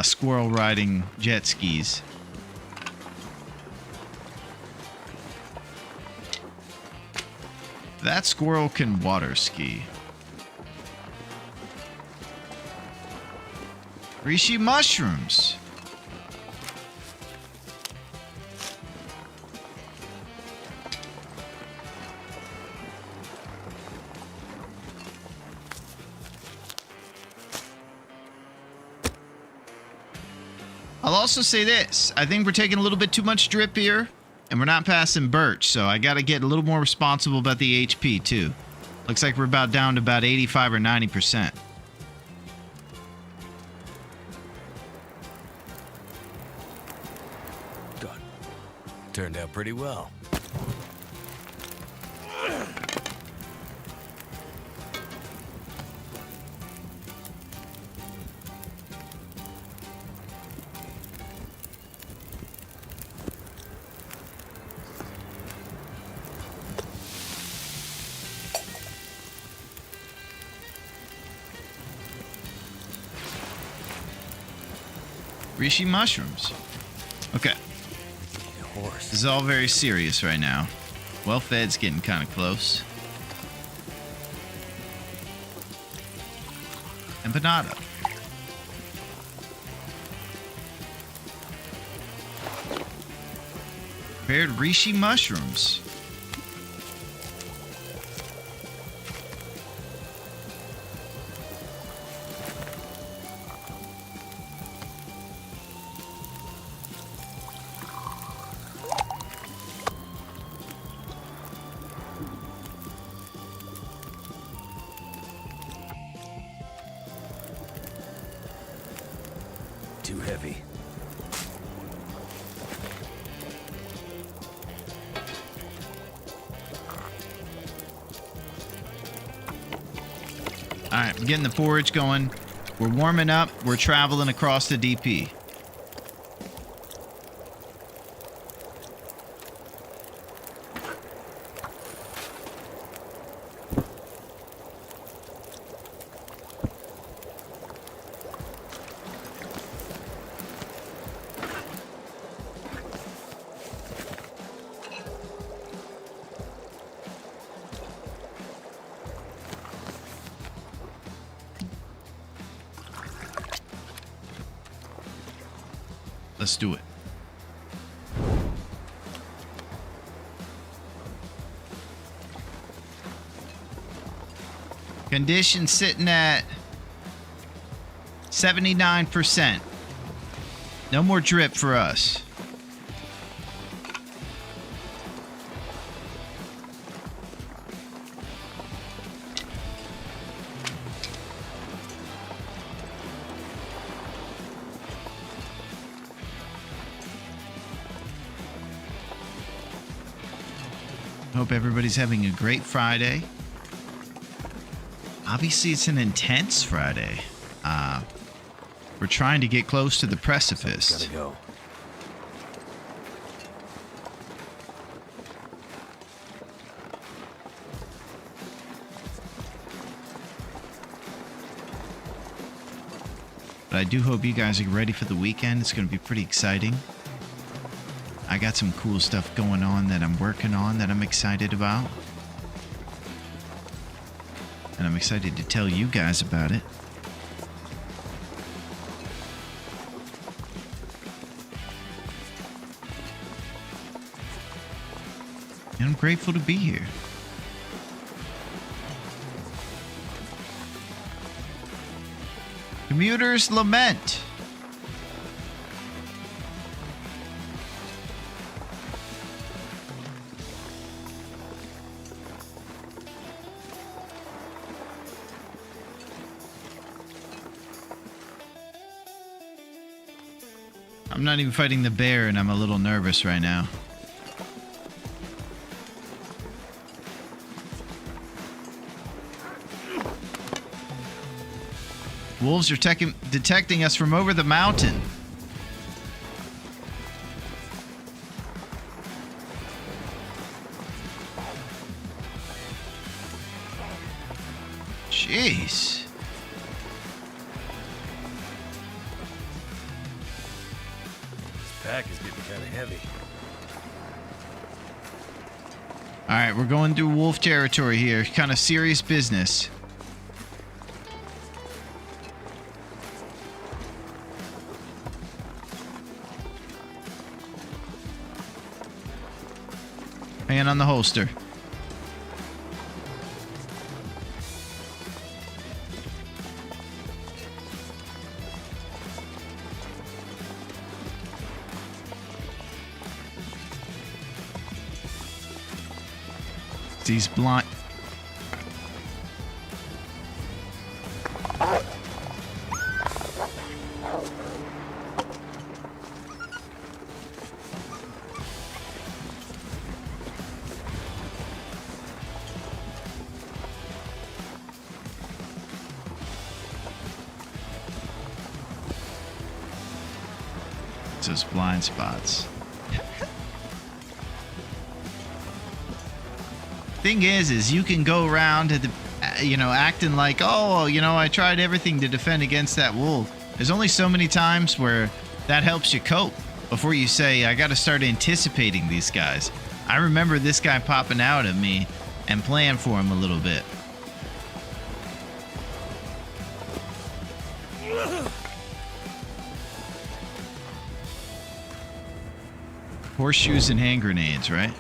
Speaker 1: squirrel riding jet skis. That squirrel can water ski. Reishi mushrooms. I'll also say this. I think we're taking a little bit too much drip here, and we're not passing Birch, so I got to get a little more responsible about the HP, too. Looks like we're about down to about 85 or 90%.
Speaker 5: Done. Turned out pretty well.
Speaker 1: Reishi mushrooms. Okay.
Speaker 5: Horse.
Speaker 1: This is all very serious right now. Well fed's getting kind of close. Empanada. Prepared reishi mushrooms.
Speaker 5: Too heavy.
Speaker 1: All right, we're getting the porridge going. We're warming up. We're traveling across the DP. Let's do it. Condition sitting at 79%. No more drip for us. Hope everybody's having a great Friday. Obviously, it's an intense Friday. We're trying to get close to the precipice.
Speaker 5: Gotta go.
Speaker 1: But I do hope you guys are ready for the weekend. It's going to be pretty exciting. I got some cool stuff going on that I'm working on that I'm excited about. And I'm excited to tell you guys about it. And I'm grateful to be here. Commuters lament. I'm not even fighting the bear, and I'm a little nervous right now. Wolves are detecting us from over the mountain. Jeez.
Speaker 5: Pack is getting kind of heavy.
Speaker 1: All right, we're going through wolf territory here. Kind of serious business. Hand on the holster. These blind. It's those blind spots. Thing is you can go around to the, acting like, oh, I tried everything to defend against that wolf. There's only so many times where that helps you cope before you say, I got to start anticipating these guys. I remember this guy popping out at me and playing for him a little bit. Horseshoes and hand grenades, right?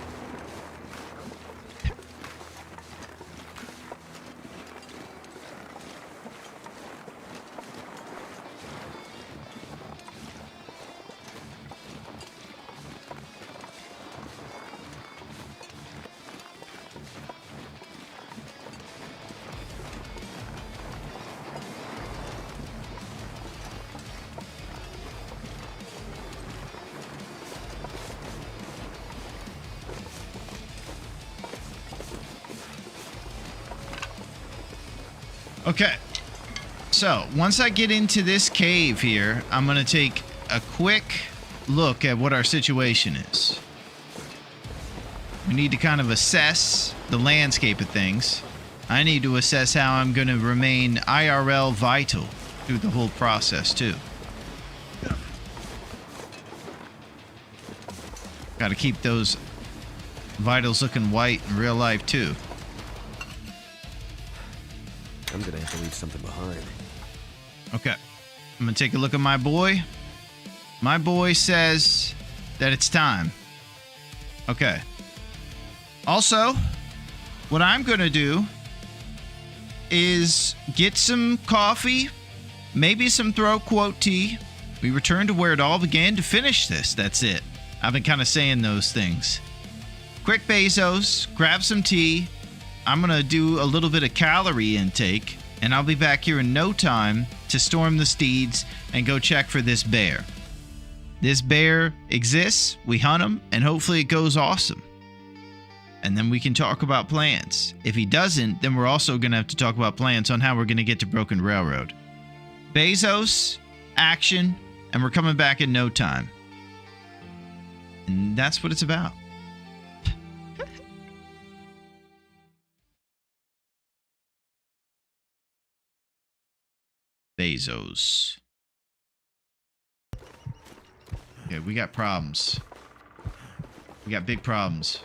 Speaker 1: Okay. So, once I get into this cave here, I'm going to take a quick look at what our situation is. We need to kind of assess the landscape of things. I need to assess how I'm going to remain IRL vital through the whole process, too. Got to keep those vitals looking white in real life, too.
Speaker 5: I'm gonna have to leave something behind.
Speaker 1: Okay. I'm going to take a look at my boy. My boy says that it's time. Okay. Also, what I'm going to do is get some coffee, maybe some throat quote tea. We return to where it all began to finish this. That's it. I've been kind of saying those things. Quick Bezos, grab some tea. I'm going to do a little bit of calorie intake, and I'll be back here in no time to storm the steeds and go check for this bear. This bear exists, we hunt him, and hopefully it goes awesome. And then we can talk about plans. If he doesn't, then we're also going to have to talk about plans on how we're going to get to Broken Railroad. Bezos, action, and we're coming back in no time. And that's what it's about. Bezos. Okay, we got problems. We got big problems.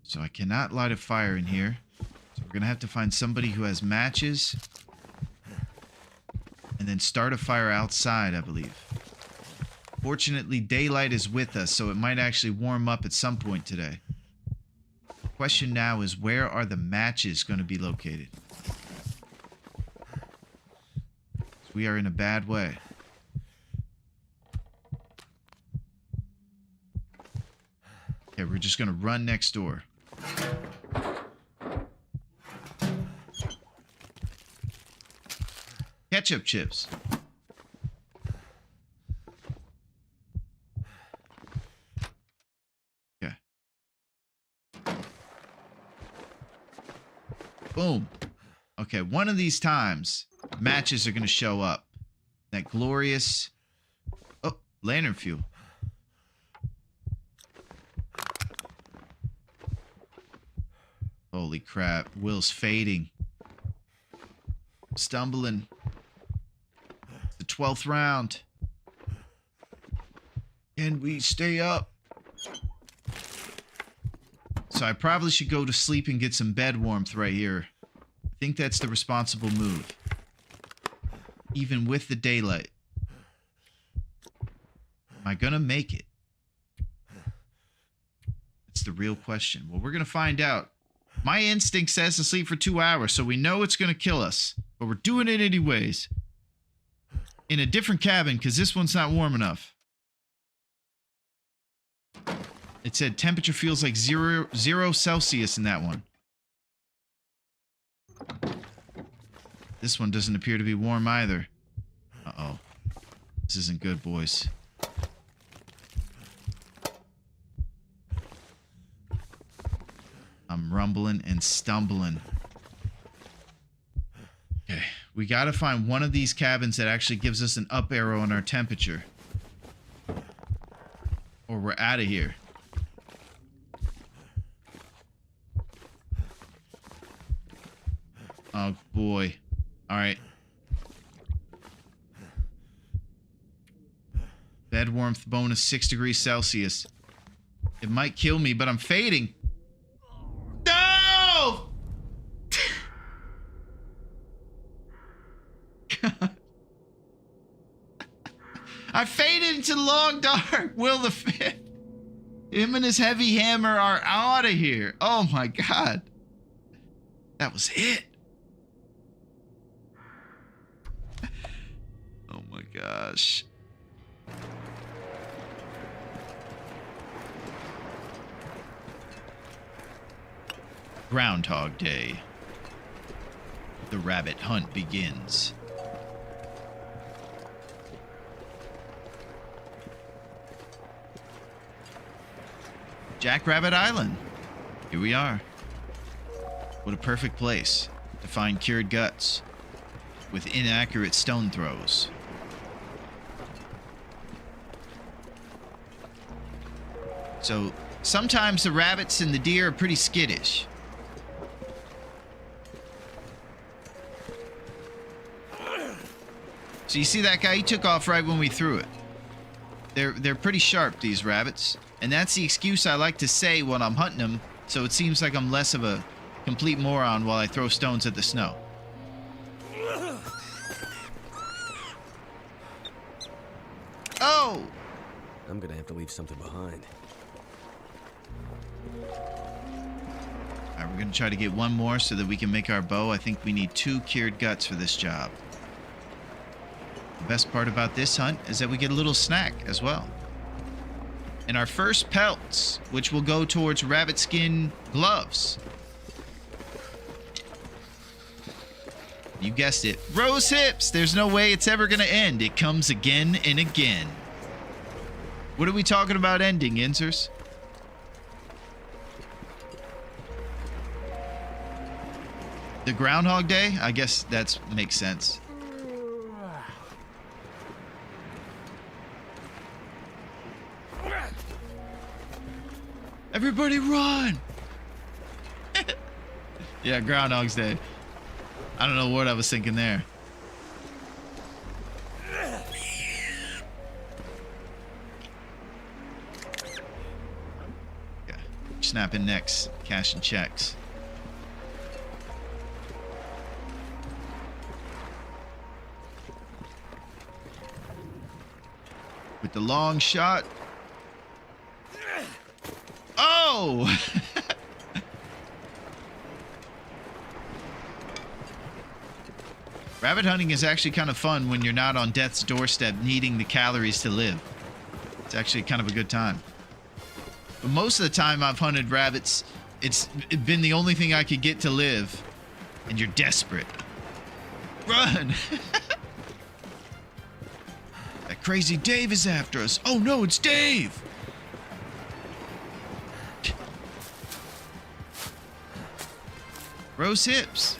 Speaker 1: So I cannot light a fire in here. So we're going to have to find somebody who has matches. And then start a fire outside, I believe. Fortunately, daylight is with us, so it might actually warm up at some point today. The question now is, where are the matches going to be located? We are in a bad way. Okay, we're just going to run next door. Ketchup chips. Okay. Boom. Okay, one of these times, matches are going to show up. That glorious... Oh, lantern fuel. Holy crap. Will's fading. Stumbling. The 12th round. Can we stay up? So I probably should go to sleep and get some bed warmth right here. I think that's the responsible move. Even with the daylight. Am I gonna make it? That's the real question. Well, we're gonna find out. My instinct says to sleep for 2 hours, so we know it's gonna kill us. But we're doing it anyways. In a different cabin, because this one's not warm enough. It said temperature feels like zero Celsius in that one. This one doesn't appear to be warm either. Uh-oh. This isn't good, boys. I'm rumbling and stumbling. Okay, we gotta find one of these cabins that actually gives us an up arrow on our temperature. Or we're out of here. Oh boy. Alright. Bed warmth bonus 6 degrees Celsius. It might kill me, but I'm fading. No! God. I faded into the long dark. Will the Fifth. Him and his heavy hammer are out of here. Oh my God. That was it. Oh my gosh. Groundhog Day. The rabbit hunt begins. Jackrabbit Island. Here we are. What a perfect place to find cured guts with inaccurate stone throws. So sometimes the rabbits and the deer are pretty skittish. So you see that guy? He took off right when we threw it. They're pretty sharp, these rabbits. And that's the excuse I like to say when I'm hunting them, so it seems like I'm less of a complete moron while I throw stones at the snow. Oh!
Speaker 5: I'm gonna have to leave something behind.
Speaker 1: Alright, we're gonna try to get one more so that we can make our bow. I think we need 2 cured guts for this job. The best part about this hunt is that we get a little snack as well. And our first pelts, which will go towards rabbit skin gloves. You guessed it. Rose hips! There's no way it's ever gonna end. It comes again and again. What are we talking about ending, Insers? The Groundhog Day? I guess that makes sense. Everybody run! Yeah, Groundhog's Day. I don't know what I was thinking there. Yeah. Snapping necks, cashing checks. With the long shot. Oh! Rabbit hunting is actually kind of fun when you're not on death's doorstep needing the calories to live. It's actually kind of a good time. But most of the time I've hunted rabbits, it's been the only thing I could get to live. And you're desperate. Run! That crazy Dave is after us. Oh no, it's Dave! Rose hips.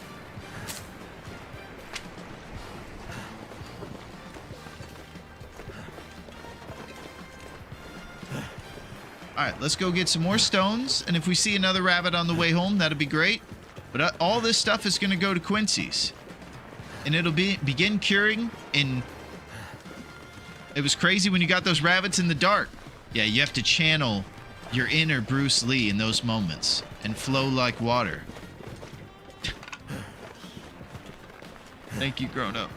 Speaker 1: Alright, let's go get some more stones. And if we see another rabbit on the way home, that'd be great. But all this stuff is going to go to Quincy's. And it'll begin curing in... It was crazy when you got those rabbits in the dark. Yeah, you have to channel your inner Bruce Lee in those moments. And flow like water. Thank you, grown up.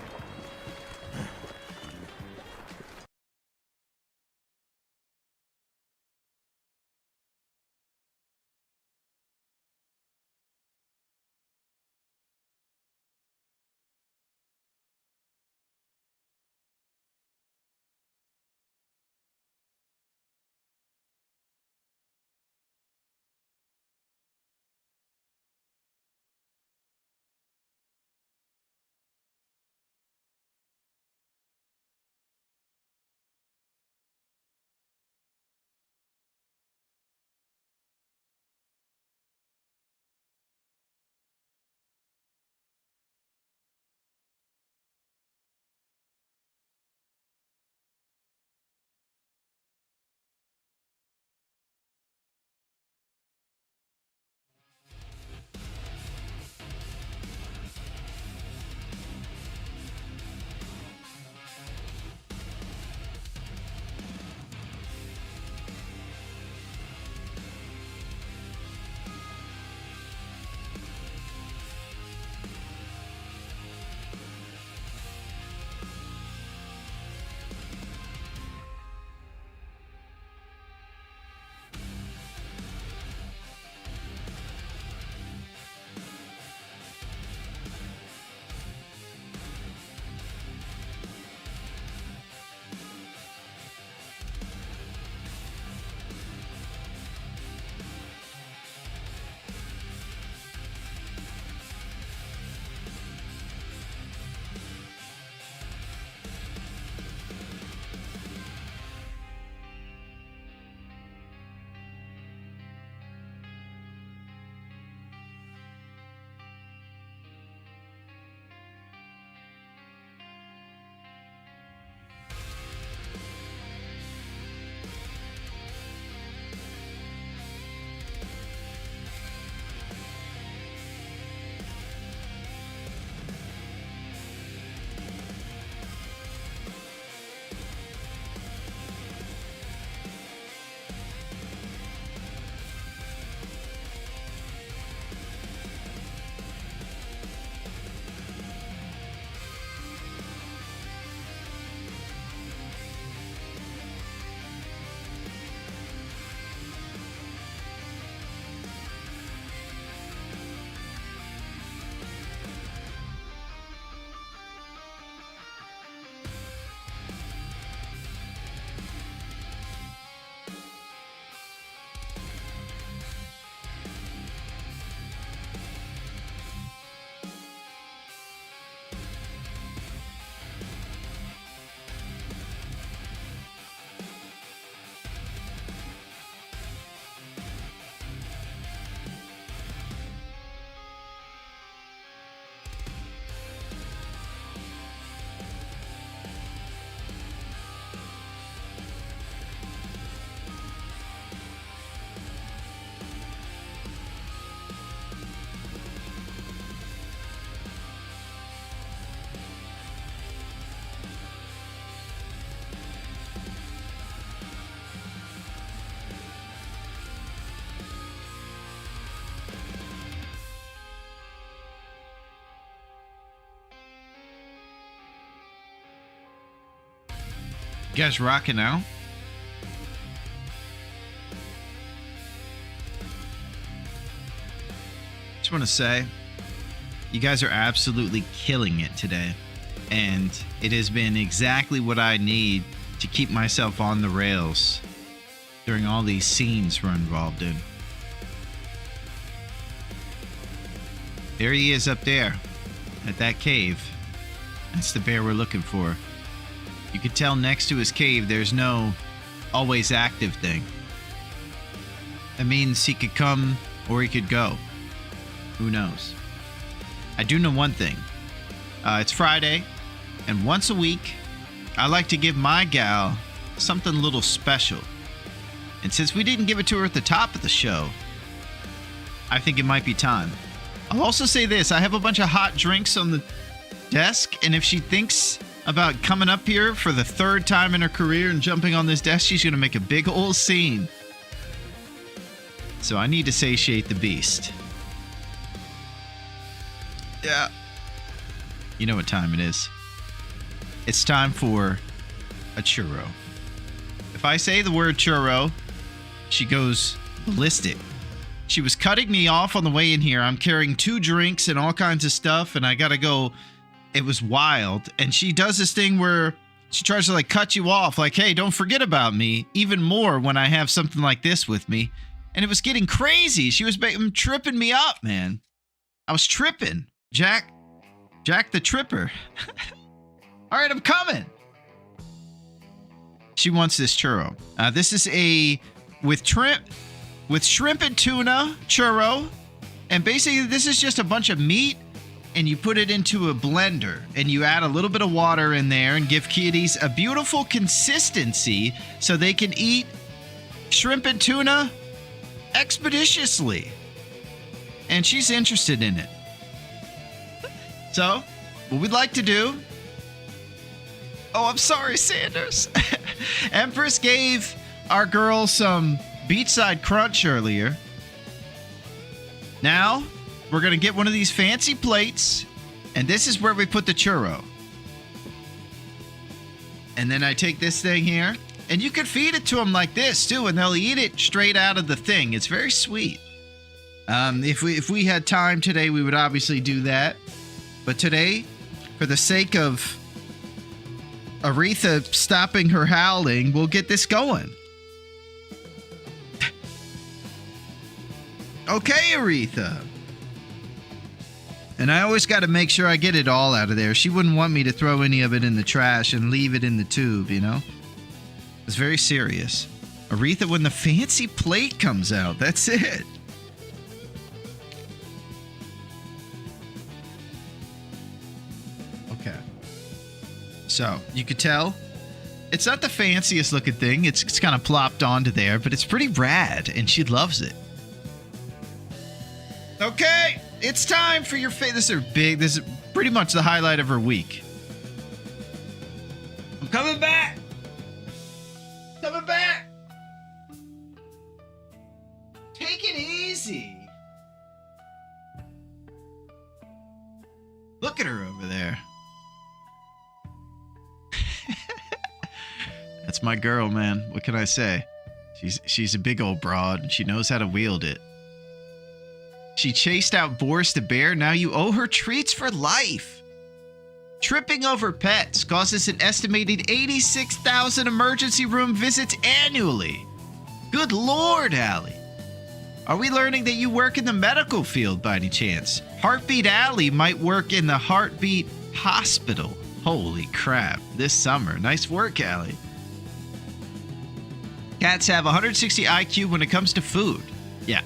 Speaker 1: You guys rocking out? Just want to say, you guys are absolutely killing it today. And it has been exactly what I need to keep myself on the rails during all these scenes we're involved in. There he is up there at that cave. That's the bear we're looking for. You can tell next to his cave there's no always active thing. That means he could come or he could go. Who knows? I do know one thing. It's Friday, and once a week, I like to give my gal something a little special. And since we didn't give it to her at the top of the show, I think it might be time. I'll also say this. I have a bunch of hot drinks on the desk, and if she thinks about coming up here for the third time in her career and jumping on this desk, she's going to make a big old scene. So I need to satiate the beast. Yeah. You know what time it is. It's time for a churro. If I say the word churro, she goes ballistic. She was cutting me off on the way in here. I'm carrying 2 drinks and all kinds of stuff, and I gotta go. It was wild. And she does this thing where she tries to like cut you off, like, hey, don't forget about me. Even more when I have something like this with me. And it was getting crazy. She was tripping me up, man. I was tripping. Jack the Tripper. All right, I'm coming. She wants this churro. This is a with shrimp and tuna churro. And basically this is just a bunch of meat and you put it into a blender and you add a little bit of water in there and give kitties a beautiful consistency so they can eat shrimp and tuna expeditiously. And she's interested in it. So, what we'd like to do... Oh, I'm sorry, Sanders. Empress gave our girl some beachside crunch earlier. Now, we're going to get one of these fancy plates, and this is where we put the churro. And then I take this thing here, and you can feed it to them like this, too, and they'll eat it straight out of the thing. It's very sweet. If we had time today, we would obviously do that. But today, for the sake of Aretha stopping her howling, we'll get this going. Okay, Aretha. And I always got to make sure I get it all out of there. She wouldn't want me to throw any of it in the trash and leave it in the tube, you know? It's very serious. Aretha, when the fancy plate comes out, that's it. Okay. So, you could tell it's not the fanciest looking thing. It's kind of plopped onto there, but it's pretty rad, and she loves it. Okay, it's time for your This is pretty much the highlight of her week. I'm coming back. Coming back. Take it easy. Look at her over there. That's my girl, man. What can I say? She's a big old broad, and she knows how to wield it. She chased out Boris the bear. Now you owe her treats for life. Tripping over pets causes an estimated 86,000 emergency room visits annually. Good Lord, Allie. Are we learning that you work in the medical field by any chance? Heartbeat Allie might work in the Heartbeat Hospital. Holy crap, this summer. Nice work, Allie. Cats have 160 IQ when it comes to food. Yeah.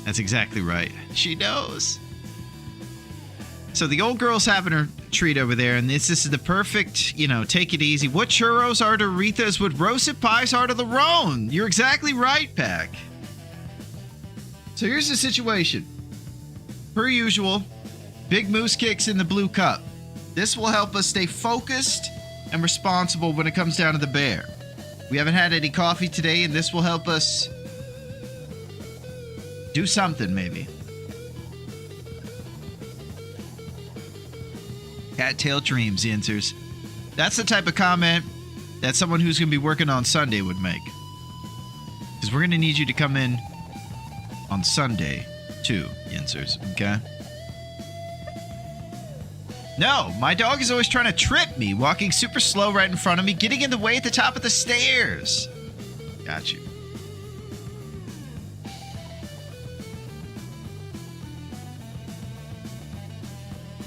Speaker 1: That's exactly right. She knows. So the old girl's having her treat over there, and this is the perfect, take it easy. What churros are to Aretha's what roasted pies are to Larone. You're exactly right, Pack. So here's the situation. Per usual, big moose kicks in the blue cup. This will help us stay focused and responsible when it comes down to the bear. We haven't had any coffee today, and this will help us do something, maybe. Cattail dreams, Yinzers. That's the type of comment that someone who's going to be working on Sunday would make. Because we're going to need you to come in on Sunday, too, Yinzers, okay? No, my dog is always trying to trip me, walking super slow right in front of me, getting in the way at the top of the stairs. Got you.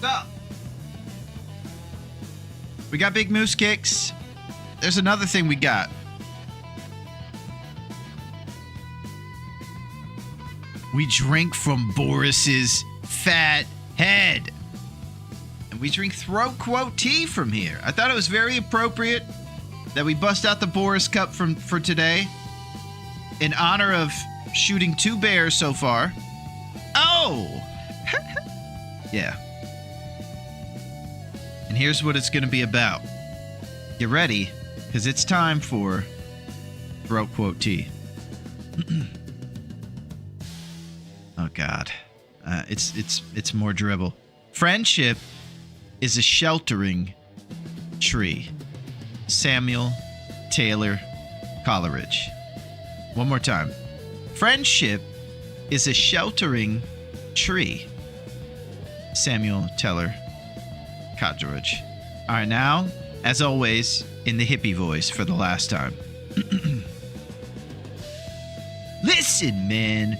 Speaker 1: So, we got Big Moose Kicks. There's another thing we got. We drink from Boris's fat head. And we drink throat quote tea from here. I thought it was very appropriate that we bust out the Boris Cup for today in honor of shooting 2 bears so far. Oh! Yeah. And here's what it's going to be about. Get ready, because it's time for throat quote tea. Oh, God. It's more dribble. Friendship is a sheltering tree. Samuel Taylor Coleridge. One more time. Friendship is a sheltering tree. Samuel Taylor Coleridge. All right, now, as always, in the hippie voice for the last time. Listen, man.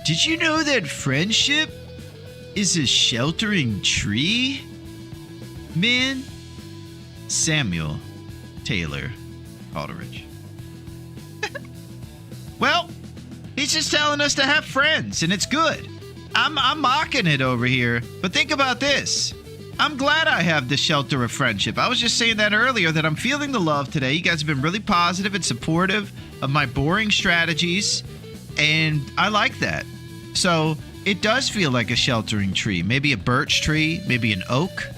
Speaker 1: Did you know that friendship is a sheltering tree? Man. Samuel Taylor Coleridge. Well, he's just telling us to have friends, and it's good. I'm mocking it over here, but think about this. I'm glad I have the shelter of friendship. I was just saying that earlier, that I'm feeling the love today. You guys have been really positive and supportive of my boring strategies, and I like that. So it does feel like a sheltering tree. Maybe a birch tree, maybe an oak,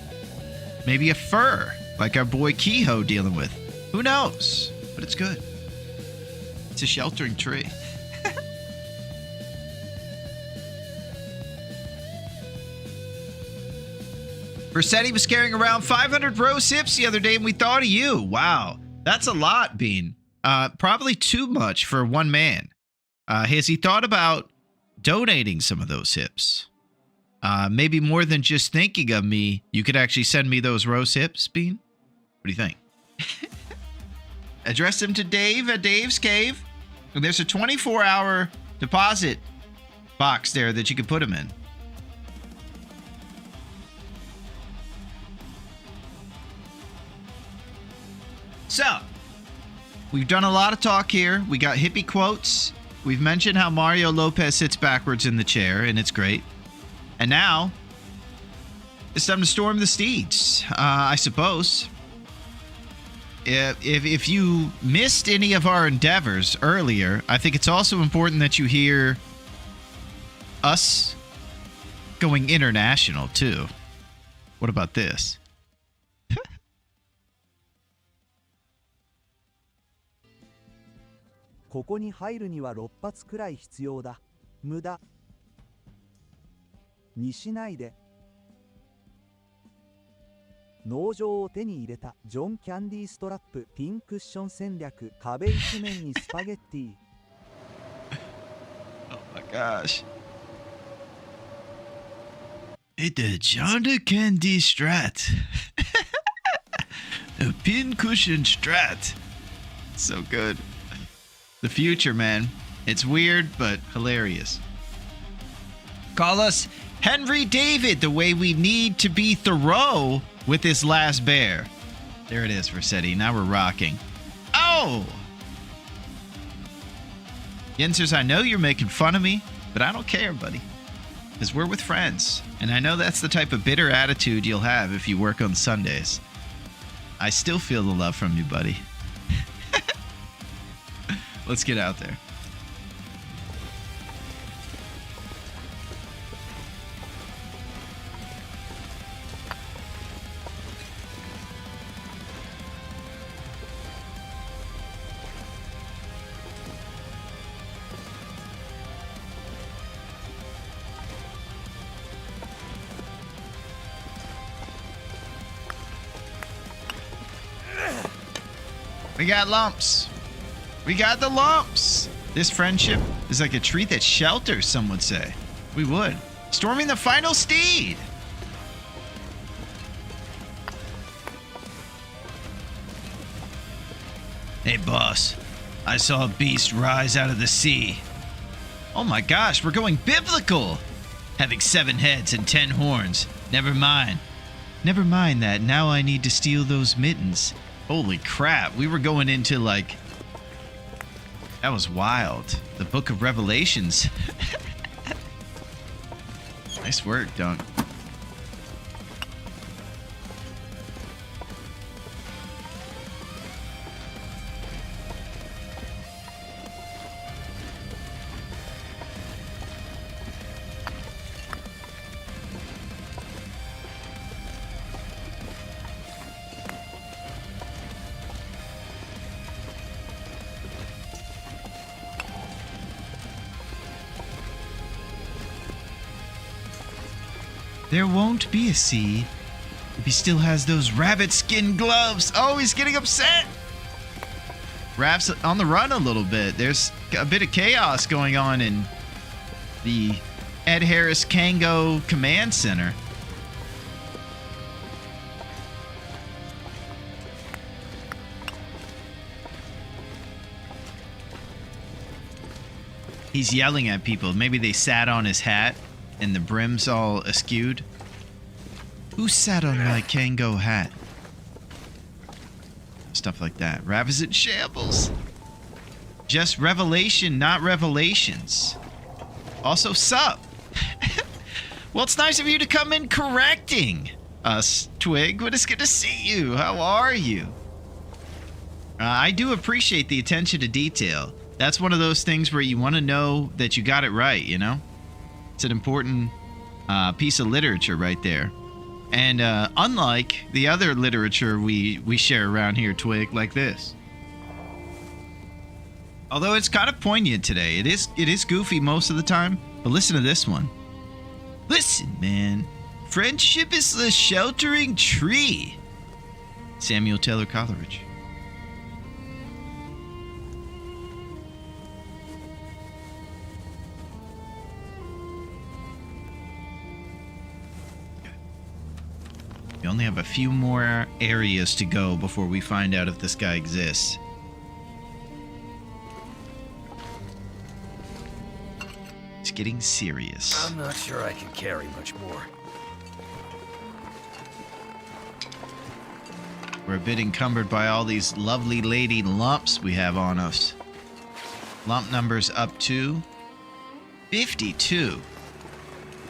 Speaker 1: maybe a fir, like our boy Kehoe dealing with. Who knows? But it's good. It's a sheltering tree. Versetti was carrying around 500 rose hips the other day, and we thought of you. Wow. That's a lot, Bean. Probably too much for one man. Has he thought about donating some of those hips? Maybe more than just thinking of me, you could actually send me those rose hips, Bean? What do you think? Address them to Dave at Dave's Cave. And there's a 24-hour deposit box there that you can put them in. So, we've done a lot of talk here. We got hippie quotes. We've mentioned how Mario Lopez sits backwards in the chair, and it's great. And now, it's time to storm the steeds, I suppose. If you missed any of our endeavors earlier, I think it's also important that you hear us going international, too. What about this?
Speaker 4: 「ここに入るには6発くらい必要だ。無駄にしないで。」農場を手に入れたジョン・キャンディーストラップピンクッション戦略壁一面にスパゲッティ
Speaker 1: Oh my gosh. It's a John Candy Strat. A pin cushion strat. So good. The future, man. It's weird, but hilarious. Call us Henry David the way we need to be Thoreau with this last bear. There it is, Versetti. Now we're rocking. Oh! Yensers, I know you're making fun of me, but I don't care, buddy. Because we're with friends. And I know that's the type of bitter attitude you'll have if you work on Sundays. I still feel the love from you, buddy. Let's get out there. We got lumps. We got the lumps. This friendship is like a tree that shelters, some would say. We would. Storming the final steed. Hey, boss. I saw a beast rise out of the sea. Oh my gosh, we're going biblical. Having 7 heads and 10 horns. Never mind. Never mind that. Now I need to steal those mittens. Holy crap. We were going into like... That was wild. The Book of Revelations. Nice work, Dunk. There won't be a sea if he still has those rabbit skin gloves. Oh, he's getting upset. Raph's on the run a little bit. There's a bit of chaos going on in the Ed Harris Kango Command Center. He's yelling at people. Maybe they sat on his hat and the brim's all askewed. Who sat on my Kango hat? Stuff like that. Raph is in shambles. Just revelation, not revelations. Also, sup? Well, it's nice of you to come in correcting us, Twig, but it's good to see you. How are you? I do appreciate the attention to detail. That's one of those things where you want to know that you got it right, you know? It's an important piece of literature right there. And unlike the other literature we share around here, Twig, like this. Although it's kind of poignant today. It is goofy most of the time, but listen to this one. Listen, man. Friendship is the sheltering tree. Samuel Taylor Coleridge. We only have a few more areas to go before we find out if this guy exists. It's getting serious.
Speaker 5: I'm not sure I can carry much more.
Speaker 1: We're a bit encumbered by all these lovely lady lumps we have on us. Lump numbers up to 52.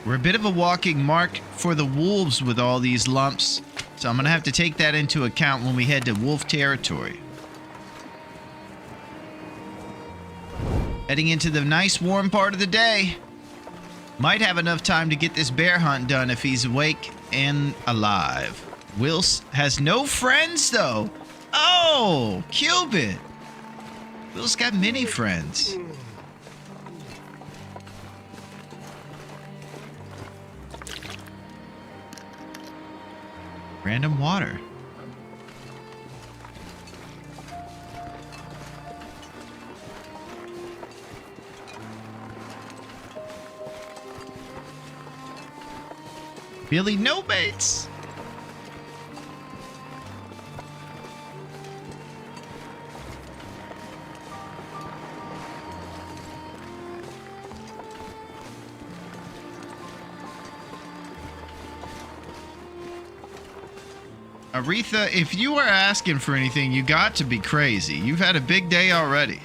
Speaker 1: We're a bit of a walking mark for the wolves with all these lumps, so I'm going to have to take that into account when we head to wolf territory. Heading into the nice warm part of the day. Might have enough time to get this bear hunt done if he's awake and alive. Wills has no friends, though. Oh, Cupid. Will's got many friends. Random water. Billy, no baits. Aretha, if you are asking for anything, you got to be crazy. You've had a big day already.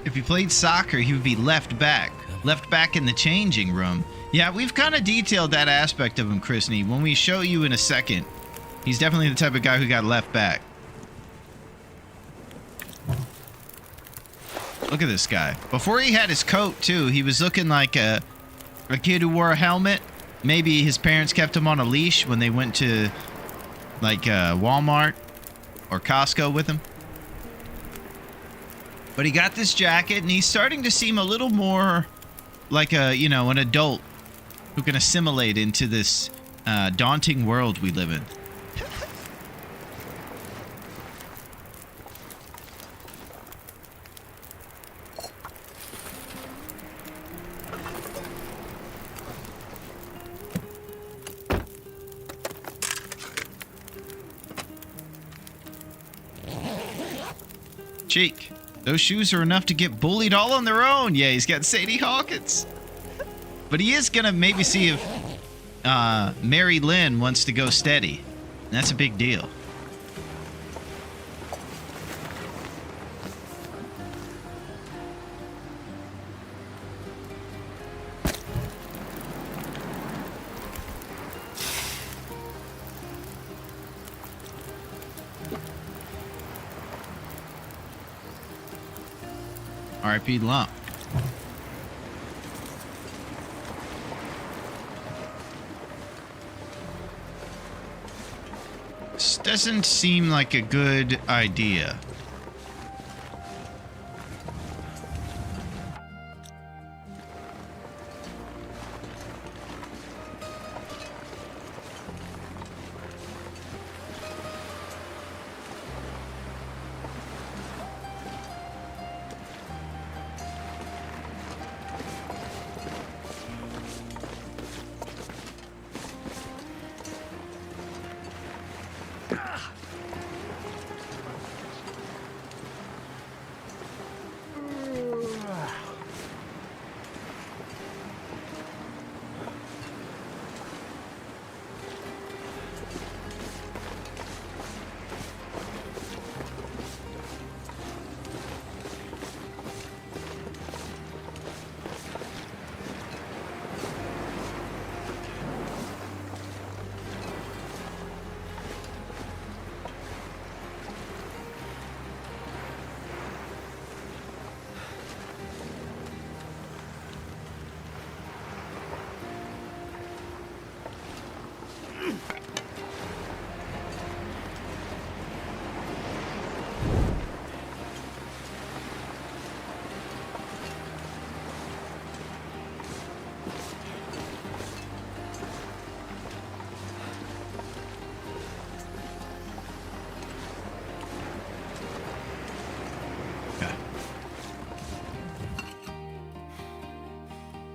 Speaker 1: If he played soccer, he would be left back in the changing room. Yeah, we've kind of detailed that aspect of him, Chrisney. When we show you in a second He's definitely the type of guy who got left back. Look at this guy. Before he had his coat, too, he was looking like a kid who wore a helmet. Maybe his parents kept him on a leash when they went to, like, Walmart or Costco with him. But he got this jacket, and he's starting to seem a little more like a, you know, an adult who can assimilate into this daunting world we live in. Cheek. Those shoes are enough to get bullied all on their own. Yeah, he's got Sadie Hawkins. But he is going to maybe see if Mary Lynn wants to go steady. That's a big deal. R.I.P. Lump. This doesn't seem like a good idea.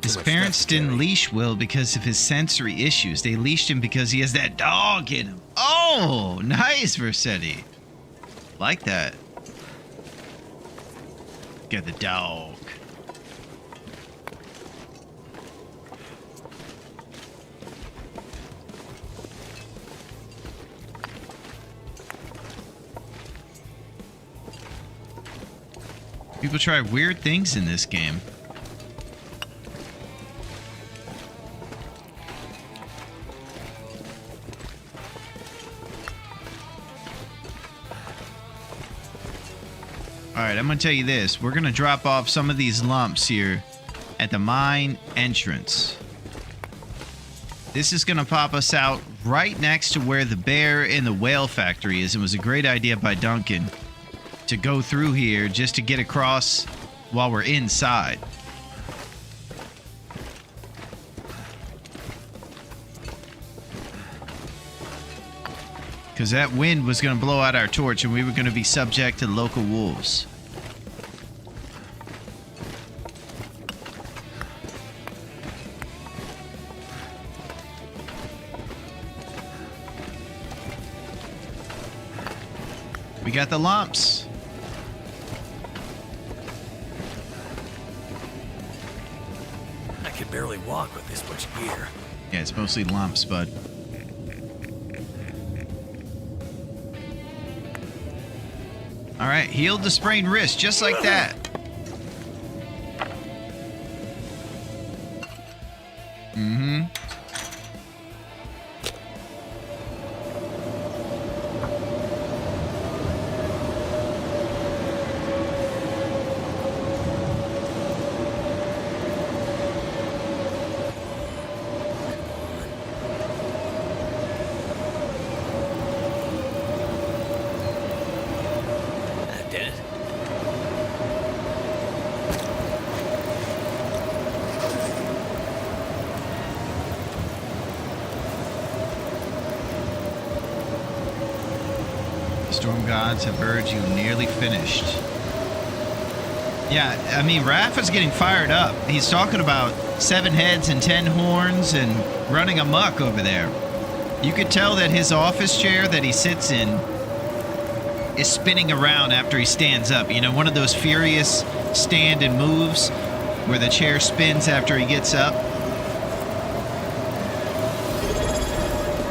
Speaker 1: His parents didn't leash Will because of his sensory issues. They leashed him because he has that dog in him. Oh, nice, Versetti. Like that. Get the dog. People try weird things in this game. Alright, I'm going to tell you this. We're going to drop off some of these lumps here at the mine entrance. This is going to pop us out right next to where the bear and the whale factory is. It was a great idea by Duncan to go through here just to get across while we're inside. Because that wind was going to blow out our torch and we were going to be subject to local wolves. We got the lumps.
Speaker 5: I could barely walk with this much gear.
Speaker 1: Yeah, it's mostly lumps, bud. All right, healed the sprained wrist just like that. Storm gods have heard you nearly finished. Yeah, I mean, Raph is getting fired up. He's talking about 7 heads and 10 horns and running amok over there. You could tell that his office chair that he sits in is spinning around after he stands up. You know, one of those furious stand and moves where the chair spins after he gets up.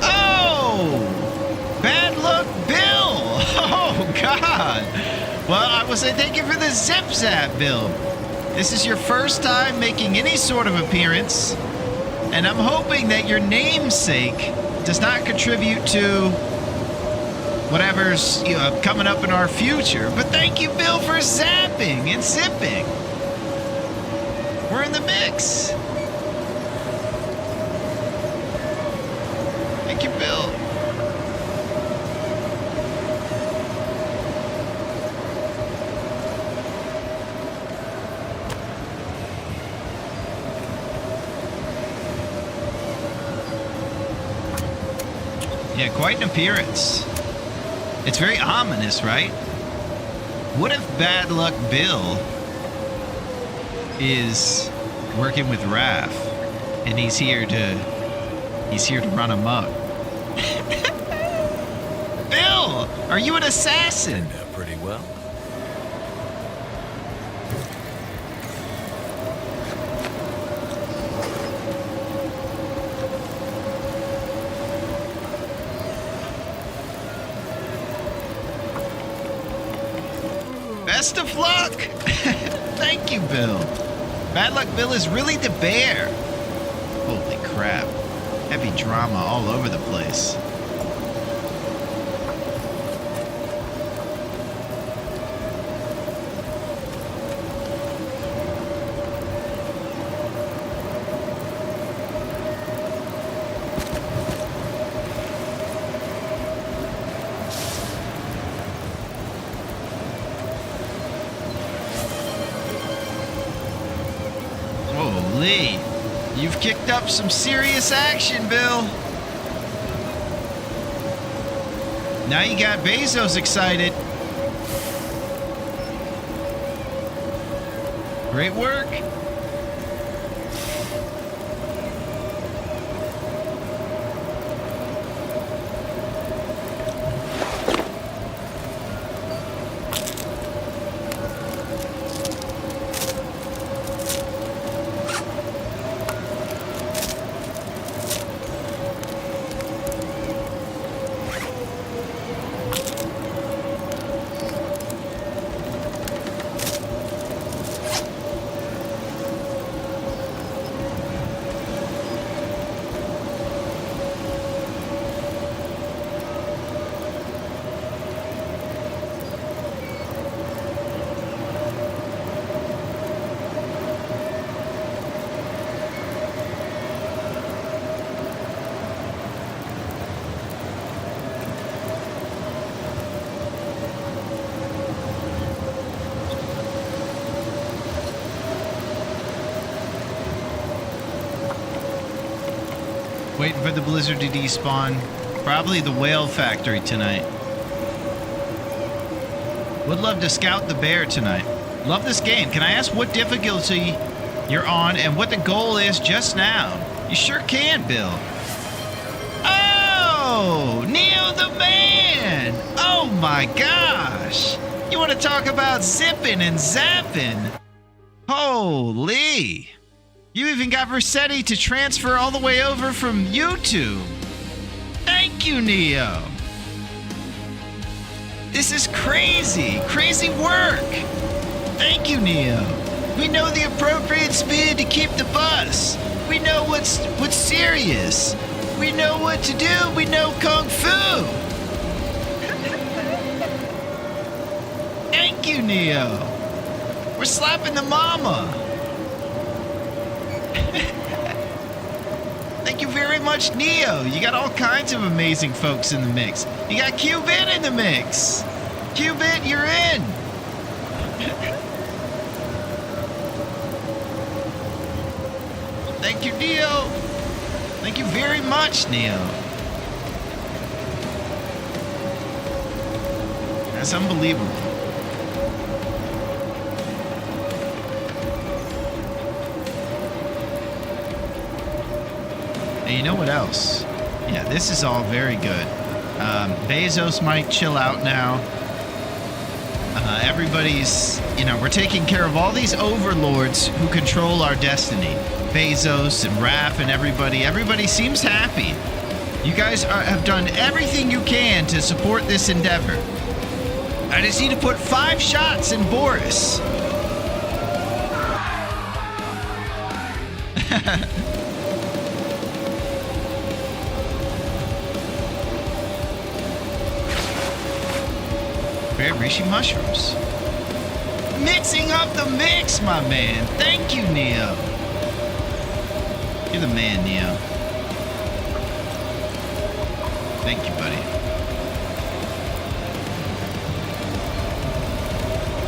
Speaker 1: Oh! Bad luck, Bill! Oh, God! Well, I was saying thank you for the Zip Zap, Bill. This is your first time making any sort of appearance, and I'm hoping that your namesake does not contribute to whatever's coming up in our future. But thank you, Bill, for zapping and zipping. We're in the mix. Thank you, Bill. Yeah, quite an appearance. It's very ominous, right? What if Bad Luck Bill is working with Raph and he's here to run amok? Bill, are you an assassin?
Speaker 5: Turned out pretty well.
Speaker 1: Best of luck! Thank you, Bill. Bad Luck Bill is really the bear. Holy crap. Heavy drama all over the place. Holy, you've kicked up some serious action, Bill. Now you got Bezos excited. Great work. Waiting for the blizzard to despawn. Probably the whale factory tonight. Would love to scout the bear tonight. Love this game. Can I ask what difficulty you're on and what the goal is just now? You sure can, Bill. Oh, Neo the man. Oh my gosh. You want to talk about zipping and zapping? Holy. You even got Versetti to transfer all the way over from YouTube. Thank you, Neo. This is crazy. Crazy work. Thank you, Neo. We know the appropriate speed to keep the bus. We know what's serious. We know what to do. We know Kung Fu. Thank you, Neo. We're slapping the mama. Thank you very much, Neo. You got all kinds of amazing folks in the mix. You got Q-Bit in the mix. Q-Bit, you're in. Thank you, Neo. Thank you very much, Neo. It's unbelievable. And you know what else? Yeah, this is all very good. Bezos might chill out now. Everybody's, we're taking care of all these overlords who control our destiny. Bezos and Raph and everybody. Everybody seems happy. You guys have done everything you can to support this endeavor. I just need to put 5 shots in Boris. Very Rishi mushrooms. Mixing up the mix, my man. Thank you, Neo. You're the man, Neo. Thank you, buddy.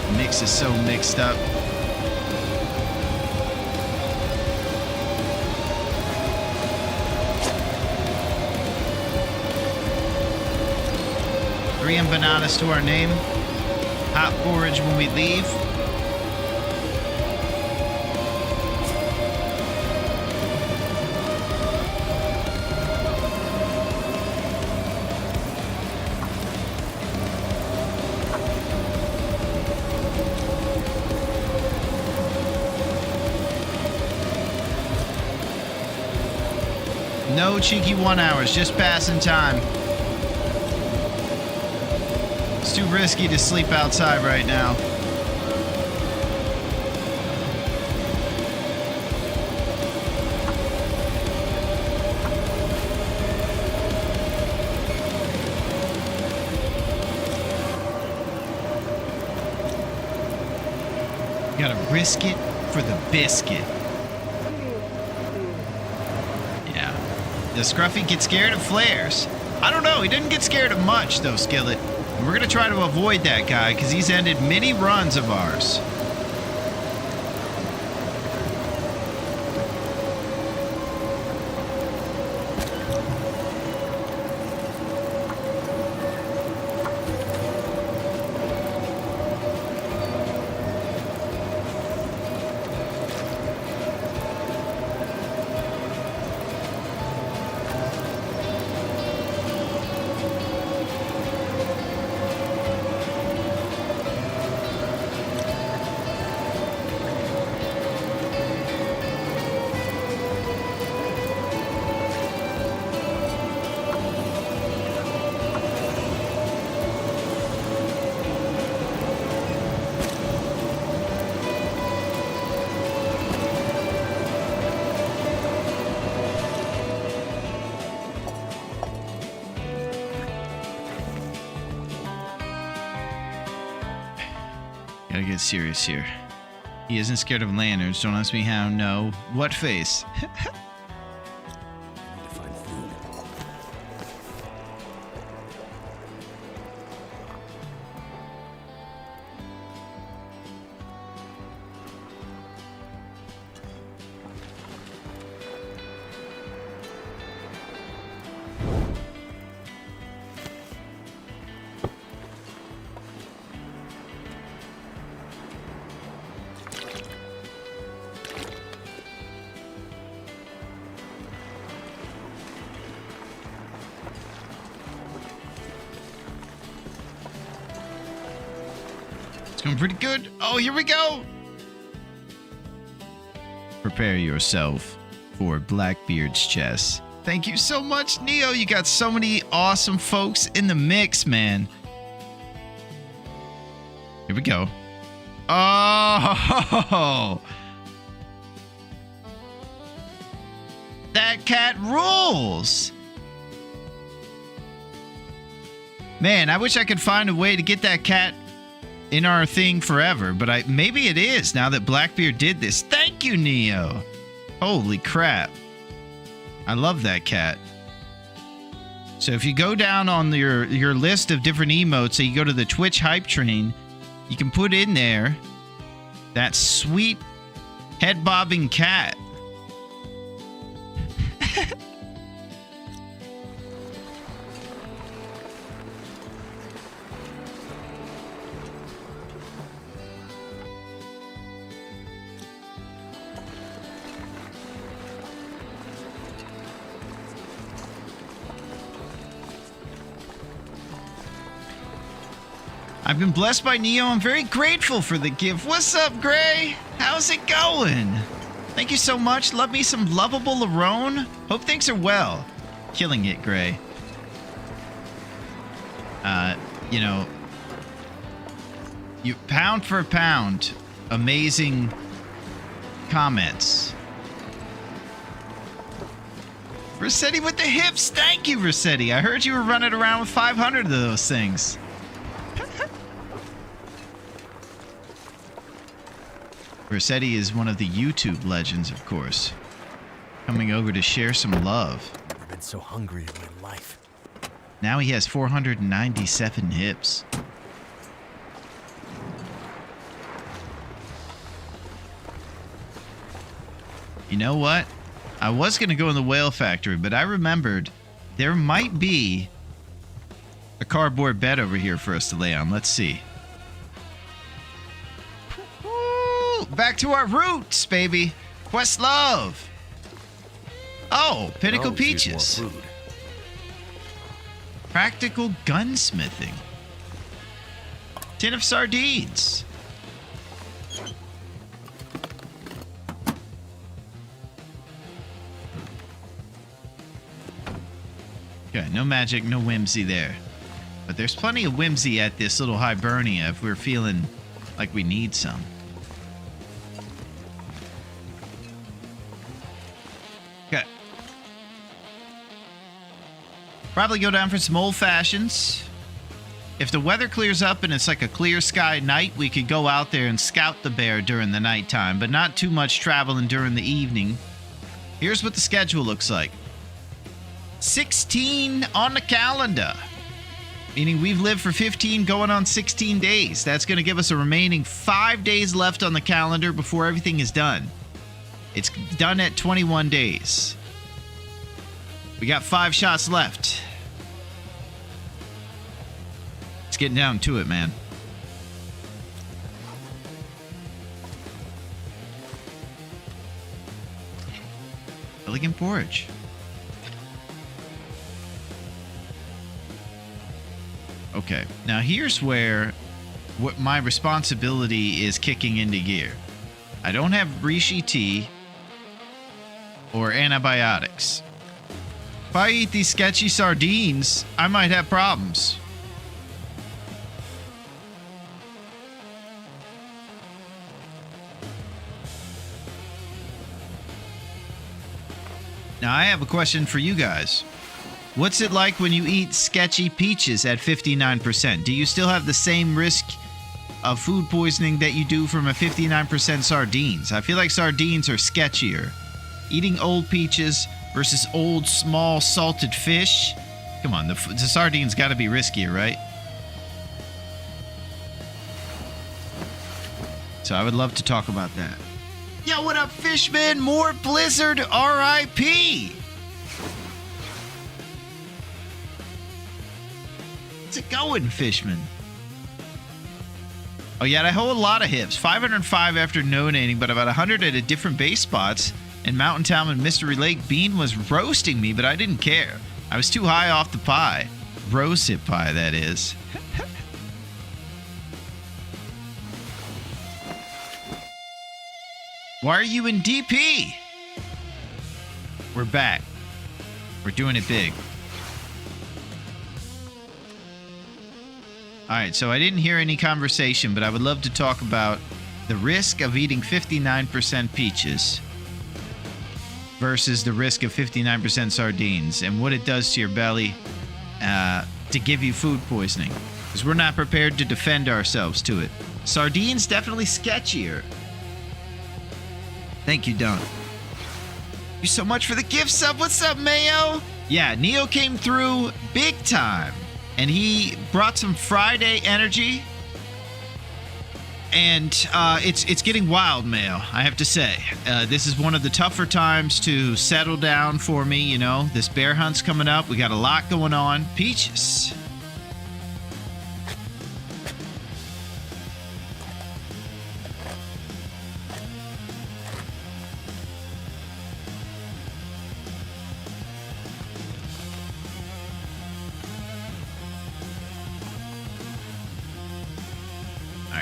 Speaker 1: The mix is so mixed up. Three empanadas to our name. Hot porridge when we leave. No cheeky 1 hours, just passing time. It's too risky to sleep outside right now. You gotta risk it for the biscuit. The Scruffy gets scared of flares. I don't know. He didn't get scared of much, though, Skillet. And we're going to try to avoid that guy because he's ended many runs of ours. Gotta get serious here. He isn't scared of lanterns. Don't ask me how. No. What face?
Speaker 5: I need to find food.
Speaker 1: Going pretty good. Oh, here we go. Prepare yourself for Blackbeard's chess. Thank you so much, Neo. You got so many awesome folks in the mix, man. Here we go. Oh, that cat rules. Man, I wish I could find a way to get that cat in our thing forever, but maybe it is now that Blackbeard did this. Thank you, Neo. Holy crap. I love that cat. So if you go down on your list of different emotes, so you go to the Twitch hype train, you can put in there that sweet head bobbing cat. I've been blessed by Neo. I'm very grateful for the gift. What's up, Gray? How's it going? Thank you so much. Love me some lovable Larone. Hope things are well. Killing it, Gray. You know, you pound for pound, amazing comments. Rossetti with the hips. Thank you, Rossetti. I heard you were running around with 500 of those things. Rossetti is one of the YouTube legends, of course. Coming over to share some love.
Speaker 5: I've never been so hungry in my life.
Speaker 1: Now he has 497 hips. You know what? I was going to go in the whale factory, but I remembered there might be a cardboard bed over here for us to lay on. Let's see. Woo! Back to our roots, baby. Questlove. Oh, Pinnacle
Speaker 5: Always use
Speaker 1: Peaches.
Speaker 5: more food.
Speaker 1: Practical gunsmithing. Tin of sardines. Okay, no magic, no whimsy there. But there's plenty of whimsy at this little Hibernia if we're feeling like we need some. Okay. Probably go down for some old fashions. If the weather clears up and it's like a clear sky night, we could go out there and scout the bear during the nighttime, but not too much traveling during the evening. Here's what the schedule looks like. 16 on the calendar, meaning we've lived for 15 going on 16 days. That's going to give us a remaining 5 days left on the calendar before everything is done. It's done at 21 days. We got 5 shots left. It's getting down to it, man. Elegant porridge. Okay, now here's where what my responsibility is kicking into gear. I don't have reishi tea or antibiotics. If I eat these sketchy sardines, I might have problems. Now I have a question for you guys. What's it like when you eat sketchy peaches at 59%? Do you still have the same risk of food poisoning that you do from a 59% sardines? I feel like sardines are sketchier. Eating old peaches versus old, small, salted fish. Come on, the sardines got to be riskier, right? So I would love to talk about that. Yo, what up, Fishman? More Blizzard RIP. How's it going, Fishman? Oh, yeah, I hold a lot of hips. 505 after donating, but about 100 at a different base spots. In Mountain Town and Mystery Lake, Bean was roasting me, but I didn't care. I was too high off the pie. Roasted pie, that is. Why are you in DP? We're back. We're doing it big. All right, so I didn't hear any conversation, but I would love to talk about the risk of eating 59% peaches versus the risk of 59% sardines and what it does to your belly to give you food poisoning. Because we're not prepared to defend ourselves to it. Sardines definitely sketchier. Thank you, Don. Thank you so much for the gift sub. What's up, Mayo? Yeah, Neo came through big time. And he brought some Friday energy. And it's getting wild, Mayo, I have to say. This is one of the tougher times to settle down for me, you know. This bear hunt's coming up. We got a lot going on. Peaches.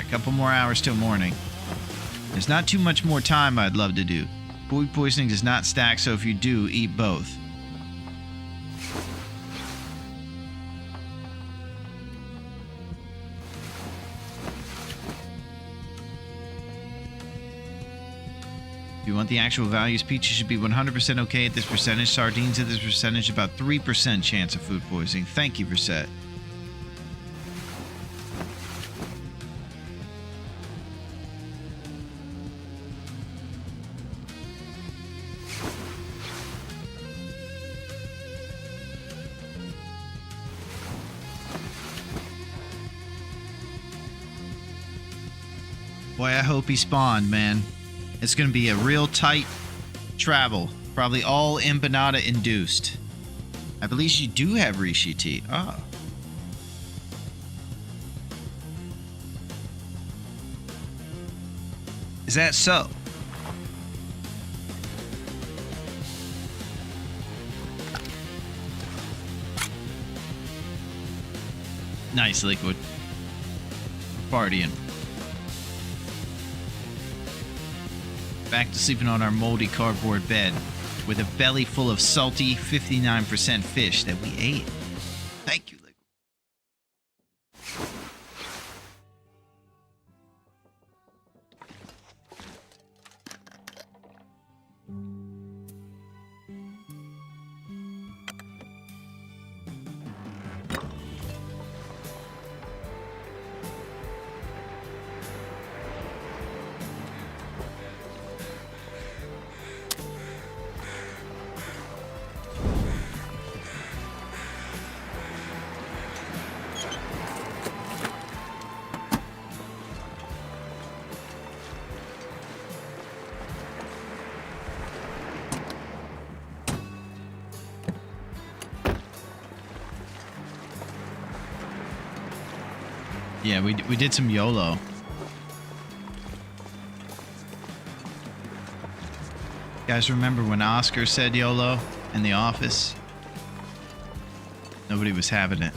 Speaker 1: Alright, couple more hours till morning. There's not too much more time I'd love to do. Food poisoning does not stack, so if you do, eat both. If you want the actual values, peaches should be 100% okay at this percentage. Sardines at this percentage, about 3% chance of food poisoning. Thank you, Reset. Boy, I hope he spawned, man. It's going to be a real tight travel. Probably all empanada induced. I believe you do have Rishi tea. Oh. Is that so? Nice, Liquid. Partying. Back to sleeping on our moldy cardboard bed with a belly full of salty 59% fish that we ate. Thank you, Liquid. Yeah, we did some YOLO. Guys, remember when Oscar said YOLO in The Office? Nobody was having it.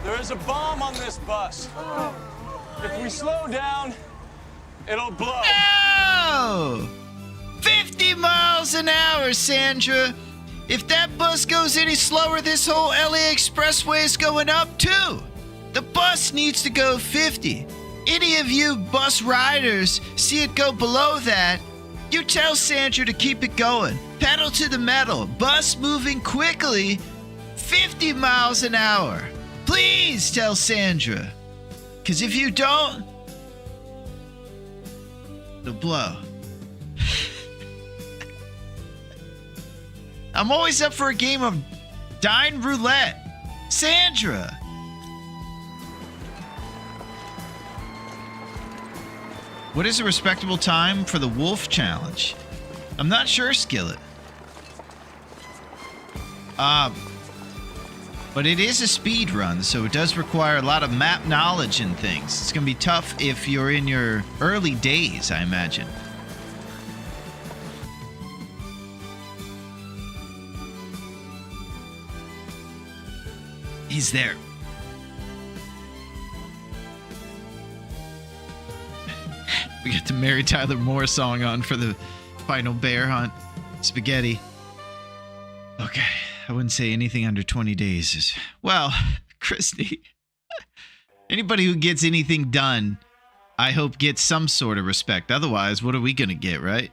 Speaker 8: There is a bomb on this bus. If we slow down, it'll blow.
Speaker 1: No! 50 miles an hour, Sandra. If that bus goes any slower, this whole LA Expressway is going up too. The bus needs to go 50. Any of you bus riders see it go below that, you tell Sandra to keep it going. Pedal to the metal. Bus moving quickly, 50 miles an hour. Please tell Sandra. Because if you don't, it'll blow. I'm always up for a game of Dine Roulette. Sandra. What is a respectable time for the Wolf Challenge? I'm not sure, Skillet. But it is a speed run, so it does require a lot of map knowledge and things. It's going to be tough if you're in your early days, I imagine. He's there. We got the Mary Tyler Moore song on for the final bear hunt. Spaghetti. Okay, I wouldn't say anything under 20 days is... Well, Christy, anybody who gets anything done, I hope gets some sort of respect. Otherwise, what are we going to get, right?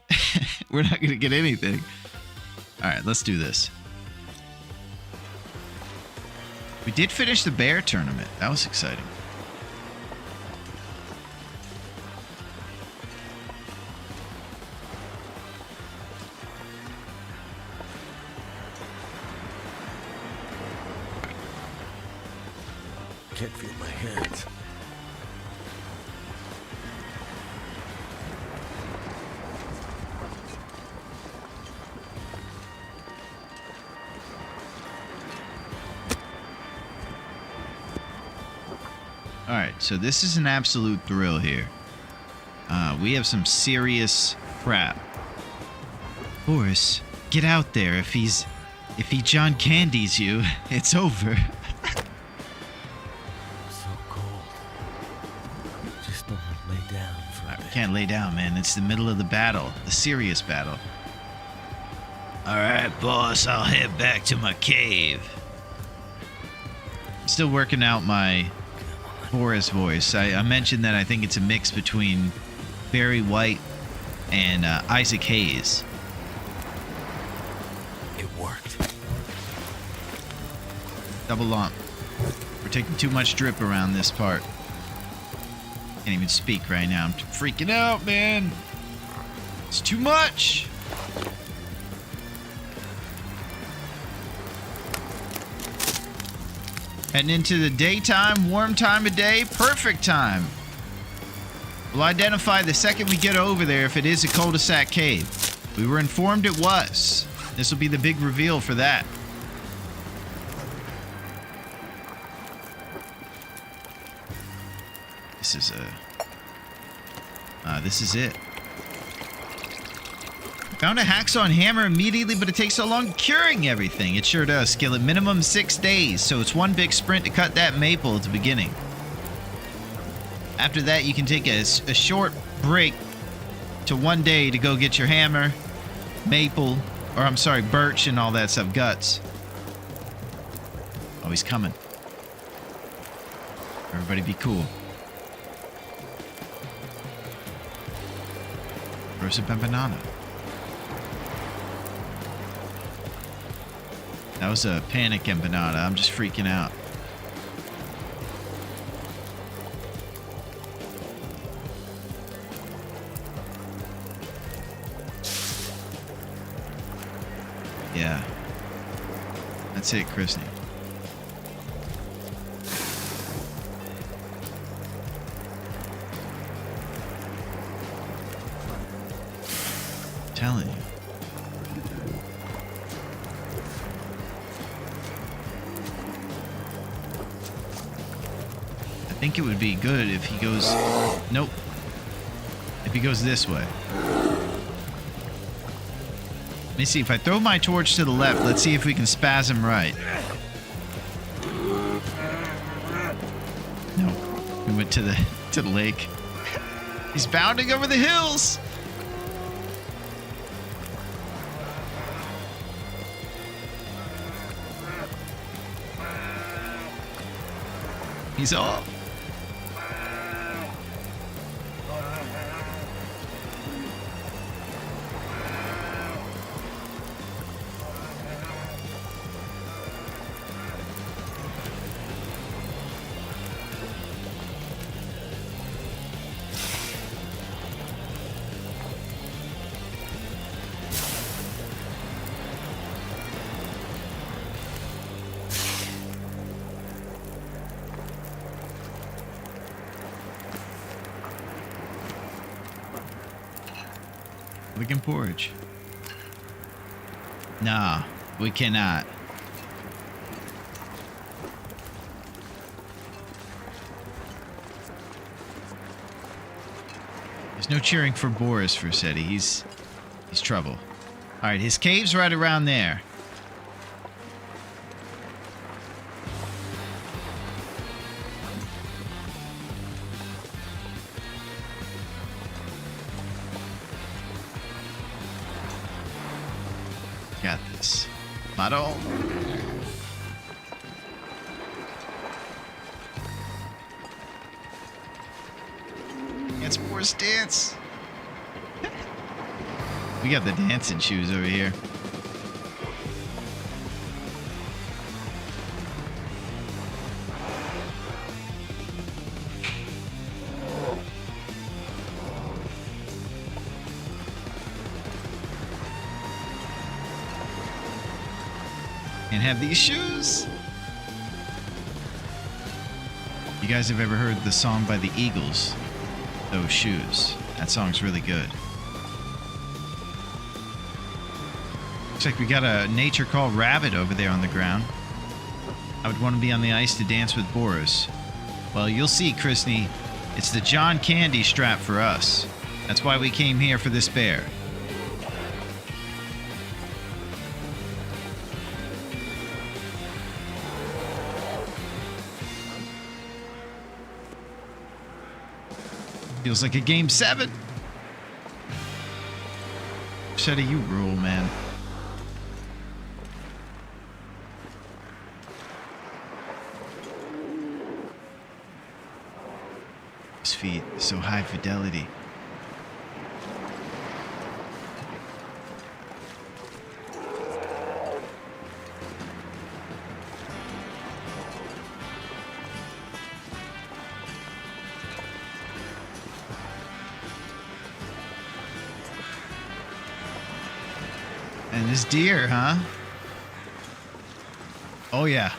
Speaker 1: We're not going to get anything. All right, let's do this. We did finish the bear tournament. That was exciting.
Speaker 5: Can't feel my hands.
Speaker 1: All right, so this is an absolute thrill here. We have some serious crap. Boris, get out there. If he John Candies you, it's over.
Speaker 5: So cold. Just don't lay down for a bit.
Speaker 1: Can't lay down, man. It's the middle of the battle, the serious battle. All right, boss, I'll head back to my cave. I'm still working out my Boris voice. I mentioned that I think it's a mix between Barry White and Isaac Hayes.
Speaker 5: It worked.
Speaker 1: Double lump. We're taking too much drip around this part. Can't even speak right now. I'm freaking out, man. It's too much. Heading into the daytime, warm time of day, perfect time. We'll identify the second we get over there if it is a cul-de-sac cave. We were informed it was. This will be the big reveal for that. This is it. Found a hacksaw and hammer immediately, but it takes so long curing everything. It sure does, Skillet. Minimum 6 days, so it's one big sprint to cut that maple at the beginning. After that, you can take a short break to 1 day to go get your hammer, maple, or I'm sorry, birch and all that stuff, guts. Oh, he's coming. Everybody be cool. Rosa Banana. That was a panic empanada. I'm just freaking out. Yeah. That's it, Chrisney. Telling you. I think it would be good if he goes... Nope. If he goes this way. Let me see. If I throw my torch to the left, let's see if we can spasm right. No. We went to the lake. He's bounding over the hills. He's off. We can porridge. Nah, we cannot. There's no cheering for Boris for Seti. He's trouble. All right, his cave's right around there. Got this. Model. It's Boris dance. We got the dancing shoes over here. And have these shoes. You guys have ever heard the song by the Eagles? Those shoes. That song's really good. Looks like we got a nature called rabbit over there on the ground. I would want to be on the ice to dance with Boris. Well, you'll see, Chrisney. It's the John Candy strap for us. That's why we came here for this bear. Feels like a game 7. Shetty, you rule, man. His feet, so high fidelity. And this deer, huh? Oh, yeah.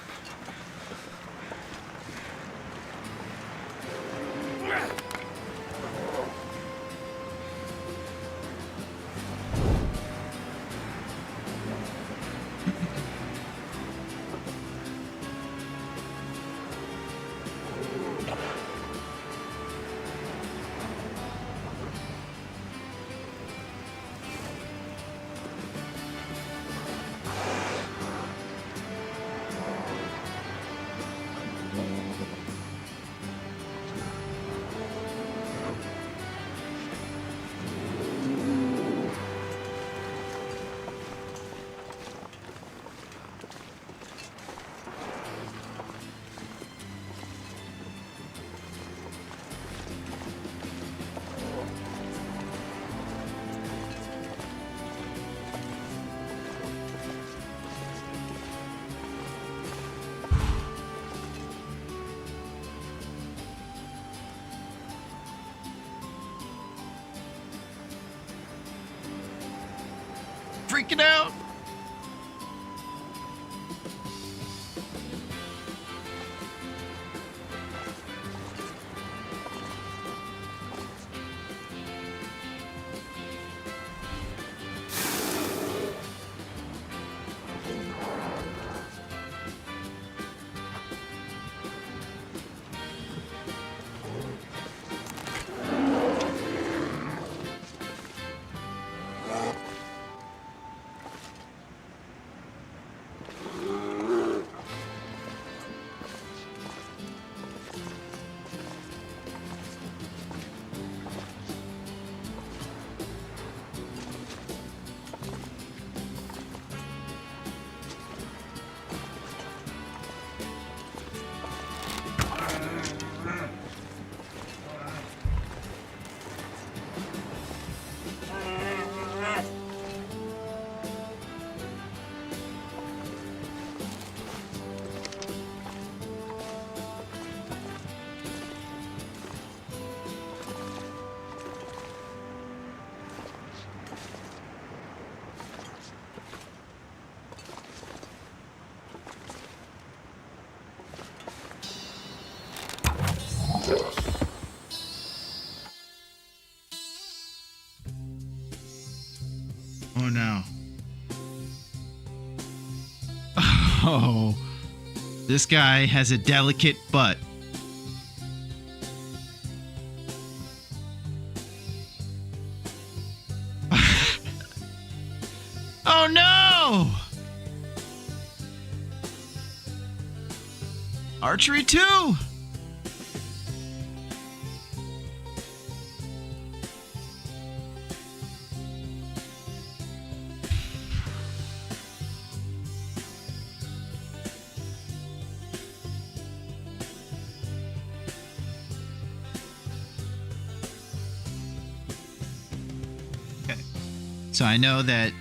Speaker 1: Freaking out. Oh no. Oh, this guy has a delicate butt. Oh no! Archery 2! So I know that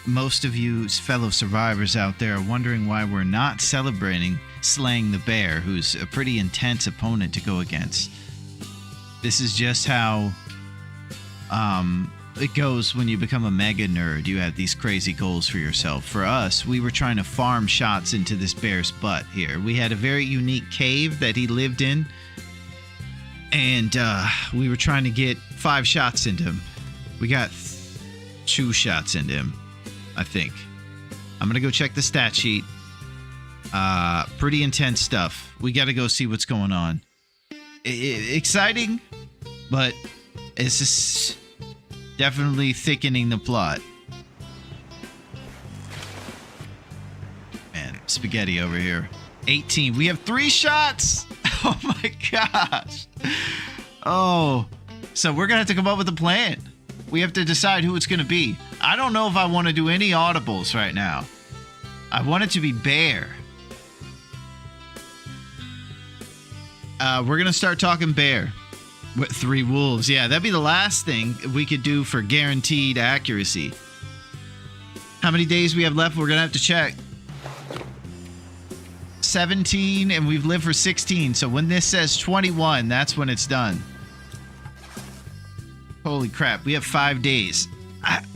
Speaker 1: most of you fellow survivors out there are wondering why we're not celebrating slaying the bear, who's a pretty intense opponent to go against. This is just how it goes when you become a mega nerd. You have these crazy goals for yourself. For us, we were trying to farm shots into this bear's butt here. We had a very unique cave that he lived in, and we were trying to get 5 shots into him. We got 2 shots into him, I think. I'm gonna go check the stat sheet. Pretty intense stuff. We gotta go see what's going on. Exciting, but It's just definitely thickening the plot. Man, spaghetti over here. 18. We have 3 shots. Oh my gosh. Oh, so we're gonna have to come up with a plan. We have to decide who it's gonna be. I don't know if I want to do any audibles right now. I want it to be Bear. We're gonna start talking Bear. With 3 wolves. Yeah, that'd be the last thing we could do for guaranteed accuracy. How many days we have left? We're gonna have to check. 17, and we've lived for 16. So when this says 21, that's when it's done. Holy crap, we have 5 days.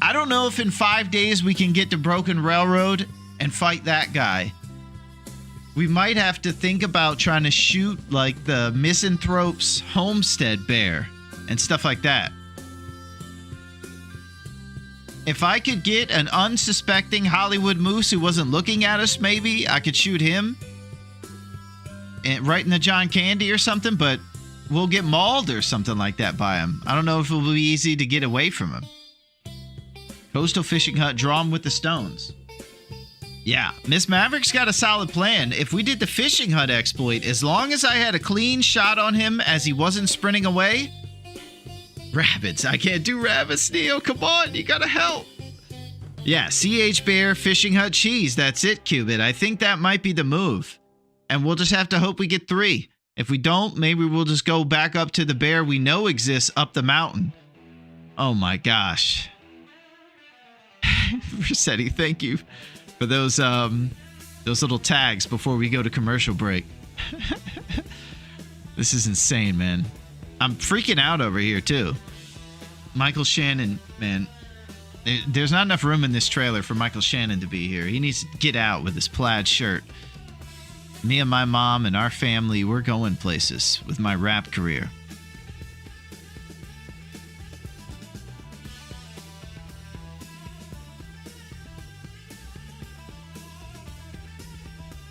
Speaker 1: I don't know if in 5 days we can get to Broken Railroad and fight that guy. We might have to think about trying to shoot like the Misanthrope's homestead bear and stuff like that. If I could get an unsuspecting Hollywood moose who wasn't looking at us, maybe I could shoot him and right in the John Candy or something, but we'll get mauled or something like that by him. I don't know if it will be easy to get away from him. Coastal fishing hut, draw him with the stones. Yeah, Miss Maverick's got a solid plan. If we did the fishing hut exploit, as long as I had a clean shot on him as he wasn't sprinting away. Rabbits, I can't do rabbits, Neo. Come on, you gotta help. Yeah, CH Bear, fishing hut, cheese. That's it, Cubit. I think that might be the move. And we'll just have to hope we get 3. If we don't, maybe we'll just go back up to the bear we know exists up the mountain. Oh my gosh. Rossetti, thank you for those little tags before we go to commercial break. This is insane, man. I'm freaking out over here too. Michael Shannon, man. There's not enough room in this trailer for Michael Shannon to be here. He needs to get out with his plaid shirt. Me and my mom and our family, we're going places with my rap career.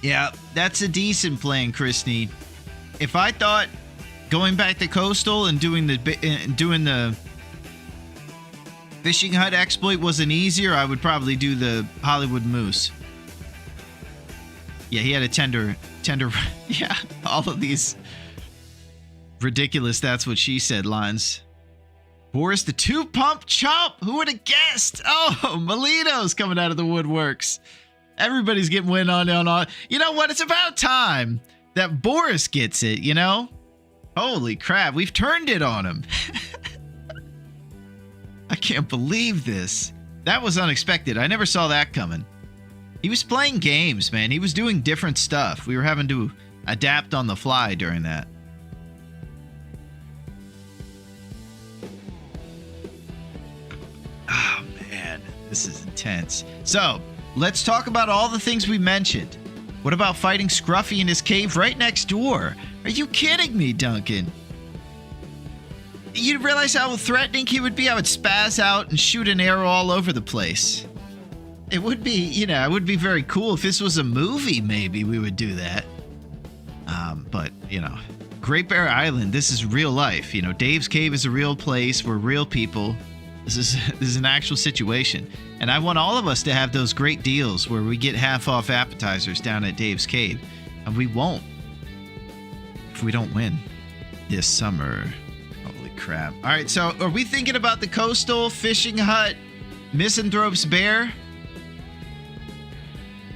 Speaker 1: Yeah, that's a decent plan, Christy. If I thought going back to Coastal and doing the fishing hut exploit wasn't easier, I would probably do the Hollywood Moose. Yeah, he had a tender. Yeah, all of these ridiculous "that's what she said" lines. Boris the 2-pump chump. Who would have guessed? Oh, Melito's coming out of the woodworks. Everybody's getting wind on. You know what? It's about time that Boris gets it, you know? Holy crap, we've turned it on him. I can't believe this. That was unexpected. I never saw that coming. He was playing games, man. He was doing different stuff. We were having to adapt on the fly during that. Oh, man. This is intense. So, let's talk about all the things we mentioned. What about fighting Scruffy in his cave right next door? Are you kidding me, Duncan? You realize how threatening he would be? I would spaz out and shoot an arrow all over the place. It would be, it would be very cool. If this was a movie, maybe we would do that. But, Great Bear Island, this is real life. Dave's Cave is a real place. We're real people. This is an actual situation. And I want all of us to have those great deals where we get half-off appetizers down at Dave's Cave. And we won't if we don't win this summer. Holy crap. All right, so are we thinking about the Coastal Fishing Hut Misanthrope's Bear?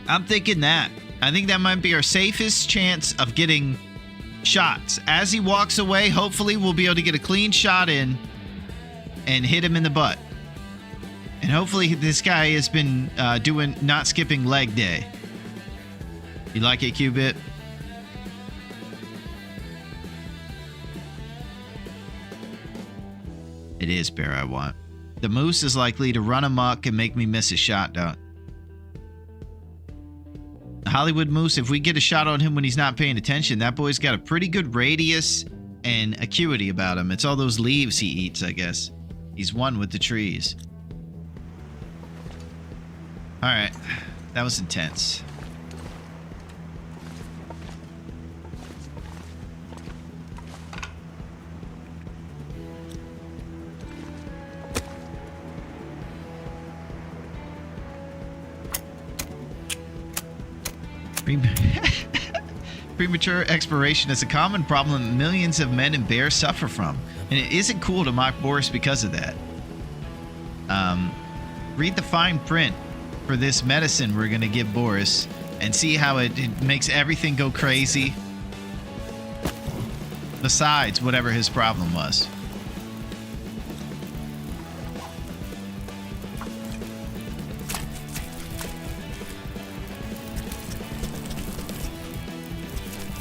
Speaker 1: I'm thinking that. I think that might be our safest chance of getting shots. As he walks away, hopefully we'll be able to get a clean shot in and hit him in the butt. And hopefully this guy has been doing not skipping leg day. You like it, Qbit? It is Bear I want. The moose is likely to run amok and make me miss a shot, don't. Hollywood Moose, if we get a shot on him when he's not paying attention, that boy's got a pretty good radius and acuity about him. It's all those leaves he eats, I guess. He's one with the trees. All right, that was intense. Premature expiration is a common problem millions of men and bears suffer from, and it isn't cool to mock Boris because of that. Read the fine print for this medicine we're gonna give Boris and see how it makes everything go crazy. Besides whatever his problem was.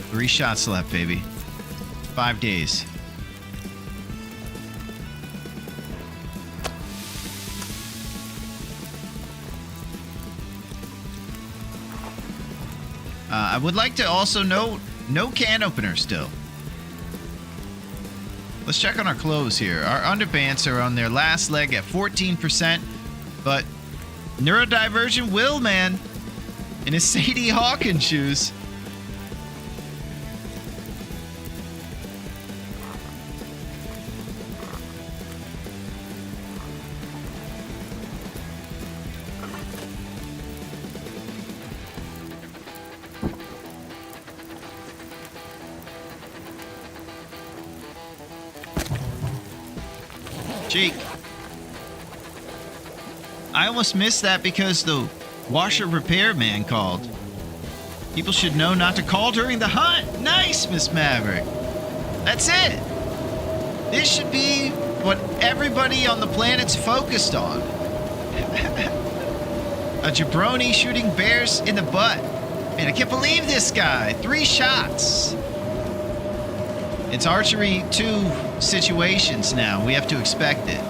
Speaker 1: Three shots left, baby. 5 days. I would like to also note, no can opener still. Let's check on our clothes here. Our underpants are on their last leg at 14%, but neurodivergent Will, man, in his Sadie Hawkins shoes. Jake, I almost missed that because the washer repair man called. People should know not to call during the hunt. Nice, Miss Maverick. That's it. This should be what everybody on the planet's focused on. A jabroni shooting bears in the butt. Man, I can't believe this guy. 3 shots. It's archery 2 situations now. We have to expect it.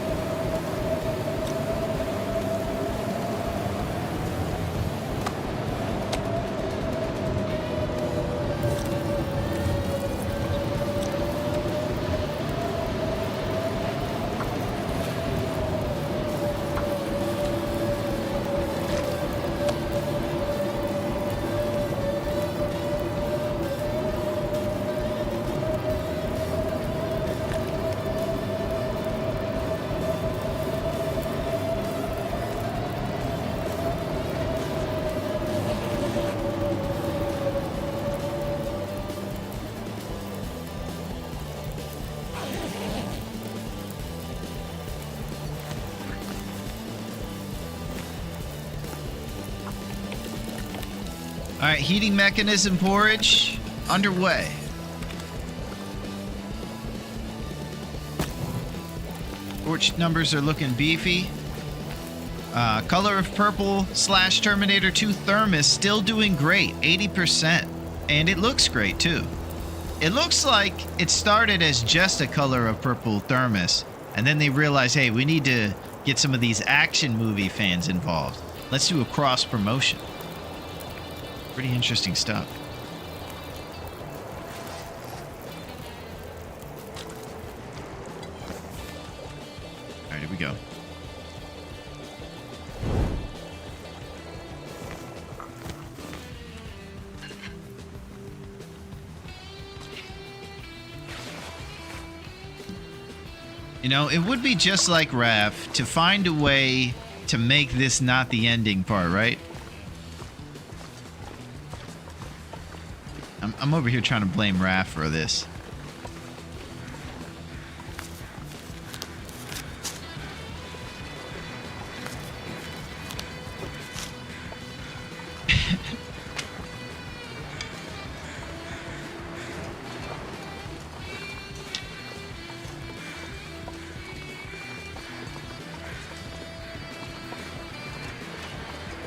Speaker 1: All right, heating mechanism porridge underway. Torch numbers are looking beefy. Color of purple / Terminator 2 thermos still doing great, 80%. And it looks great too. It looks like it started as just a color of purple thermos, and then they realized, hey, we need to get some of these action movie fans involved. Let's do a cross promotion. Pretty interesting stuff. All right, here we go. You know, it would be just like Raph to find a way to make this not the ending part, right? I'm over here trying to blame Raph for this.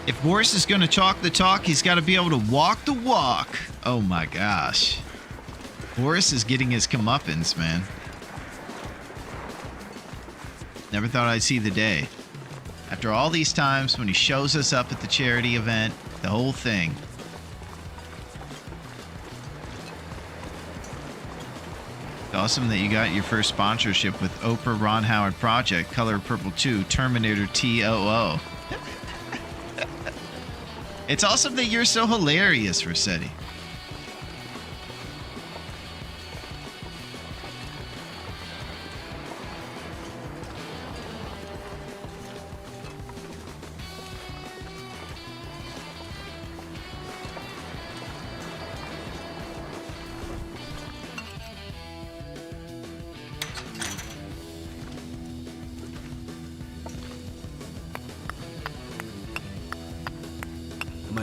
Speaker 1: If Boris is going to talk the talk, he's got to be able to walk the walk. Oh my gosh. Boris is getting his comeuppance, man. Never thought I'd see the day. After all these times when he shows us up at the charity event, the whole thing. It's awesome that you got your first sponsorship with Oprah Ron Howard Project, Color Purple 2, Terminator TOO. It's awesome that you're so hilarious, Rossetti.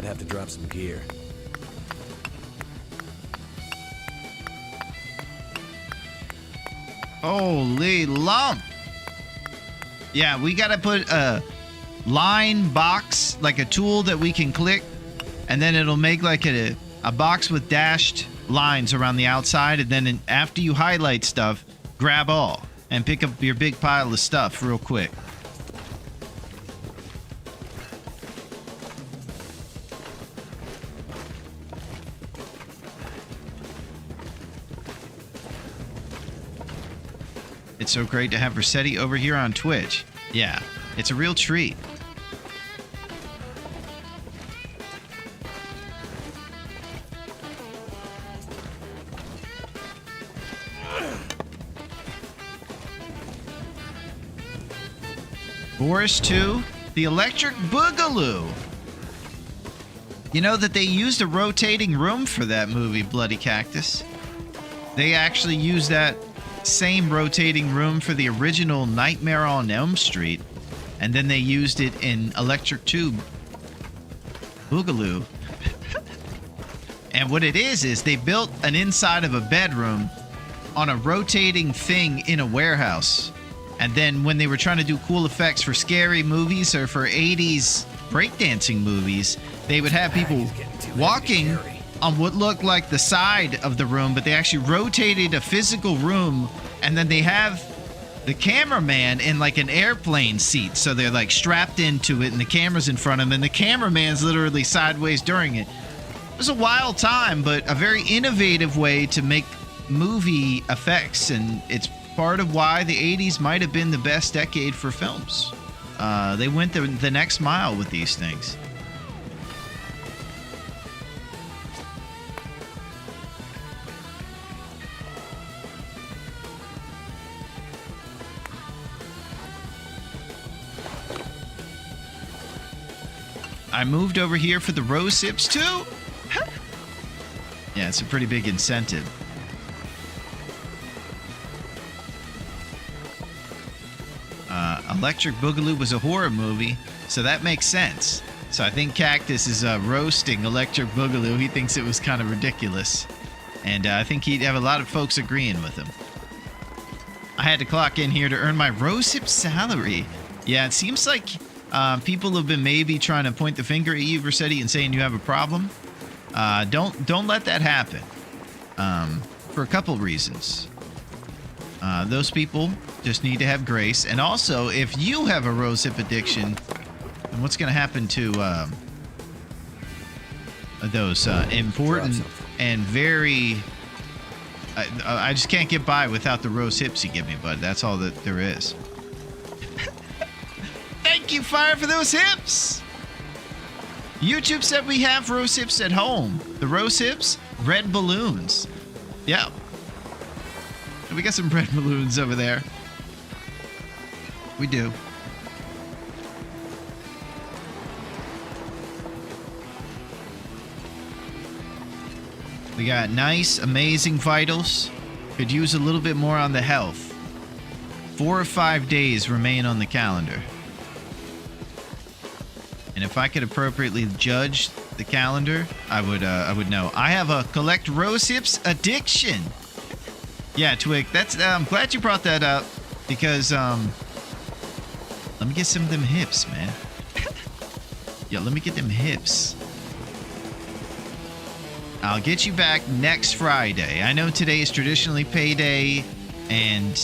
Speaker 5: have to drop some gear.
Speaker 1: Holy lump. Yeah, we gotta put a line box, like a tool that we can click, and then it'll make like a box with dashed lines around the outside, and then after you highlight stuff, grab all and pick up your big pile of stuff real quick. It's so great to have Rossetti over here on Twitch. Yeah, it's a real treat. Boris 2, the Electric Boogaloo. You know that they used a rotating room for that movie, Bloody Cactus. They actually used that same rotating room for the original Nightmare on Elm Street, and then they used it in Electric 2 Boogaloo. And what it is they built an inside of a bedroom on a rotating thing in a warehouse. And then when they were trying to do cool effects for scary movies or for 80s breakdancing movies, they would have people walking on what looked like the side of the room, but they actually rotated a physical room, and then they have the cameraman in like an airplane seat, so they're like strapped into it and the camera's in front of them, and the cameraman's literally sideways during it. It was a wild time, but a very innovative way to make movie effects, and it's part of why the 80s might have been the best decade for films. They went the next mile with these things. I moved over here for the rose hips too. Yeah, it's a pretty big incentive. Electric Boogaloo was a horror movie, so that makes sense. So I think Cactus is roasting Electric Boogaloo. He thinks it was kind of ridiculous. And I think he'd have a lot of folks agreeing with him. I had to clock in here to earn my rose hip salary. Yeah, it seems like people have been maybe trying to point the finger at you, Versetti, and saying you have a problem. Don't let that happen. For a couple reasons. Those people just need to have grace. And also, if you have a rose hip addiction, then what's going to happen to those important and very... I just can't get by without the rose hips you give me, bud. That's all that there is. Thank you, Fire, for those hips! YouTube said we have rose hips at home. The rose hips, red balloons. Yeah. We got some red balloons over there. We do. We got nice, amazing vitals. Could use a little bit more on the health. 4 or 5 days remain on the calendar. And if I could appropriately judge the calendar, I would know. I have a collect rose hips addiction. Yeah, Twig, that's I'm glad you brought that up, because let me get some of them hips, man. Yo, let me get them hips. I'll get you back next Friday. I know today is traditionally payday, and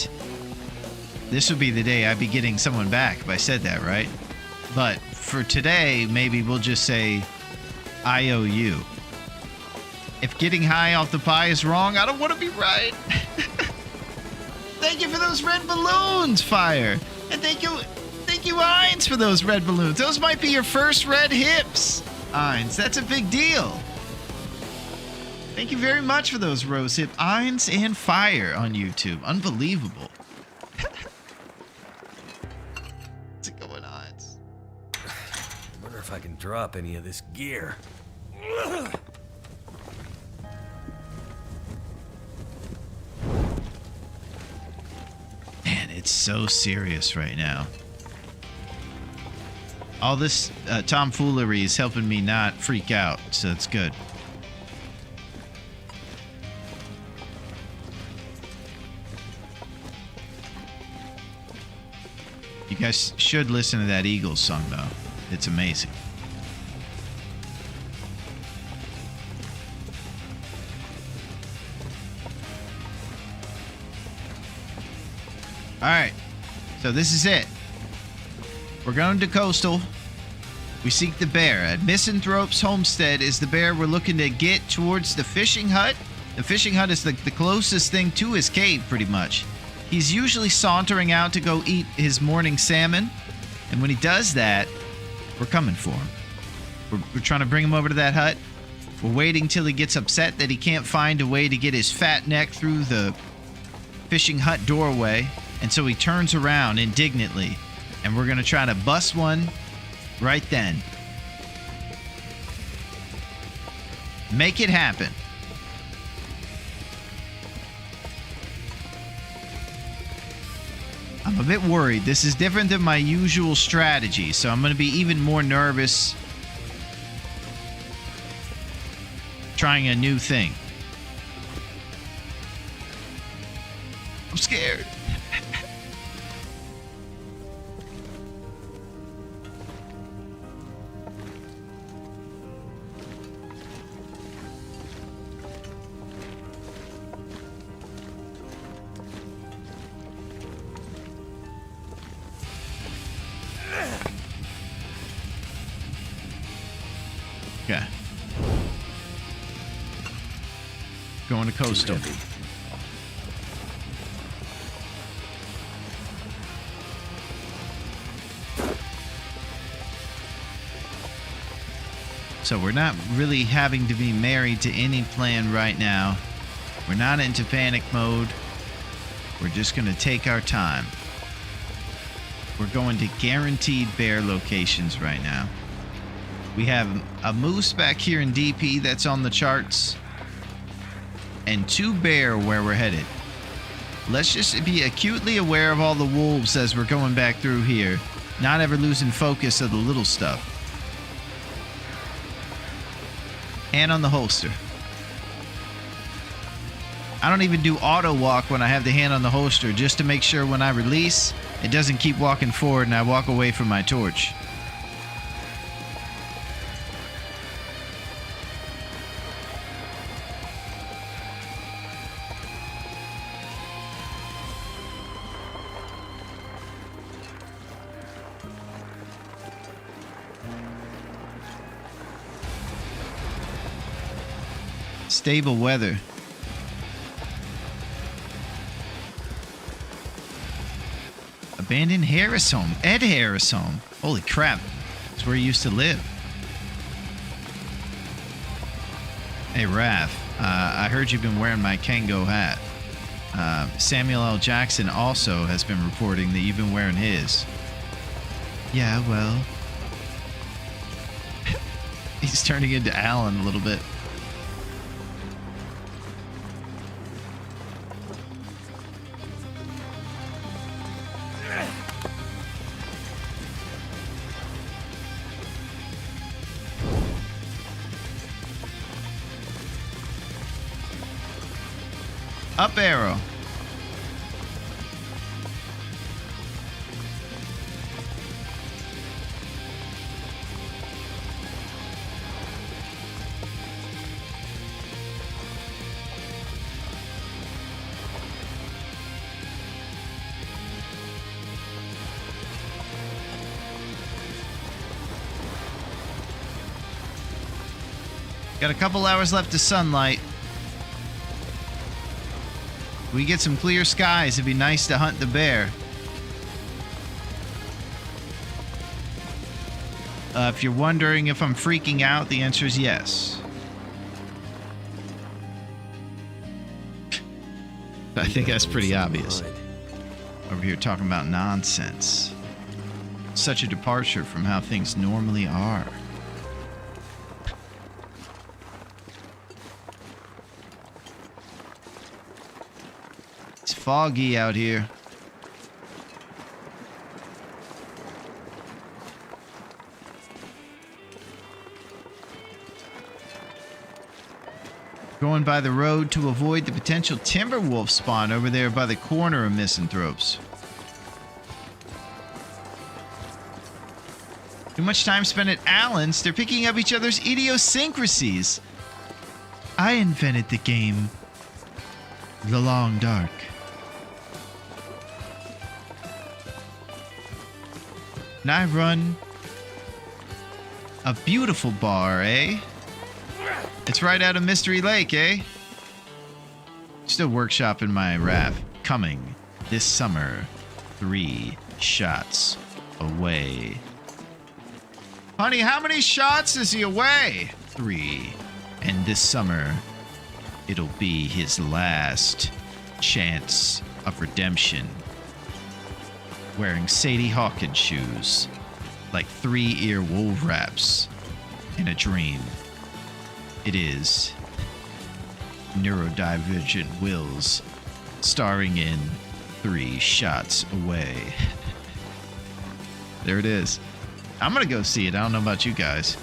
Speaker 1: this would be the day I'd be getting someone back if I said that, right? But for today, maybe we'll just say I owe you. If getting high off the pie is wrong, I don't want to be right. Thank you for those red balloons, Fire. And thank you, Heinz, for those red balloons. Those might be your first red hips, Heinz. That's a big deal. Thank you very much for those rose hip Heinz and Fire on YouTube. Unbelievable. What's going on?
Speaker 5: I wonder if I can drop any of this gear.
Speaker 1: Man, it's so serious right now. All this tomfoolery is helping me not freak out, so it's good. You guys should listen to that Eagles song, though. It's amazing. All right, so this is it. We're going to Coastal. We seek the bear. At Misanthrope's homestead is the bear we're looking to get towards the fishing hut. The fishing hut is the closest thing to his cave, pretty much. He's usually sauntering out to go eat his morning salmon. And when he does that, we're coming for him. We're trying to bring him over to that hut. We're waiting till he gets upset that he can't find a way to get his fat neck through the fishing hut doorway. And so he turns around indignantly. And we're going to try to bust one right then. Make it happen. I'm a bit worried. This is different than my usual strategy, so I'm going to be even more nervous trying a new thing. I'm scared. Okay. Going to Coastal. So we're not really having to be married to any plan right now. We're not into panic mode. We're just going to take our time. We're going to guaranteed bear locations right now. We have a moose back here in DP that's on the charts. And 2 bear where we're headed. Let's just be acutely aware of all the wolves as we're going back through here. Not ever losing focus of the little stuff. Hand on the holster. I don't even do auto walk when I have the hand on the holster, just to make sure when I release, it doesn't keep walking forward and I walk away from my torch. Stable weather. Abandoned Harris home. Ed Harris home. Holy crap. That's where he used to live. Hey, Raph. I heard you've been wearing my Kango hat. Samuel L. Jackson also has been reporting that you've been wearing his. Yeah, well. He's turning into Alan a little bit. Up arrow. Got a couple hours left of sunlight. We get some clear skies, it'd be nice to hunt the bear. If you're wondering if I'm freaking out, the answer is yes. I think that's pretty obvious. Over here talking about nonsense. Such a departure from how things normally are. It's foggy out here. Going by the road to avoid the potential timber wolf spawn over there by the corner of Misanthropes. Too much time spent at Allen's. They're picking up each other's idiosyncrasies. I invented the game The Long Dark. And I run a beautiful bar, eh? It's right out of Mystery Lake, eh? Still workshopping my rap. Coming this summer, 3 shots away. Honey, how many shots is he away? 3. And this summer, it'll be his last chance of redemption. Wearing Sadie Hawkins shoes, like 3-ear wool wraps in a dream. It is Neurodivergent Wills, starring in 3 Shots Away. There it is. I'm gonna go see it. I don't know about you guys.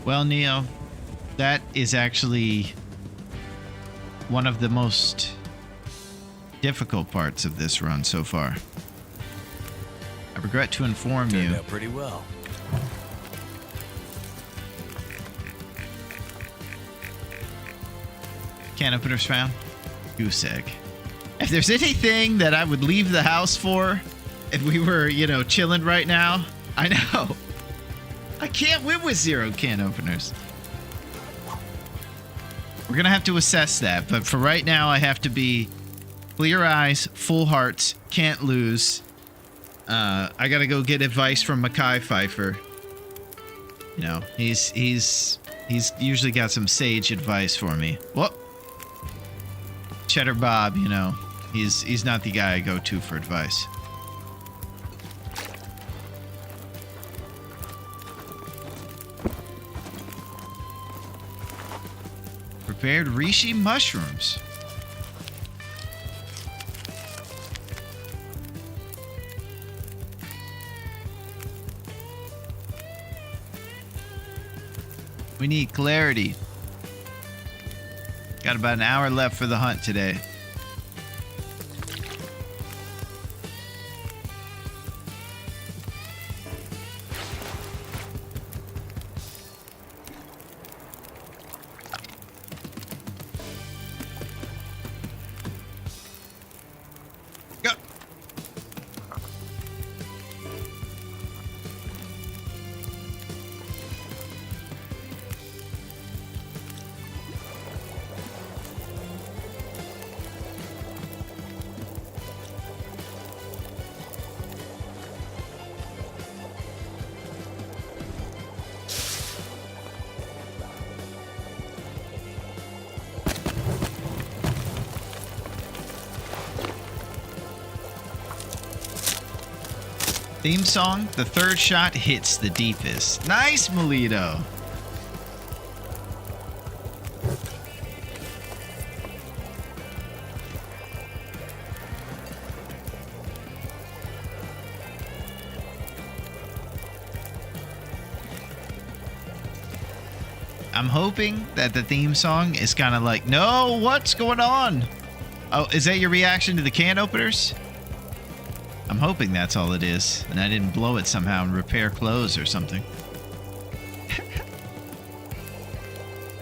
Speaker 1: Well, Neo, that is actually one of the most difficult parts of this run so far. I regret to inform you.
Speaker 5: Turned out pretty well.
Speaker 1: Can openers found? Goose egg. If there's anything that I would leave the house for, if we were, chilling right now, I know. I can't win with 0 can openers. We're going to have to assess that, but for right now, I have to be clear eyes, full hearts, can't lose. I got to go get advice from Mackay Pfeiffer. He's usually got some sage advice for me. Whoop. Cheddar Bob, he's not the guy I go to for advice. Prepared reishi mushrooms. We need clarity. Got about an hour left for the hunt today. Go. Theme song, the third shot hits the deepest. Nice, Melito. I'm hoping that the theme song is kind of like, no, what's going on? Oh, is that your reaction to the can openers? I'm hoping that's all it is, and I didn't blow it somehow and repair clothes or something.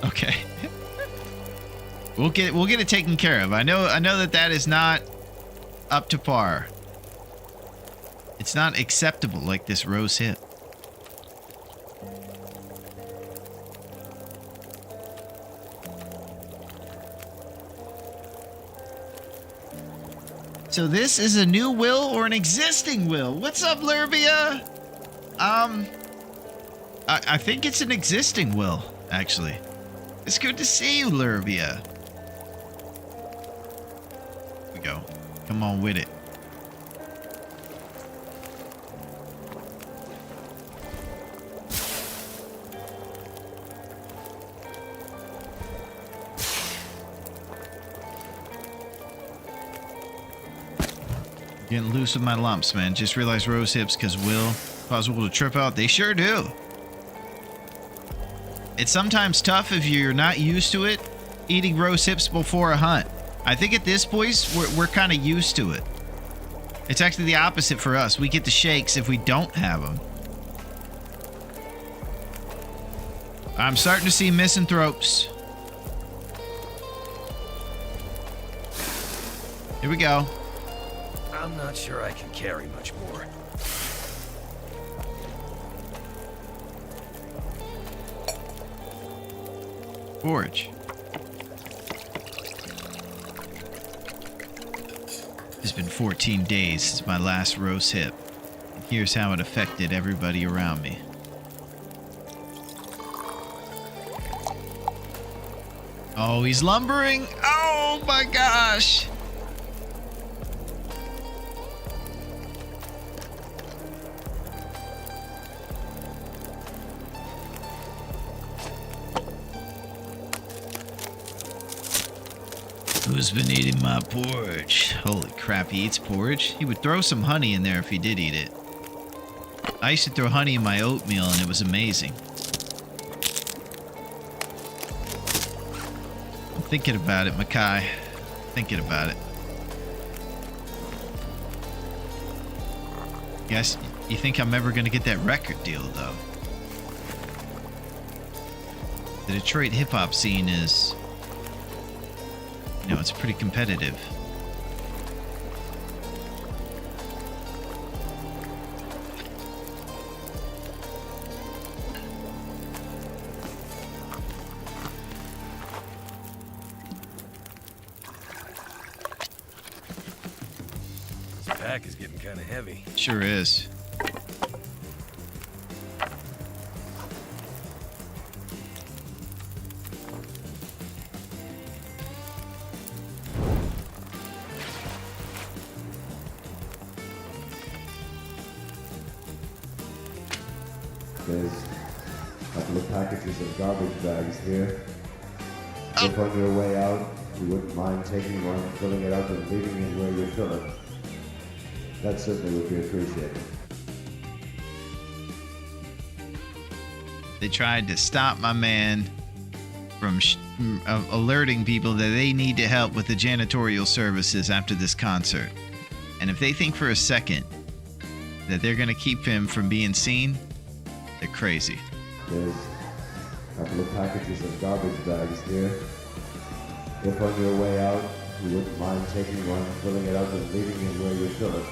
Speaker 1: Okay. We'll get it taken care of. I know that is not up to par. It's not acceptable like this rose hip. So this is a new will or an existing will? What's up, Lurbia? I think it's an existing will, actually. It's good to see you, Lurbia. Here we go. Come on with it. Getting loose with my lumps, man. Just realized rose hips because will cause Will to trip out. They sure do. It's sometimes tough if you're not used to it, eating rose hips before a hunt. I think at this point, we're kind of used to it. It's actually the opposite for us. We get the shakes if we don't have them. I'm starting to see misanthropes. Here we go.
Speaker 5: I'm not sure I can carry much more.
Speaker 1: Forage. It's been 14 days since my last rose hip. And here's how it affected everybody around me. Oh, he's lumbering. Oh my gosh. Who's been eating my porridge? Holy crap, he eats porridge? He would throw some honey in there if he did eat it. I used to throw honey in my oatmeal and it was amazing. I'm thinking about it, Makai. Thinking about it. Guess you think I'm ever gonna get that record deal though? The Detroit hip hop scene is, you know, it's pretty competitive.
Speaker 5: This pack is getting kind of heavy.
Speaker 1: Sure is.
Speaker 9: There's a couple of packages of garbage bags here. If on your way out, you wouldn't mind taking one, filling it up, and leaving it where you fill it. That certainly would be appreciated.
Speaker 1: They tried to stop my man from alerting people that they need to help with the janitorial services after this concert. And if they think for a second that they're going to keep him from being seen, they're crazy.
Speaker 9: There's a couple of packages of garbage bags here. If on your way out, you wouldn't mind taking one, filling it up, and leaving it where you fill it.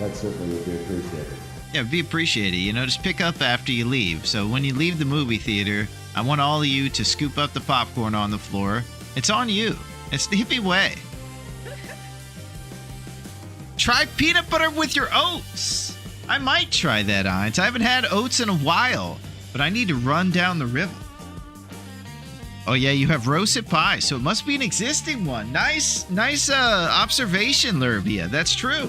Speaker 9: That certainly would be appreciated.
Speaker 1: Yeah, it'd be appreciated. You know, just pick up after you leave. So when you leave the movie theater, I want all of you to scoop up the popcorn on the floor. It's on you. It's the hippie way. Try peanut butter with your oats. I might try that, Heinz. I haven't had oats in a while, but I need to run down the river. Oh yeah, you have roasted pie, so it must be an existing one. Nice observation, Lurbia. That's true.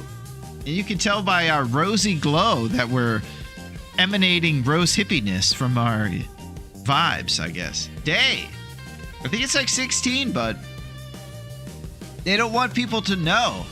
Speaker 1: And you can tell by our rosy glow that we're emanating rose hippiness from our vibes, I guess. Day. I think it's like 16, but they don't want people to know.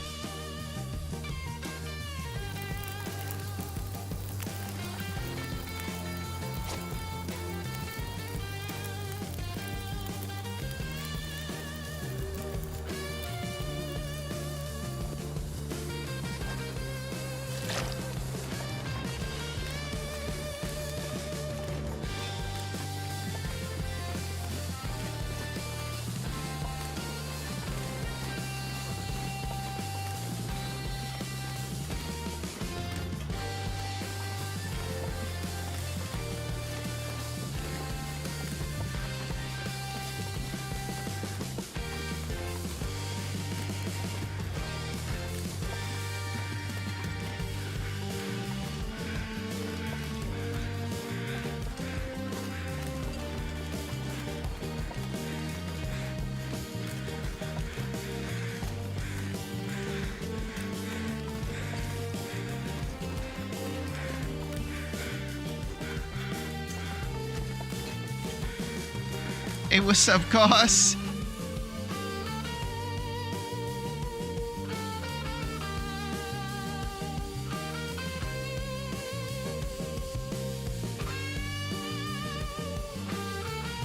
Speaker 1: Hey, what's up, Cos?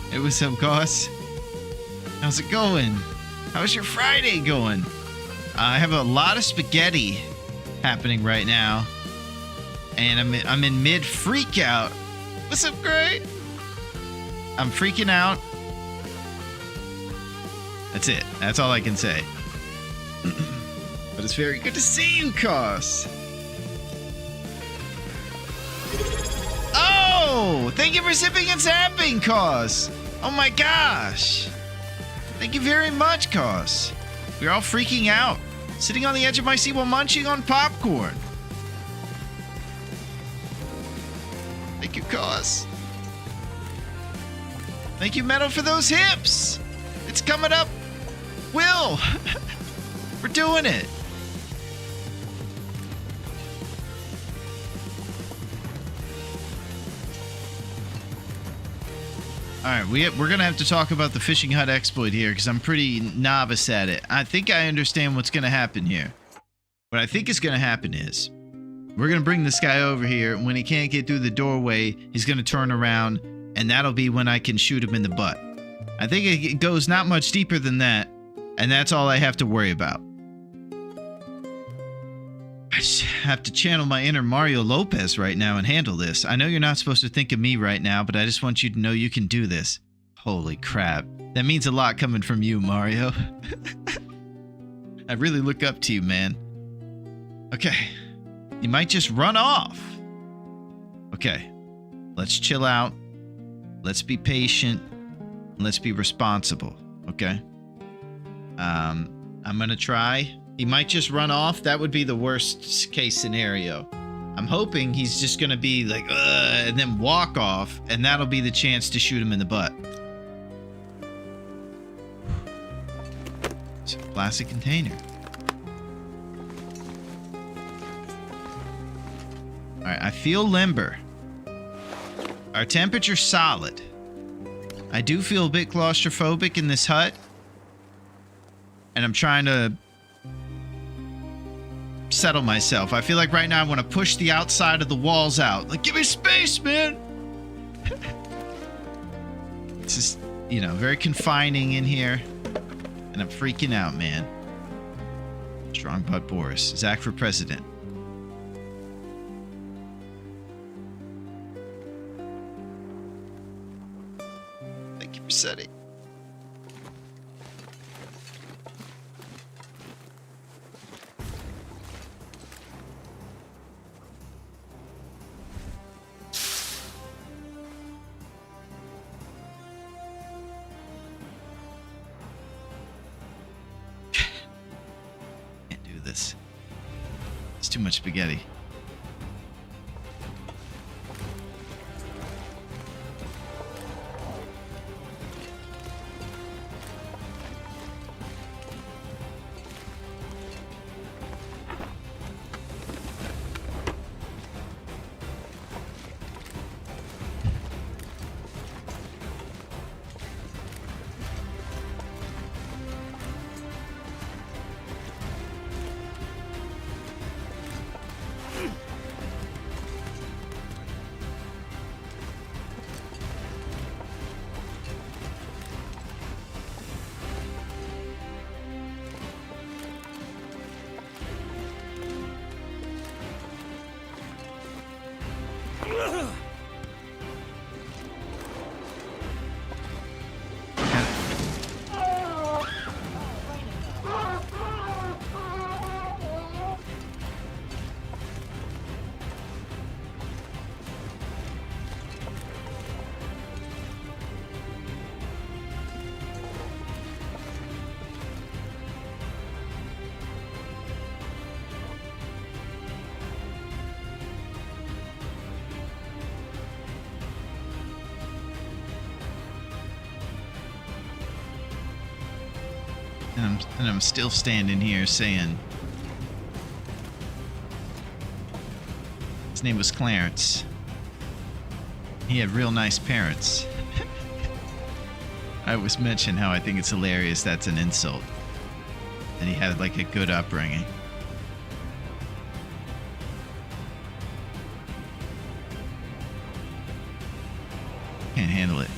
Speaker 1: Hey, what's up, Cos? How's it going? How's your Friday going? I have a lot of spaghetti happening right now, and I'm in mid freak out. What's up, Gray? I'm freaking out. That's it. That's all I can say. But it's very good to see you, Cos. Oh, thank you for zipping and zapping, Cos. Oh my gosh. Thank you very much, Cos. We're all freaking out, sitting on the edge of my seat while munching on popcorn. Thank you, Cos. Thank you, Meadow, for those hips. It's coming up. Will. We're doing it. All right, we're going to have to talk about the fishing hut exploit here because I'm pretty novice at it. I think I understand what's going to happen here. What I think is going to happen is we're going to bring this guy over here, and when he can't get through the doorway, he's going to turn around, and that'll be when I can shoot him in the butt. I think it goes not much deeper than that, and that's all I have to worry about. I just have to channel my inner Mario Lopez right now and handle this. I know you're not supposed to think of me right now, but I just want you to know you can do this. Holy crap. That means a lot coming from you, Mario. I really look up to you, man. Okay. You might just run off. Okay. Let's chill out. Let's be patient. Let's be responsible. Okay? I'm gonna try. He might just run off. That would be the worst case scenario. I'm hoping he's just going to be like, and then walk off, and that'll be the chance to shoot him in the butt. It's a plastic container. All right, I feel limber. Our temperature's solid. I do feel a bit claustrophobic in this hut, and I'm trying to settle myself. I feel like right now I want to push the outside of the walls out. Like, give me space, man. It's just, you know, very confining in here. And I'm freaking out, man. Strong butt Boris. Zach for president. Thank you for setting. It's too much spaghetti. And I'm still standing here saying his name was Clarence. He had real nice parents. I was mentioning how I think it's hilarious that's an insult. And he had like a good upbringing. Can't handle it.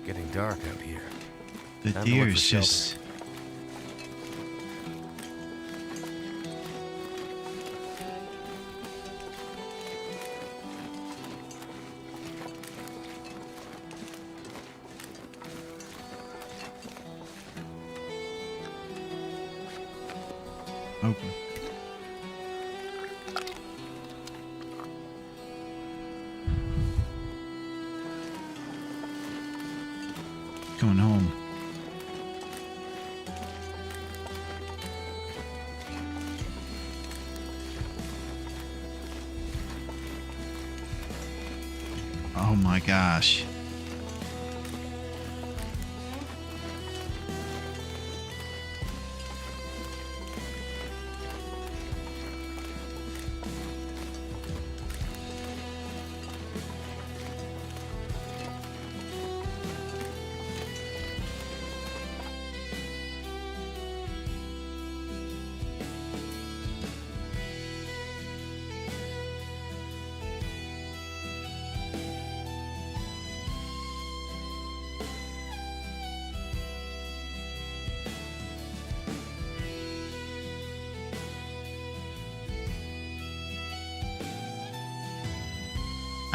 Speaker 5: Getting dark out here.
Speaker 1: The
Speaker 5: Time to look for
Speaker 1: deer's
Speaker 5: shelter.
Speaker 1: just... open. Going home. Oh my gosh.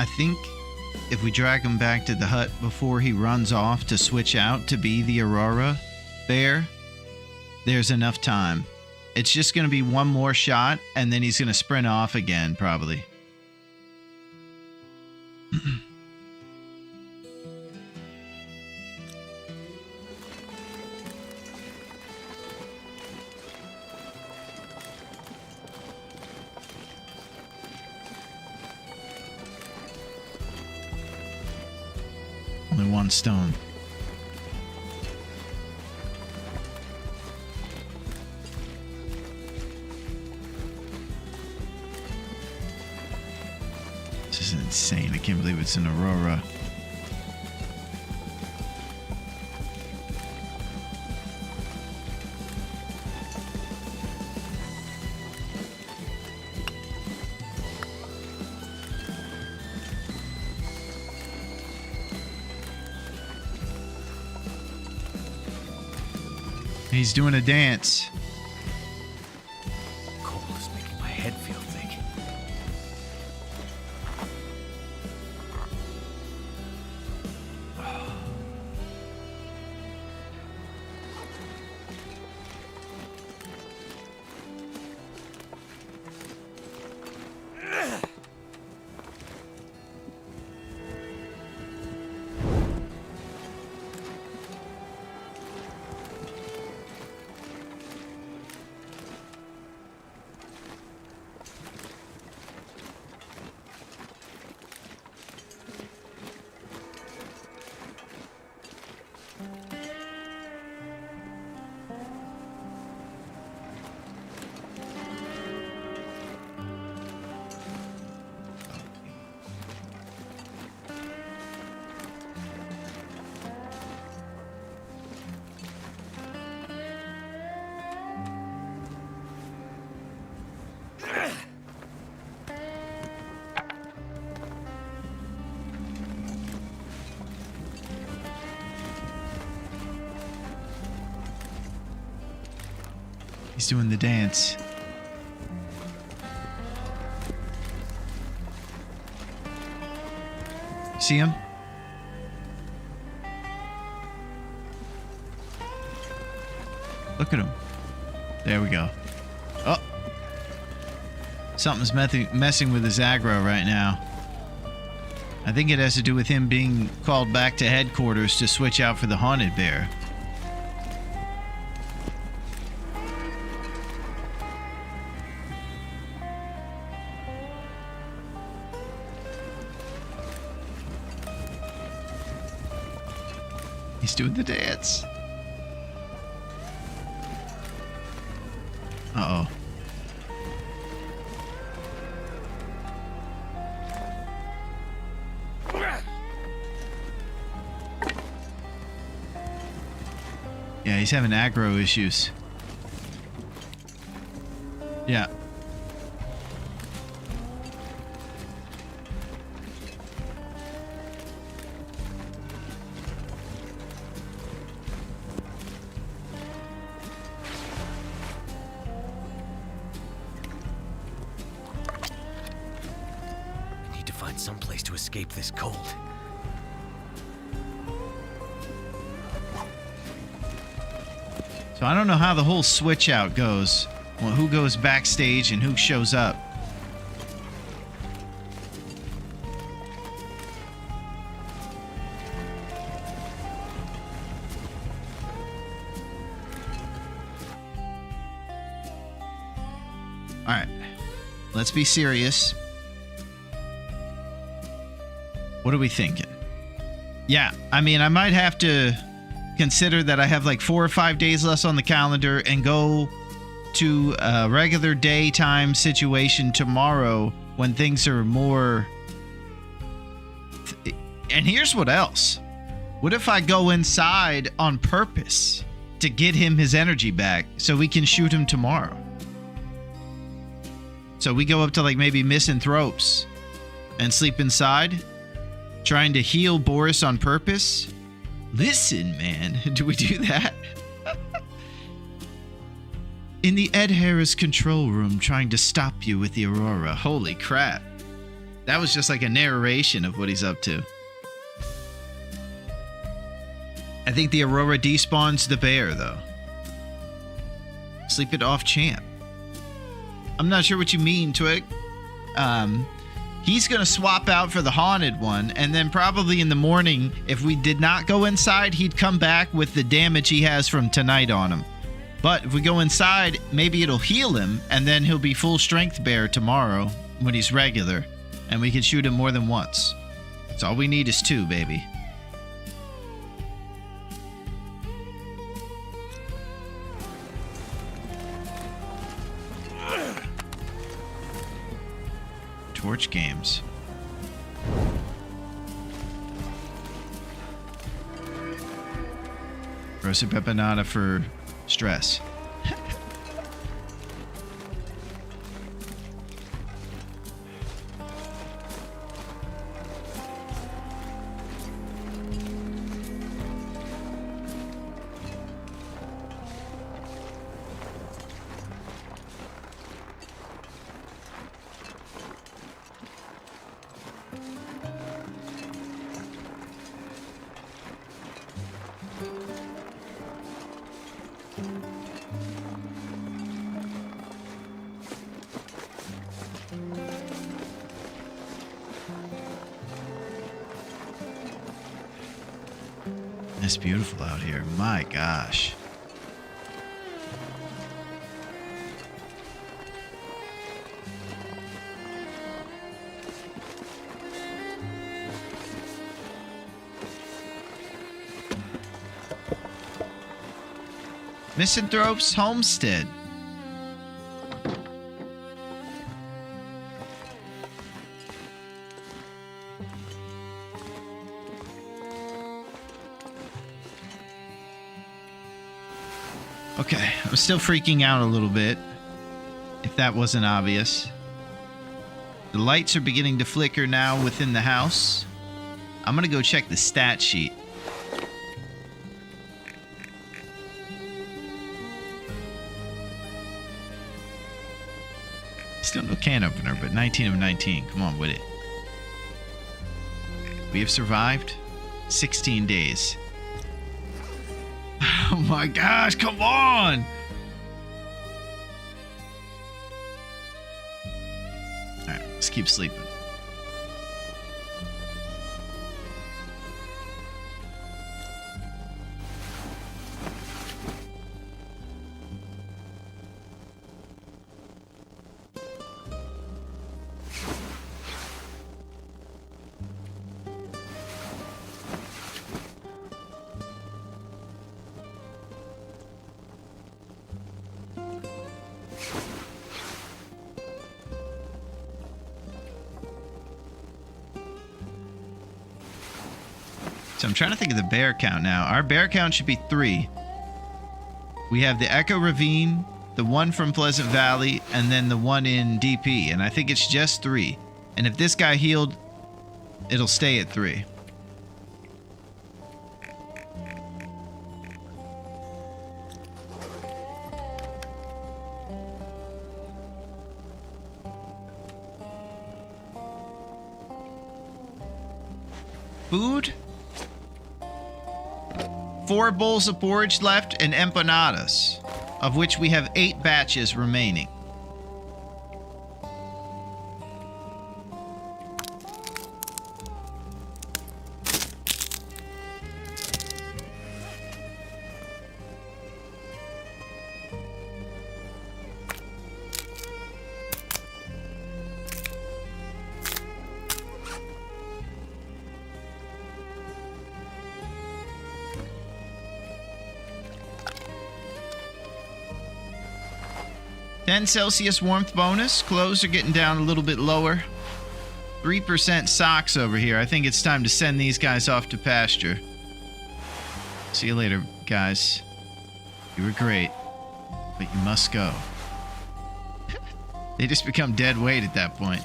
Speaker 1: I think if we drag him back to the hut before he runs off to switch out to be the Aurora bear, there's enough time. It's just going to be one more shot, and then he's going to sprint off again, probably. Only one stone. This is insane. I can't believe it's an Aurora. He's doing a dance.
Speaker 5: Cold is making my head feel thick.
Speaker 1: He's doing the dance. See him? Look at him. There we go. Oh. Something's messing with his aggro right now. I think it has to do with him being called back to headquarters to switch out for the haunted bear. He's doing the dance. Uh-oh. Yeah, he's having aggro issues. Yeah.
Speaker 5: Someplace to escape this cold.
Speaker 1: So I don't know how the whole switch out goes. Well, who goes backstage and who shows up. All right. Let's be serious. What are we thinking? Yeah, I mean, I might have to consider that I have like 4 or 5 days less on the calendar and go to a regular daytime situation tomorrow when things are more... And here's what else. What if I go inside on purpose to get him his energy back so we can shoot him tomorrow? So we go up to like maybe Misanthropes and sleep inside? Trying to heal Boris on purpose? Listen, man, do we do that? In the Ed Harris control room, trying to stop you with the Aurora. Holy crap. That was just like a narration of what he's up to. I think the Aurora despawns the bear, though. Sleep it off champ. I'm not sure what you mean, Twig. He's going to swap out for the haunted one, and then probably in the morning, if we did not go inside, he'd come back with the damage he has from tonight on him. But if we go inside, maybe it'll heal him, and then he'll be full strength bear tomorrow when he's regular, and we can shoot him more than once. So all we need is 2, baby. Torch games. Rosa Pepanada for stress. It's beautiful out here. My gosh. Misanthrope's Homestead. Okay, I'm still freaking out a little bit, if that wasn't obvious. The lights are beginning to flicker now within the house. I'm gonna go check the stat sheet. Still no can opener, but 19 of 19. Come on with it. We have survived 16 days. Oh my gosh, come on! Alright, let's keep sleeping. So I'm trying to think of the bear count now. Our bear count should be 3. We have the Echo Ravine, the one from Pleasant Valley, and then the one in DP. And I think it's just 3. And if this guy healed, it'll stay at 3. Food? 4 bowls of porridge left and empanadas, of which we have 8 batches remaining. Celsius warmth bonus. Clothes are getting down a little bit lower. 3% socks over here. I think it's time to send these guys off to pasture. See you later, guys. You were great, but you must go. They just become dead weight at that point.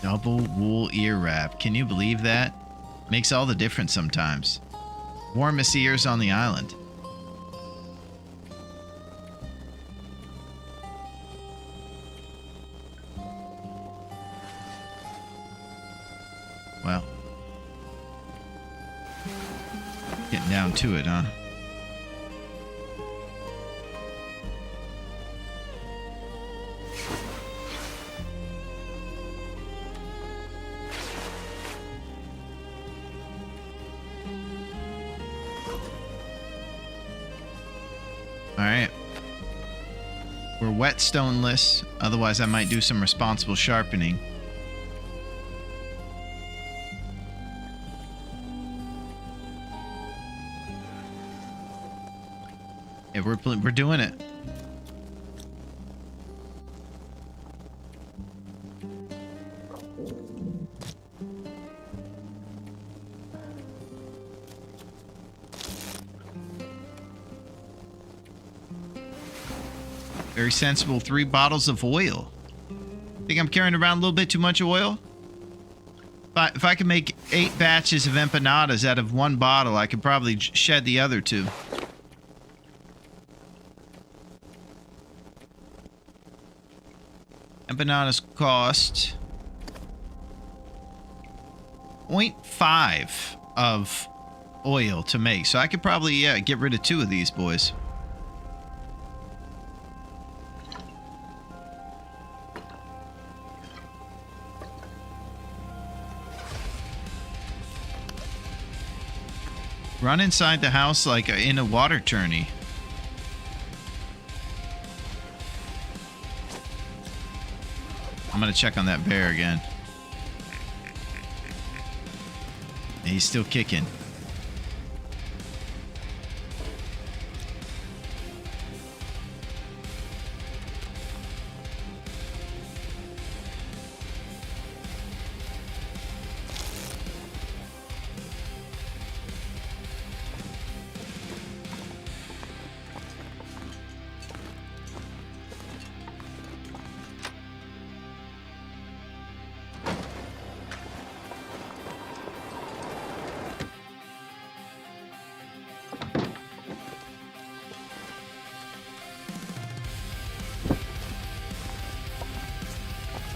Speaker 1: Double wool ear wrap. Can you believe that? Makes all the difference sometimes. Warmest ears on the island. Well, getting down to it, huh? All right. We're whetstone-less, otherwise I might do some responsible sharpening. Yeah, we're doing it. Very sensible. 3 bottles of oil. Think I'm carrying around a little bit too much oil? If I could make 8 batches of empanadas out of 1 bottle, I could probably shed the other 2. Empanadas cost 0.5 of oil to make. So I could probably, get rid of 2 of these boys. Run inside the house like in a water tourney. I'm gonna check on that bear again. He's still kicking.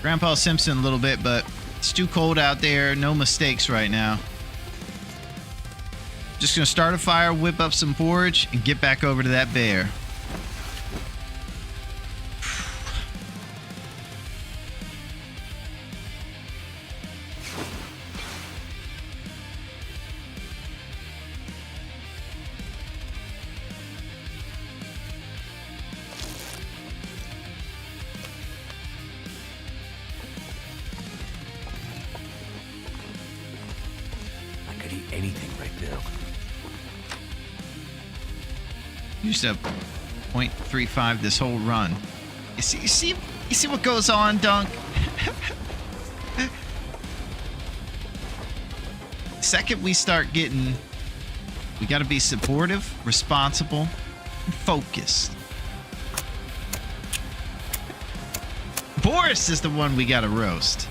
Speaker 1: Grandpa Simpson a little bit, but it's too cold out there. No mistakes right now. Just gonna start a fire, whip up some porridge, and get back over to that bear.
Speaker 5: Anything right now.
Speaker 1: Used up 0.35 this whole run. You see what goes on, Dunk? Second we start getting, we got to be supportive, responsible, and focused. Boris is the one we got to roast.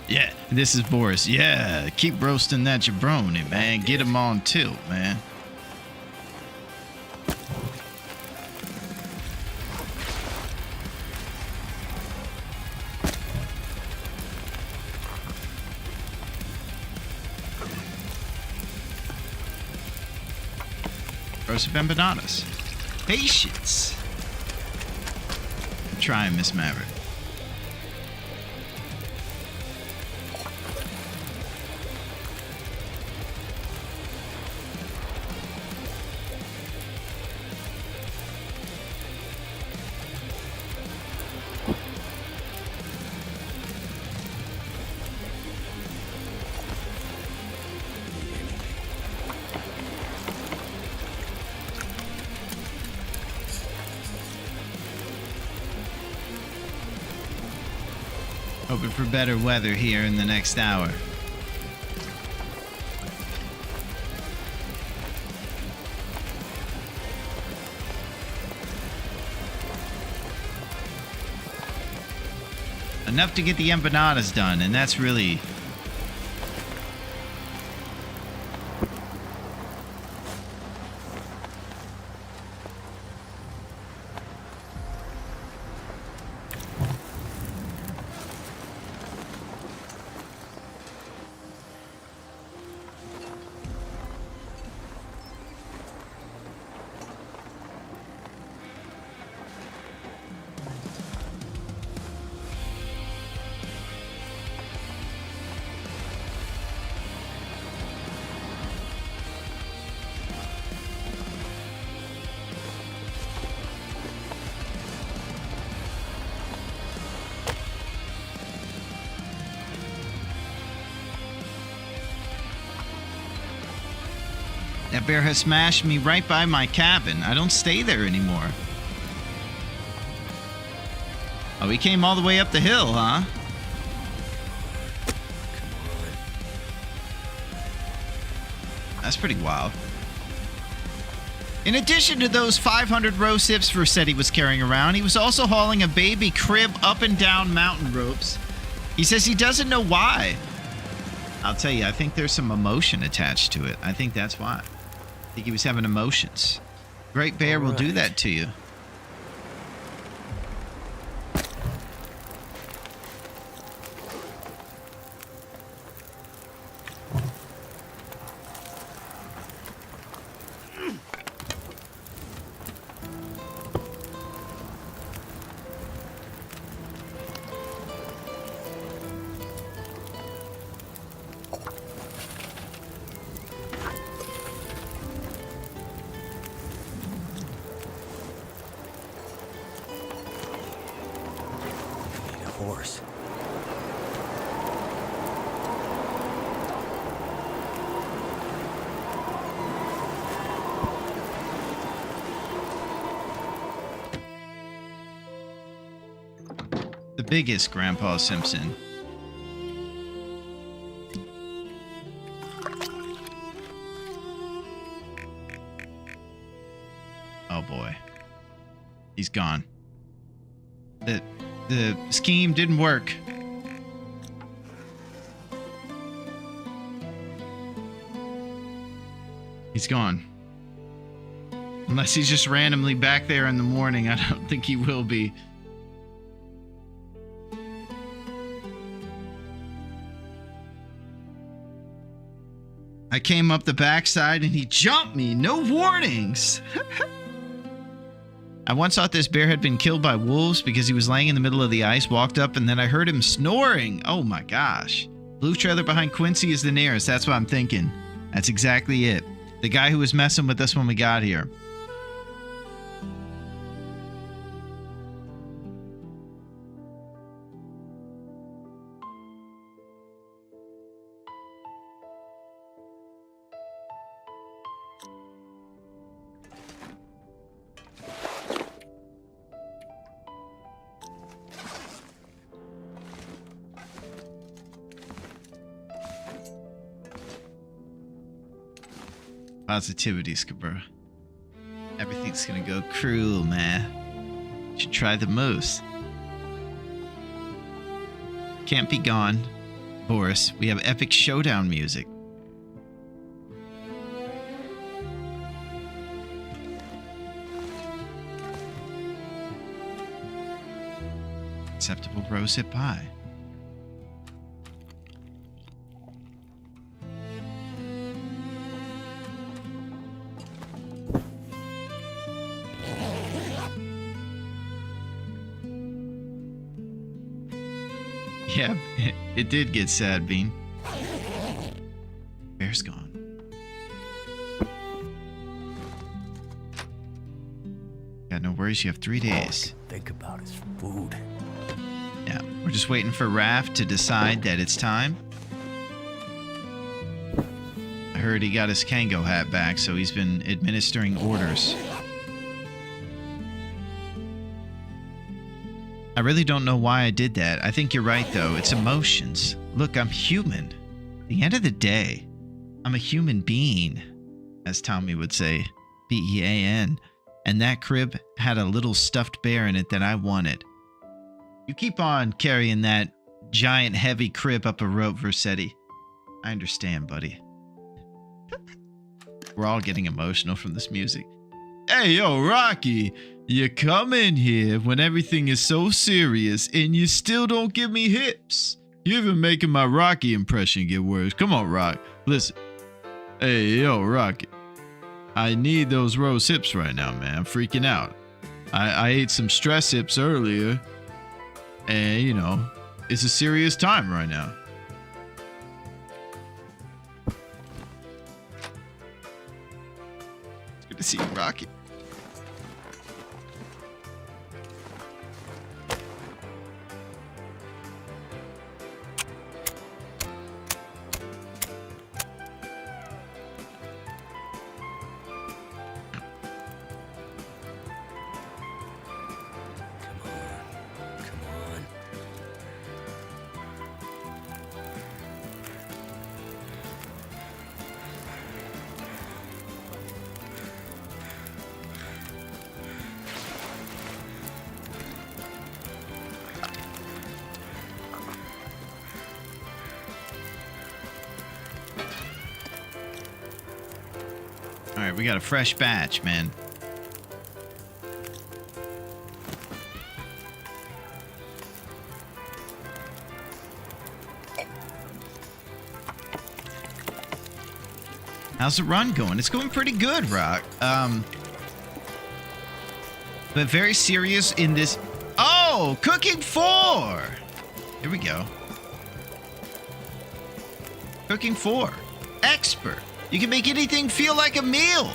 Speaker 1: Yeah, this is Boris. Yeah, keep roasting that jabroni, man. Get him on tilt, man. Roast of empanadas. Patience. Try Miss Maverick. Hoping for better weather here in the next hour. Enough to get the empanadas done, and that's really... That bear has smashed me right by my cabin. I don't stay there anymore. Oh, he came all the way up the hill, huh? That's pretty wild. In addition to those 500 roast hips Verse said he was carrying around, he was also hauling a baby crib up and down mountain ropes. He says he doesn't know why. I'll tell you, I think there's some emotion attached to it. I think that's why. I think he was having emotions. Great bear will do that to you. biggest Grandpa Simpson. Oh boy. He's gone. The scheme didn't work. He's gone. Unless he's just randomly back there in the morning. I don't think he will be. I came up the backside and he jumped me. No warnings. I once thought this bear had been killed by wolves because he was laying in the middle of the ice, walked up, and then I heard him snoring. Oh my gosh. Blue trailer behind Quincy is the nearest. That's what I'm thinking. That's exactly it. The guy who was messing with us when we got here. Positivity, Scabra. Everything's gonna go cruel, man. You should try the moose. Can't be gone. Boris, we have epic showdown music. Acceptable rosehip pie. Yeah, it did get sad, Bean. Bear's gone. Got no worries, you have 3 days.
Speaker 5: Think about his food.
Speaker 1: Yeah, we're just waiting for Raph to decide that it's time. I heard he got his Kango hat back, so he's been administering orders. I really don't know why I did that. I think you're right, though. It's emotions. Look, I'm human. At the end of the day, I'm a human being, as Tommy would say. B-E-A-N. And that crib had a little stuffed bear in it that I wanted. You keep on carrying that giant heavy crib up a rope, Versetti. I understand, buddy. We're all getting emotional from this music. Hey, yo, Rocky, you come in here when everything is so serious and you still don't give me hips. You're even making my Rocky impression get worse. Come on, Rock. Listen. Hey, yo, Rocky. I need those rose hips right now, man. I'm freaking out. I ate some stress hips earlier. And, you know, it's a serious time right now. It's good to see you, Rocky. All right, we got a fresh batch, man. How's the run going? It's going pretty good, Rock. But very serious in this. Oh, cooking 4. Here we go. Cooking 4. Expert. You can make anything feel like a meal.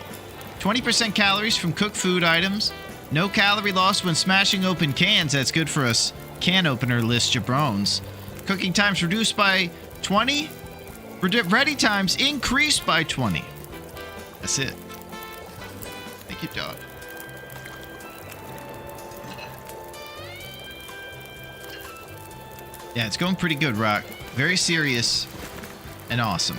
Speaker 1: 20% calories from cooked food items. No calorie loss when smashing open cans. That's good for us can opener list jabrones. Cooking times reduced by 20. Ready times increased by 20. That's it. Thank you, dog. Yeah, it's going pretty good, Rock. Very serious and awesome.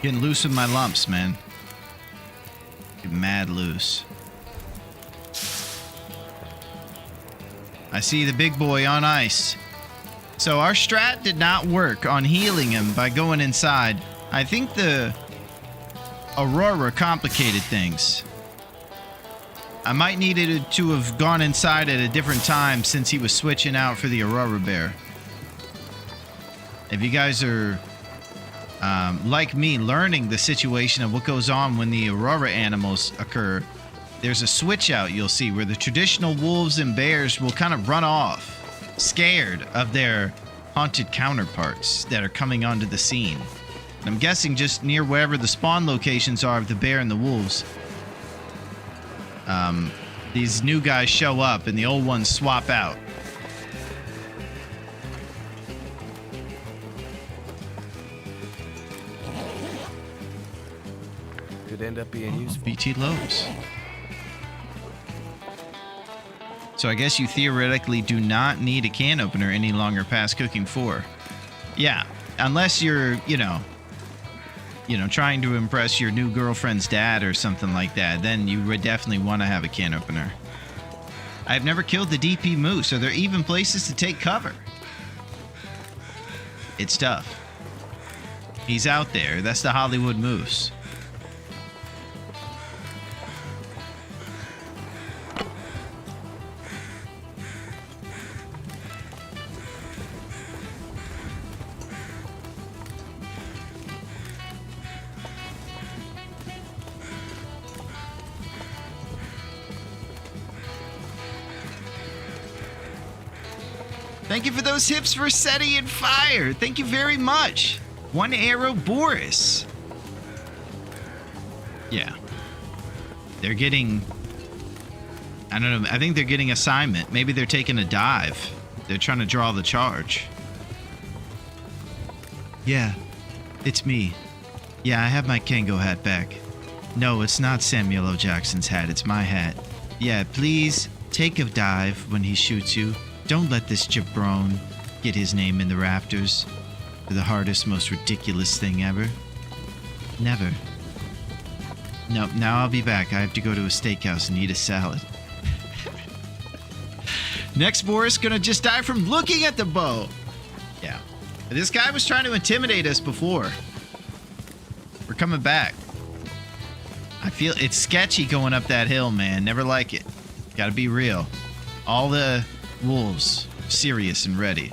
Speaker 1: Getting loose with my lumps, man. Get mad loose. I see the big boy on ice. So our strat did not work on healing him by going inside. I think the Aurora complicated things. I might needed to have gone inside at a different time since he was switching out for the Aurora bear. If you guys are like me, learning the situation of what goes on when the Aurora animals occur, there's a switch out you'll see where the traditional wolves and bears will kind of run off, scared of their haunted counterparts that are coming onto the scene. And I'm guessing just near wherever the spawn locations are of the bear and the wolves, these new guys show up and the old ones swap out.
Speaker 5: Could end up being useful.
Speaker 1: BT loads. So I guess you theoretically do not need a can opener any longer past cooking 4. Yeah, unless you're, you know, trying to impress your new girlfriend's dad or something like that, then you would definitely want to have a can opener. I've never killed the DP moose. Are there even places to take cover? It's tough. He's out there. That's the Hollywood moose. Thank you for those hips for SETI and Fire. Thank you very much. One Arrow Boris. Yeah. They're getting... I don't know. I think they're getting assignment. Maybe they're taking a dive. They're trying to draw the charge. Yeah. It's me. Yeah, I have my Kango hat back. No, it's not Samuel L. Jackson's hat. It's my hat. Yeah, please take a dive when he shoots you. Don't let this jabron get his name in the rafters for the hardest, most ridiculous thing ever. Never. No, now I'll be back. I have to go to a steakhouse and eat a salad. Next Boris gonna just die from looking at the bow. Yeah. This guy was trying to intimidate us before. We're coming back. I feel it's sketchy going up that hill, man. Never like it. Gotta be real. All the wolves, serious and ready.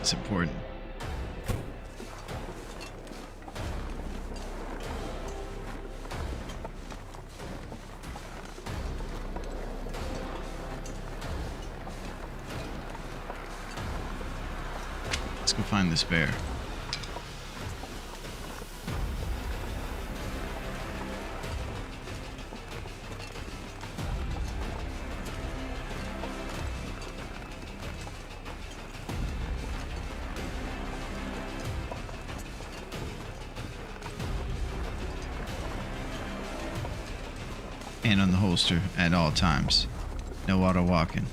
Speaker 1: That's important. Let's go find this bear. And on the holster at all times. No auto walking.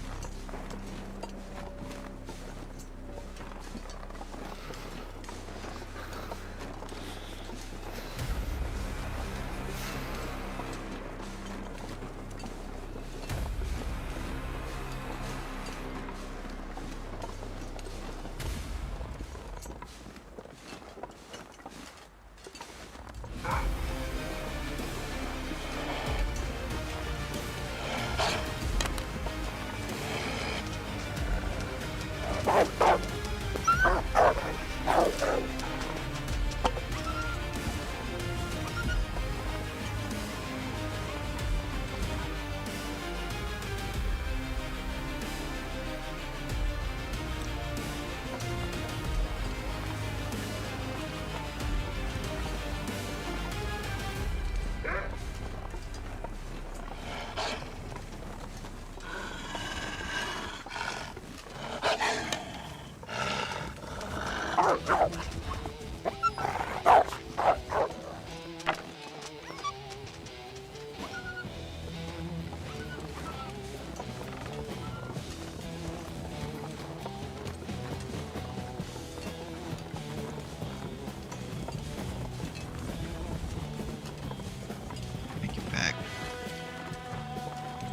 Speaker 1: Thank you, back.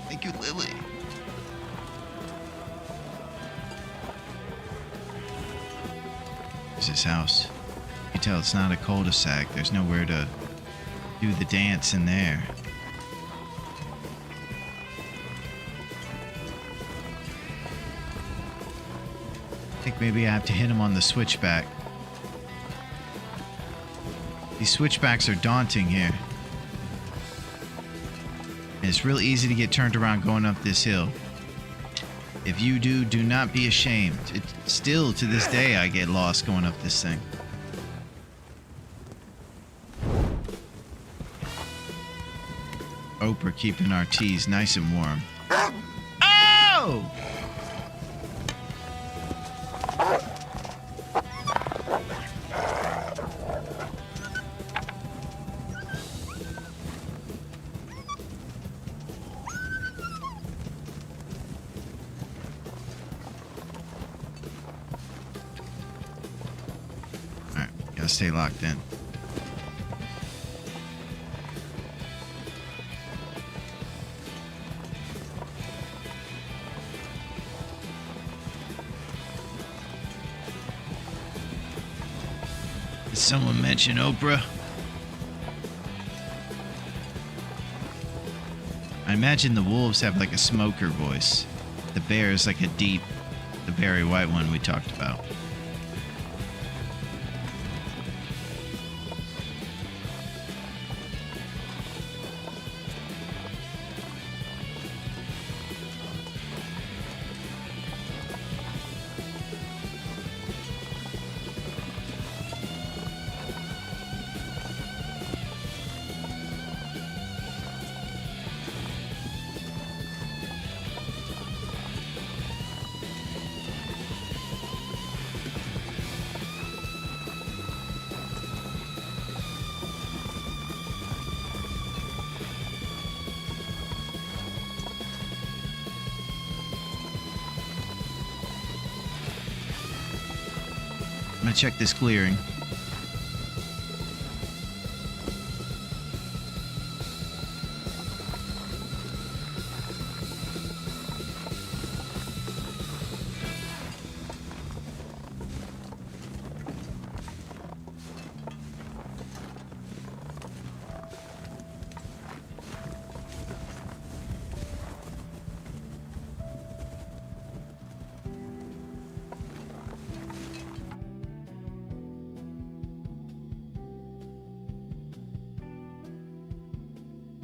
Speaker 1: Thank you, Lily. There's his house. You can tell it's not a cul-de-sac. There's nowhere to do the dance in there. I think maybe I have to hit him on the switchback. These switchbacks are daunting here. And it's real easy to get turned around going up this hill. If you do not be ashamed. Still, to this day, I get lost going up this thing. Oprah keeping our teas nice and warm. Oh! Alright, gotta stay locked in. Did someone mention Oprah? I imagine the wolves have like a smoker voice. The bear is like a deep, the Barry White one we talked about. I'm gonna check this clearing.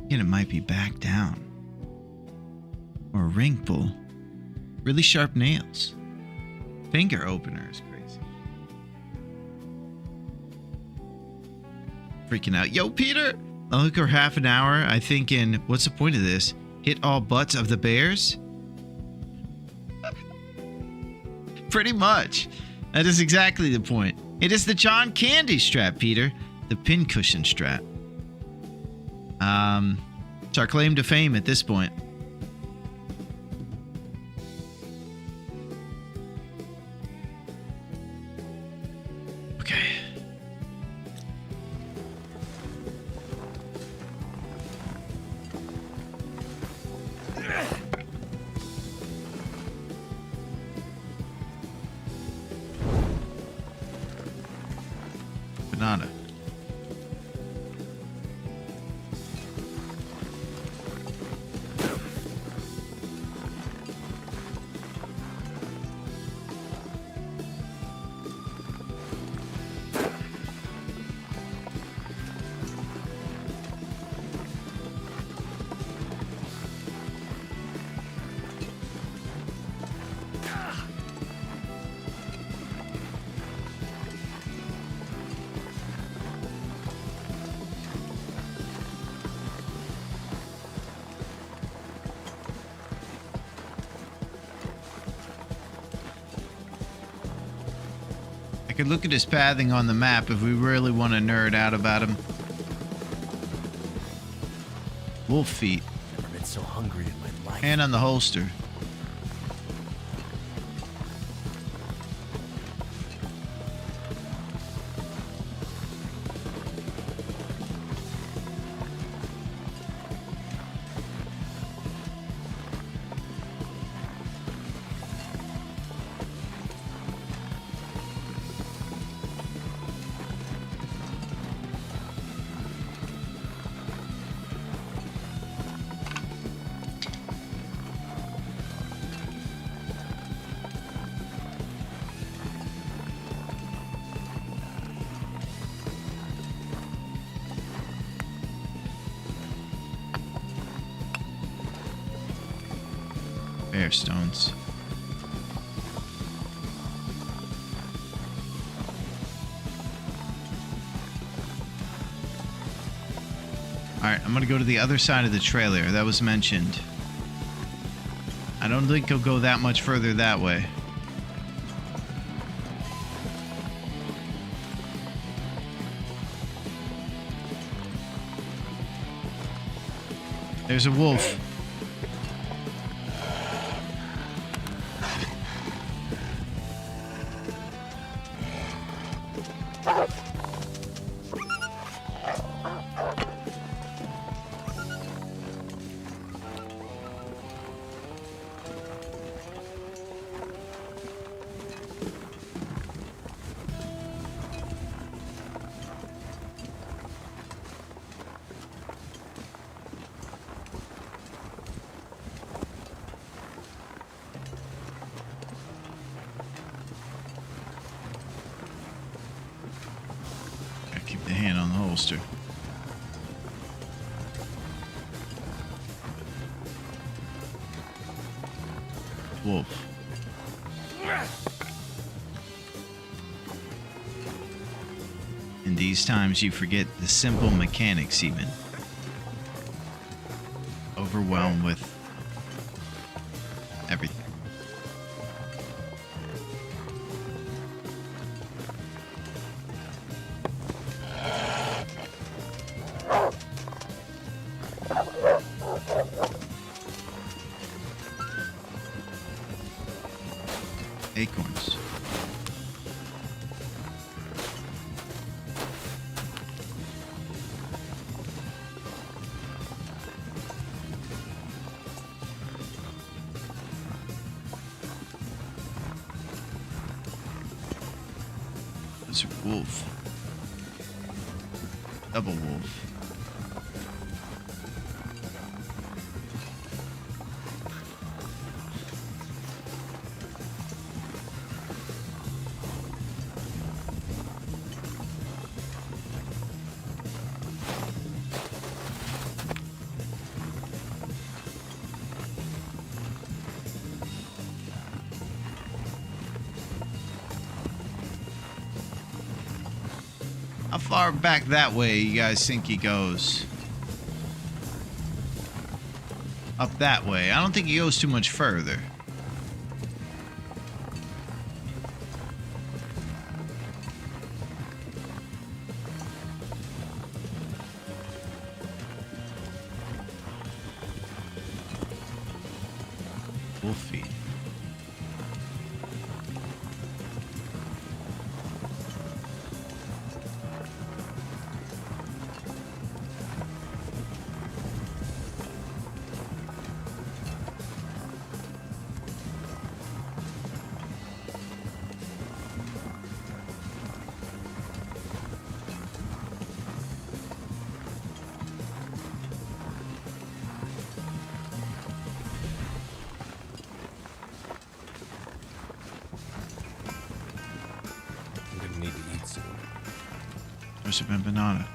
Speaker 1: And it might be back down. Or a ring pull. Really sharp nails. Finger opener is crazy. Freaking out. Yo, Peter! I'll look for half an hour. I think in, what's the point of this? Hit all butts of the bears? Pretty much. That is exactly the point. It is the John Candy strap, Peter. The pincushion strap. It's our claim to fame at this point. Banana. I could look at his pathing on the map if we really want to nerd out about him. Wolf feet.
Speaker 5: Never been so hungry in my life.
Speaker 1: Hand on the holster. Bear stones. Alright, I'm gonna go to the other side of the trailer. That was mentioned. I don't think he'll go that much further that way. There's a wolf. Keep the hand on the holster. Wolf. In these times, you forget the simple mechanics even. Overwhelmed with everything. Acorns. That's a wolf. Double wolf. How far back that way you guys think he goes? Up that way. I don't think he goes too much further. Wolf feet. Must have been banana.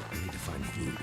Speaker 5: I need to find food.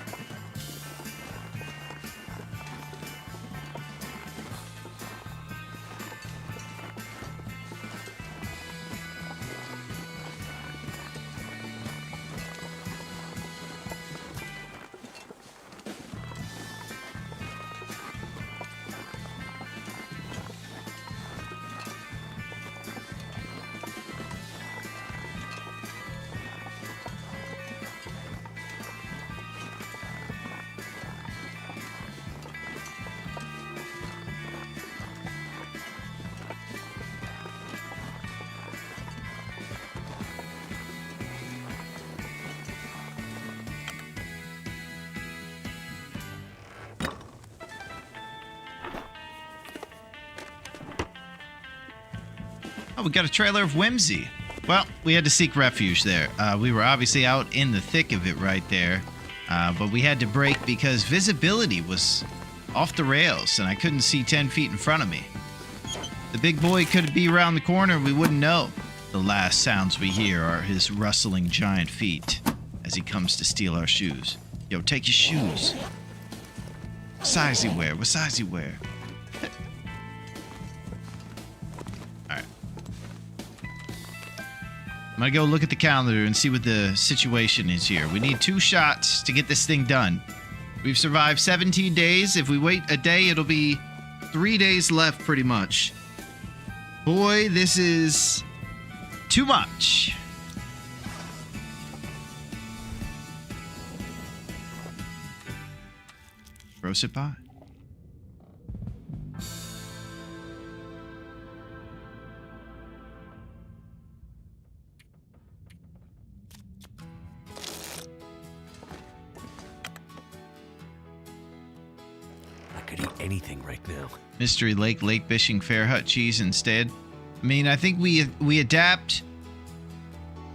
Speaker 1: Oh, we got a trailer of whimsy. Well, we had to seek refuge there. We were obviously out in the thick of it right there. But we had to break because visibility was off the rails and I couldn't see 10 feet in front of me. The big boy could be around the corner and we wouldn't know. The last sounds we hear are his rustling giant feet as he comes to steal our shoes. Yo, take your shoes. What size he wear? What size he wear? Alright. I'm gonna go look at the calendar and see what the situation is here. We need 2 shots to get this thing done. We've survived 17 days. If we wait a day, it'll be 3 days left pretty much. Boy, this is too much. Roasted pie.
Speaker 5: I could eat anything right now.
Speaker 1: Mystery Lake, Lake Fishing, Fair Hut cheese instead. I mean, I think we adapt.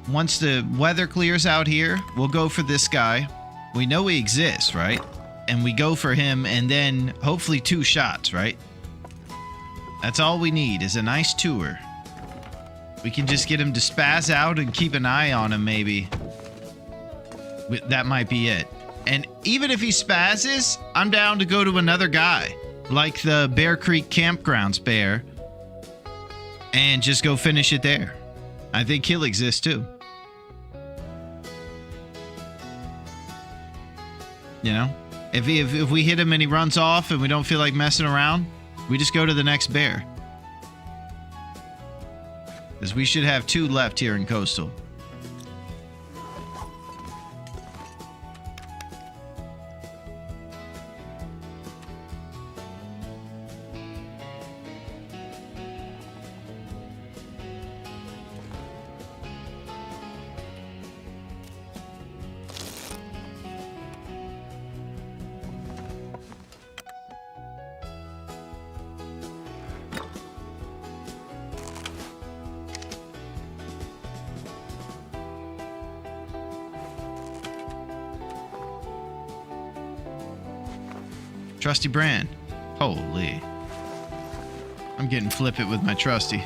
Speaker 1: Once the weather clears out here, we'll go for this guy. We know he exists, right? And we go for him and then hopefully 2 shots, right? That's all we need is a nice tour. We can just get him to spaz out and keep an eye on him maybe. That might be it. And even if he spazzes, I'm down to go to another guy. Like the Bear Creek Campgrounds bear. And just go finish it there. I think he'll exist too. You know? If we hit him and he runs off and we don't feel like messing around, we just go to the next bear. Because we should have 2 left here in Coastal. Trusty brand. Holy. I'm getting flippant with my trusty.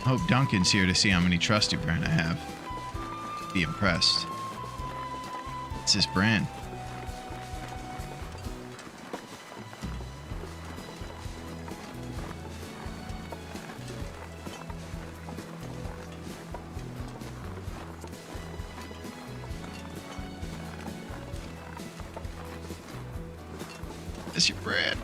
Speaker 1: Hope Duncan's here to see how many trusty brand I have. Be impressed. It's his brand. That's your brand.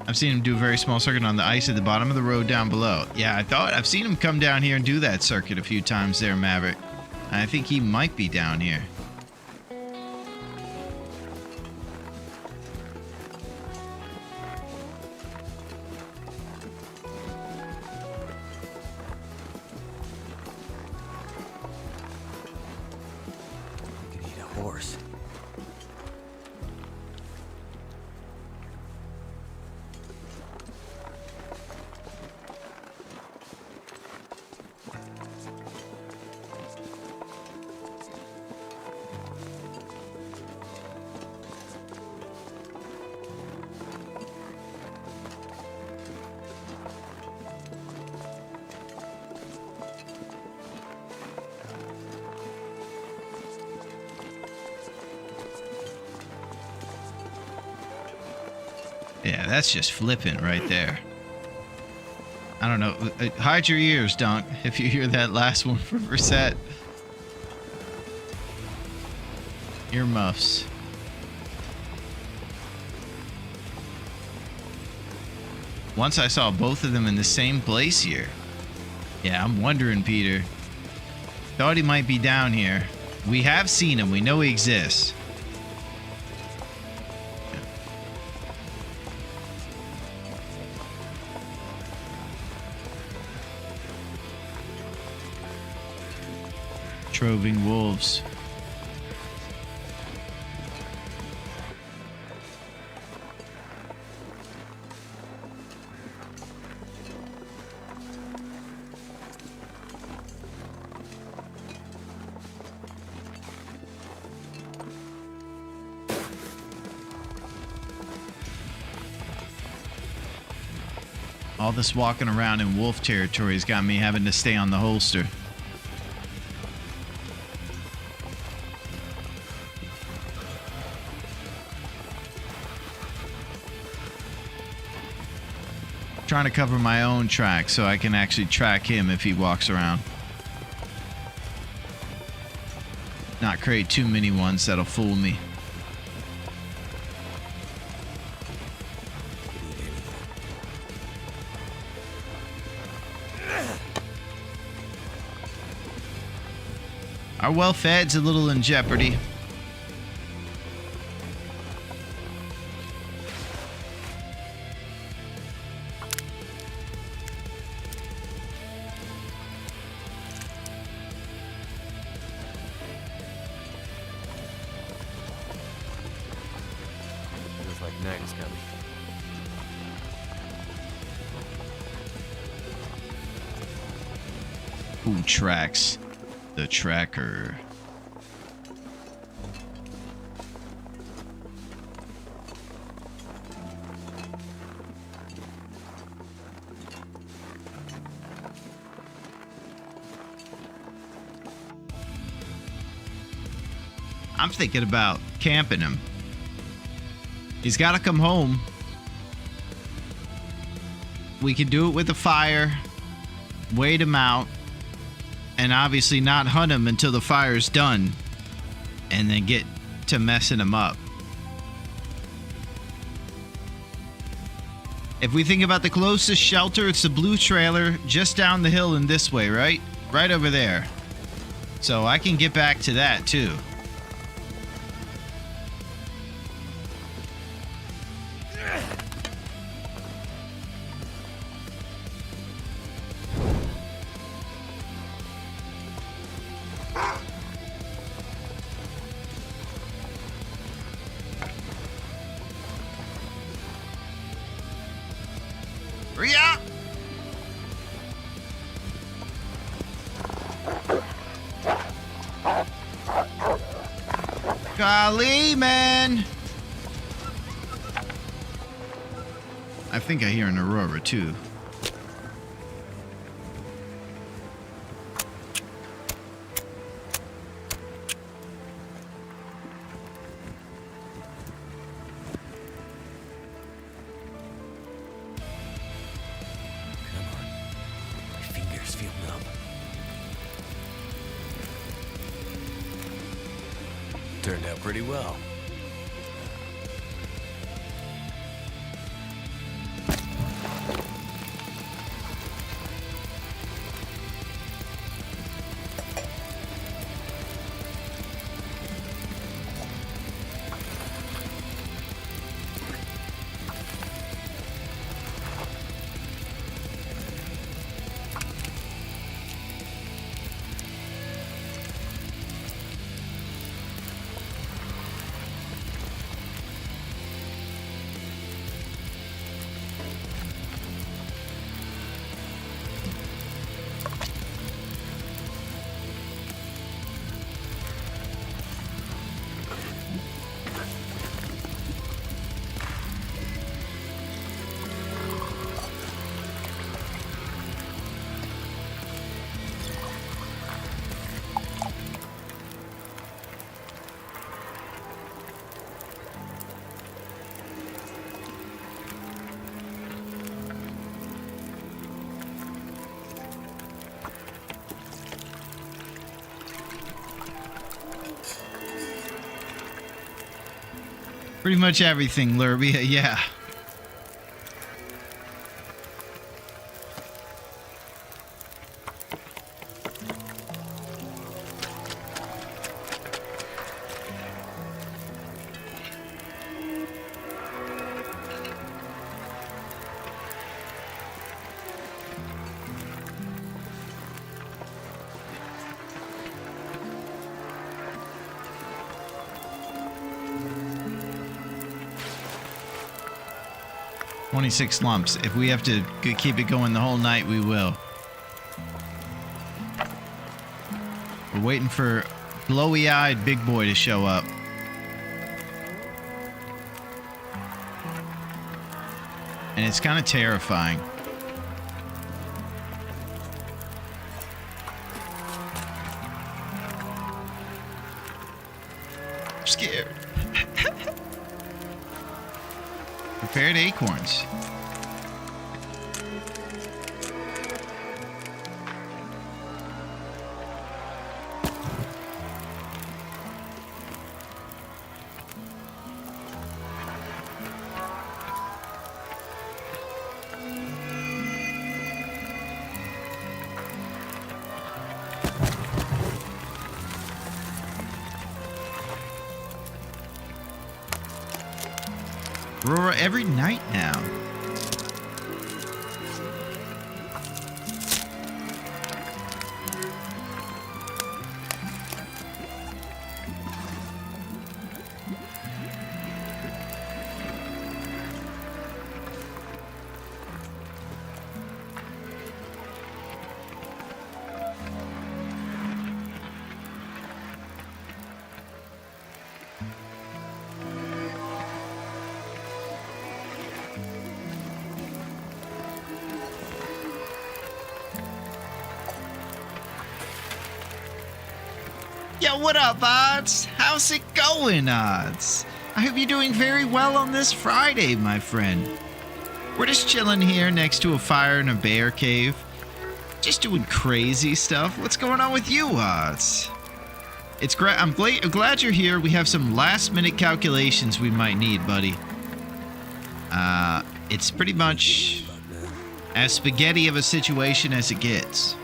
Speaker 1: I've seen him do a very small circuit on the ice at the bottom of the road down below. Yeah, I've seen him come down here and do that circuit a few times there, Maverick. I think he might be down here.
Speaker 5: I could eat a horse.
Speaker 1: Yeah, that's just flippant right there. I don't know. Hide your ears, Dunk, if you hear that last one for Reset. Earmuffs. Once I saw both of them in the same place here. Yeah, I'm wondering, Peter. Thought he might be down here. We have seen him. We know he exists. Troving wolves. All this walking around in wolf territory has got me having to stay on the holster. Trying to cover my own track so I can actually track him if he walks around. Not create too many ones that'll fool me. Our well-fed's a little in jeopardy.
Speaker 5: Feels like night is coming.
Speaker 1: Who tracks the tracker? I'm thinking about camping him. He's got to come home. We can do it with a fire, wait him out, and obviously not hunt him until the fire's done, and then get to messing him up. If we think about the closest shelter, it's the blue trailer just down the hill and this way, right? Right over there. So I can get back to that too. Hurry up! Golly, man! I think I hear an Aurora too.
Speaker 5: Feel numb. Turned out pretty well.
Speaker 1: Pretty much everything, Lurbia, yeah. $26 lumps. If we have to keep it going the whole night, we will. We're waiting for blowy-eyed big boy to show up. And it's kind of terrifying. I'm scared. Prepared acorns. Aurora every night now. Yo, what up, Odds? How's it going, Odds? I hope you're doing very well on this Friday, my friend. We're just chilling here next to a fire in a bear cave. Just doing crazy stuff. What's going on with you, Odds? I'm glad you're here. We have some last-minute calculations we might need, buddy. It's pretty much as spaghetti of a situation as it gets.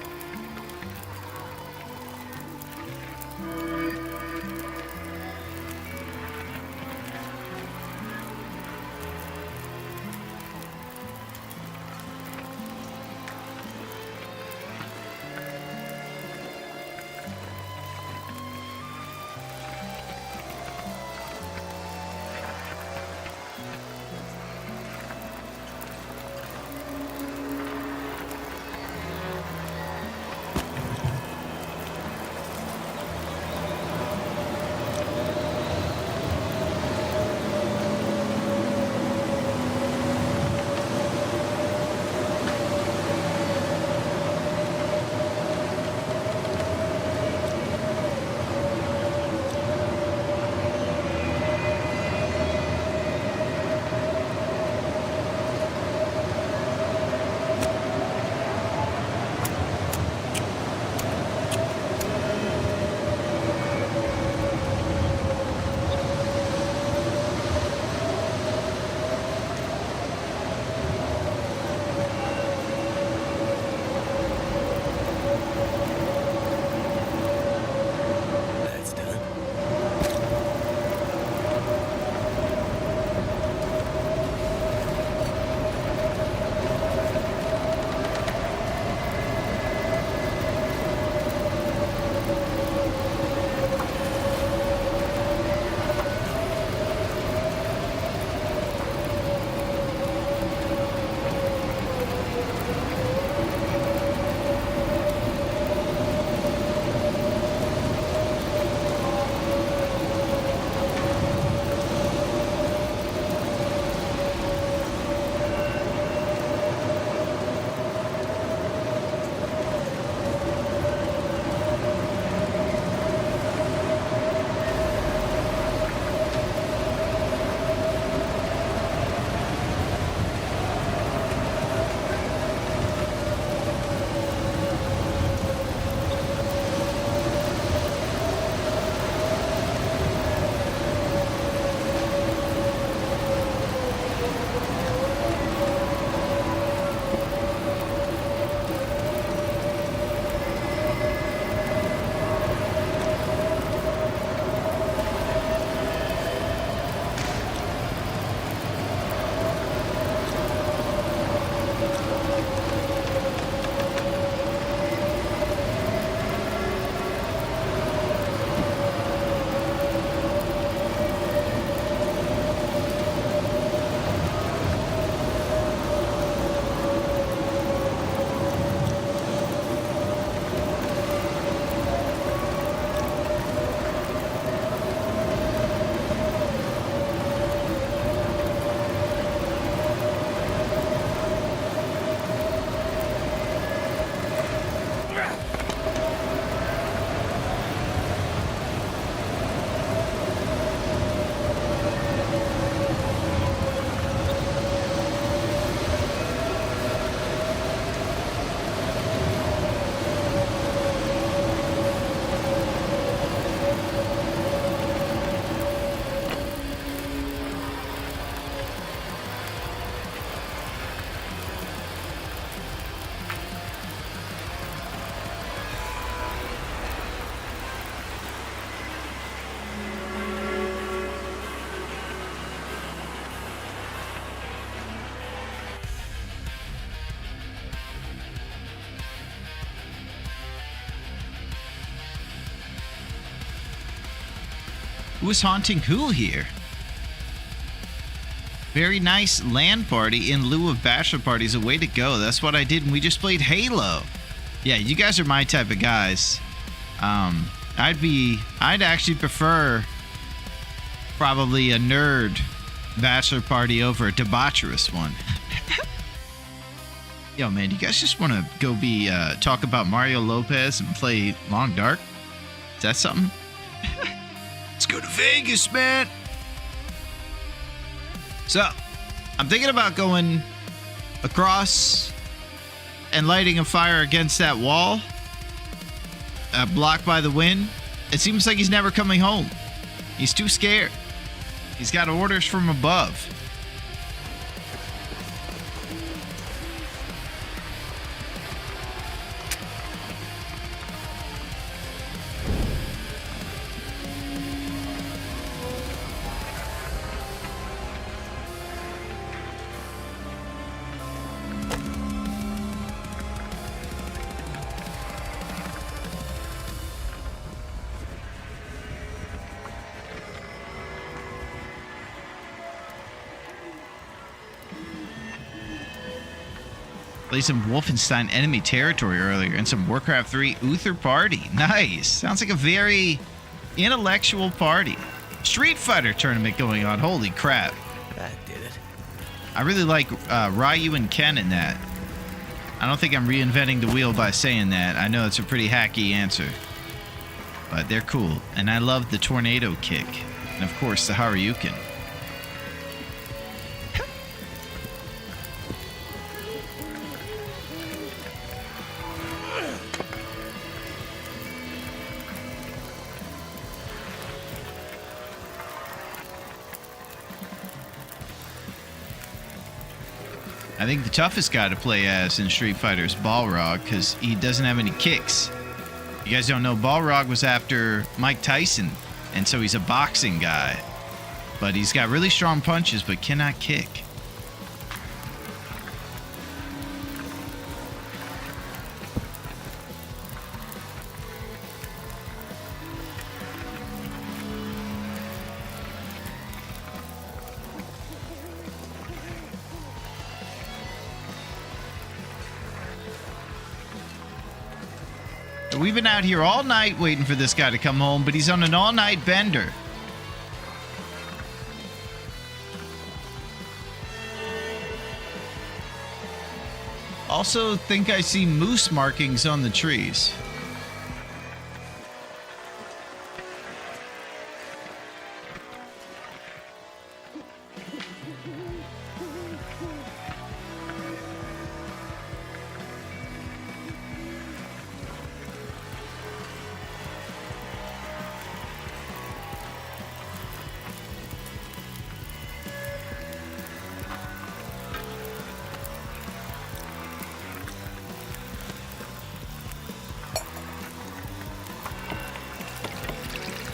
Speaker 1: Who's haunting who here? Very nice LAN party in lieu of bachelor parties. A way to go. That's what I did when we just played Halo. Yeah, you guys are my type of guys. I'd actually prefer probably a nerd bachelor party over a debaucherous one. Yo, man, you guys just want to go talk about Mario Lopez and play Long Dark? Is that something? Let's go to Vegas, man. So, I'm thinking about going across and lighting a fire against that wall, blocked by the wind. It seems like he's never coming home. He's too scared. He's got orders from above. Played some Wolfenstein enemy territory earlier and some Warcraft 3 Uther party. Nice. Sounds like a very intellectual party. Street Fighter tournament going on. Holy crap.
Speaker 5: That did it.
Speaker 1: I really like Ryu and Ken in that. I don't think I'm reinventing the wheel by saying that. I know it's a pretty hacky answer. But they're cool. And I love the tornado kick. And of course the Haryuken. I think the toughest guy to play as in Street Fighter is Balrog because he doesn't have any kicks. You guys don't know, Balrog was after Mike Tyson, and so he's a boxing guy. But he's got really strong punches but cannot kick. We've been out here all night waiting for this guy to come home, but he's on an all-night bender. Also think I see moose markings on the trees.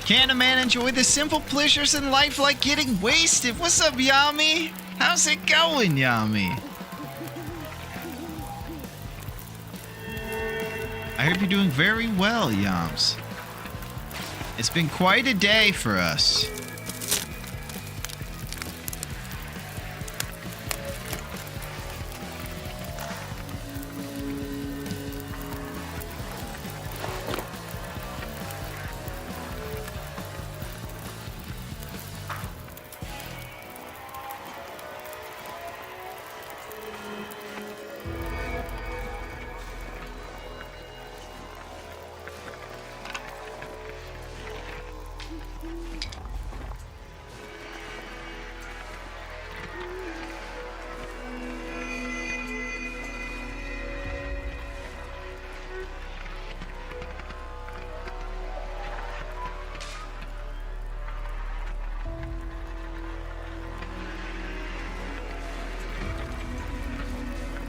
Speaker 1: Can a man enjoy the simple pleasures in life like getting wasted? What's up, Yami? How's it going, Yami? I hope you're doing very well, Yams. It's been quite a day for us.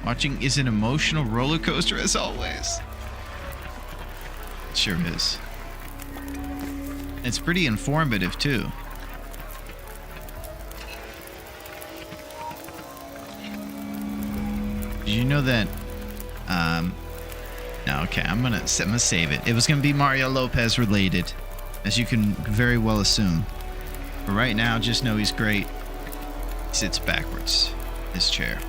Speaker 1: Watching is an emotional roller coaster as always. It sure is. It's pretty informative too. Did you know that? No, okay, I'm gonna save it. It was gonna be Mario Lopez related, as you can very well assume. But right now, just know he's great. He sits backwards in his chair.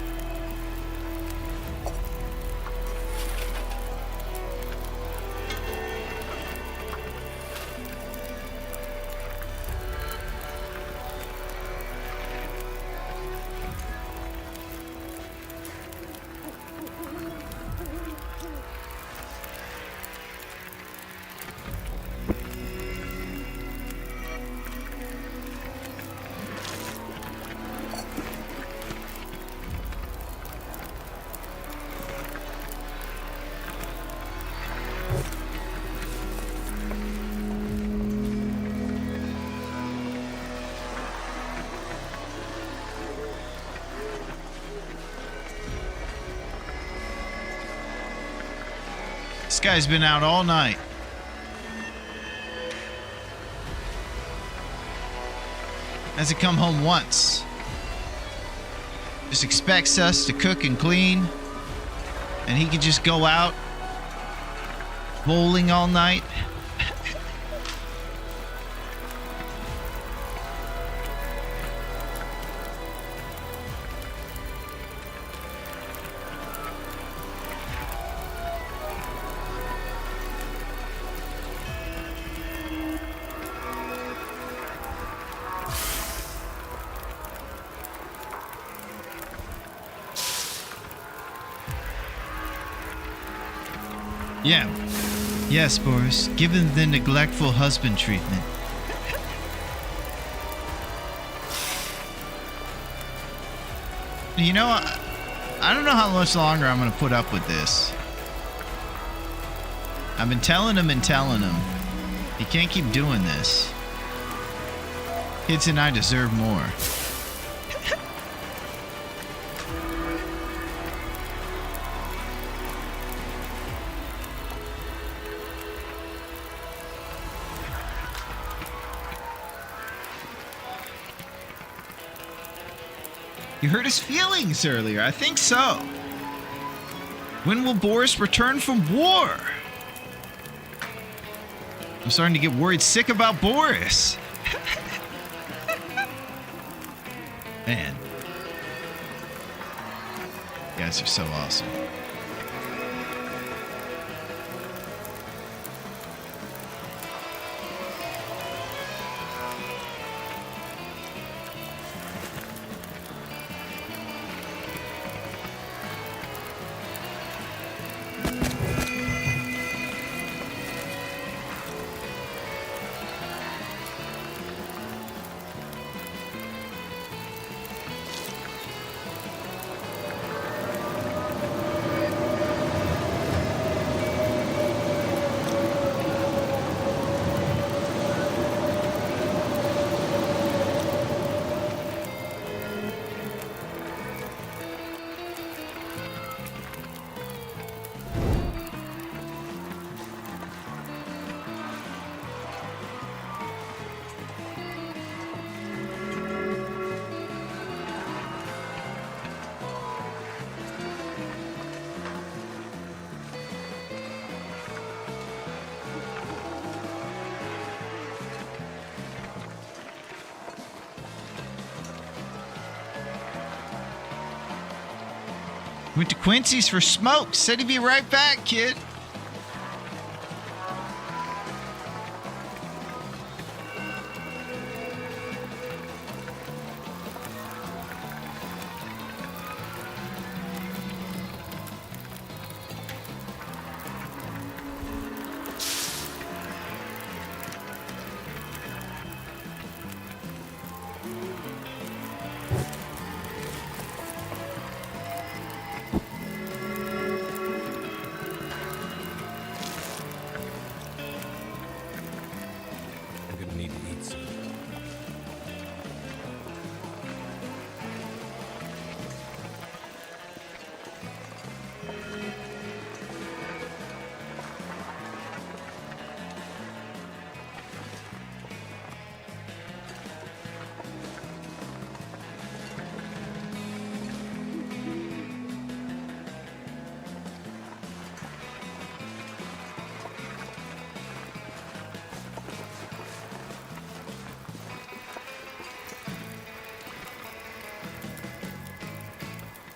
Speaker 1: This guy's been out all night. Hasn't come home once. Just expects us to cook and clean. And he can just go out bowling all night. Yeah. Yes, Boris. Give him the neglectful husband treatment. You know, I don't know how much longer I'm going to put up with this. I've been telling him and telling him. He can't keep doing this. Kids and I deserve more. You hurt his feelings earlier. I think so. When will Boris return from war? I'm starting to get worried sick about Boris. Man. You guys are so awesome. Went to Quincy's for smoke. Said he'd be right back, kid.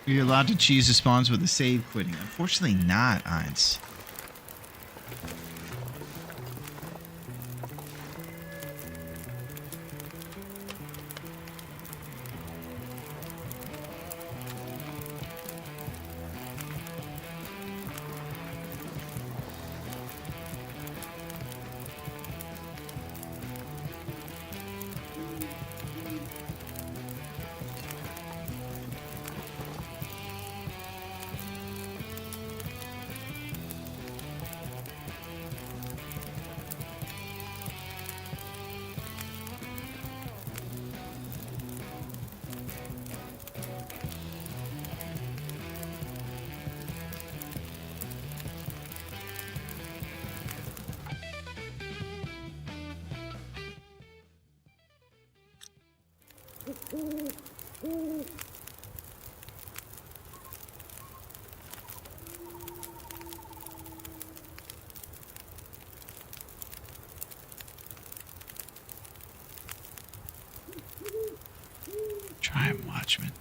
Speaker 1: You're allowed to choose the spawns with the save quitting. Unfortunately not, Eins. Try him, Watchman.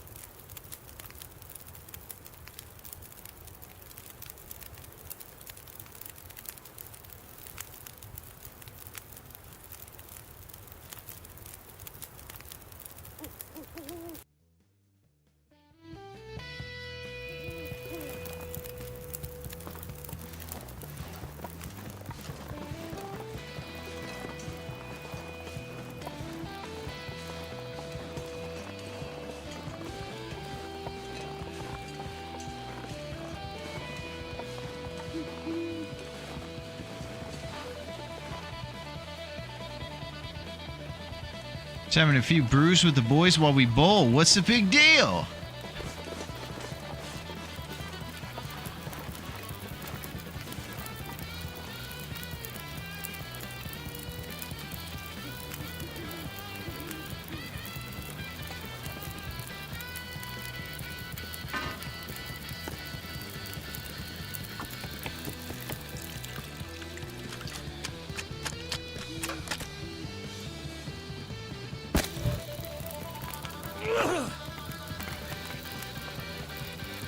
Speaker 1: Just having a few brews with the boys while we bowl. What's the big deal?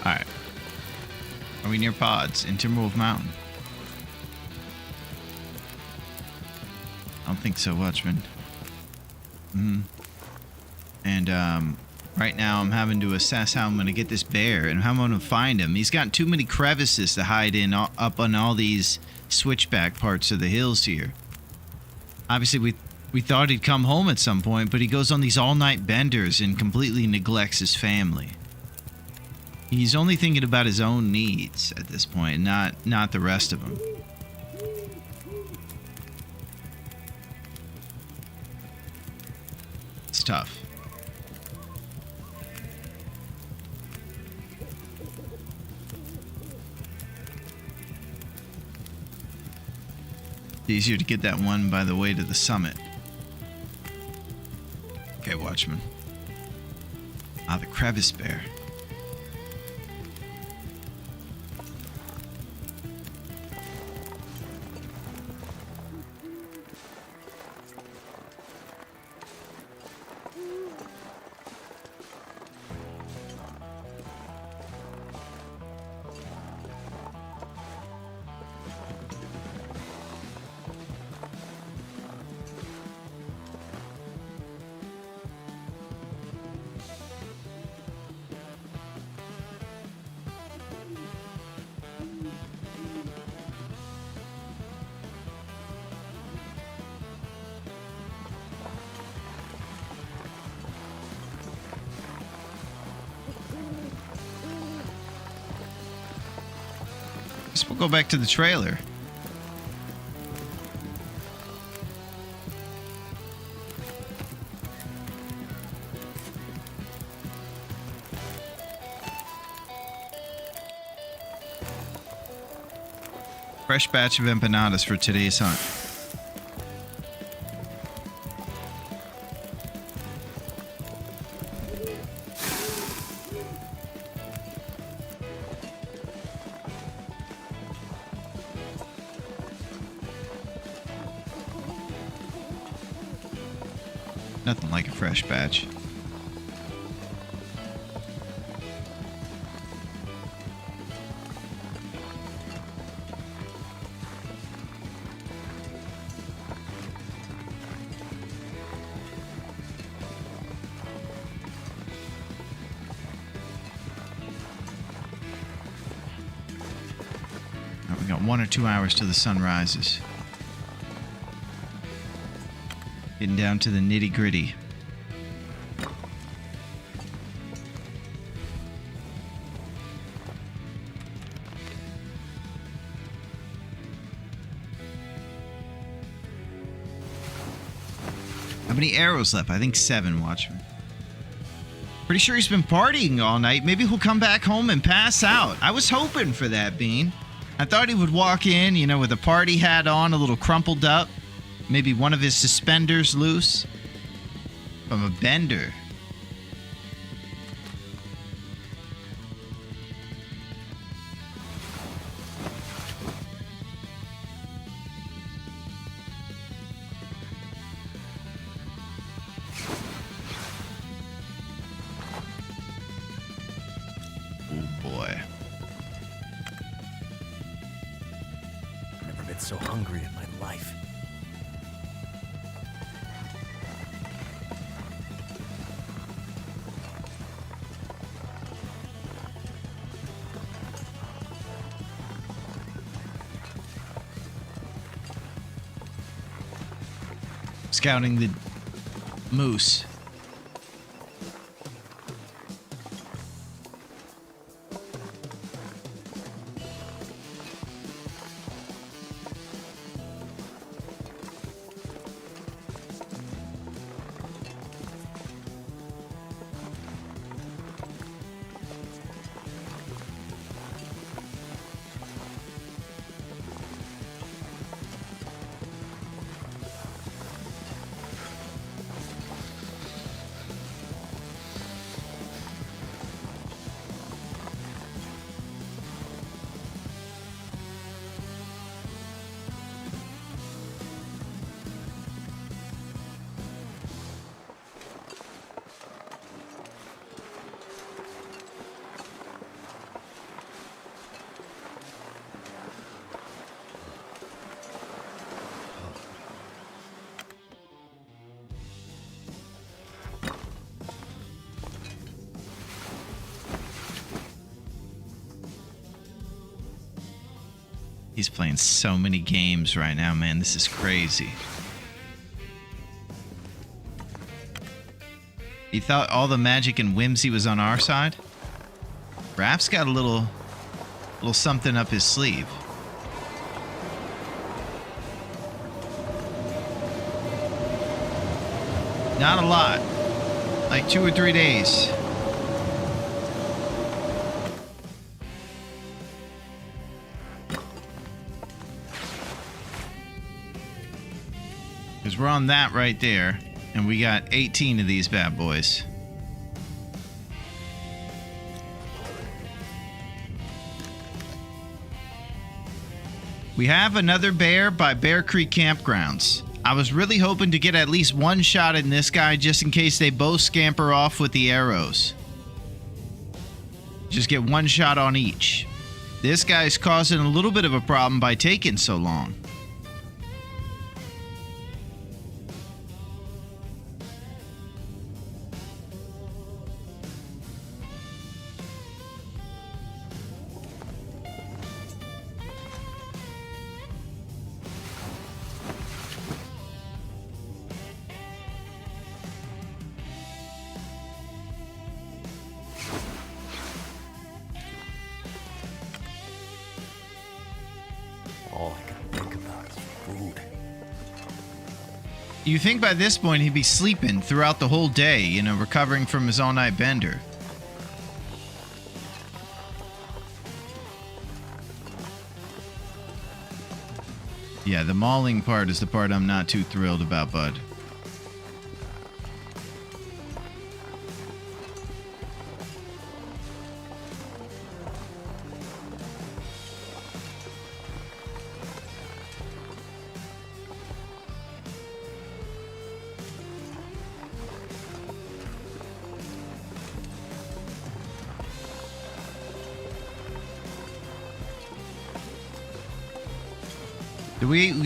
Speaker 1: Alright. Are we near pods in Timberwolf Mountain? I don't think so, Watchman. And right now I'm having to assess how I'm going to get this bear and how I'm going to find him. He's got too many crevices to hide in up on all these switchback parts of the hills here. Obviously, we thought he'd come home at some point, but he goes on these all-night benders and completely neglects his family. He's only thinking about his own needs at this point, not the rest of them. It's tough. It's easier to get that one by the way to the summit. Okay, Watchman. Ah, the crevice bear. Guess we'll go back to the trailer. Fresh batch of empanadas for today's hunt. Nothing like a fresh batch. Got 1 or 2 hours till the sun rises. Getting down to the nitty gritty. How many arrows left? I think 7, Watchman. Pretty sure he's been partying all night. Maybe he'll come back home and pass out. I was hoping for that, Bean. I thought he would walk in, you know, with a party hat on, a little crumpled up. Maybe one of his suspenders loose. From a bender.
Speaker 5: So hungry in my life.
Speaker 1: Scouting the moose. He's playing so many games right now, man. This is crazy. He thought all the magic and whimsy was on our side. Raph's got a little something up his sleeve. Not a lot. Like 2 or 3 days. Because we're on that right there. And we got 18 of these bad boys. We have another bear by Bear Creek Campgrounds. I was really hoping to get at least one shot in this guy just in case they both scamper off with the arrows. Just get one shot on each. This guy's causing a little bit of a problem by taking so long.
Speaker 5: All I can think about is food.
Speaker 1: You think by this point he'd be sleeping throughout the whole day, you know, recovering from his all-night bender. Yeah, the mauling part is the part I'm not too thrilled about, bud.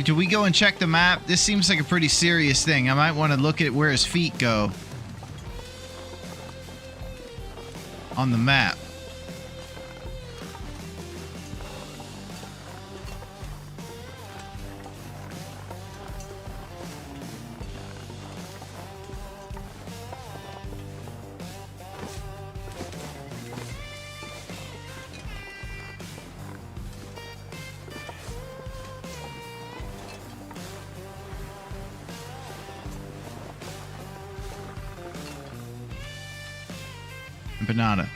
Speaker 1: Do we go and check the map? This seems like a pretty serious thing. I might want to look at where his feet go on the map. Empanada.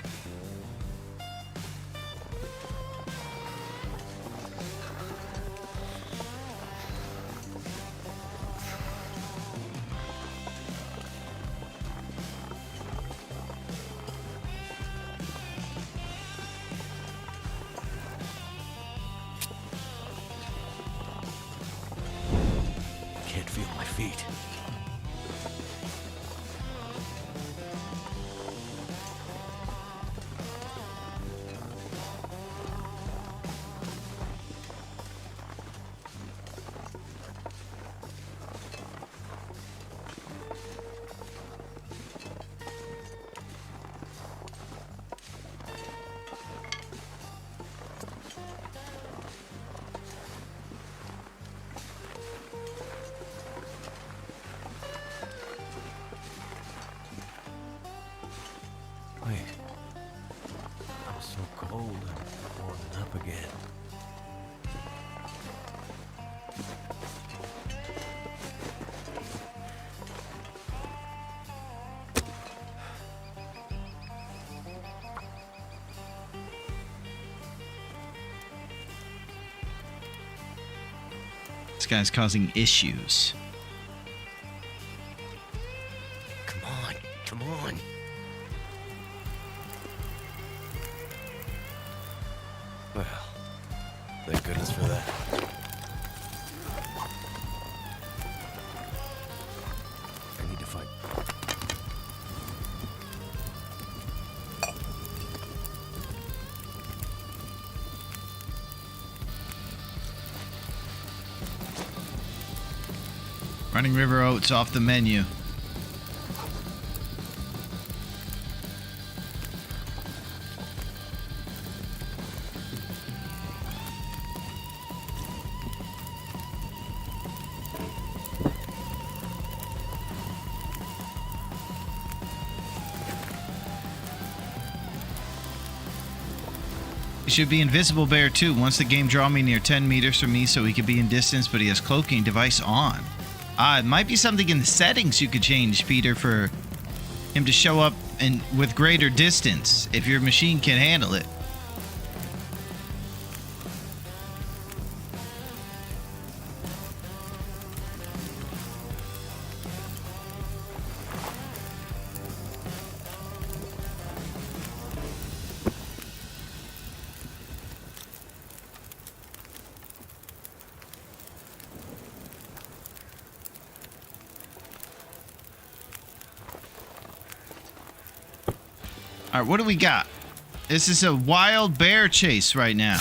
Speaker 5: Can't feel my feet. Wait. I'm so cold and warming up again.
Speaker 1: This guy's causing issues.
Speaker 5: Come on, come on. Well, thank goodness for that. I need to fight.
Speaker 1: Running River Oats off the menu. He should be Invisible Bear too. Once the game draw me near 10 meters from me so he could be in distance, but he has cloaking device on. It might be something in the settings you could change, Peter, for him to show up with greater distance if your machine can handle it. All right, what do we got? This is a wild bear chase right now.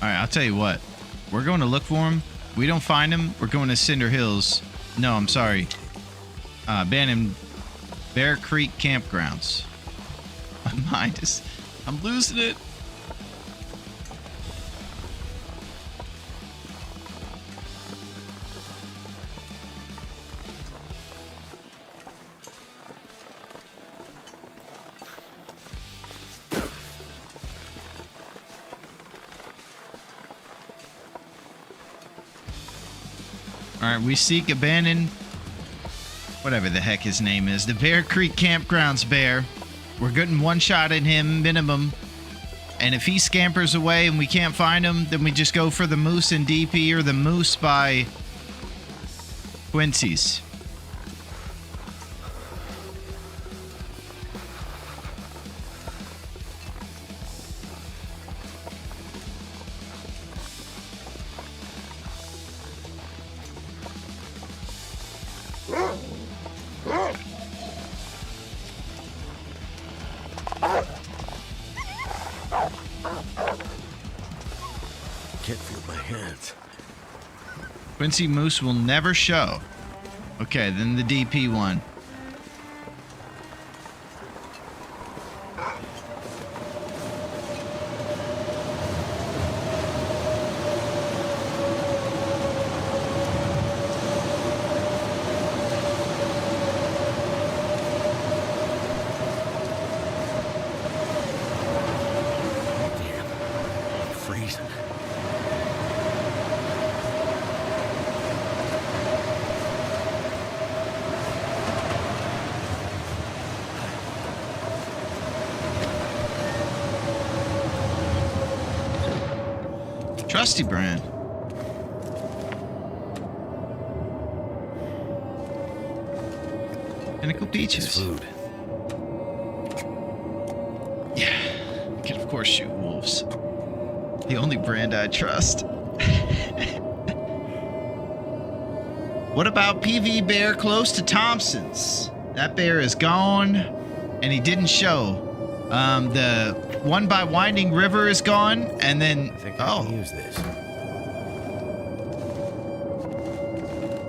Speaker 1: All right, I'll tell you what. We're going to look for him. We don't find him. We're going to Cinder Hills. No, I'm sorry. Abandoned Bear Creek Campgrounds. My mind is... I'm losing it. Alright, we seek abandoned, whatever the heck his name is, the Bear Creek Campgrounds bear. We're getting one shot at him, minimum. And if he scampers away and we can't find him, then we just go for the moose in DP or the moose by Quincy's.
Speaker 5: can't feel my hands.
Speaker 1: Quincy Moose will never show. Okay, then the DP one.
Speaker 5: Damn, I'm freezing.
Speaker 1: Trusty brand. Pinnacle
Speaker 5: It's
Speaker 1: Peaches.
Speaker 5: food.
Speaker 1: Yeah, can of course shoot wolves. The only brand I trust. What about PV Bear close to Thompson's? That bear is gone, and he didn't show. The one by Winding River is gone, and then
Speaker 5: I think I can use this.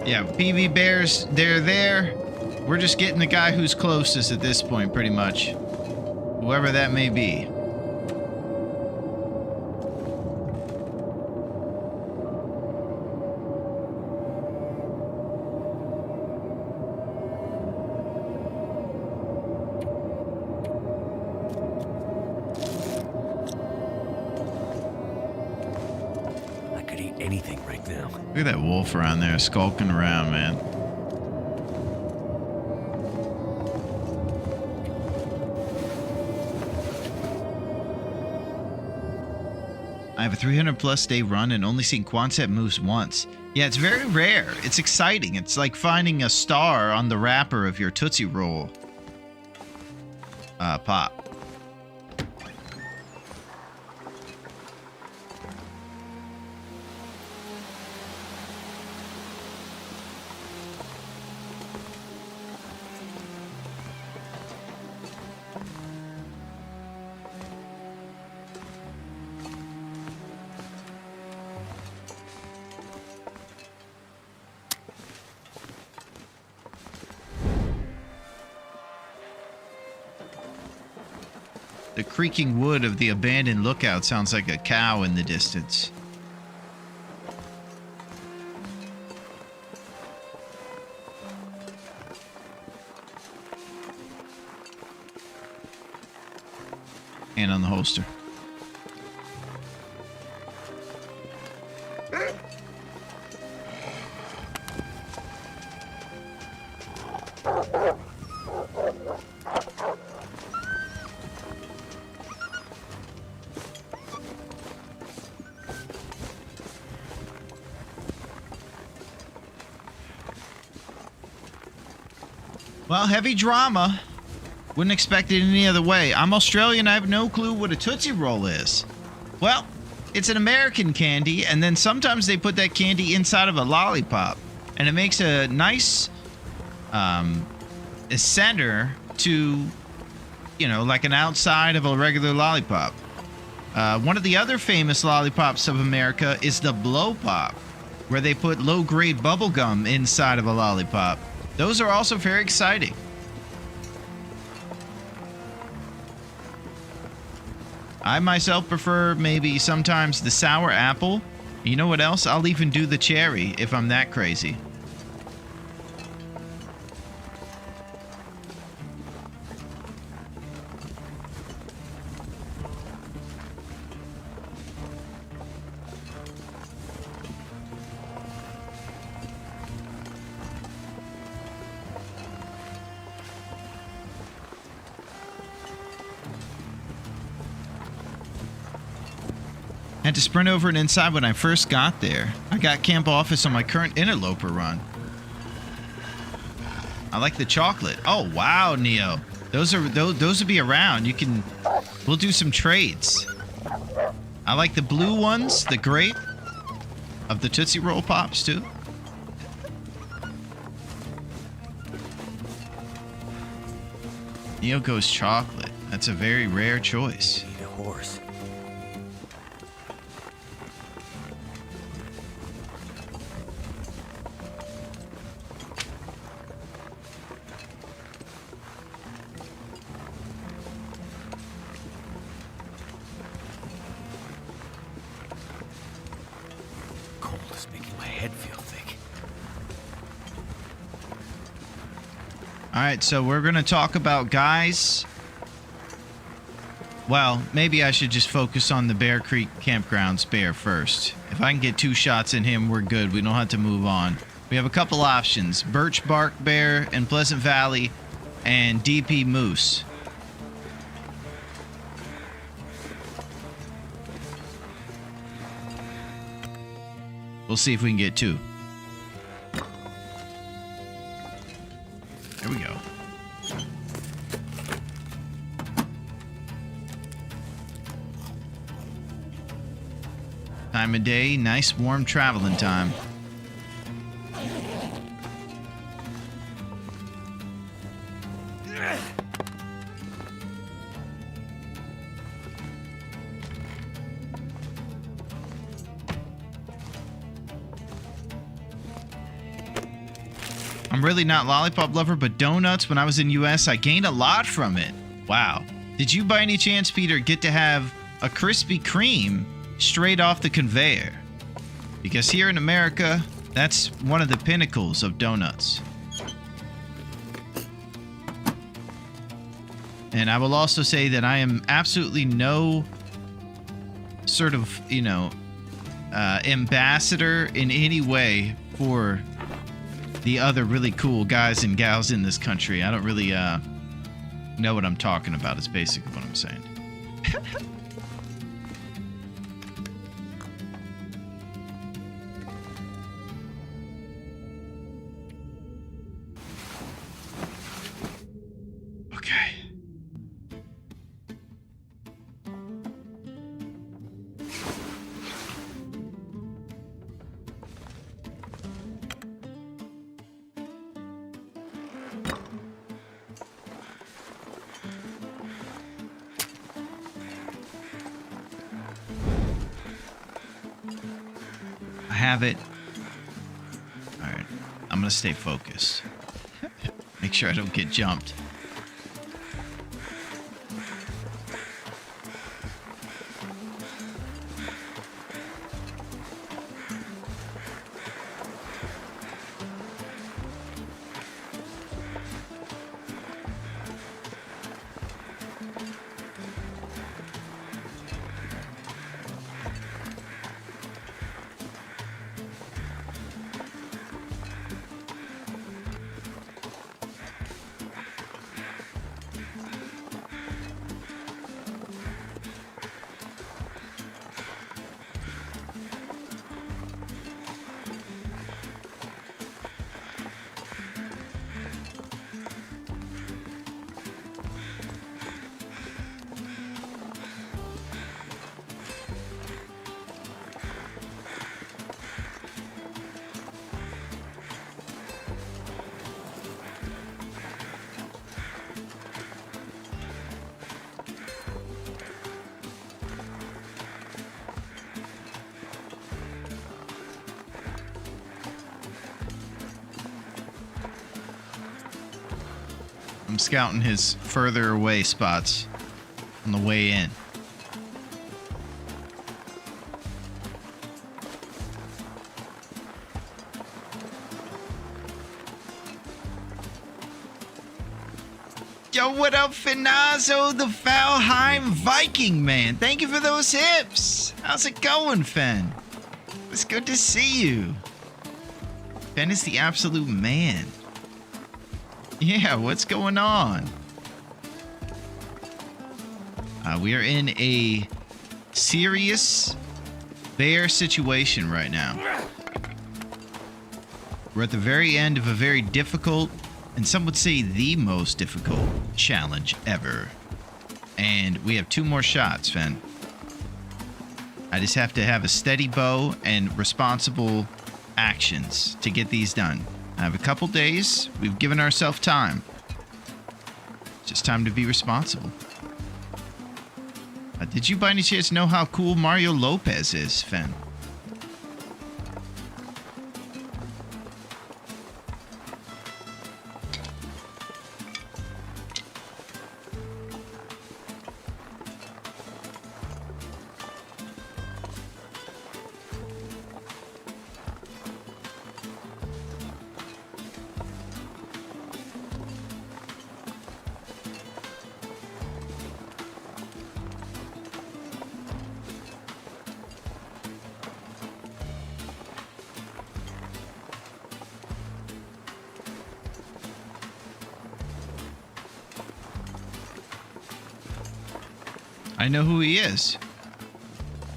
Speaker 1: Yeah, PV Bears, they're there. We're just getting the guy who's closest at this point, pretty much. Whoever that may be.
Speaker 5: I could eat anything right now.
Speaker 1: Look at that wolf around there skulking around, man. I have a 300 plus day run and only seen Quonset moose once. Yeah, it's very rare. It's exciting. It's like finding a star on the wrapper of your Tootsie Roll pop. The creaking wood of the abandoned lookout sounds like a cow in the distance. Hand on the holster. Well, heavy drama. Wouldn't expect it any other way. I'm Australian. I have no clue what a Tootsie Roll is. Well, it's an American candy, and then sometimes they put that candy inside of a lollipop, and it makes a nice a center to, you know, like an outside of a regular lollipop. One of the other famous lollipops of America is the Blow Pop, where they put low-grade bubble gum inside of a lollipop. Those are also very exciting. I myself prefer maybe sometimes the sour apple. You know what else? I'll even do the cherry if I'm that crazy. Had to sprint over and inside when I first got there. I got camp office on my current interloper run. I like the chocolate. Oh wow, Neo. Those will be around. We'll do some trades. I like the blue ones, the grape of the Tootsie Roll Pops too. Neo goes chocolate. That's a very rare choice.
Speaker 5: Need a horse. head feel thick.
Speaker 1: All right, so we're going to talk about guys. Well, maybe I should just focus on the Bear Creek Campgrounds bear first. If I can get 2 shots in him, we're good. We don't have to move on. We have a couple options. Birch Bark Bear in Pleasant Valley and DP Moose. We'll see if we can get 2. There we go. Time of day, nice warm traveling time. I'm really not lollipop lover, but donuts, when I was in US, I gained a lot from it. Wow. Did you by any chance, Peter, get to have a Krispy Kreme straight off the conveyor? Because here in America, that's one of the pinnacles of donuts. And I will also say that I am absolutely no sort of, ambassador in any way for the other really cool guys and gals in this country. I don't really know what I'm talking about, is basically what I'm saying. Okay. Have it. All right, I'm gonna stay focused. Make sure I don't get jumped. I'm scouting his further away spots on the way in. Yo, what up, Finazzo, the Valheim Viking man? Thank you for those hips. How's it going, Fen? It's good to see you. Fen is the absolute man. Yeah, what's going on? We are in a serious bear situation right now. We're at the very end of a very difficult, and some would say the most difficult challenge ever. And we have 2 more shots, Fen. I just have to have a steady bow and responsible actions to get these done. I have a couple days. We've given ourselves time. Just time to be responsible. Did you by any chance know how cool Mario Lopez is, Fen? I know who he is.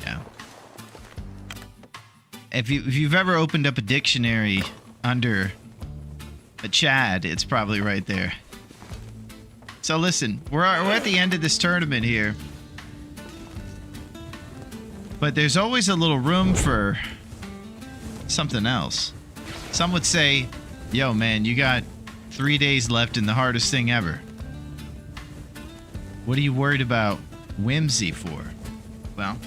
Speaker 1: Yeah. If you've ever opened up a dictionary under a Chad, it's probably right there. So listen, we're at the end of this tournament here. But there's always a little room for something else. Some would say, yo, man, you got 3 days left in the hardest thing ever. What are you worried about whimsy for? Well,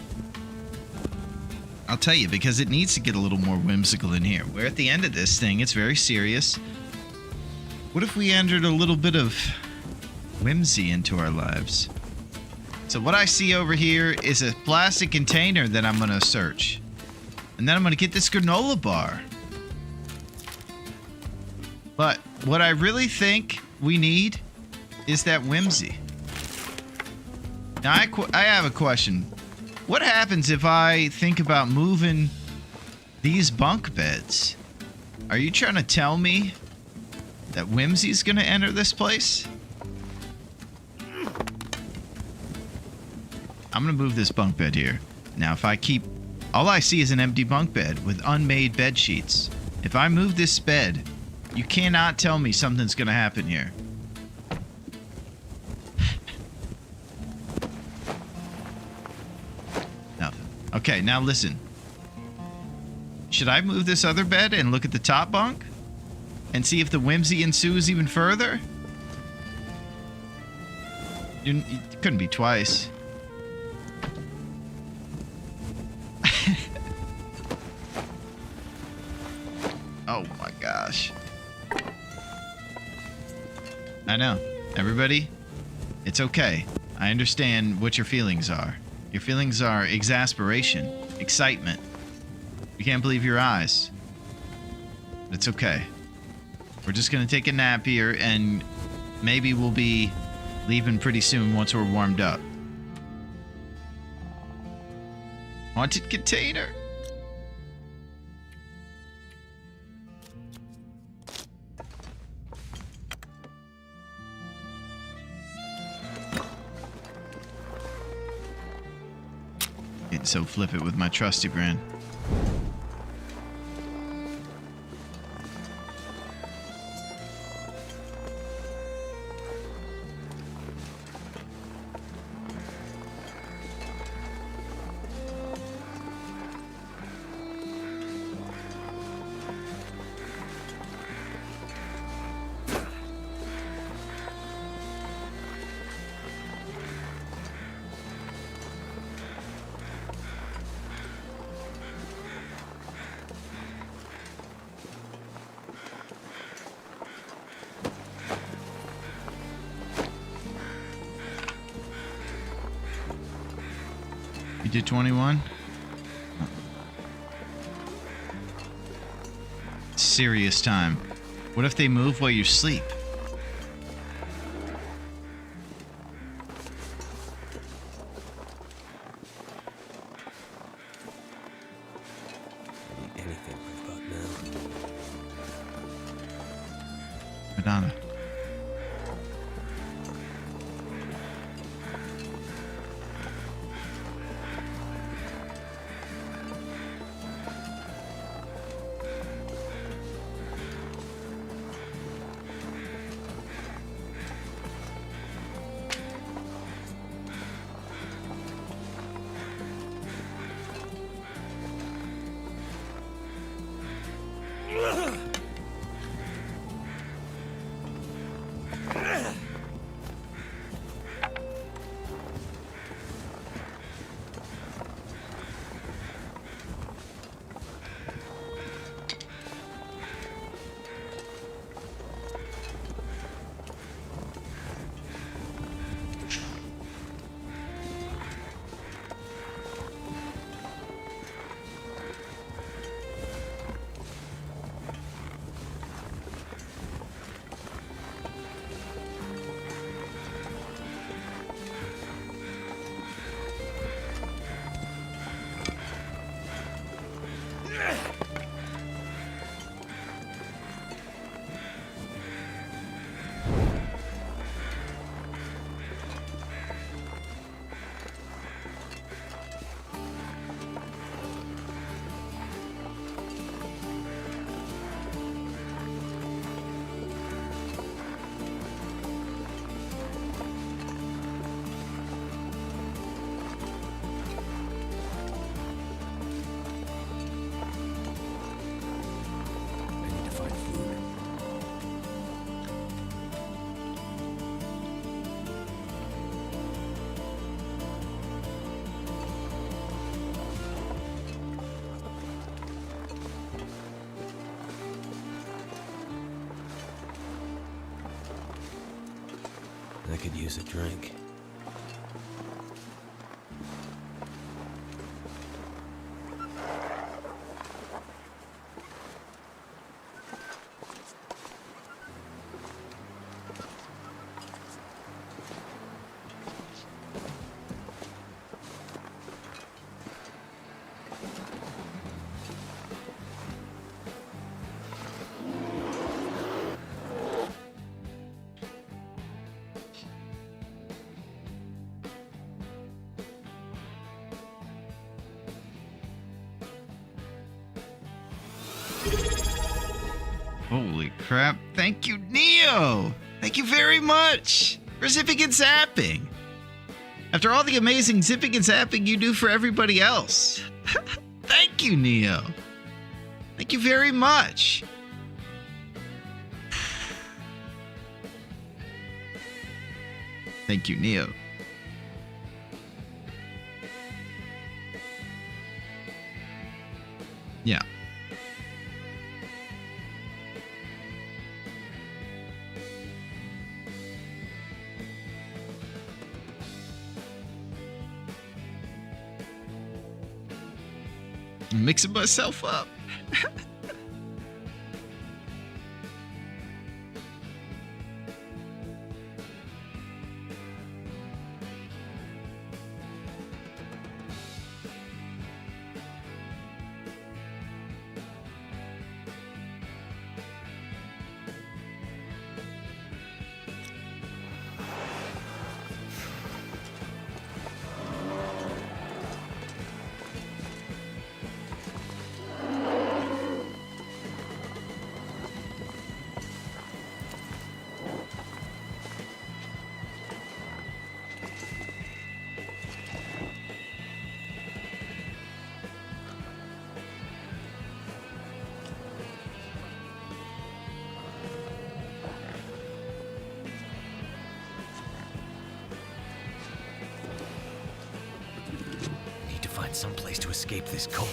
Speaker 1: I'll tell you, because it needs to get a little more whimsical in here. We're at the end of this thing. It's very serious. What if we entered a little bit of whimsy into our lives? So what I see over here is a plastic container that I'm going to search. And then I'm going to get this granola bar. But what I really think we need is that whimsy. Now, I have a question. What happens if I think about moving these bunk beds? Are you trying to tell me that whimsy's going to enter this place? I'm going to move this bunk bed here. Now, if I keep... All I see is an empty bunk bed with unmade bed sheets. If I move this bed, you cannot tell me something's going to happen here. Nothing. Okay, now listen. Should I move this other bed and look at the top bunk? And see if the whimsy ensues even further? You couldn't be twice. Oh my gosh. I know. Everybody, it's okay. I understand what your feelings are. Your feelings are exasperation, excitement. You can't believe your eyes. It's okay. We're just gonna take a nap here, and maybe we'll be leaving pretty soon once we're warmed up. Haunted container. Getting so flippant with my trusty brand. You did 21? Serious time. What if they move while you sleep?
Speaker 5: Anything right about now.
Speaker 1: Madonna.
Speaker 5: I could use a drink.
Speaker 1: Holy crap. Thank you, Neo. Thank you very much for zipping and zapping. After all the amazing zipping and zapping you do for everybody else. Thank you, Neo. Thank you very much. Thank you, Neo. Yeah. I'm mixing myself up.
Speaker 5: Find some place to escape this cold.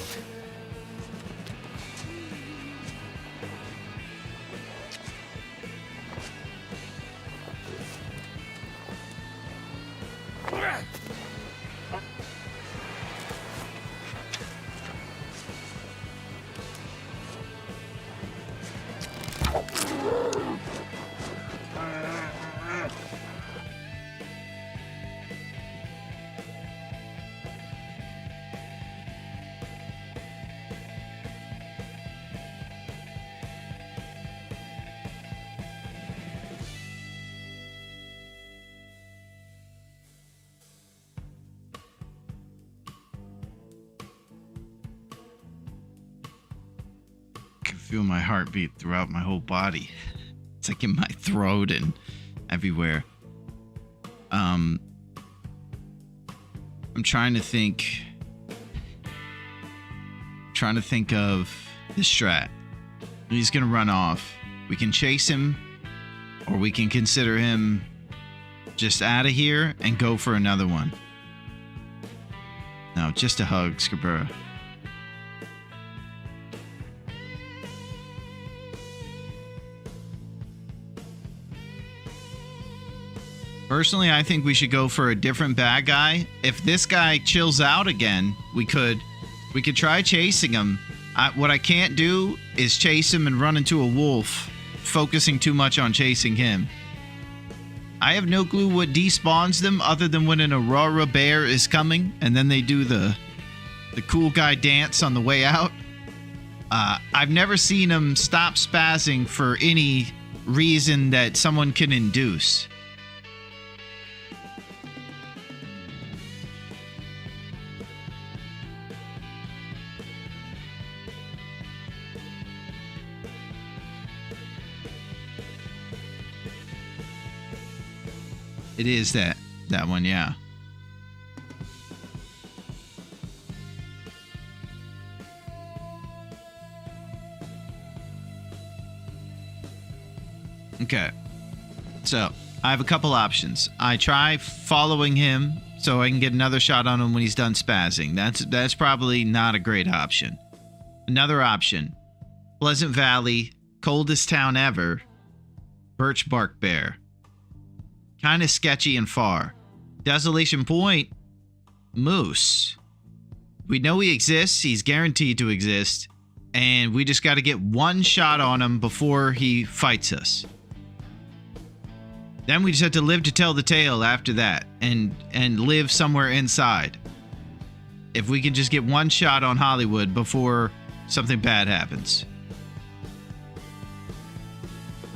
Speaker 1: Feel my heartbeat throughout my whole body. It's like in my throat and everywhere. I'm trying to think of the strat. He's gonna run off. We can chase him, or we can consider him just out of here and go for another one. No, just a hug, Scabura. Personally, I think we should go for a different bad guy. If this guy chills out again, we could try chasing him. What I can't do is chase him and run into a wolf, focusing too much on chasing him. I have no clue what despawns them other than when an Aurora bear is coming and then they do the cool guy dance on the way out. I've never seen them stop spazzing for any reason that someone can induce. It is that one, yeah. Okay. So, I have a couple options. I try following him so I can get another shot on him when he's done spazzing. That's probably not a great option. Another option. Pleasant Valley, coldest town ever, Birch Bark Bear. kind of sketchy and far. Desolation Point, moose. We know he exists. He's guaranteed to exist. And we just got to get one shot on him before he fights us. Then we just have to live to tell the tale after that and live somewhere inside. If we can just get one shot on Hollywood before something bad happens.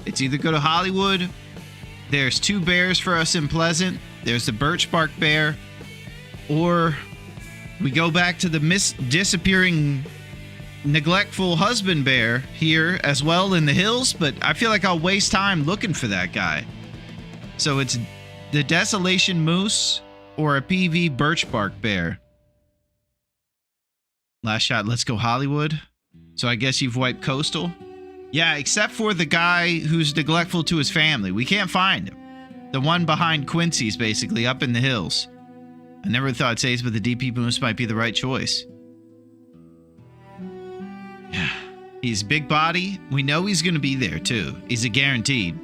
Speaker 1: It's either go to Hollywood. There's 2 bears for us in Pleasant. There's the birch bark bear. Or we go back to the disappearing, neglectful husband bear here as well in the hills. But I feel like I'll waste time looking for that guy. So it's the Desolation Moose or a PV birch bark bear. Last shot, let's go Hollywood. So I guess you've wiped Coastal. Yeah, except for the guy who's neglectful to his family. We can't find him. The one behind Quincy's, basically, up in the hills. I never thought Saves with the DP Moose might be the right choice. Yeah. He's big body. We know he's going to be there, too. He's a guaranteed.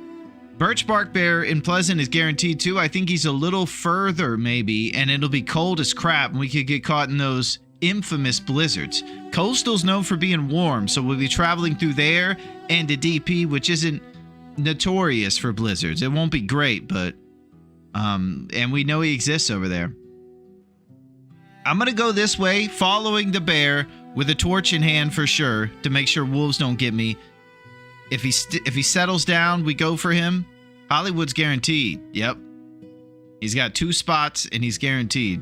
Speaker 1: Birch bark bear in Pleasant is guaranteed, too. I think he's a little further, maybe, and it'll be cold as crap, and we could get caught in those infamous blizzards. Coastal's known for being warm, so we'll be traveling through there and to DP, which isn't notorious for blizzards. It won't be great, but and we know he exists over there. I'm gonna go this way, following the bear with a torch in hand for sure, to make sure wolves don't get me. If he settles down, we go for him. Hollywood's guaranteed. Yep, he's got 2 spots and he's guaranteed.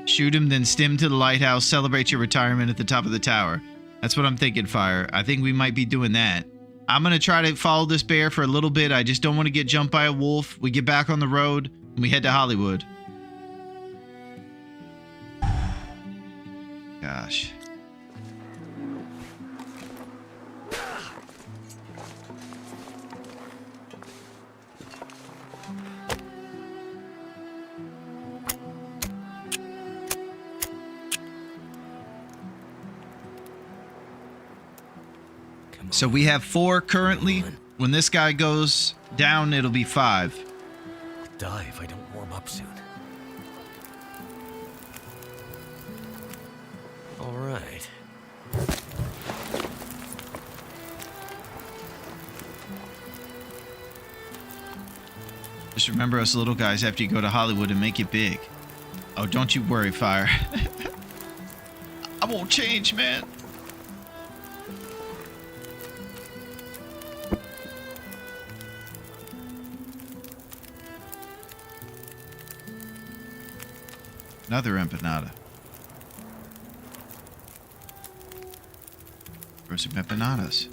Speaker 1: Shoot him, then stim to the lighthouse. Celebrate your retirement at the top of the tower. That's what I'm thinking, Fire. I think we might be doing that. I'm going to try to follow this bear for a little bit. I just don't want to get jumped by a wolf. We get back on the road, and we head to Hollywood. Gosh. So we have 4 currently. When this guy goes down, it'll be 5.
Speaker 5: I'll die if I don't warm up soon. All right.
Speaker 1: Just remember us little guys after you go to Hollywood and make it big. Oh, don't you worry, Fire. I won't change, man. Another empanada. Where's some empanadas?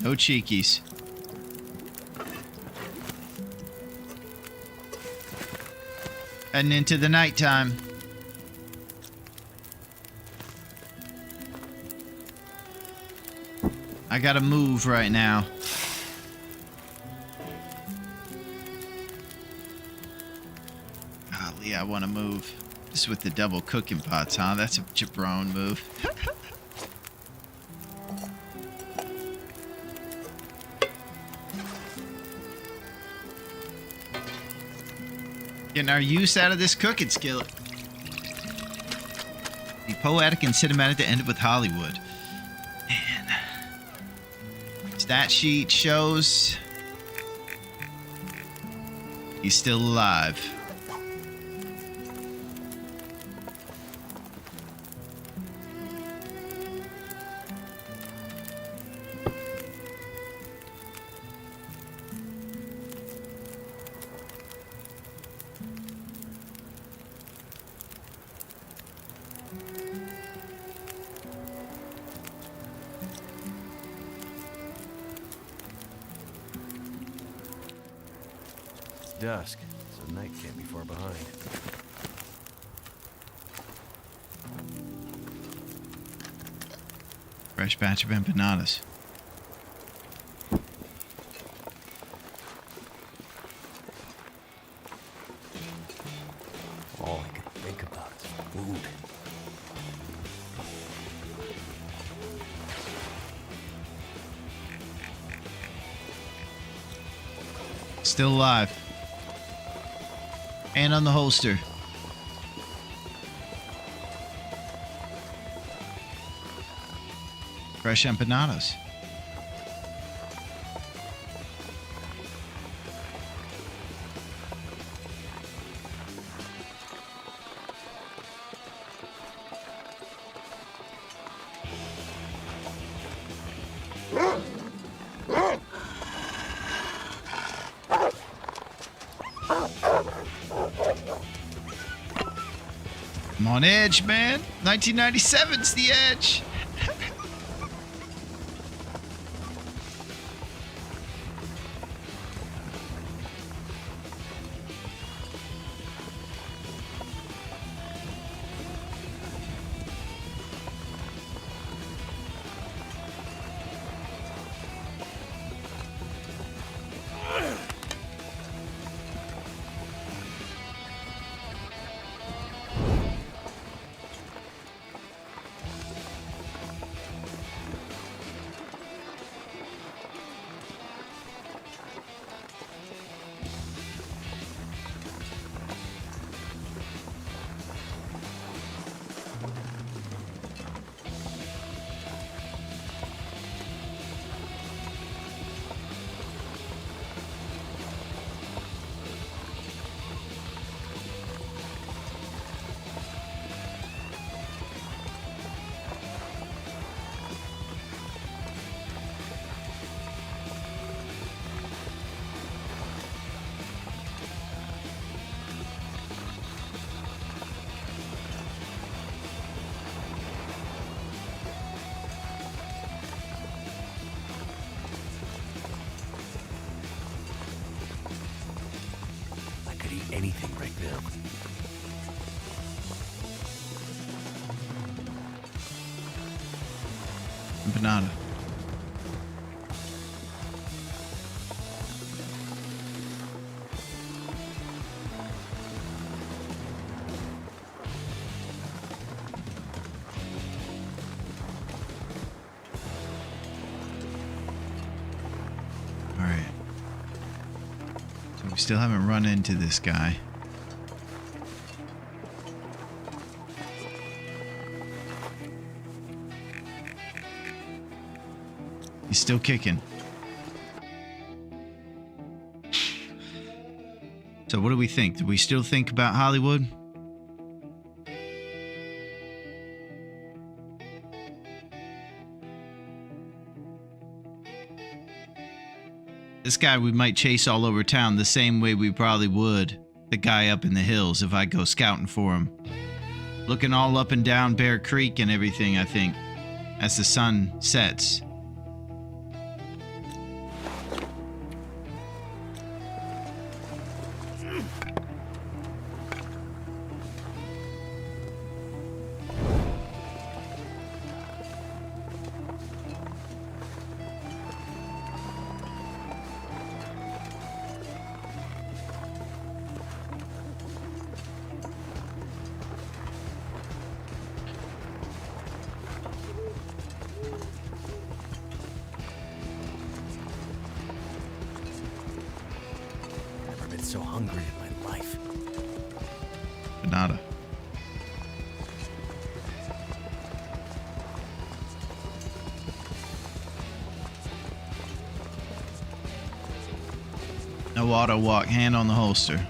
Speaker 1: No cheekies. Heading into the nighttime. I gotta move right now. Golly, I want to move. This is with the double cooking pots, huh? That's a jabron move. Getting our use out of this cooking skillet. The poetic and cinematic to end it with Hollywood. Stat sheet shows he's still alive.
Speaker 5: Dusk, so night can't be far behind.
Speaker 1: Fresh batch of empanadas.
Speaker 5: All I could
Speaker 1: Still alive. Hand on the holster. Fresh empanadas. I'm on edge, man. 1997's the edge.
Speaker 5: Anything right now.
Speaker 1: Banana. All right. So we still haven't run into this guy. He's still kicking. So what do we think? Do we still think about Hollywood? This guy we might chase all over town the same way we probably would the guy up in the hills if I go scouting for him. Looking all up and down Bear Creek and everything, I think, as the sun sets.
Speaker 5: So hungry in my life.
Speaker 1: Nada. No auto walk, hand on the holster.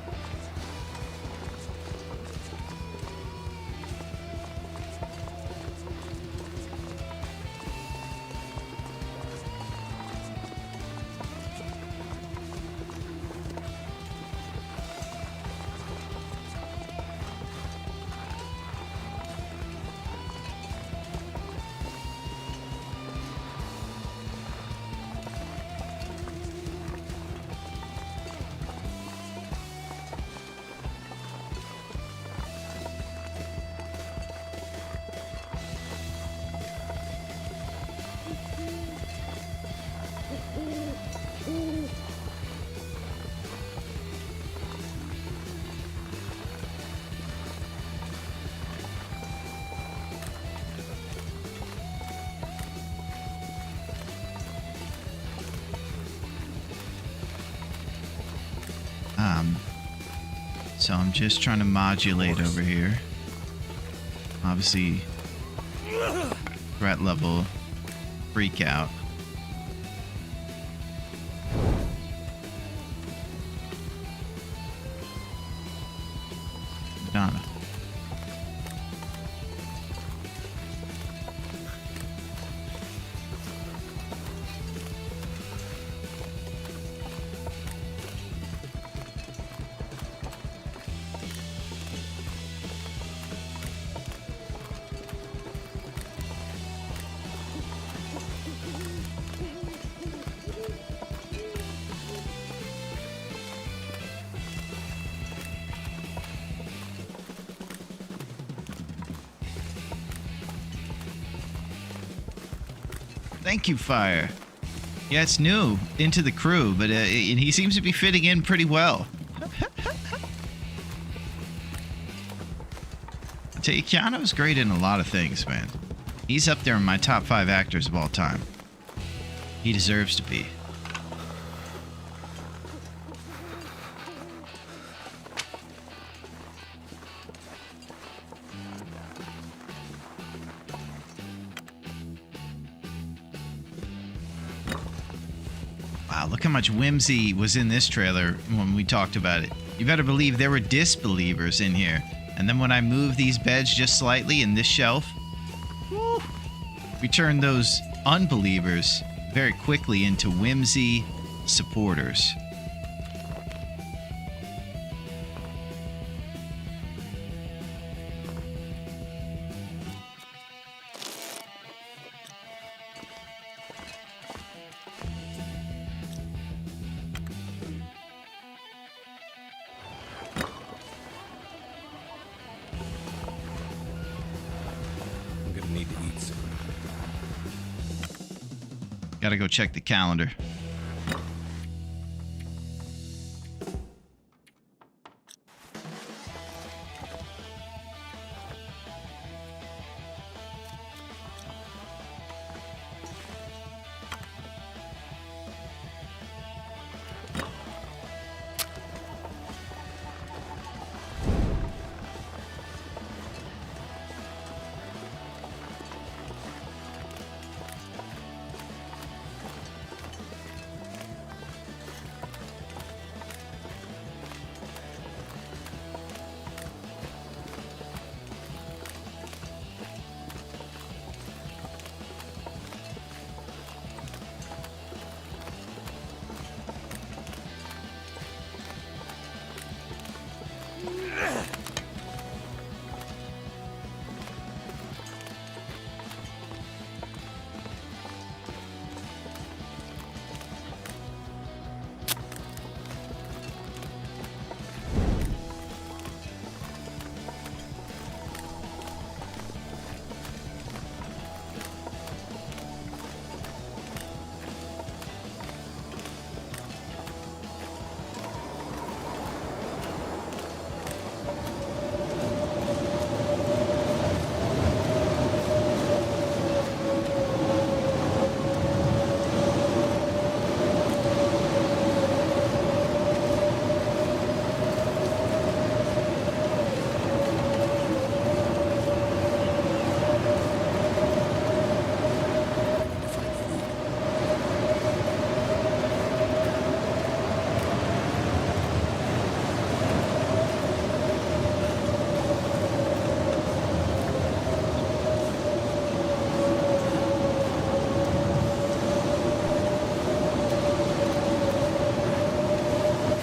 Speaker 1: So I'm just trying to modulate over here. Obviously, threat level, freak out. Madonna. Thank you, Fire. Yeah, it's new into the crew, but he seems to be fitting in pretty well. I tell you, Keanu's great in a lot of things, man. He's up there in my top 5 actors of all time. He deserves to be. Wow, look how much whimsy was in this trailer when we talked about it. You better believe there were disbelievers in here. And then when I move these beds just slightly in this shelf, whew, we turn those unbelievers very quickly into whimsy supporters.
Speaker 5: Need to eat soon.
Speaker 1: Gotta go check the calendar.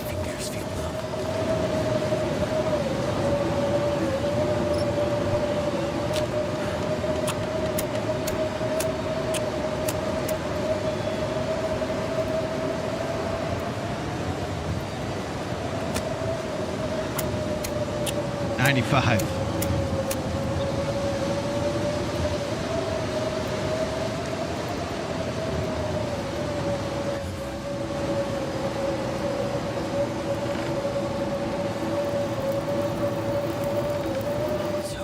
Speaker 5: Fingers feel numb.
Speaker 1: $95.
Speaker 5: So,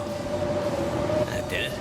Speaker 5: that did it.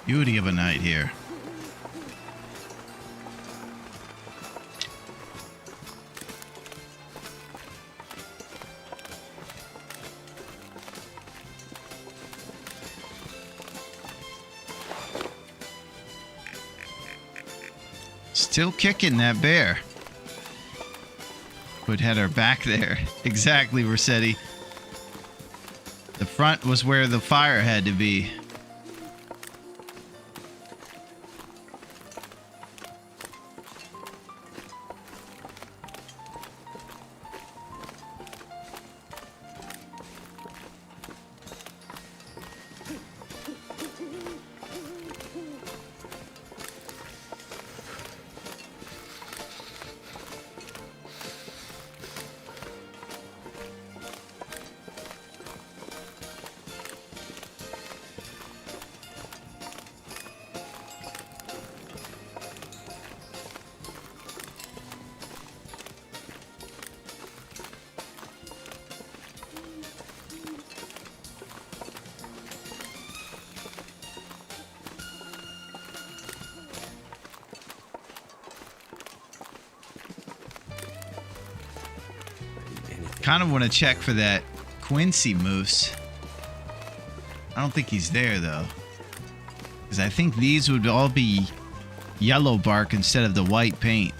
Speaker 1: Beauty of a night here. Still kicking that bear. Would had her back there. Exactly, Rossetti. The front was where the fire had to be. Kind of want to check for that Quincy moose. I don't think he's there though, because I think these would all be yellow bark instead of the white paint.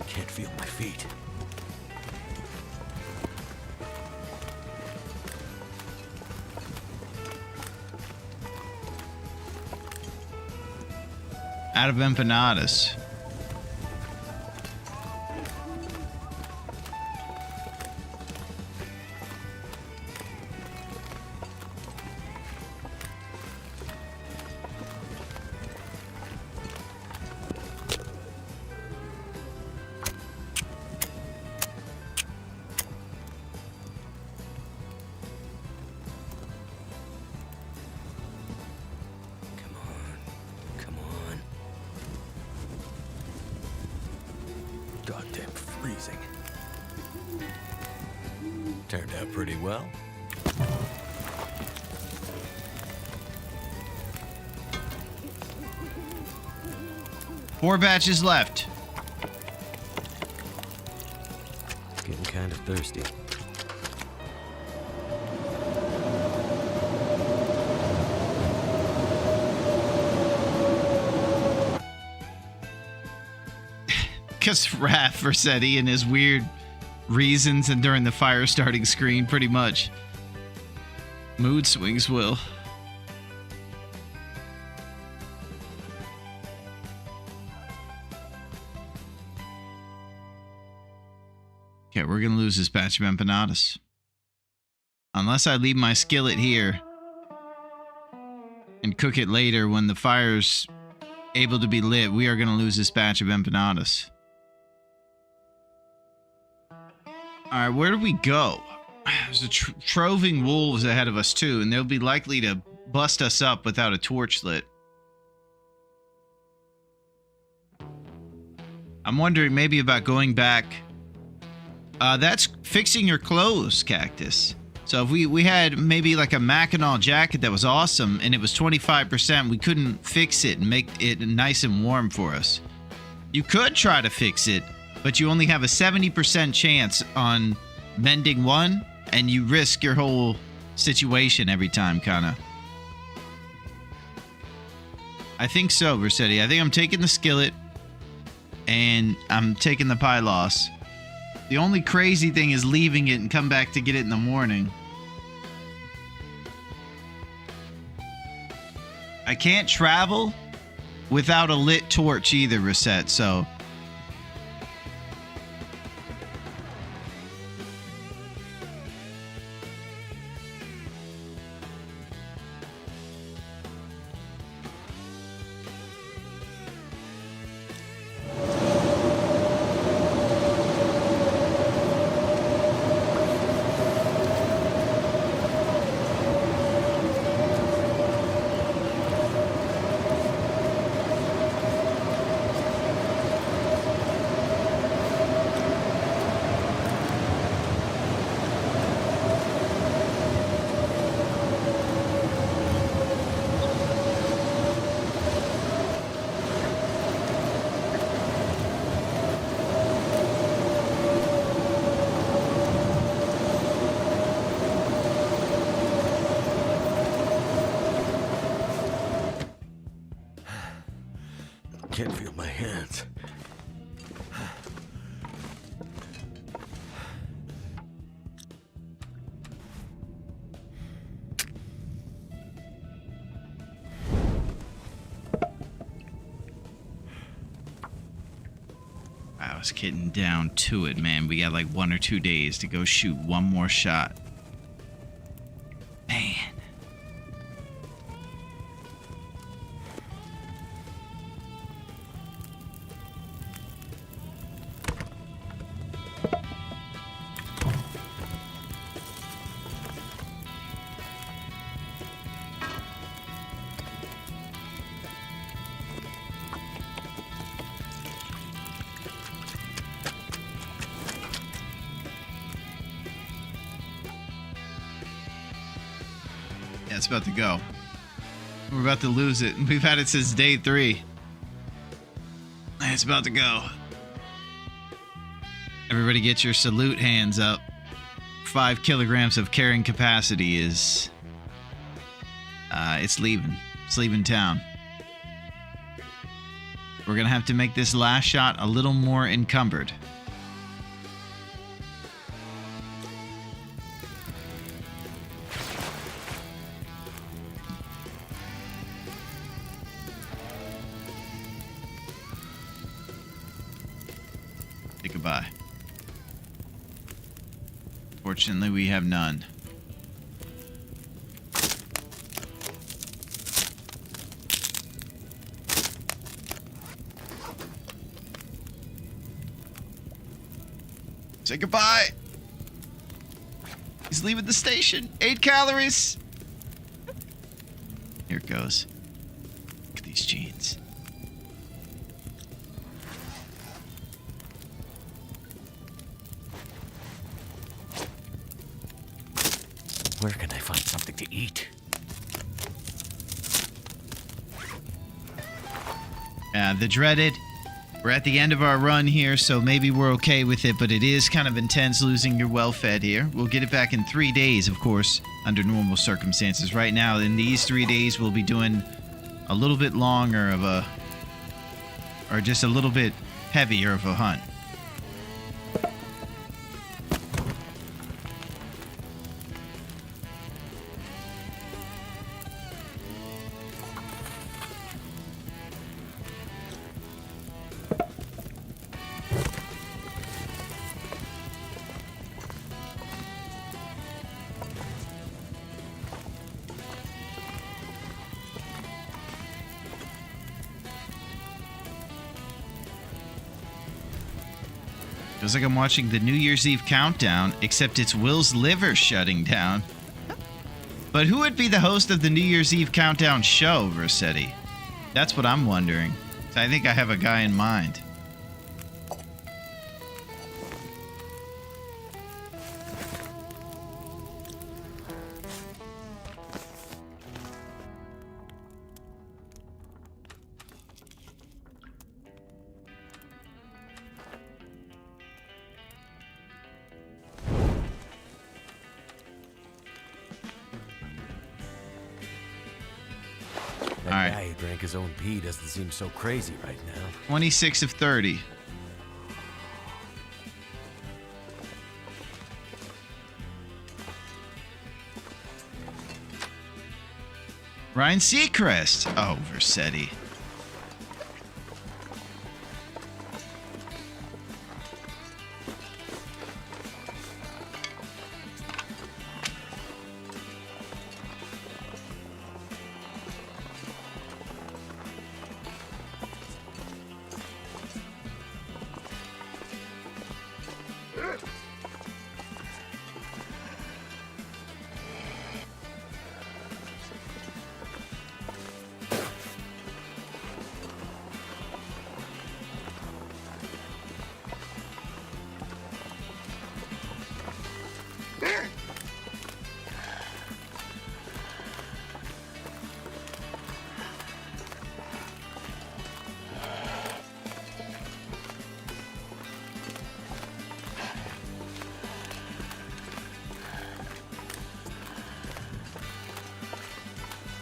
Speaker 5: Can't feel my feet.
Speaker 1: Out of empanadas.
Speaker 5: Come on. Goddamn freezing. Turned out pretty well.
Speaker 1: Four batches left.
Speaker 5: Getting kind of thirsty.
Speaker 1: Because Raph Versetti and his weird reasons and during the fire starting screen, pretty much. Mood swings, Will. Okay, we're gonna lose this batch of empanadas. Unless I leave my skillet here and cook it later when the fire's able to be lit, we are gonna lose this batch of empanadas. Alright, where do we go? There's a troving wolves ahead of us too, and they'll be likely to bust us up without a torch lit. I'm wondering maybe about going back. That's fixing your clothes, Cactus. So if we had maybe like a Mackinac jacket that was awesome and it was 25%, we couldn't fix it and make it nice and warm for us. You could try to fix it, but you only have a 70% chance on mending one, and you risk your whole situation every time, kinda. I think so, Versetti. I think I'm taking the skillet, and I'm taking the pie loss. The only crazy thing is leaving it and come back to get it in the morning. I can't travel without a lit torch either, Reset, so...
Speaker 5: can't feel my hands.
Speaker 1: I was getting down to it, man. We got like 1 or 2 days to go shoot one more shot. Man. Yeah, it's about to go. We're about to lose it. We've had it since day 3. It's about to go. Everybody get your salute hands up. 5 kilograms of carrying capacity is... it's leaving. It's leaving town. We're gonna have to make this last shot a little more encumbered. Say goodbye. Fortunately, we have none. Say goodbye. He's leaving the station. 8 calories. Here it goes. Look at these jeans.
Speaker 5: Where can I find something to eat?
Speaker 1: The dreaded. We're at the end of our run here, so maybe we're okay with it, but it is kind of intense losing your well-fed here. We'll get it back in 3 days, of course, under normal circumstances. Right now, in these 3 days, we'll be doing a little bit longer of a... or just a little bit heavier of a hunt. Feels like I'm watching the New Year's Eve countdown, except it's Will's liver shutting down. But who would be the host of the New Year's Eve countdown show, Rossetti? That's what I'm wondering. I think I have a guy in mind.
Speaker 5: That
Speaker 1: All right.
Speaker 5: guy who drank his own pee doesn't seem so crazy right now.
Speaker 1: 26 of 30. Ryan Seacrest. Oh, Versetti.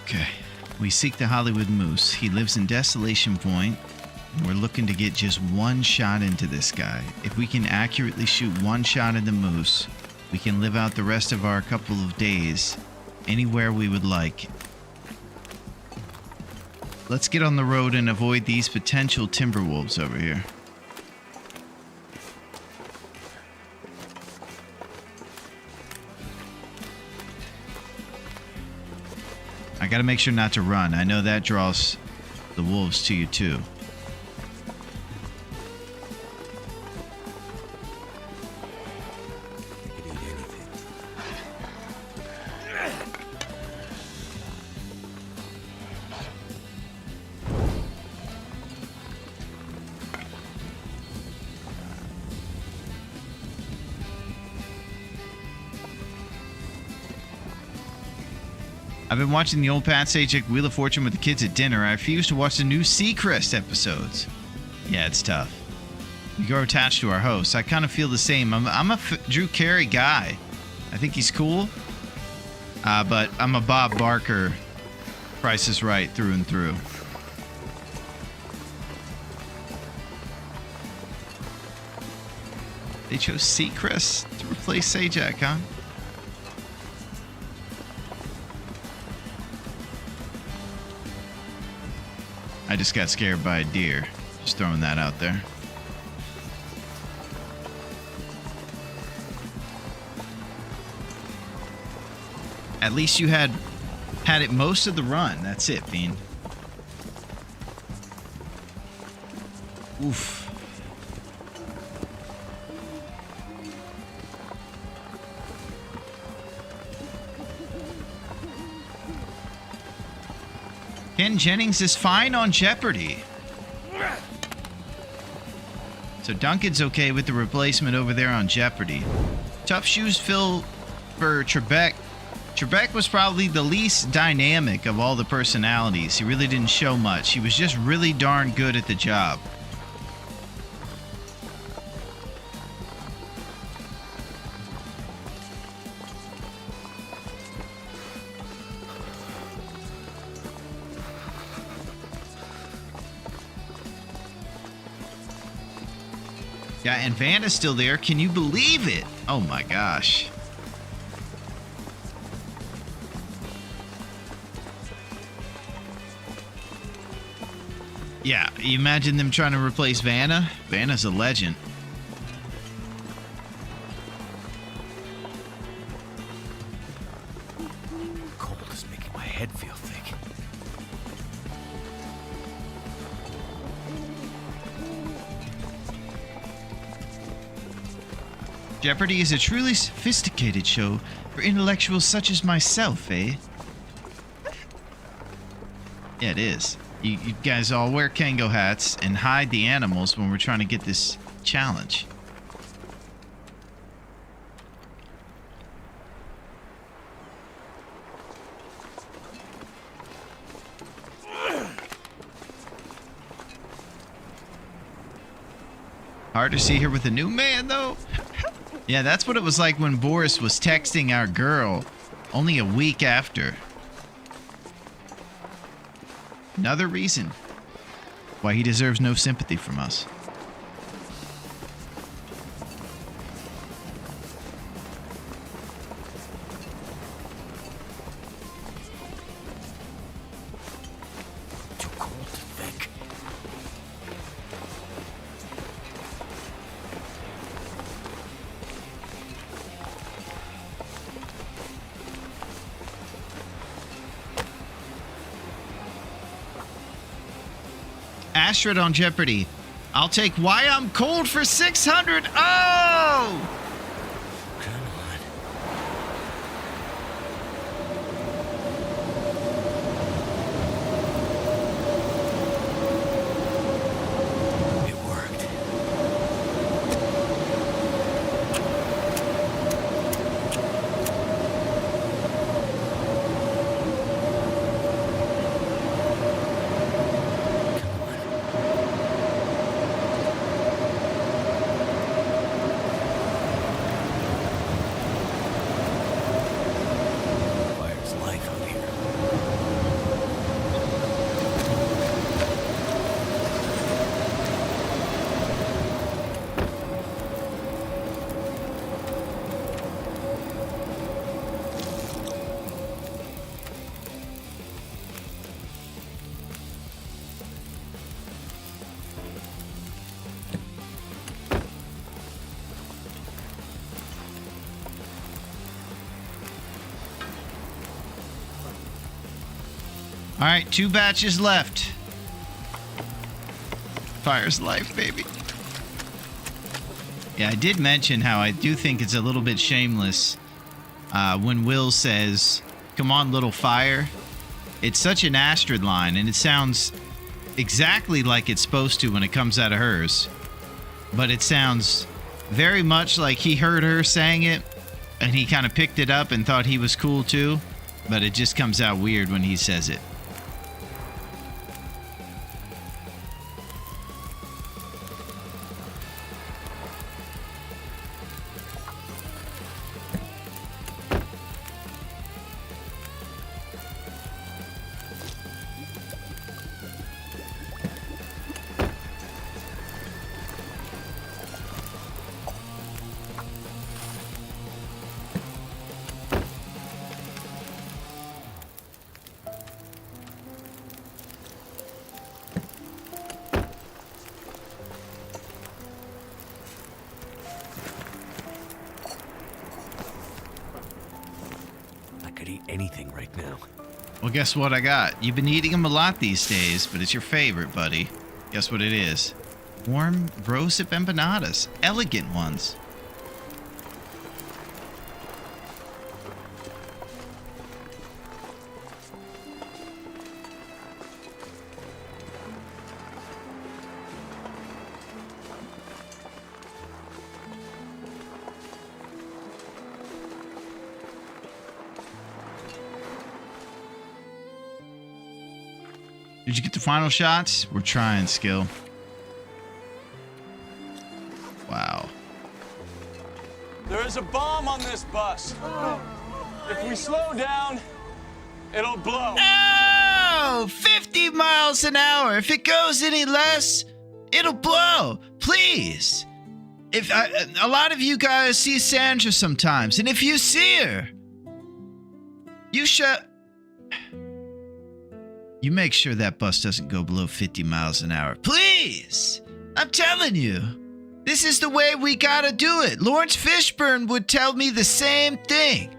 Speaker 1: Okay. We seek the Hollywood Moose. He lives in Desolation Point. We're looking to get just one shot into this guy. If we can accurately shoot one shot at the moose, we can live out the rest of our couple of days anywhere we would like. Let's get on the road and avoid these potential timber wolves over here. I gotta make sure not to run. I know that draws the wolves to you too. I've been watching the old Pat Sajak Wheel of Fortune with the kids at dinner. I refuse to watch the new Seacrest episodes. Yeah, it's tough. We grow attached to our hosts. I kind of feel the same. I'm a Drew Carey guy. I think he's cool. But I'm a Bob Barker. Price is Right through and through. They chose Seacrest to replace Sajak, huh? I just got scared by a deer. Just throwing that out there. At least you had it most of the run. That's it, Bean. Oof. Ken Jennings is fine on Jeopardy. So Duncan's okay with the replacement over there on Jeopardy. Tough shoes fill for Trebek. Trebek was probably the least dynamic of all the personalities. He really didn't show much. He was just really darn good at the job. Yeah, and Vanna's still there. Can you believe it? Oh my gosh. Yeah, you imagine them trying to replace Vanna? Vanna's a legend.
Speaker 5: Cold is making my head feel thick.
Speaker 1: Jeopardy is a truly sophisticated show for intellectuals such as myself, eh? Yeah, it is. You guys all wear Kango hats and hide the animals when we're trying to get this challenge. Hard to see her with a new man, though. Yeah, that's what it was like when Boris was texting our girl only a week after. Another reason why he deserves no sympathy from us.
Speaker 5: Too cold to think.
Speaker 1: Astrid on Jeopardy. I'll take Why I'm Cold for 600. Oh!
Speaker 5: Come on. It worked.
Speaker 1: All right, 2 batches left. Fire's life, baby. Yeah, I did mention how I do think it's a little bit shameless when Will says, "Come on, little fire." It's such an Astrid line, and it sounds exactly like it's supposed to when it comes out of hers. But it sounds very much like he heard her saying it, and he kind of picked it up and thought he was cool too. But it just comes out weird when he says it.
Speaker 5: I could eat anything right now.
Speaker 1: Well, guess what I got? You've been eating them a lot these days, but it's your favorite, buddy. Guess what it is? Warm roasted empanadas. Elegant ones. Did you get the final shots? We're trying, Skill. Wow.
Speaker 8: There is a bomb on this bus. If we slow down, it'll blow.
Speaker 1: No! 50 miles an hour. If it goes any less, it'll blow. Please. A lot of you guys see Sandra sometimes, and if you see her, you You make sure that bus doesn't go below 50 miles an hour. Please! I'm telling you. This is the way we gotta do it. Lawrence Fishburne would tell me the same thing.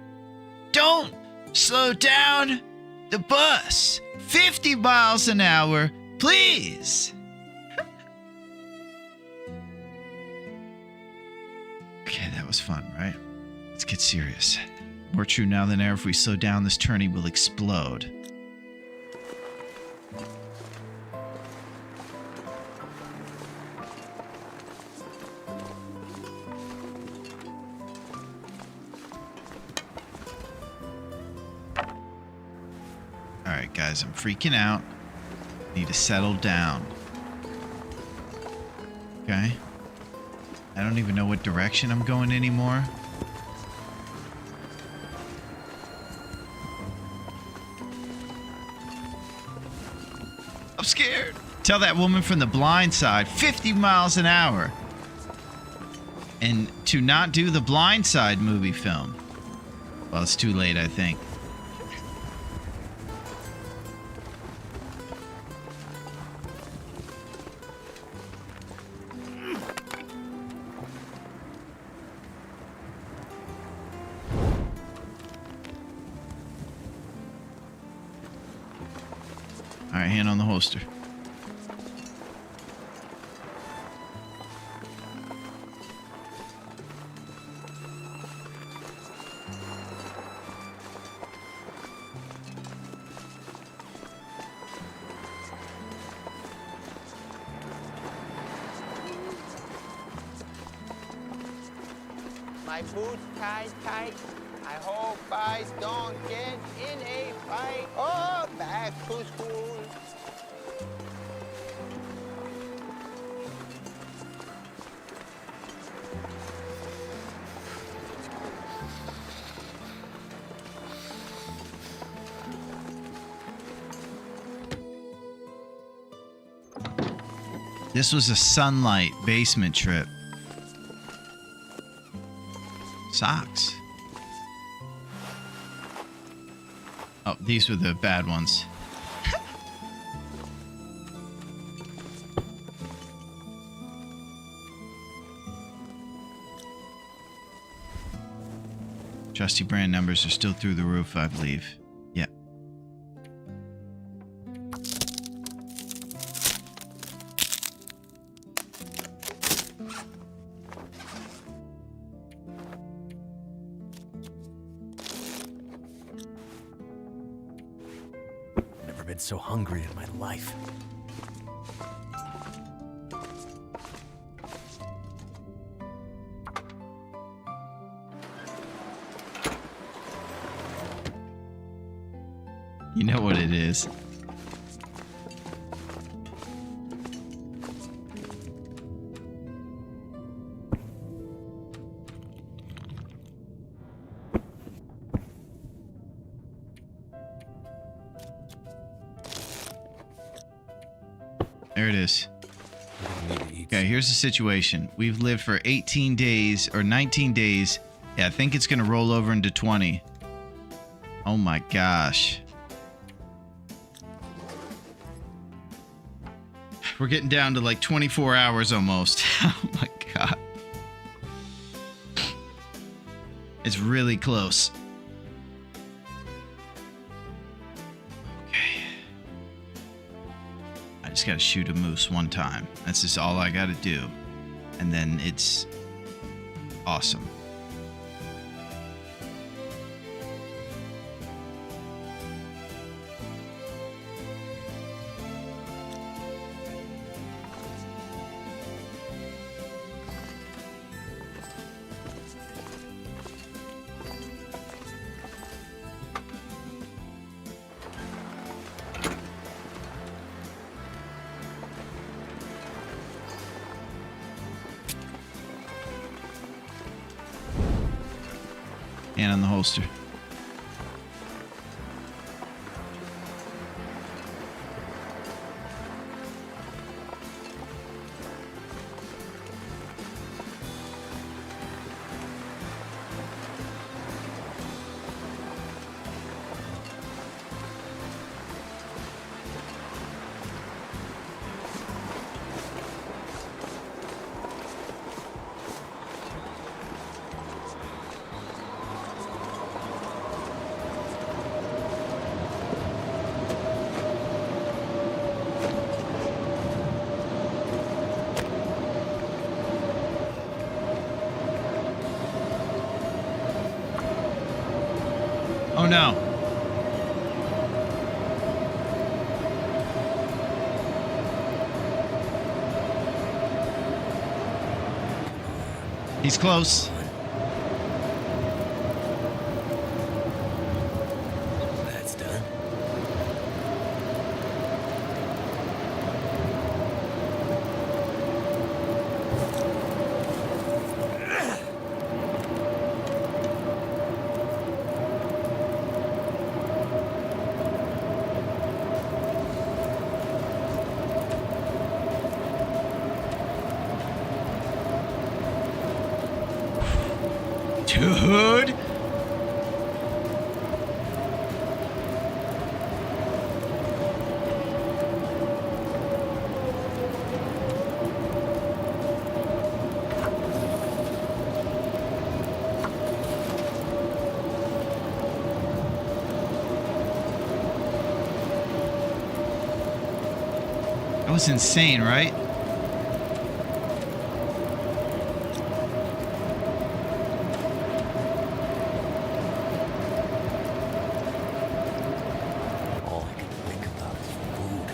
Speaker 1: Don't slow down the bus. 50 miles an hour, please. Okay, that was fun, right? Let's get serious. More true now than ever, if we slow down, this tourney will explode. Alright guys, I'm freaking out. Need to settle down. Okay. I don't even know what direction I'm going anymore. I'm scared. Tell that woman from The Blind Side, 50 miles an hour. And to not do the Blind Side movie film. Well, it's too late, I think. All right, hand on the holster.
Speaker 2: My boots tied tight. I hope I don't get in a fight. Oh, back to school.
Speaker 1: This was a sunlight basement trip. Socks. Oh, these were the bad ones. Trusty brand numbers are still through the roof, I believe. Yep.
Speaker 5: Never been so hungry in my life.
Speaker 1: You know what it is. There it is. Okay, here's the situation. We've lived for 18 days or 19 days. Yeah, I think it's going to roll over into 20. Oh my gosh. We're getting down to like 24 hours almost. Oh my god. It's really close. Okay. I just gotta shoot a moose one time. That's just all I gotta do. And then it's awesome. And on the holster. Oh no. He's close.
Speaker 5: That's done.
Speaker 1: Dude. That was insane, right?
Speaker 5: All I can think about is food.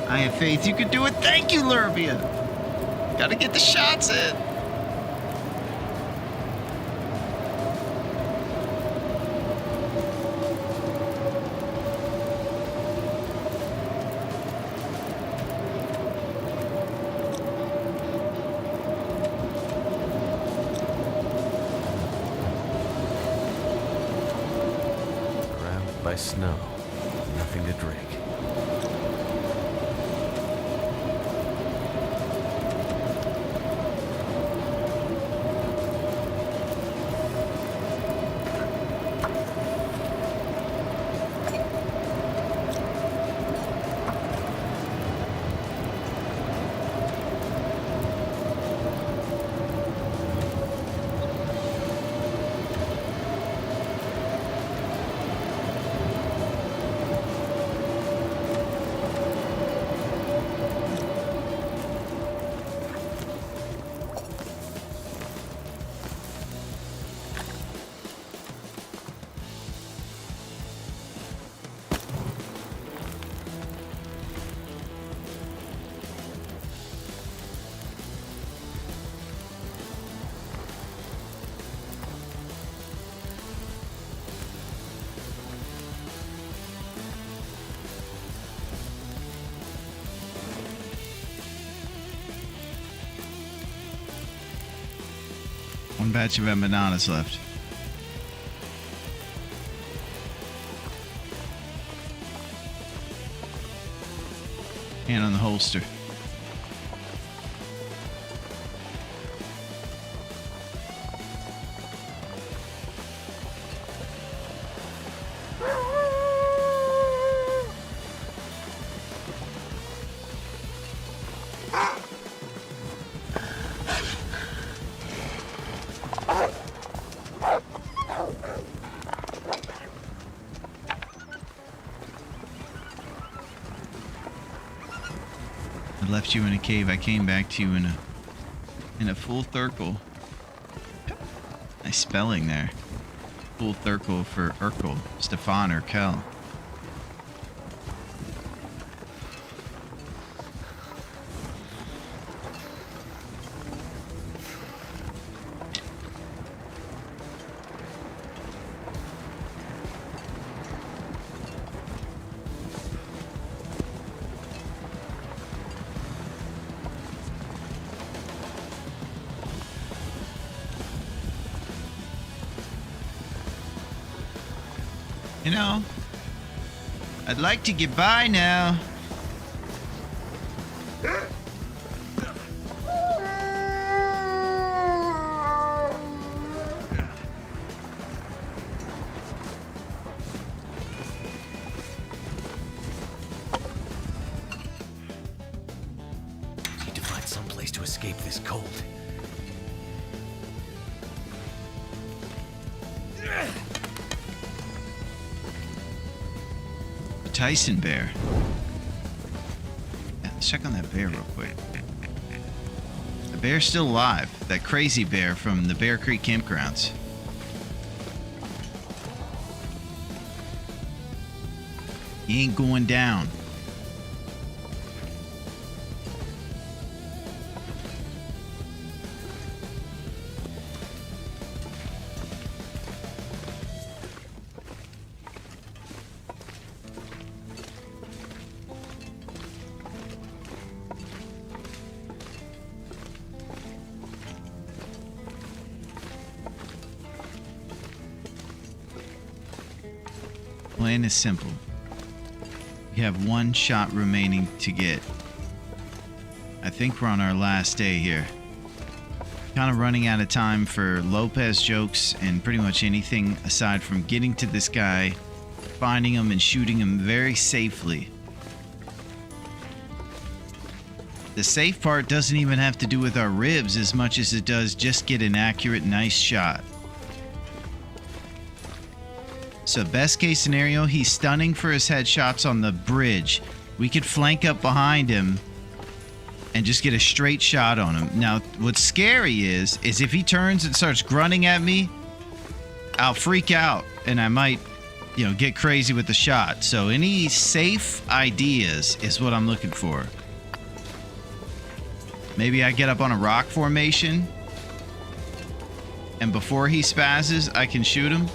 Speaker 1: I have faith you can do it. Thank you, Lurbia. Gotta get the shots in.
Speaker 5: Surrounded by snow, nothing to drink.
Speaker 1: One batch of empanadas left. Hand on the holster. I left you in a cave. I came back to you in a full circle. Nice spelling there. Full circle for Urkel. Stefan Urkel. You know, I'd like to get by now.
Speaker 5: Need to find some place to escape this cold.
Speaker 1: Tyson bear. Yeah, let's check on that bear real quick. The bear's still alive. That crazy bear from the Bear Creek campgrounds. He ain't going down. Plan is simple. We have one shot remaining to get. I think we're on our last day here. Kind of running out of time for Lopez jokes and pretty much anything aside from getting to this guy, finding him and shooting him very safely. The safe part doesn't even have to do with our ribs as much as it does just get an accurate, nice shot. So best case scenario, he's stunning for his headshots on the bridge. We could flank up behind him and just get a straight shot on him. Now, what's scary is if he turns and starts grunting at me, I'll freak out and I might, get crazy with the shot. So any safe ideas is what I'm looking for. Maybe I get up on a rock formation and before he spazzes, I can shoot him.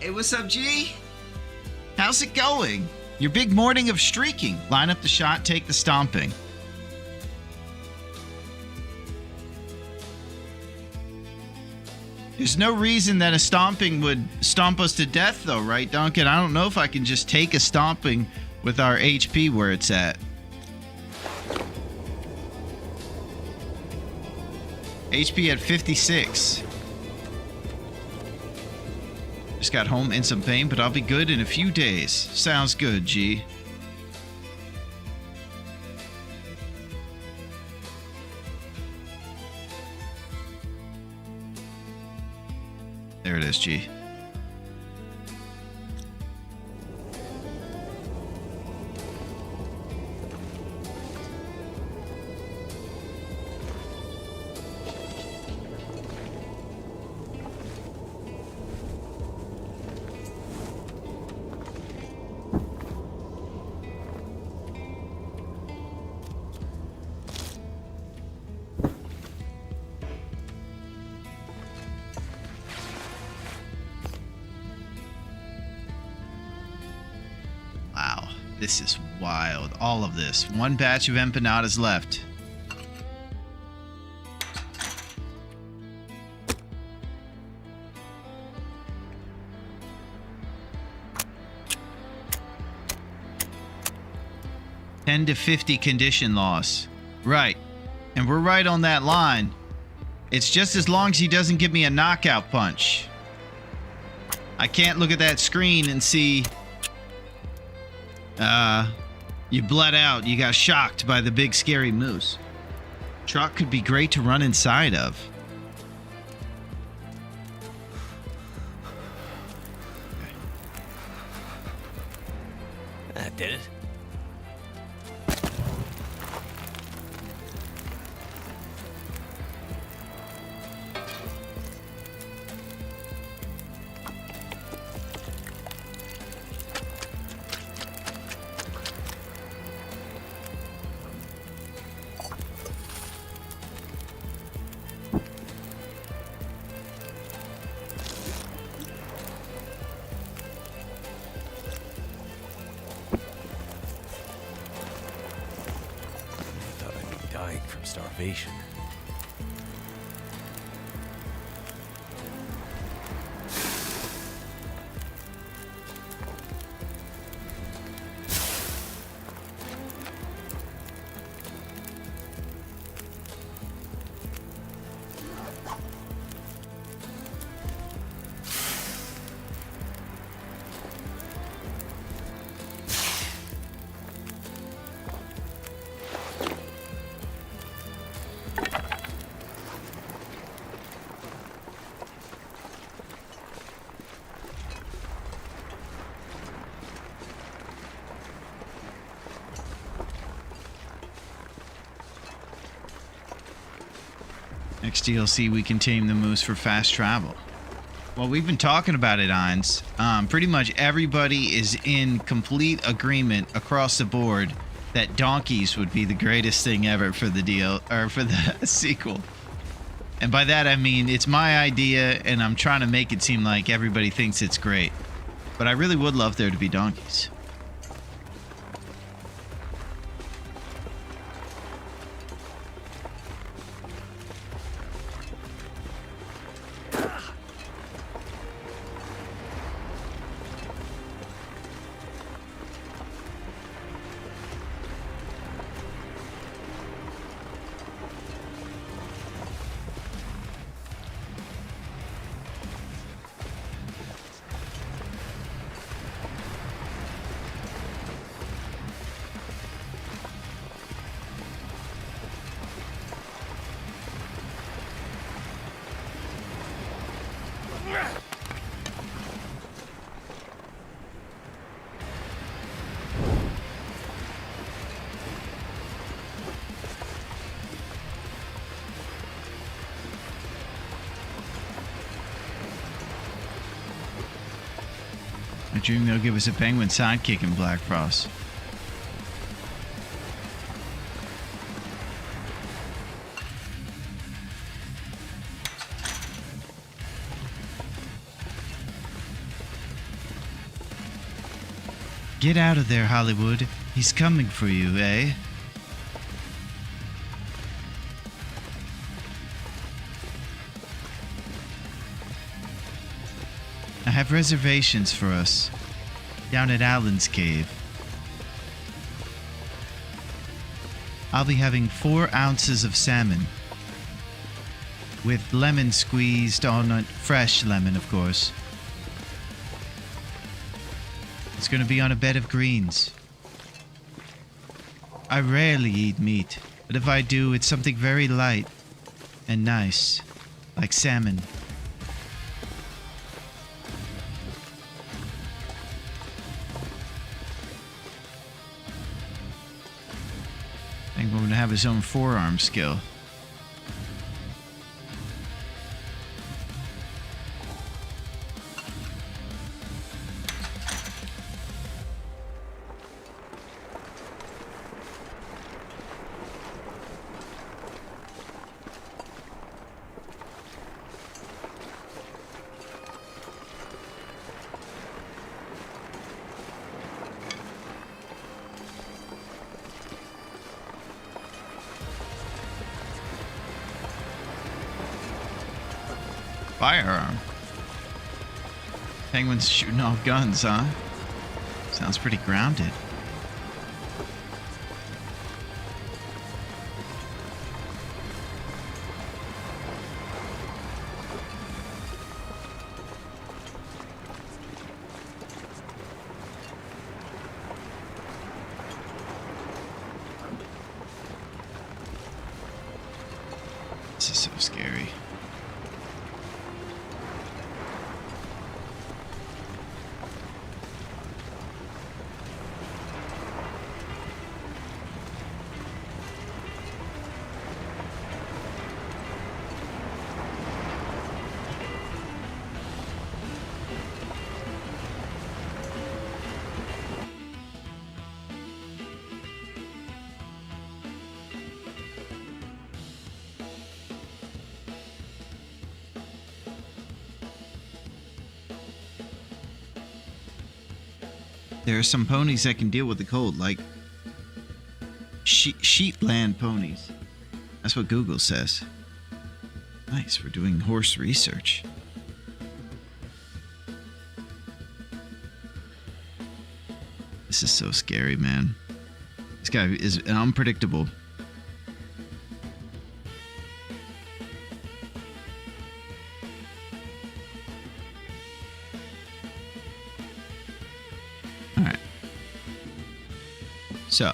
Speaker 1: Hey, what's up, G? How's it going? Your big morning of streaking. Line up the shot, take the stomping. There's no reason that a stomping would stomp us to death, though, right, Duncan? I don't know if I can just take a stomping with our HP where it's at. HP at 56. Just got home in some pain, but I'll be good in a few days. Sounds good, G. There it is, G. This is wild. All of this. One batch of empanadas left. $10 to $50 condition loss. Right. And we're right on that line. It's just as long as he doesn't give me a knockout punch. I can't look at that screen and see... you bled out. You got shocked by the big scary moose. Truck could be great to run inside of.
Speaker 5: That did it. From starvation.
Speaker 1: Next DLC, we can tame the moose for fast travel. Well, we've been talking about it, Heinz. Pretty much everybody is in complete agreement across the board that donkeys would be the greatest thing ever for the deal or for the sequel. And by that I mean it's my idea, and I'm trying to make it seem like everybody thinks it's great. But I really would love there to be donkeys. I dream they'll give us a penguin sidekick in Black Frost. Get out of there, Hollywood. He's coming for you, eh? I have reservations for us down at Alan's Cave. I'll be having 4 ounces of salmon with lemon squeezed on it, fresh lemon, of course. It's going to be on a bed of greens. I rarely eat meat, but if I do, it's something very light and nice, like salmon. I think we're going to have his own forearm skill. firearm. Penguins shooting off guns, huh? Sounds pretty grounded. This is so scary. There are some ponies that can deal with the cold, like sheepland ponies. That's what Google says. Nice, we're doing horse research. This is so scary, man. This guy is unpredictable. So,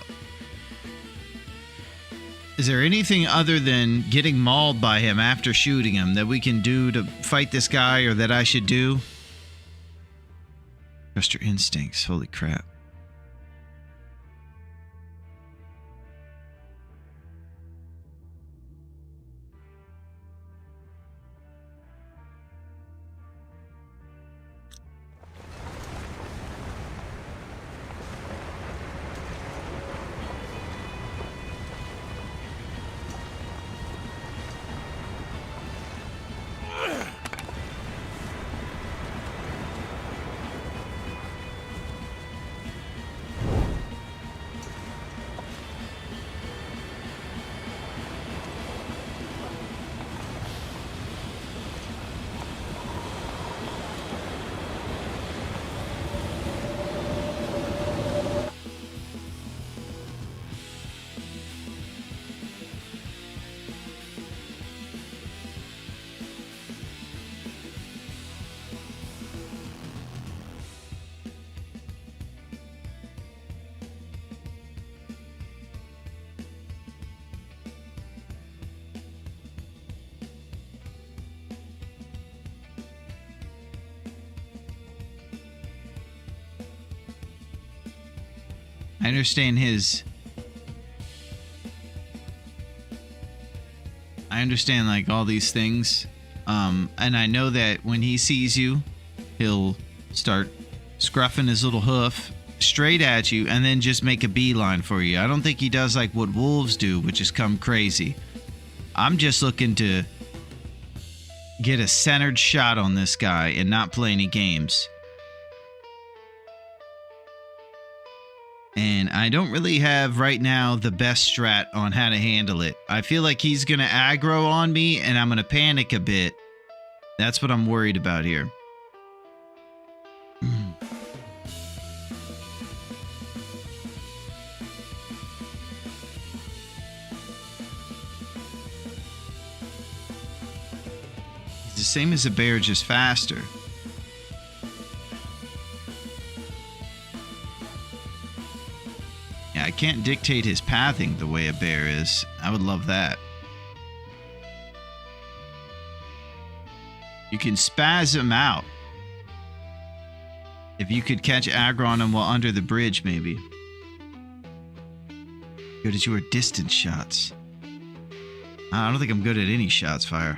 Speaker 1: is there anything other than getting mauled by him after shooting him that we can do to fight this guy, or that I should do? Trust your instincts. Holy crap. I understand like all these things. And I know that when he sees you, he'll start scruffing his little hoof straight at you and then just make a beeline for you. I don't think he does like what wolves do, which is come crazy. I'm just looking to get a centered shot on this guy and not play any games. And I don't really have right now the best strat on how to handle it. I feel like he's going to aggro on me and I'm going to panic a bit. That's what I'm worried about here. He's the same as a bear, just faster. I can't dictate his pathing the way a bear is. I would love that. You can spaz him out. If you could catch aggro on him while under the bridge, maybe. Good at your distance shots. I don't think I'm good at any shots, Fire.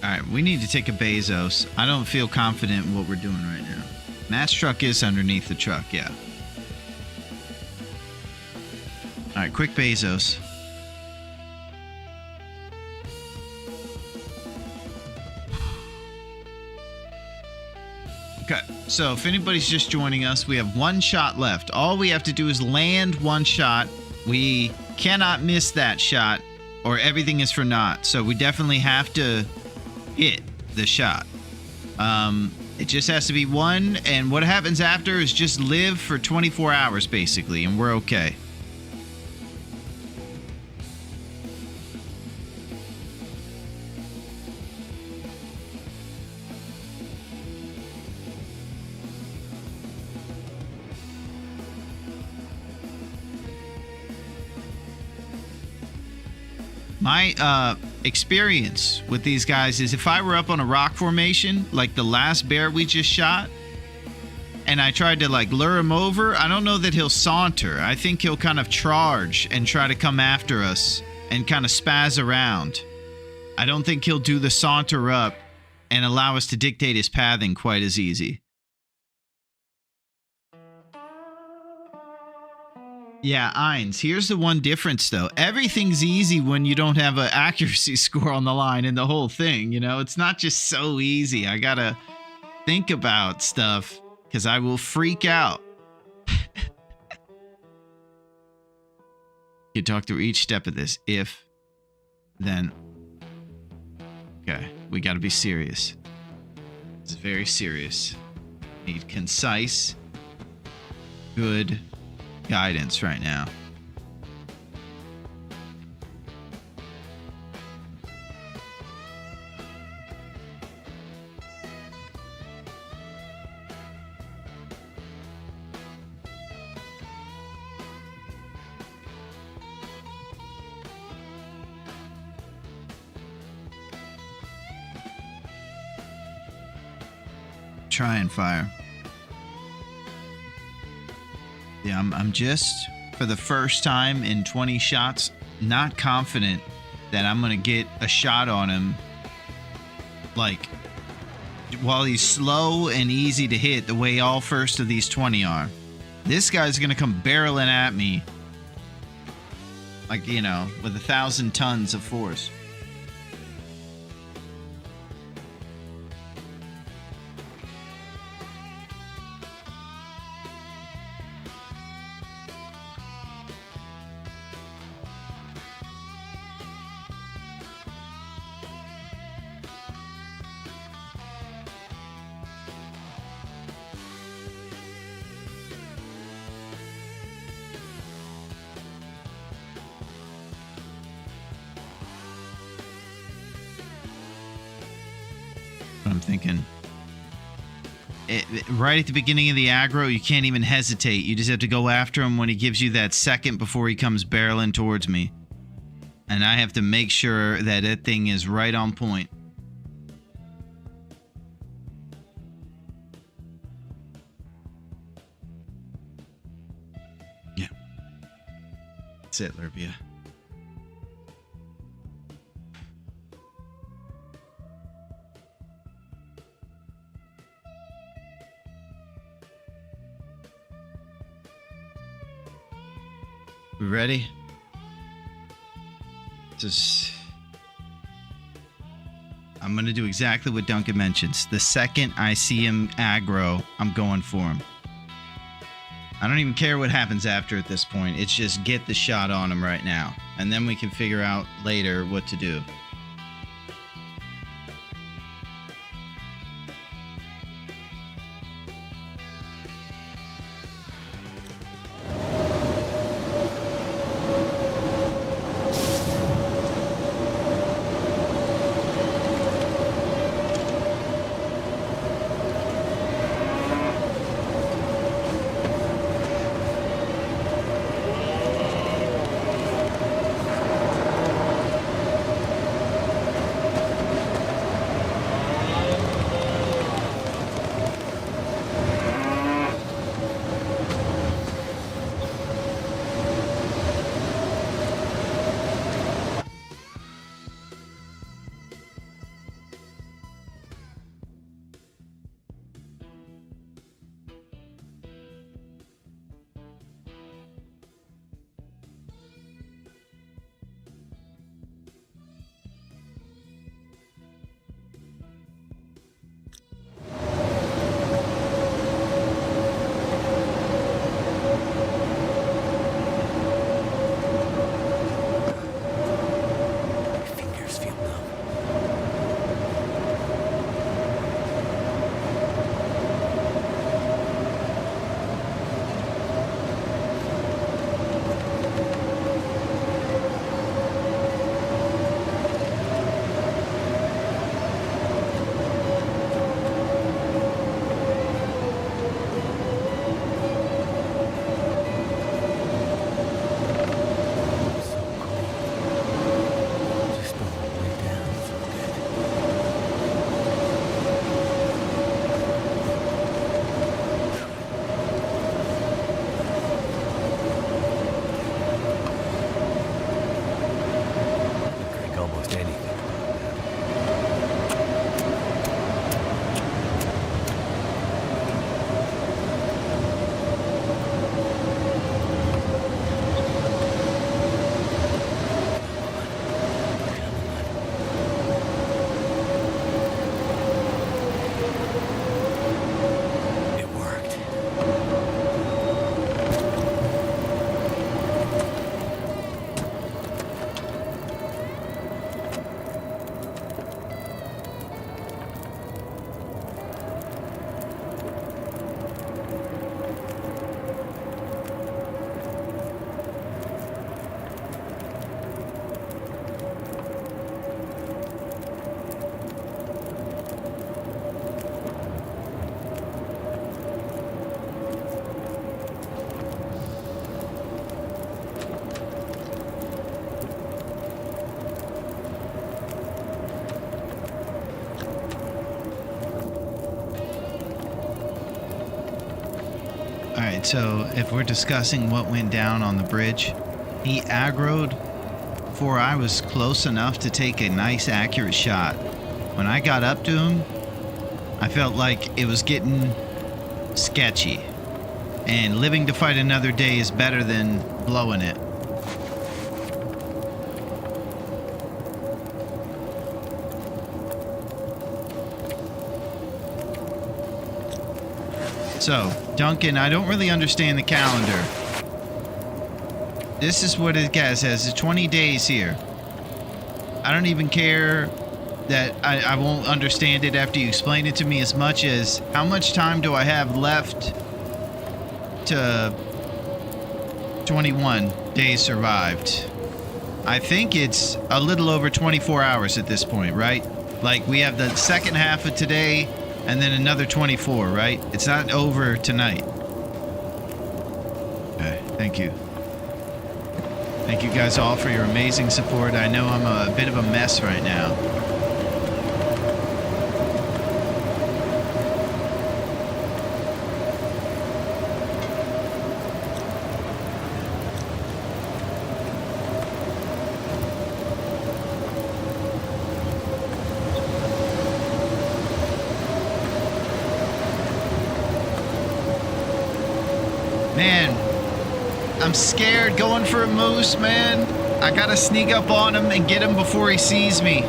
Speaker 1: All right, we need to take a Bezos. I don't feel confident in what we're doing right now. Matt's truck is underneath the truck, yeah. All right, quick Bezos. Okay, so if anybody's just joining us, we have one shot left. All we have to do is land one shot. We cannot miss that shot or everything is for naught. So we definitely have to hit the shot. It just has to be one, and what happens after is just live for 24 hours basically, and we're okay. My experience with these guys is if I were up on a rock formation, like the last bear we just shot, and I tried to like lure him over, I don't know that he'll saunter. I think he'll kind of charge and try to come after us and kind of spaz around. I don't think he'll do the saunter up and allow us to dictate his pathing quite as easy. Yeah, Eins, here's the one difference, though. Everything's easy when you don't have an accuracy score on the line in the whole thing, you know? It's not just so easy. I gotta think about stuff, because I will freak out. You talk through each step of this. If, then... Okay, we gotta be serious. It's very serious. Need concise, good... guidance right now. Try and fire. Yeah, I'm just, for the first time in 20 shots, not confident that I'm going to get a shot on him, like, while he's slow and easy to hit the way all first of these 20 are. This guy's going to come barreling at me, like, you know, with 1,000 tons of force. I'm thinking. Right at the beginning of the aggro, you can't even hesitate. You just have to go after him when he gives you that second before he comes barreling towards me. And I have to make sure that that thing is right on point. Yeah. That's it, Lurbia. We ready? I'm going to do exactly what Duncan mentions. The second I see him aggro, I'm going for him. I don't even care what happens after at this point. It's just get the shot on him right now. And then we can figure out later what to do.
Speaker 5: almost anything. It worked.
Speaker 1: Alright, so if we're discussing what went down on the bridge, he aggroed before I was close enough to take a nice accurate shot. When I got up to him, I felt like it was getting sketchy. And living to fight another day is better than blowing it. So, Duncan, I don't really understand the calendar. This is what it says. It's 20 days here. I don't even care that I won't understand it after you explain it to me as much as how much time do I have left to 21 days survived. I think it's a little over 24 hours at this point, right? Like we have the second half of today and then another 24, right? It's not over tonight. Okay, thank you. Thank you guys all for your amazing support. I know I'm a bit of a mess right now. Man, I'm scared going for a moose, man. I gotta sneak up on him and get him before he sees me.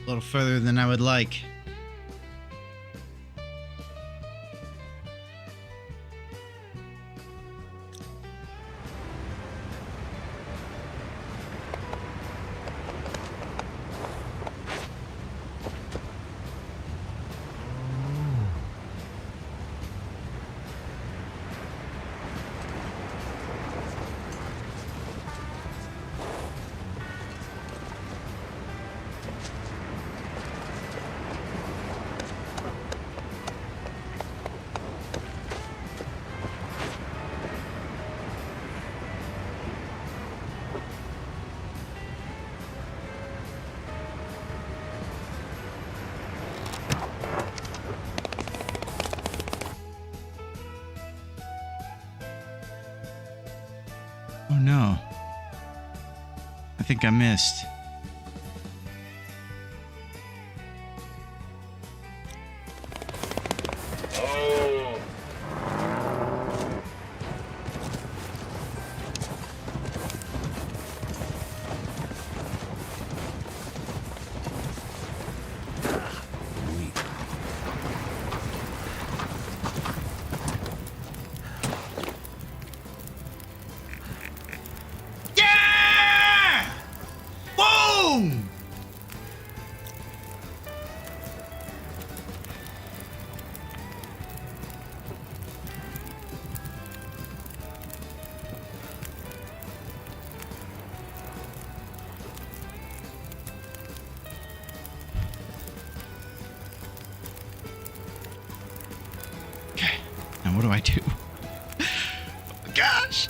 Speaker 1: little further than I would like. Oh no. I think I missed. Yeah! Boom! Okay, now what do I do? Gosh!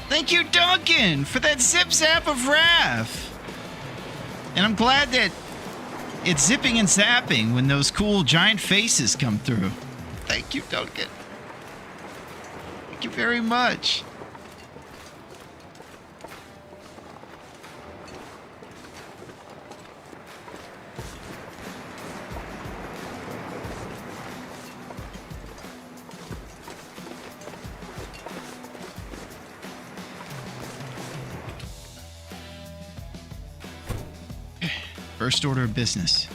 Speaker 1: Thank you, Duncan, for that zip zap of wrath. And I'm glad that it's zipping and zapping when those cool giant faces come through. Thank you, Duncan. Thank you very much. First order of business.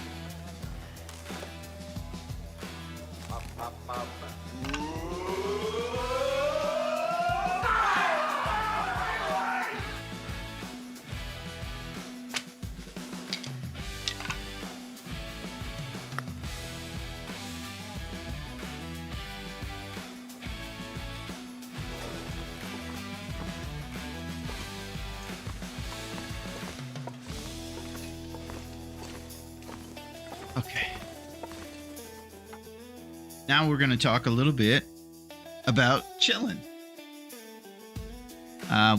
Speaker 1: Okay. Now we're going to talk a little bit about chilling.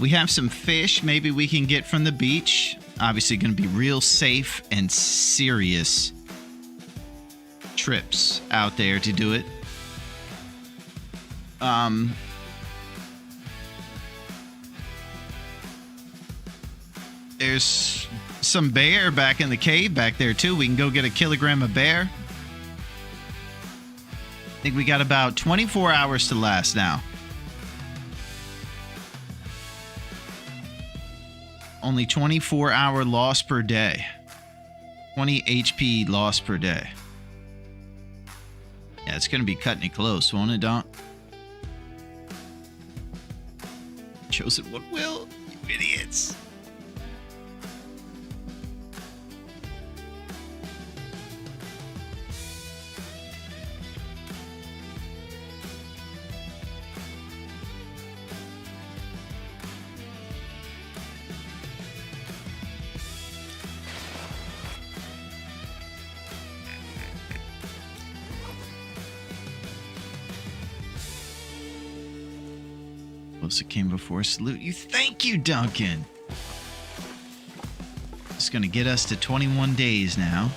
Speaker 1: We have some fish maybe we can get from the beach. Obviously going to be real safe and serious trips out there to do it. There's some bear back in the cave back there too. We can go get a kilogram of bear. I think we got about 24 hours to last now. only 24-hour loss per day. 20 HP loss per day. Yeah, it's going to be cutting it close, won't it, Don? Chosen what will? You idiots. It came before salute you. Thank you, Duncan. It's going to get us to 21 days now.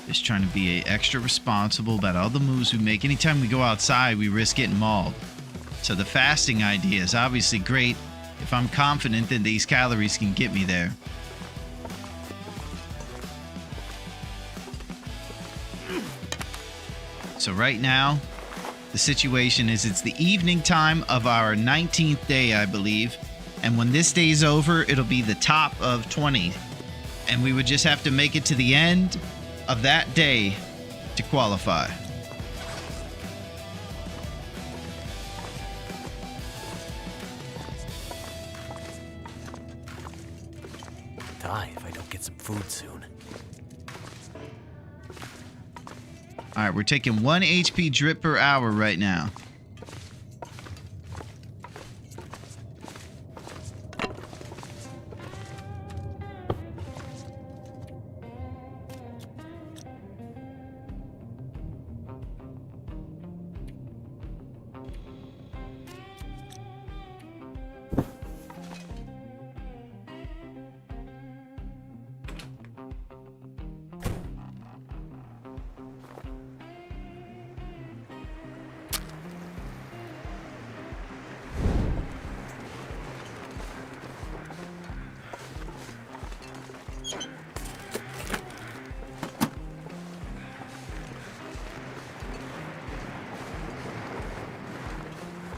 Speaker 1: Just trying to be extra responsible about all the moves we make. Anytime we go outside, we risk getting mauled. So the fasting idea is obviously great if I'm confident that these calories can get me there. So right now, the situation is it's the evening time of our 19th day, I believe. And when this day's over, it'll be the top of 20. And we would just have to make it to the end of that day to qualify.
Speaker 5: Die if I don't get some food soon.
Speaker 1: All right, we're taking 1 HP drip per hour right now.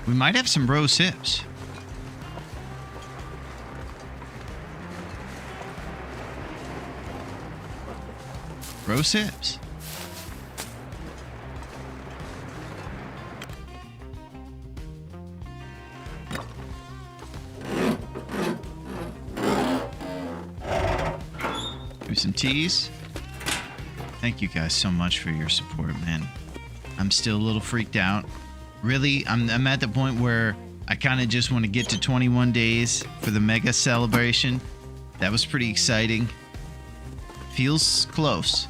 Speaker 1: We might have some roast hips. Roast hips. Do some teas. Thank you guys so much for your support, man. I'm still a little freaked out. Really, I'm at the point where I kind of just want to get to 21 days for the mega celebration. That was pretty exciting. Feels close.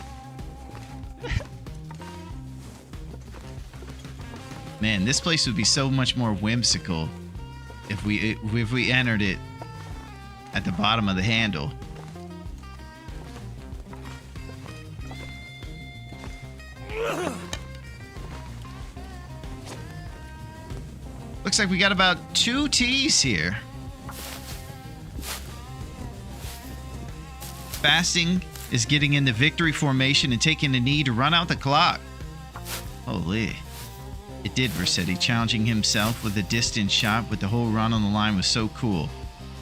Speaker 1: Man, this place would be so much more whimsical if we entered it at the bottom of the handle. Looks like we got about 2 teas here. Fasting is getting into victory formation and taking a knee to run out the clock. Holy. It did, Rossetti. Challenging himself with a distant shot with the whole run on the line was so cool.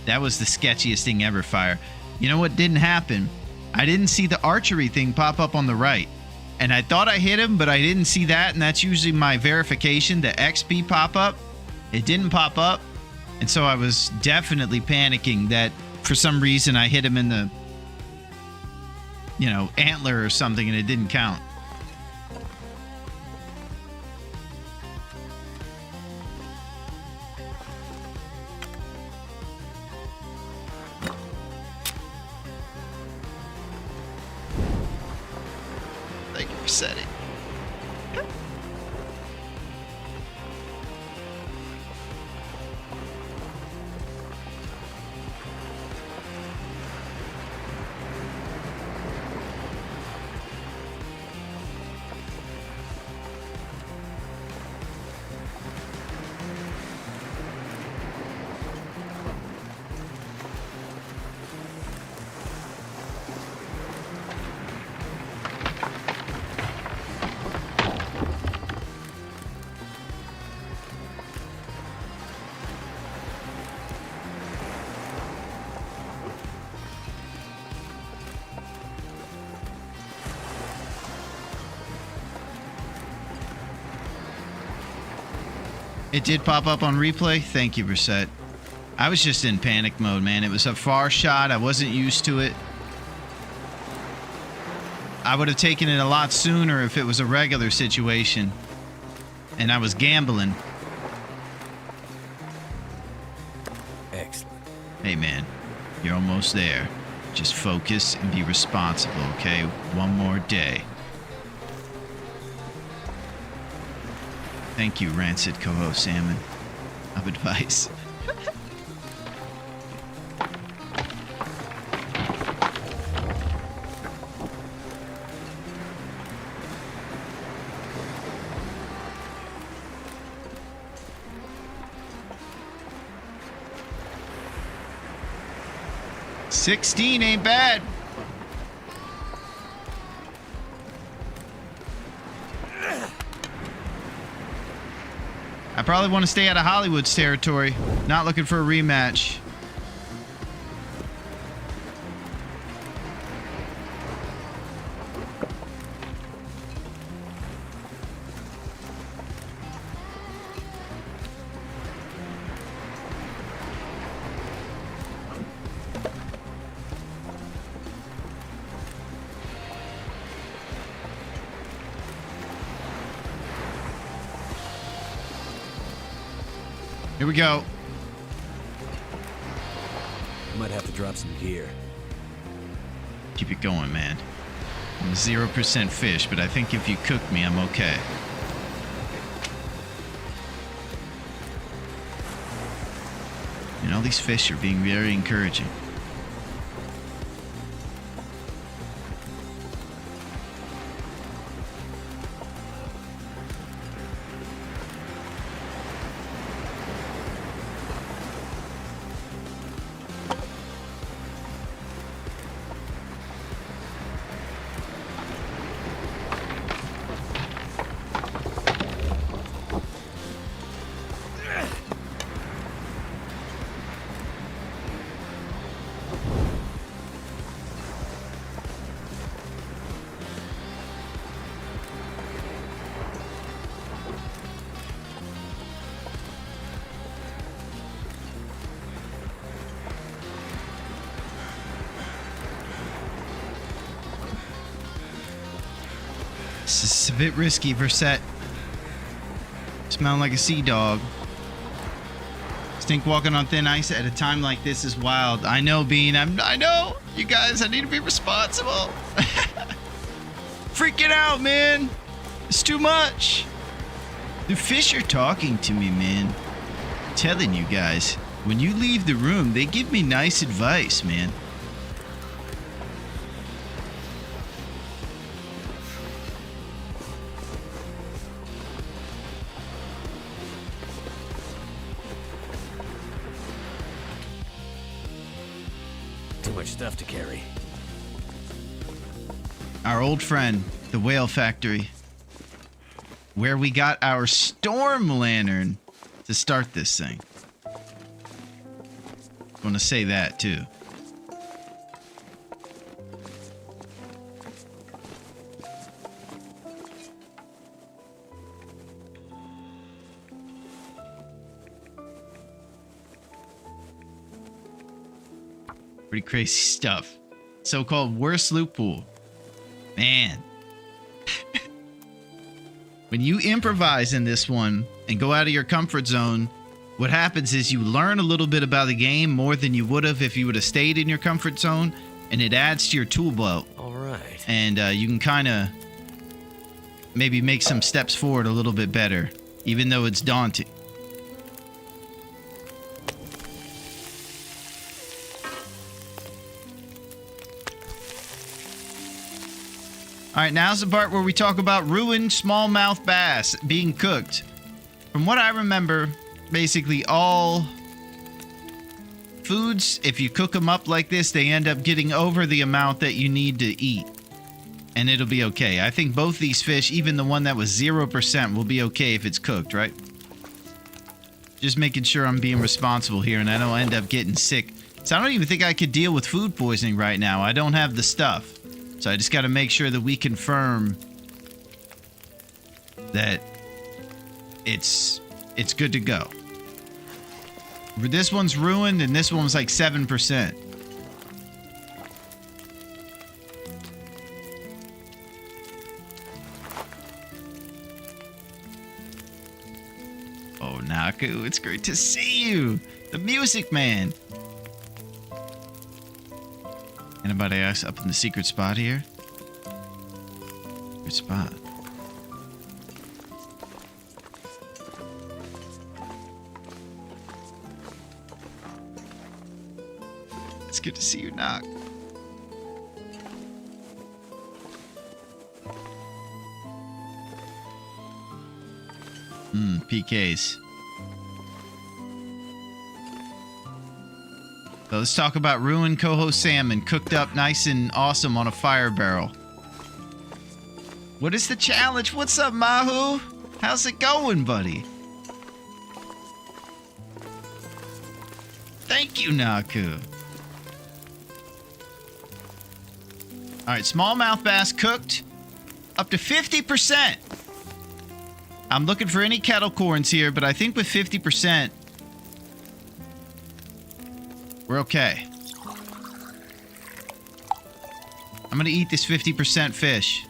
Speaker 1: That was the sketchiest thing ever, Fire. You know what didn't happen? I didn't see the archery thing pop up on the right. And I thought I hit him, but I didn't see that, and that's usually my verification, the XP pop-up. It didn't pop up, and so I was definitely panicking that for some reason I hit him in the, antler or something, and it didn't count. Thank you for setting. It did pop up on replay? Thank you, Brissette. I was just in panic mode, man. It was a far shot. I wasn't used to it. I would have taken it a lot sooner if it was a regular situation. And I was gambling.
Speaker 5: Excellent.
Speaker 1: Hey, man. You're almost there. Just focus and be responsible, okay? One more day. Thank you, Rancid co-host Salmon, of advice. $16 ain't bad. I probably want to stay out of Hollywood's territory. Not looking for a rematch. Here we go.
Speaker 5: I might have to drop some gear.
Speaker 1: Keep it going, man. I'm a 0% fish, but I think if you cook me, I'm okay. And all these fish are being very encouraging. This is a bit risky, Versette. Smelling like a sea dog. Stink walking on thin ice at a time like this is wild. I know, Bean. I know. You guys, I need to be responsible. Freaking out, man. It's too much. The fish are talking to me, man. I'm telling you guys, when you leave the room, they give me nice advice, man.
Speaker 5: Too much stuff to carry.
Speaker 1: Our old friend, the Whale Factory, where we got our storm lantern to start this thing. I want to say that too. Pretty crazy stuff. So-called worst loop pool. Man. When you improvise in this one and go out of your comfort zone, what happens is you learn a little bit about the game more than you would have if you would have stayed in your comfort zone, and it adds to your tool belt.
Speaker 5: All right.
Speaker 1: And you can kind of maybe make some steps forward a little bit better, even though it's daunting. All right, now's the part where we talk about ruined smallmouth bass being cooked. From what I remember, basically all foods, if you cook them up like this, they end up getting over the amount that you need to eat. And it'll be okay. I think both these fish, even the one that was 0%, will be okay if it's cooked, right? Just making sure I'm being responsible here and I don't end up getting sick. So I don't even think I could deal with food poisoning right now. I don't have the stuff. So I just got to make sure that we confirm that it's it's good to go. This one's ruined, and this one was like 7%. Oh, Naku, it's great to see you. The Music Man. Anybody else up in the secret spot here? Good spot. It's good to see you, Knock. PKs. So let's talk about ruined coho salmon cooked up nice and awesome on a fire barrel. What is the challenge? What's up, Mahu? How's it going, buddy? Thank you, Naku. All right, smallmouth bass cooked up to 50%. I'm looking for any kettle corns here, but I think with 50%, we're okay. I'm gonna eat this 50% fish.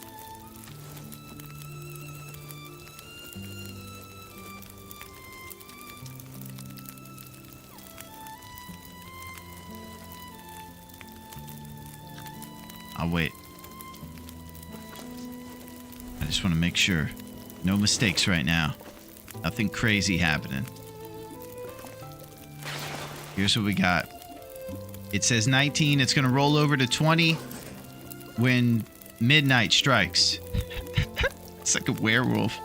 Speaker 1: I'll wait. I just want to make sure. No mistakes right now. Nothing crazy happening. Here's what we got. It says 19. It's going to roll over to 20 when midnight strikes. It's like a werewolf.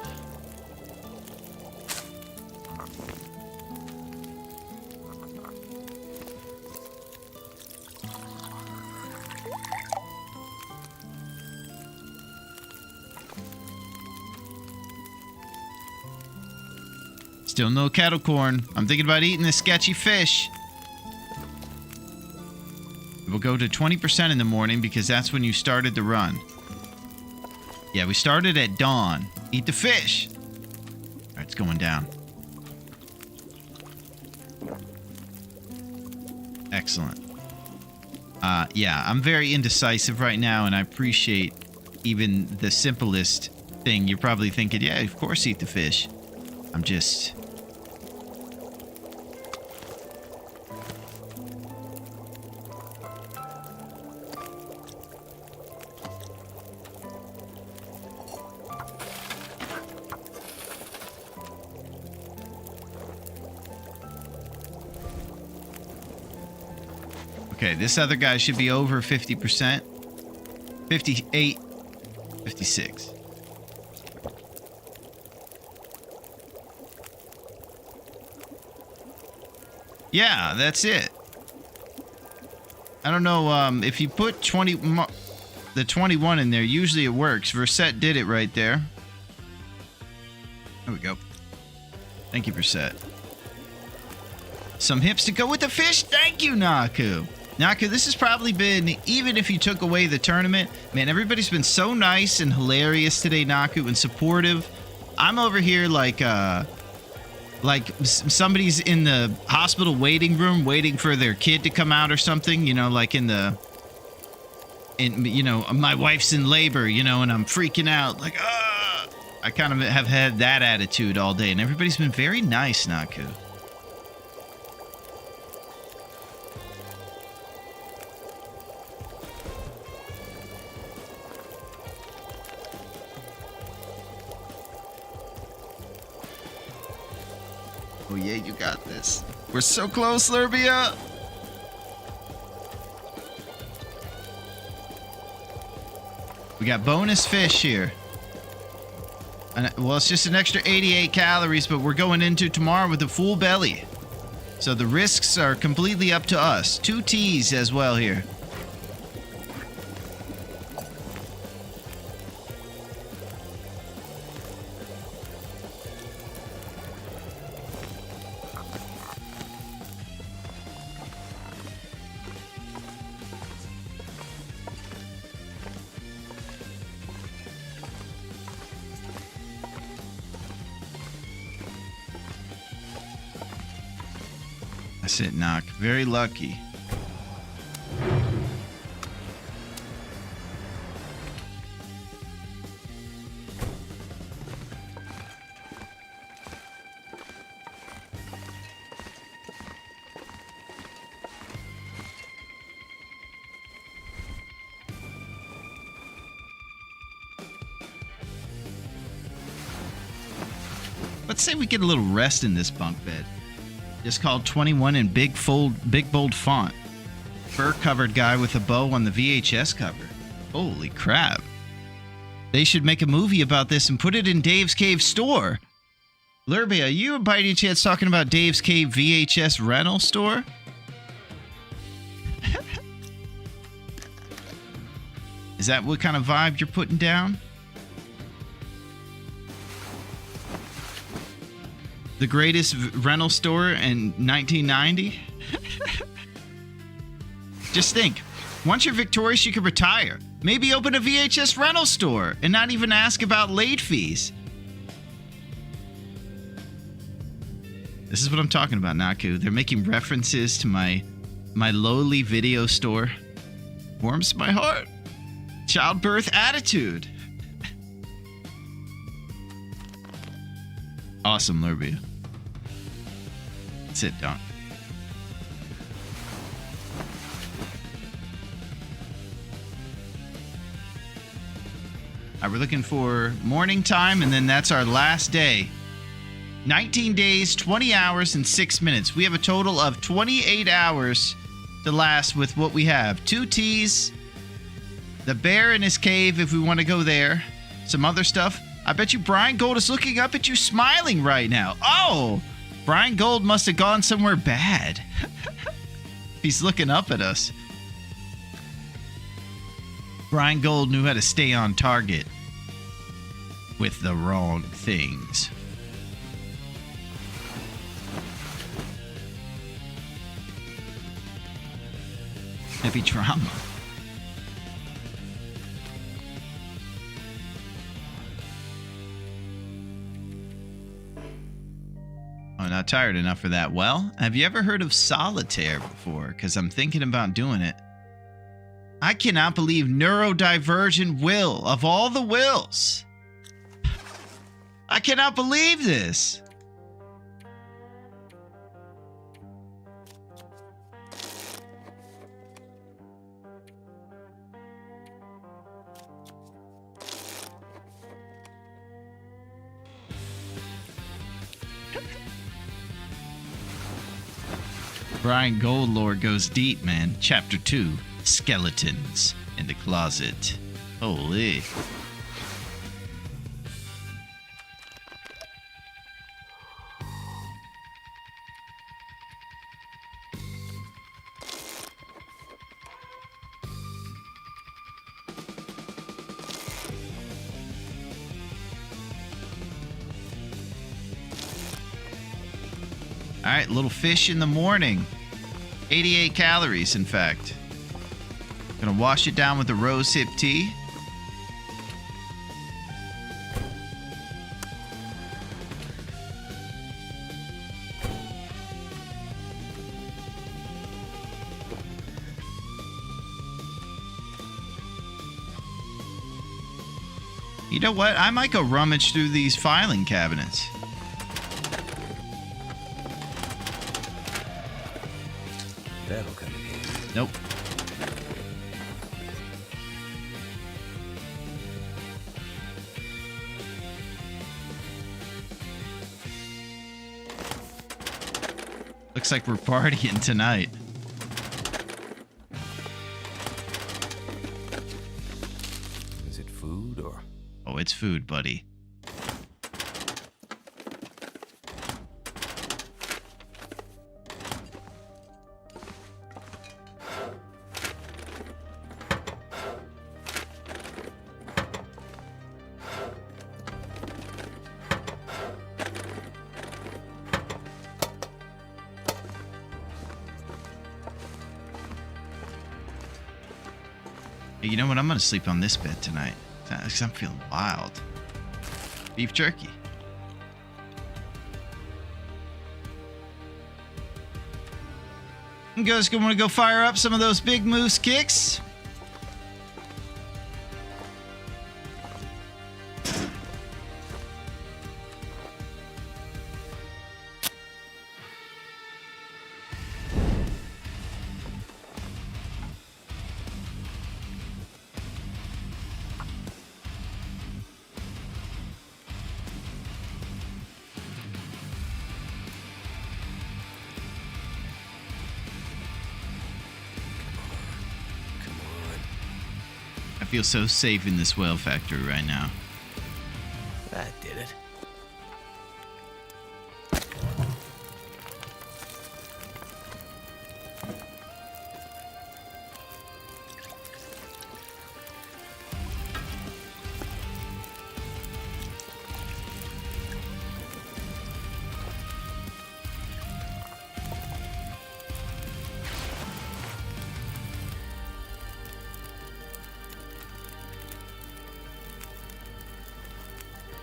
Speaker 1: Still no kettle corn. I'm thinking about eating this sketchy fish. We'll go to 20% in the morning because that's when you started the run. Yeah, we started at dawn. Eat the fish. All right, it's going down. Excellent. Yeah, I'm very indecisive right now, and I appreciate even the simplest thing. You're probably thinking, yeah, of course eat the fish. I'm just... Okay, this other guy should be over 50%. 58, 56. Yeah, that's it. I don't know if you put the 21 in there, usually it works. Versette did it right there. There we go. Thank you, Versette. Some hips to go with the fish. Thank you, Naku. Naku, this has probably been, even if you took away the tournament, man, everybody's been so nice and hilarious today, Naku, and supportive. I'm over here like somebody's in the hospital waiting room waiting for their kid to come out or something, you know, like you know, my wife's in labor, you know, and I'm freaking out, like, ah! I kind of have had that attitude all day, and everybody's been very nice, Naku. Oh yeah, you got this. We're so close, Lurbia. We got bonus fish here. And, well, it's just an extra 88 calories, but we're going into tomorrow with a full belly. So the risks are completely up to us. 2 T's as well here. That's it, Knock. Very lucky. Let's say we get a little rest in this bunk bed. Just called 21 in big bold font. Fur-covered guy with a bow on the VHS cover. Holy crap. They should make a movie about this and put it in Dave's Cave store. Lurby, are you by any chance talking about Dave's Cave VHS rental store? Is that what kind of vibe you're putting down? The greatest rental store in 1990? Just think, once you're victorious, you could retire. Maybe open a VHS rental store and not even ask about late fees. This is what I'm talking about, Naku. They're making references to my lowly video store. Warms my heart. Childbirth attitude. Awesome, Lurbia. Sit down. We're looking for morning time, and then that's our last day. 19 days, 20 hours, and 6 minutes. We have a total of 28 hours to last with what we have. 2 teas, the bear in his cave if we want to go there, some other stuff. I bet you Brian Gold is looking up at you smiling right now. Oh! Brian Gold must have gone somewhere bad. He's looking up at us. Brian Gold knew how to stay on target with the wrong things. Heavy trauma. Oh, not tired enough for that. Well, have you ever heard of solitaire before? Because I'm thinking about doing it. I cannot believe neurodivergent Will, of all the Wills. I cannot believe this. Brian Goldlore goes deep, man. Chapter 2, Skeletons in the Closet. Holy. All right, little fish in the morning. 88 calories, in fact. Gonna wash it down with a rose hip tea. You know what? I might go rummage through these filing cabinets.
Speaker 5: That'll come in handy.
Speaker 1: Nope. Looks like we're partying tonight.
Speaker 5: Is it food or?
Speaker 1: Oh, it's food, buddy. You know what? I'm going to sleep on this bed tonight because I'm feeling wild. Beef jerky. You guys want to go fire up some of those big moose kicks? I feel so safe in this whale factory right now.
Speaker 5: That did it.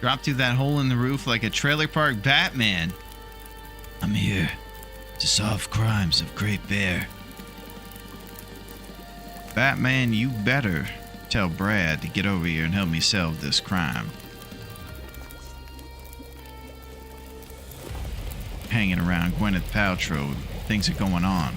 Speaker 1: Drop through that hole in the roof like a trailer park Batman. I'm here to solve crimes of Great Bear. Batman, you better tell Brad to get over here and help me solve this crime. Hanging around Gwyneth Paltrow, things are going on.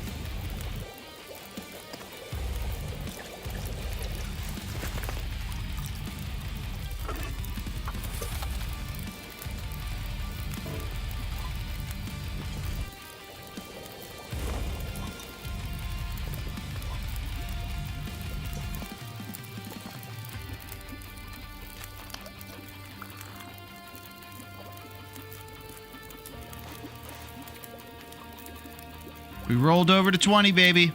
Speaker 1: We rolled over to 20, baby.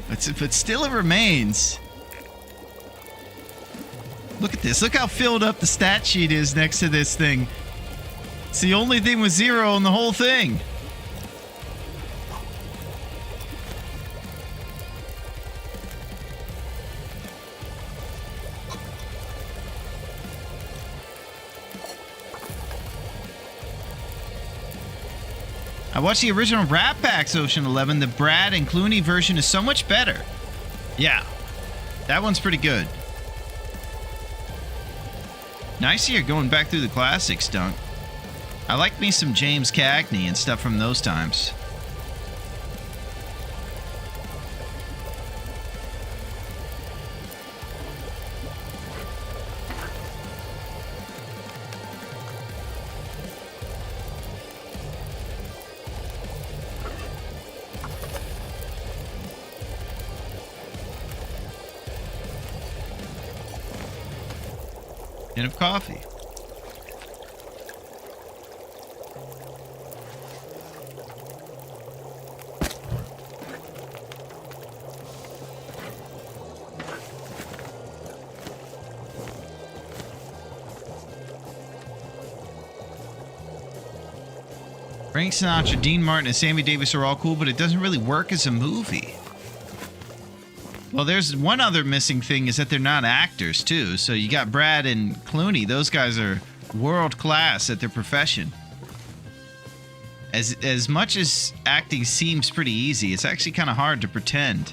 Speaker 1: But still it remains. Look at this. Look how filled up the stat sheet is next to this thing. It's the only thing with 0 in the whole thing. I watched the original Rat Packs Ocean 11. The Brad and Clooney version is so much better. Yeah, that one's pretty good. Nice here going back through the classics, Dunk. I like me some James Cagney and stuff from those times. And of coffee. Frank Sinatra, Dean Martin, and Sammy Davis are all cool, but it doesn't really work as a movie. Well, there's one other missing thing is that they're not actors, too. So you got Brad and Clooney. Those guys are world class at their profession. As much as acting seems pretty easy, it's actually kind of hard to pretend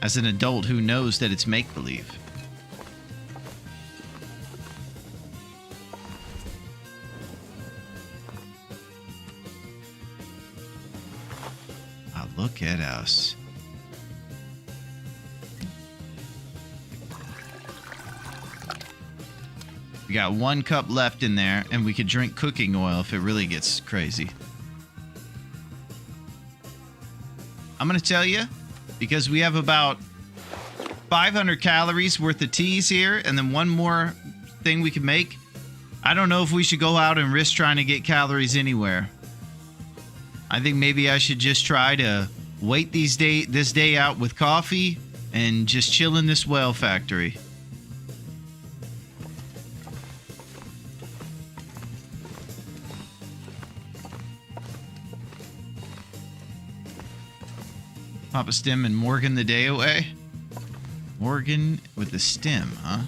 Speaker 1: as an adult who knows that it's make-believe. Oh, look at us. We got 1 cup left in there, and we could drink cooking oil if it really gets crazy. I'm going to tell you, because we have about 500 calories worth of teas here, and then one more thing we can make. I don't know if we should go out and risk trying to get calories anywhere. I think maybe I should just try to wait this day out with coffee and just chill in this whale factory. Pop a stem and Morgan the day away. Morgan with the stem, huh?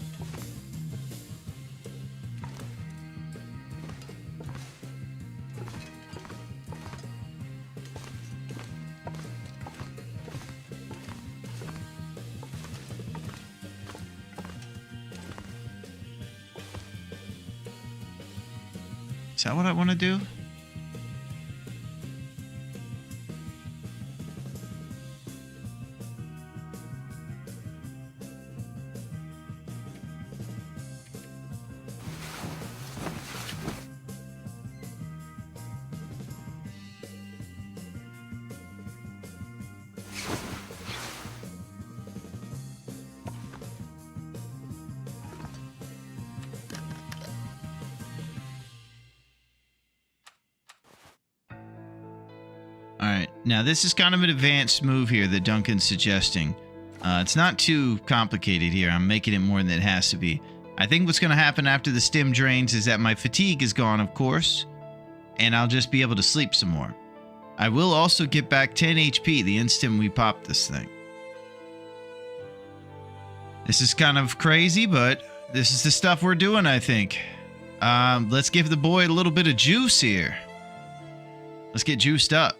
Speaker 1: Is that what I want to do? Alright, now this is kind of an advanced move here that Duncan's suggesting. It's not too complicated here. I'm making it more than it has to be. I think what's going to happen after the stim drains is that my fatigue is gone, of course, and I'll just be able to sleep some more. I will also get back 10 HP the instant we pop this thing. This is kind of crazy, but this is the stuff we're doing, I think. Let's give the boy a little bit of juice here. Let's get juiced up.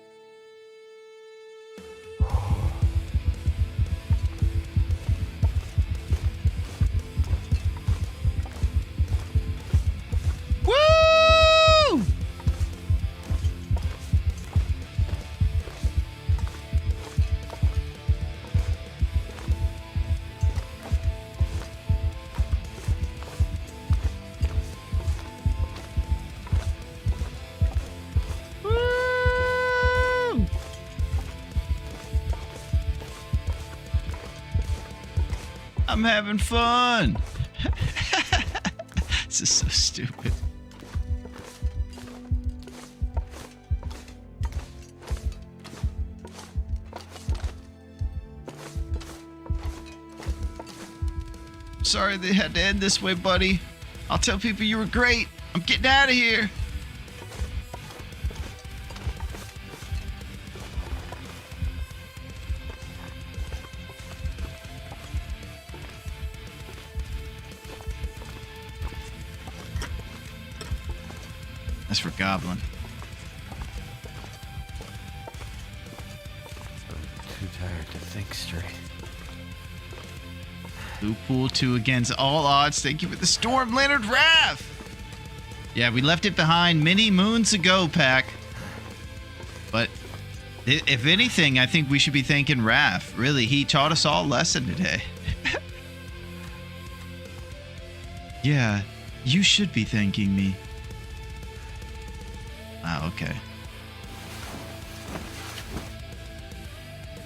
Speaker 1: Woo! Woo! I'm having fun. This is so stupid. Sorry they had to end this way, buddy. I'll tell people you were great. I'm getting out of here. That's for Goblin.
Speaker 5: Too tired to think straight.
Speaker 1: Blue Pool 2 against all odds. Thank you for the storm, Leonard Raff. Yeah, we left it behind many moons ago, Pack. But if anything, I think we should be thanking Raff. Really, he taught us all a lesson today. Yeah, you should be thanking me. Wow, okay.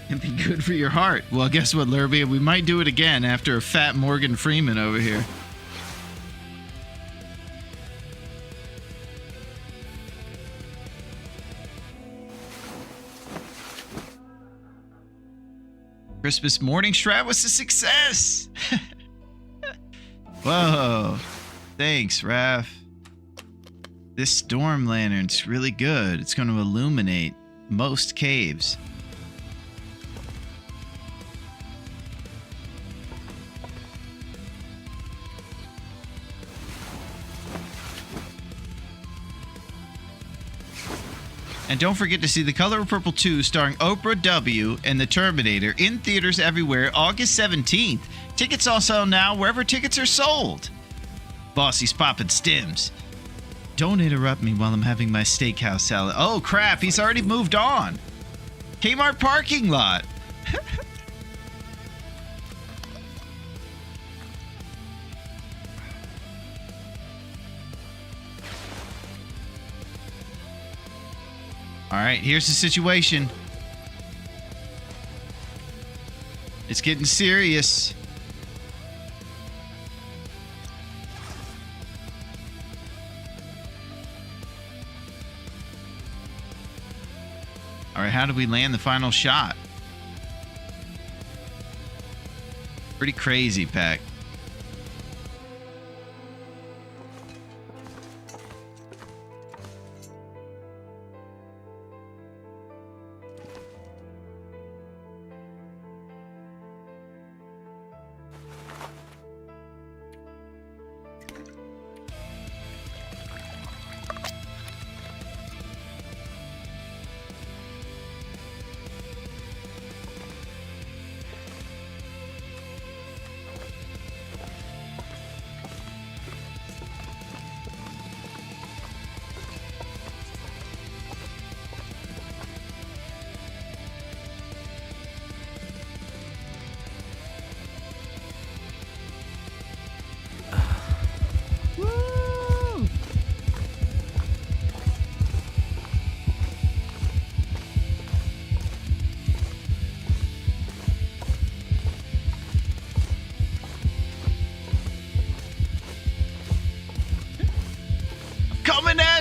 Speaker 1: And be good for your heart. Well, guess what, Lurby? We might do it again after a fat Morgan Freeman over here. Christmas morning strat was a success. Whoa. Thanks, Raph. This storm lantern's really good. It's going to illuminate most caves. And don't forget to see The Color of Purple 2 starring Oprah W. and The Terminator in theaters everywhere August 17th. Tickets on sale now wherever tickets are sold. Bossy's popping stims. Don't interrupt me while I'm having my steakhouse salad. Oh crap, he's already moved on. Kmart parking lot. All right, here's the situation. It's getting serious. All right, how do we land the final shot? Pretty crazy, Pack.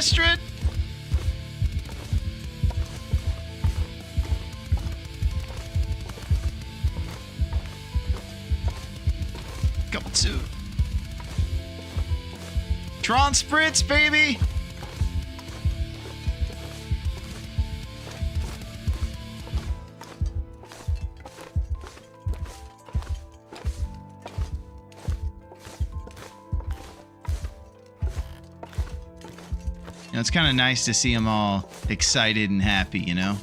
Speaker 1: Astrid? Coming soon. Tron Spritz, baby! You know, it's kind of nice to see them all excited and happy, you know?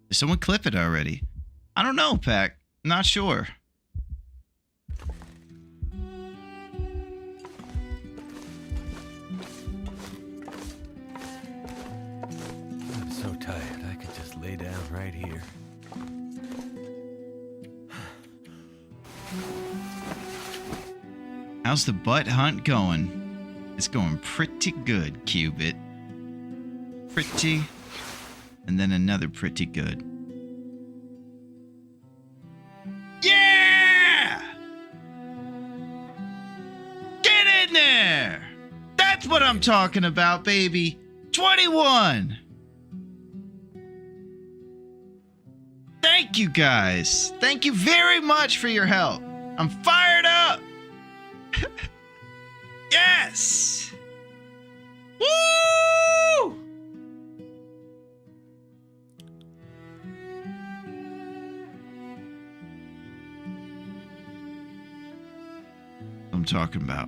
Speaker 1: Did someone clip it already? I don't know, Pac. Not sure.
Speaker 5: I'm so tired, I could just lay down right here.
Speaker 1: How's the butt hunt going? It's going pretty good, Cubit. Pretty. And then another pretty good. Yeah! Get in there! That's what I'm talking about, baby. 21! Thank you, guys. Thank you very much for your help. I'm fired up! Yes! Woo! I'm talking about.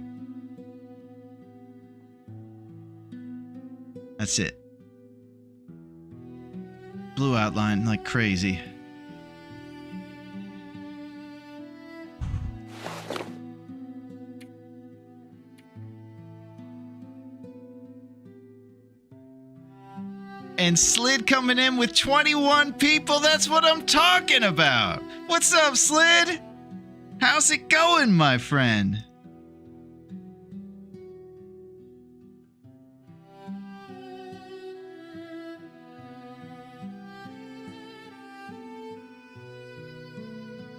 Speaker 1: That's it. Blue outline like crazy. And Slid coming in with 21 people. That's what I'm talking about. What's up, Slid? How's it going, my friend?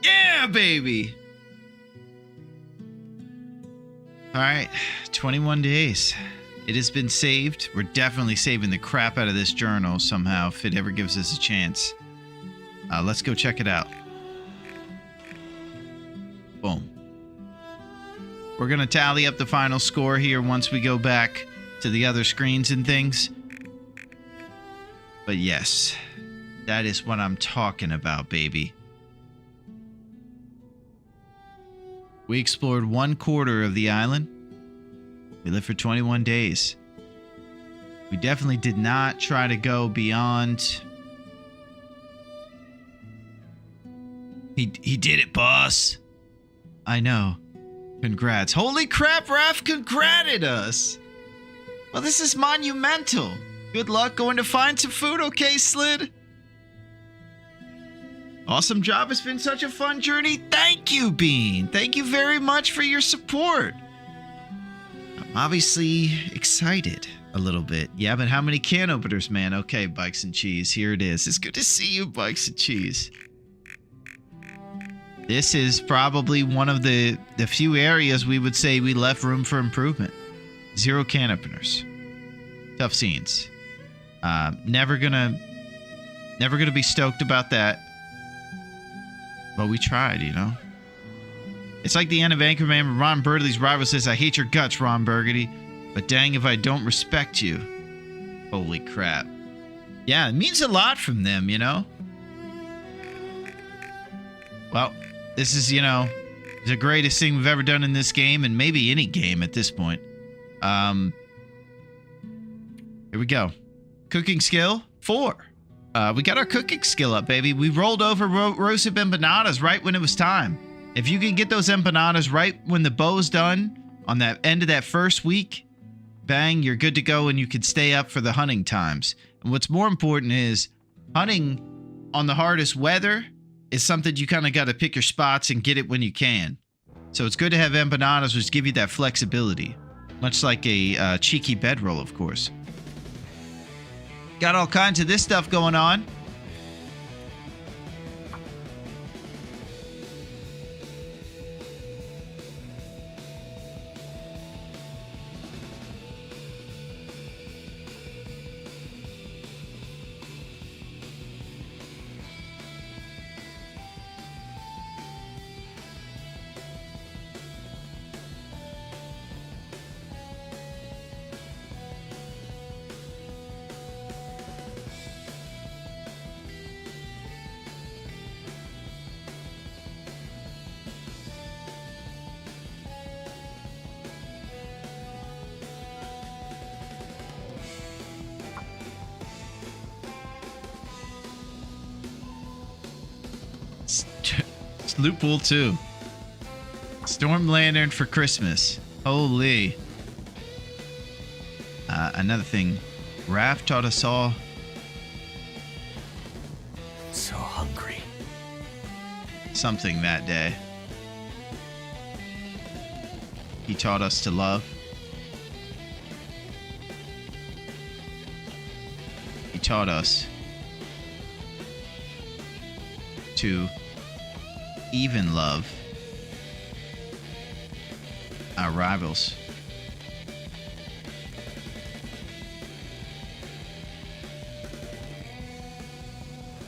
Speaker 1: Yeah, baby. All right, 21 days. It has been saved. We're definitely saving the crap out of this journal somehow if it ever gives us a chance. Let's go check it out. Boom. We're going to tally up the final score here once we go back to the other screens and things. But yes, that is what I'm talking about, baby. We explored 1/4 of the island. We lived for 21 days. We definitely did not try to go beyond. He did it, boss. I know. Congrats. Holy crap, Raph congrated us. Well, this is monumental. Good luck going to find some food, okay, Slid? Awesome job. It's been such a fun journey. Thank you, Bean. Thank you very much for your support. I'm obviously excited a little bit. Yeah, but how many can openers, man? Okay, Bikes and Cheese. Here it is. It's good to see you, Bikes and Cheese. This is probably one of the few areas we would say we left room for improvement. 0 can openers. Tough scenes. Never gonna be stoked about that. But we tried, you know? It's like the end of Anchorman when Ron Burgundy's rival says, I hate your guts, Ron Burgundy, but dang if I don't respect you. Holy crap. Yeah, it means a lot from them, you know? Well, this is, you know, the greatest thing we've ever done in this game, and maybe any game at this point. Here we go. Cooking skill, 4. We got our cooking skill up, baby. We rolled over roasted empanadas right when it was time. If you can get those empanadas right when the bow's done on that end of that first week, bang, you're good to go and you can stay up for the hunting times. And what's more important is hunting on the hardest weather is something you kind of got to pick your spots and get it when you can. So it's good to have empanadas, which give you that flexibility. Much like a cheeky bedroll, of course. Got all kinds of this stuff going on. Sloop Pool 2. Storm Lantern for Christmas. Holy. Another thing. Raph taught us all.
Speaker 5: So hungry.
Speaker 1: Something that day. He taught us to love. He taught us to even love our rivals.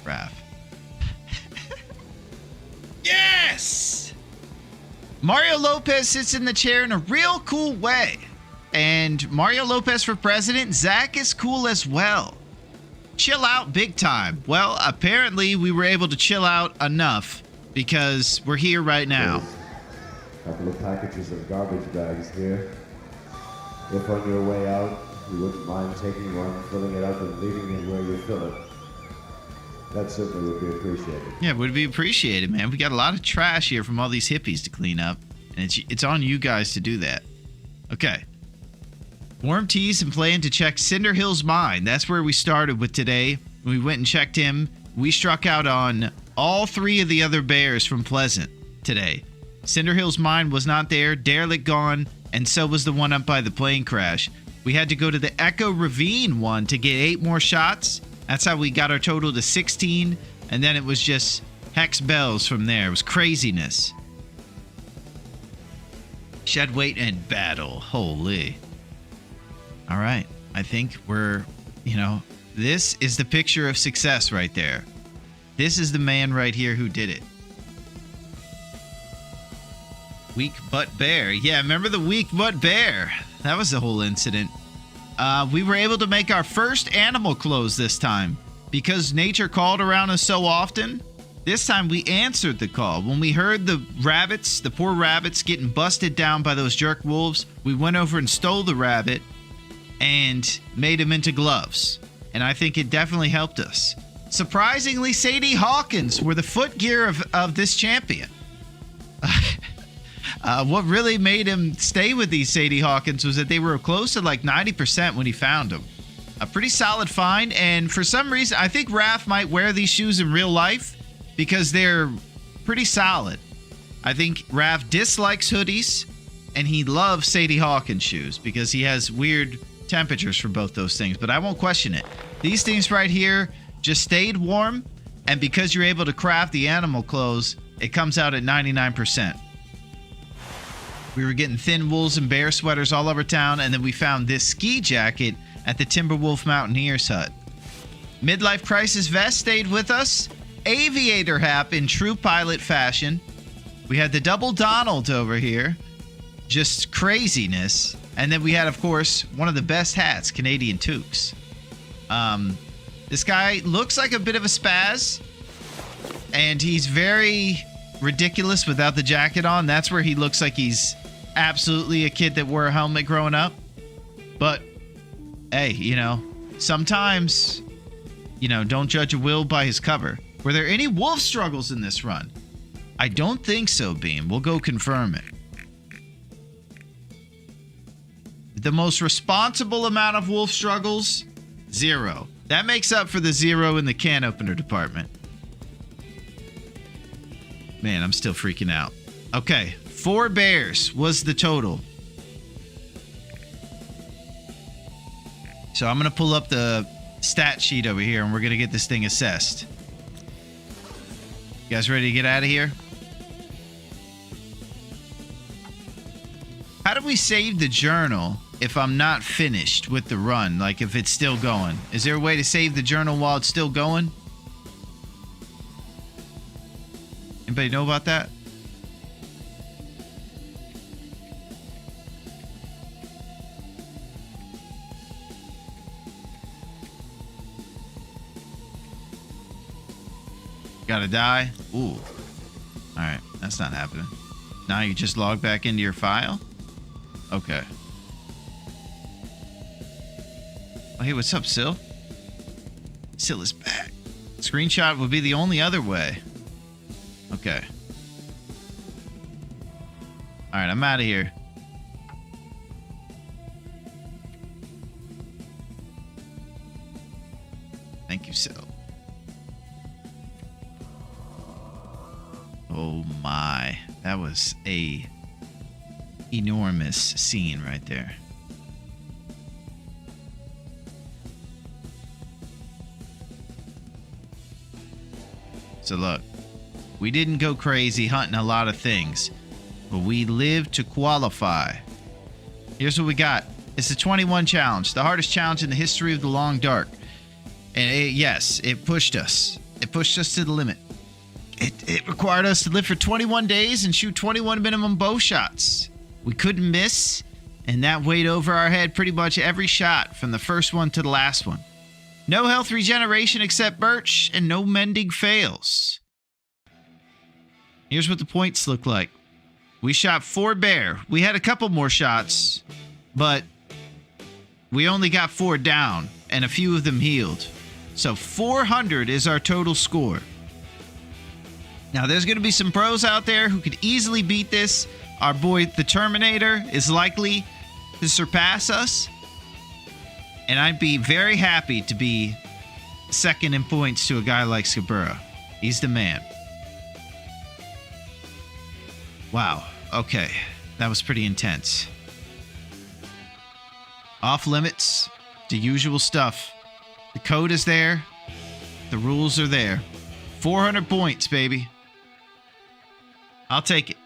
Speaker 1: Raph. Yes! Mario Lopez sits in the chair in a real cool way. And Mario Lopez for president, Zach is cool as well. Chill out big time. Well, apparently we were able to chill out enough because we're here right now.
Speaker 9: A couple of packages of garbage bags here. If on your way out, you wouldn't mind taking one, filling it up, and leaving it where you fill it, that certainly would be appreciated.
Speaker 1: Yeah, it would be appreciated, man. We got a lot of trash here from all these hippies to clean up, and it's on you guys to do that. Okay. Worm teased and planned to check Cinder Hill's mine. That's where we started with today. We went and checked him. We struck out on all 3 of the other bears from Pleasant today. Cinder Hill's mine was not there, derelict gone, and so was the one up by the plane crash. We had to go to the Echo Ravine one to get 8 more shots. That's how we got our total to 16, and then it was just hex bells from there. It was craziness. Shed weight and battle. Holy. All right. I think we're, this is the picture of success right there. This is the man right here who did it. Weak butt bear. Yeah, remember the weak butt bear? That was the whole incident. We were able to make our first animal clothes this time. Because nature called around us so often, this time we answered the call. When we heard the rabbits, the poor rabbits, getting busted down by those jerk wolves, we went over and stole the rabbit and made him into gloves. And I think it definitely helped us. Surprisingly, Sadie Hawkins were the footgear of this champion. What really made him stay with these Sadie Hawkins was that they were close to like 90% when he found them. A pretty solid find, and for some reason, I think Raph might wear these shoes in real life because they're pretty solid. I think Raph dislikes hoodies, and he loves Sadie Hawkins shoes because he has weird temperatures for both those things, but I won't question it. These things right here just stayed warm, and because you're able to craft the animal clothes, it comes out at 99%. We were getting thin wools and bear sweaters all over town, and then we found this ski jacket at the Timberwolf Mountaineers hut. Midlife Crisis vest stayed with us. Aviator hat in true pilot fashion. We had the double Donald over here. Just craziness. And then we had, of course, one of the best hats, Canadian Toques. This guy looks like a bit of a spaz. And he's very ridiculous without the jacket on. That's where he looks like he's absolutely a kid that wore a helmet growing up. But, hey, sometimes, don't judge a will by his cover. Were there any wolf struggles in this run? I don't think so, Beam. We'll go confirm it. The most responsible amount of wolf struggles, 0. That makes up for the 0 in the can opener department. Man, I'm still freaking out. Okay, 4 bears was the total. So I'm going to pull up the stat sheet over here and we're going to get this thing assessed. You guys ready to get out of here? How do we save the journal if I'm not finished with the run? Like if it's still going? Is there a way to save the journal while it's still going? Anybody know about that? Gotta die? Ooh. Alright, that's not happening. Now you just log back into your file? Okay. Oh, hey, what's up, Sil? Sil is back. Screenshot would be the only other way. Okay. All right, I'm out of here. Thank you, so. Oh my, that was a enormous scene right there. So look, we didn't go crazy hunting a lot of things, but we lived to qualify. Here's what we got. It's the 21 challenge, the hardest challenge in the history of the Long Dark. And yes, it pushed us. It pushed us to the limit. It required us to live for 21 days and shoot 21 minimum bow shots. We couldn't miss, and that weighed over our head pretty much every shot from the first one to the last one. No health regeneration except Birch, and no mending fails. Here's what the points look like. We shot 4 bear. We had a couple more shots, but we only got 4 down, and a few of them healed. So 400 is our total score. Now, there's going to be some pros out there who could easily beat this. Our boy, the Terminator, is likely to surpass us. And I'd be very happy to be second in points to a guy like Scabura. He's the man. Wow. Okay. That was pretty intense. Off limits. The usual stuff. The code is there. The rules are there. 400 points, baby. I'll take it.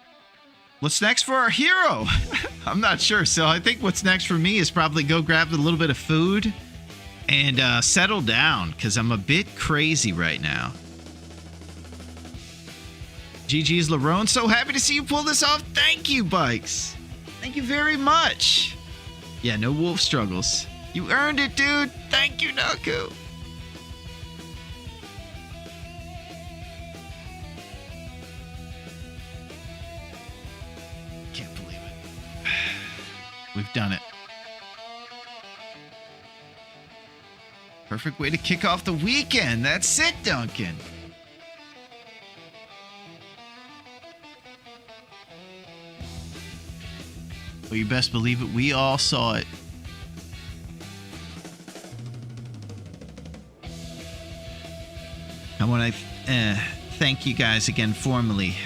Speaker 1: What's next for our hero? I'm not sure. So I think what's next for me is probably go grab a little bit of food and settle down, because I'm a bit crazy right now. GG's Larone. So happy to see you pull this off. Thank you, Bikes. Thank you very much. Yeah, no wolf struggles. You earned it, dude. Thank you, Naku. Can't believe it. We've done it. Perfect way to kick off the weekend. That's it, Duncan. Well, you best believe it. We all saw it. I want to thank you guys again formally.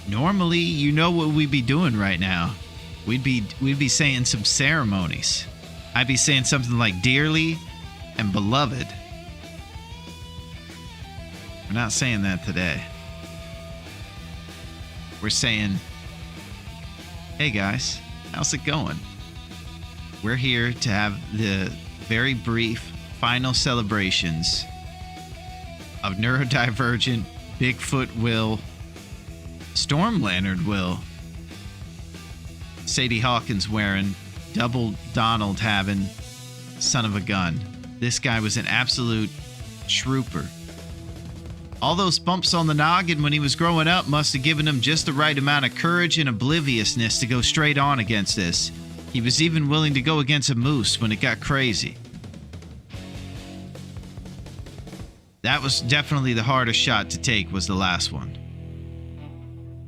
Speaker 1: Normally, you know what we'd be doing right now. We'd be saying some ceremonies. I'd be saying something like dearly and beloved. We're not saying that today. We're saying, hey guys, how's it going? We're here to have the very brief final celebrations of Neurodivergent, Bigfoot Will, Storm Lantern Will, Sadie Hawkins wearing, Double Donald having, son of a gun. This guy was an absolute trooper. All those bumps on the noggin when he was growing up must have given him just the right amount of courage and obliviousness to go straight on against this. He was even willing to go against a moose when it got crazy. That was definitely the hardest shot to take, was the last one.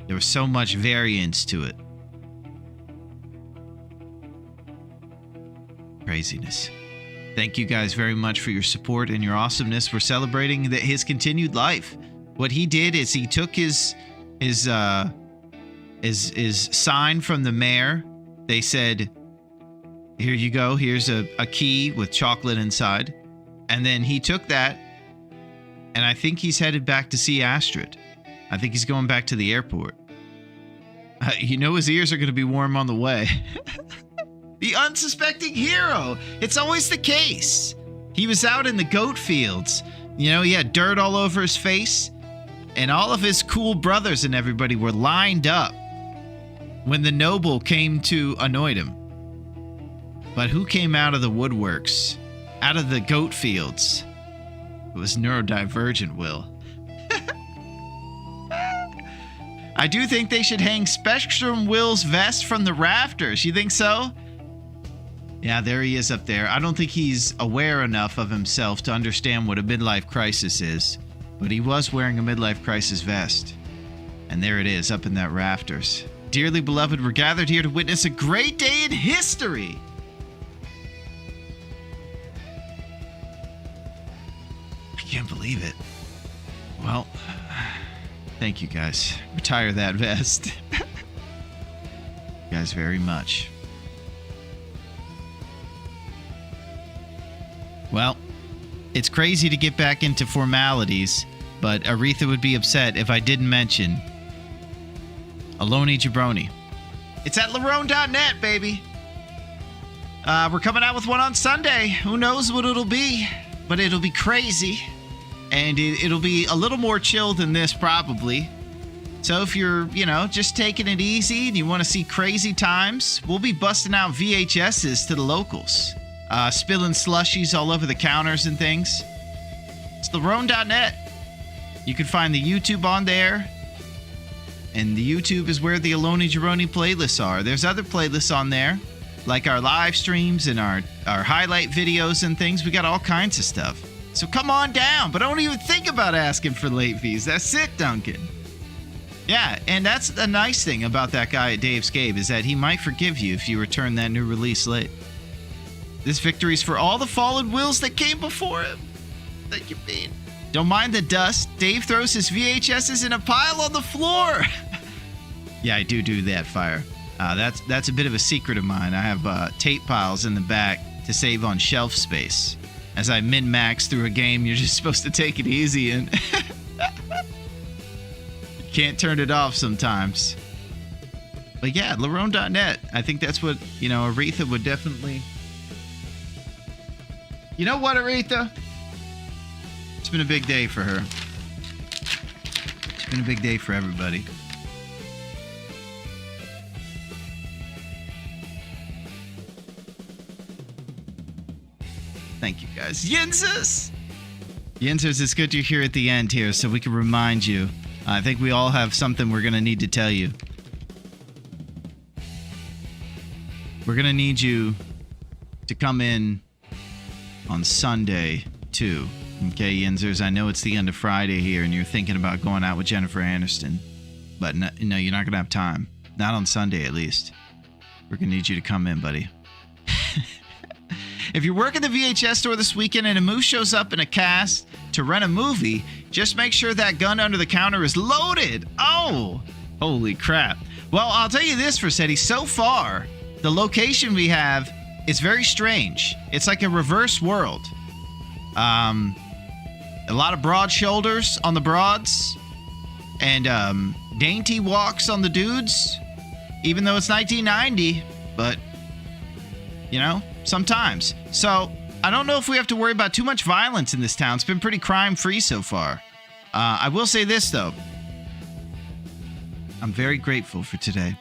Speaker 1: There was so much variance to it. Craziness. Thank you guys very much for your support and your awesomeness. We're celebrating his continued life. What he did is he took his sign from the mayor. They said, here you go. Here's a key with chocolate inside. And then he took that, and I think he's headed back to see Astrid. I think he's going back to the airport. You know his ears are going to be warm on the way. The unsuspecting hero. It's always the case. He was out in the goat fields. You know, he had dirt all over his face. And all of his cool brothers and everybody were lined up when the noble came to anoint him. But who came out of the woodworks? Out of the goat fields? It was Neurodivergent Will. I do think they should hang Spectrum Will's vest from the rafters. You think so? Yeah, there he is up there. I don't think he's aware enough of himself to understand what a midlife crisis is. But he was wearing a midlife crisis vest. And there it is, up in that rafters. Dearly beloved, we're gathered here to witness a great day in history. I can't believe it. Well, thank you guys. Retire that vest. You guys very much. Well, it's crazy to get back into formalities, but Aretha would be upset if I didn't mention Aloni Jabroni. It's at Larone.net, baby. We're coming out with one on Sunday. Who knows what it'll be, but it'll be crazy. And it'll be a little more chill than this, probably. So if you're, just taking it easy and you want to see crazy times, we'll be busting out VHSs to the locals. Spilling slushies all over the counters and things. It's Larone.net. You can find the YouTube on there. And the YouTube is where the Aloni Jabroni playlists are. There's other playlists on there, like our live streams and our highlight videos and things. We got all kinds of stuff. So come on down, but don't even think about asking for late fees. That's it, Duncan. Yeah, and that's the nice thing about that guy at Dave's Cave, is that he might forgive you if you return that new release late. This victory's for all the fallen wills that came before him. Thank you, Bean. Don't mind the dust. Dave throws his VHSs in a pile on the floor. Yeah, I do that, Fire. That's a bit of a secret of mine. I have tape piles in the back to save on shelf space. As I min-max through a game, you're just supposed to take it easy and you can't turn it off sometimes. But yeah, Larone.net. I think that's what, Aretha would definitely... You know what, Aretha? It's been a big day for her. It's been a big day for everybody. Thank you, guys. Yinzers! Yinzers, it's good you're here at the end here so we can remind you. I think we all have something we're going to need to tell you. We're going to need you to come in on Sunday, too. Okay, Yinzers, I know it's the end of Friday here and you're thinking about going out with Jennifer Aniston. But no, you're not going to have time. Not on Sunday, at least. We're going to need you to come in, buddy. If you're working the VHS store this weekend and a moose shows up in a cast to rent a movie, just make sure that gun under the counter is loaded. Oh, holy crap. Well, I'll tell you this, Rossetti. So far, the location we have is very strange. It's like a reverse world. A lot of broad shoulders on the broads and dainty walks on the dudes, even though it's 1990, but, sometimes. So, I don't know if we have to worry about too much violence in this town. It's been pretty crime-free so far. I will say this, though. I'm very grateful for today.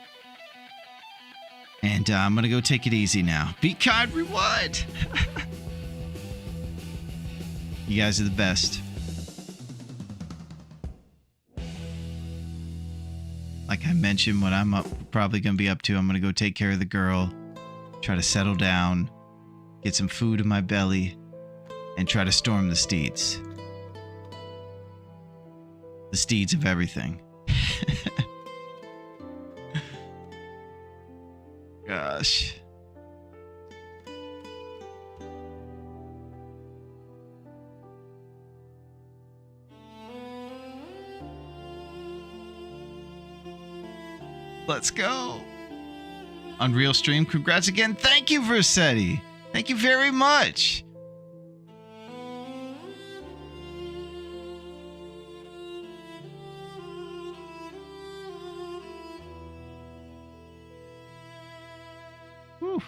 Speaker 1: And I'm going to go take it easy now. Be kind, rewind. You guys are the best. Like I mentioned, what I'm probably going to be up to, I'm going to go take care of the girl, try to settle down, get some food in my belly, and try to storm the steeds. The steeds of everything. Gosh. Let's go. Unreal Stream, congrats again. Thank you, Versetti. Thank you very much. Whew.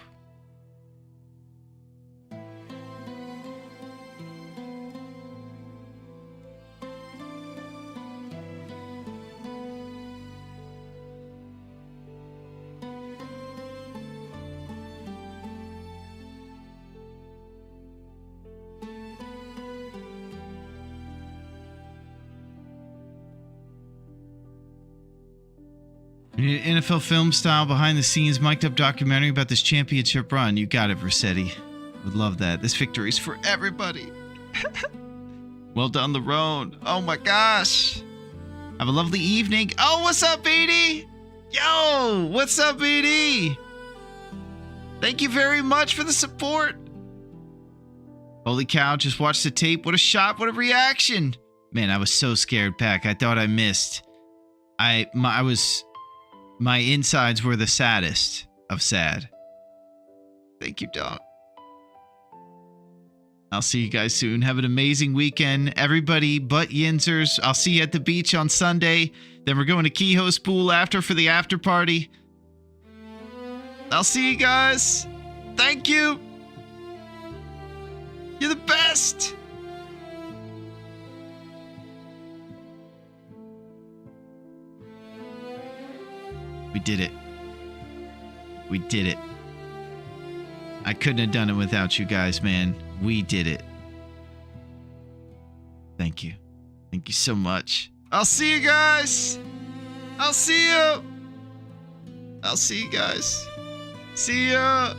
Speaker 1: NFL film style, behind the scenes, mic'd up documentary about this championship run. You got it, Versetti. Would love that. This victory's for everybody. Well done, Larone. Oh my gosh. Have a lovely evening. Oh, what's up, BD? Yo, what's up, BD? Thank you very much for the support. Holy cow, just watched the tape. What a shot, what a reaction. Man, I was so scared, Pack. I thought I missed. My insides were the saddest of sad. Thank you, Doc. I'll see you guys soon. Have an amazing weekend. Everybody but Yinzers. I'll see you at the beach on Sunday. Then we're going to Kehoe's pool after for the after party. I'll see you guys. Thank you. You're the best. We did it. We did it. I couldn't have done it without you guys, man. We did it. Thank you. Thank you so much. I'll see you guys. I'll see you. I'll see you guys. See ya.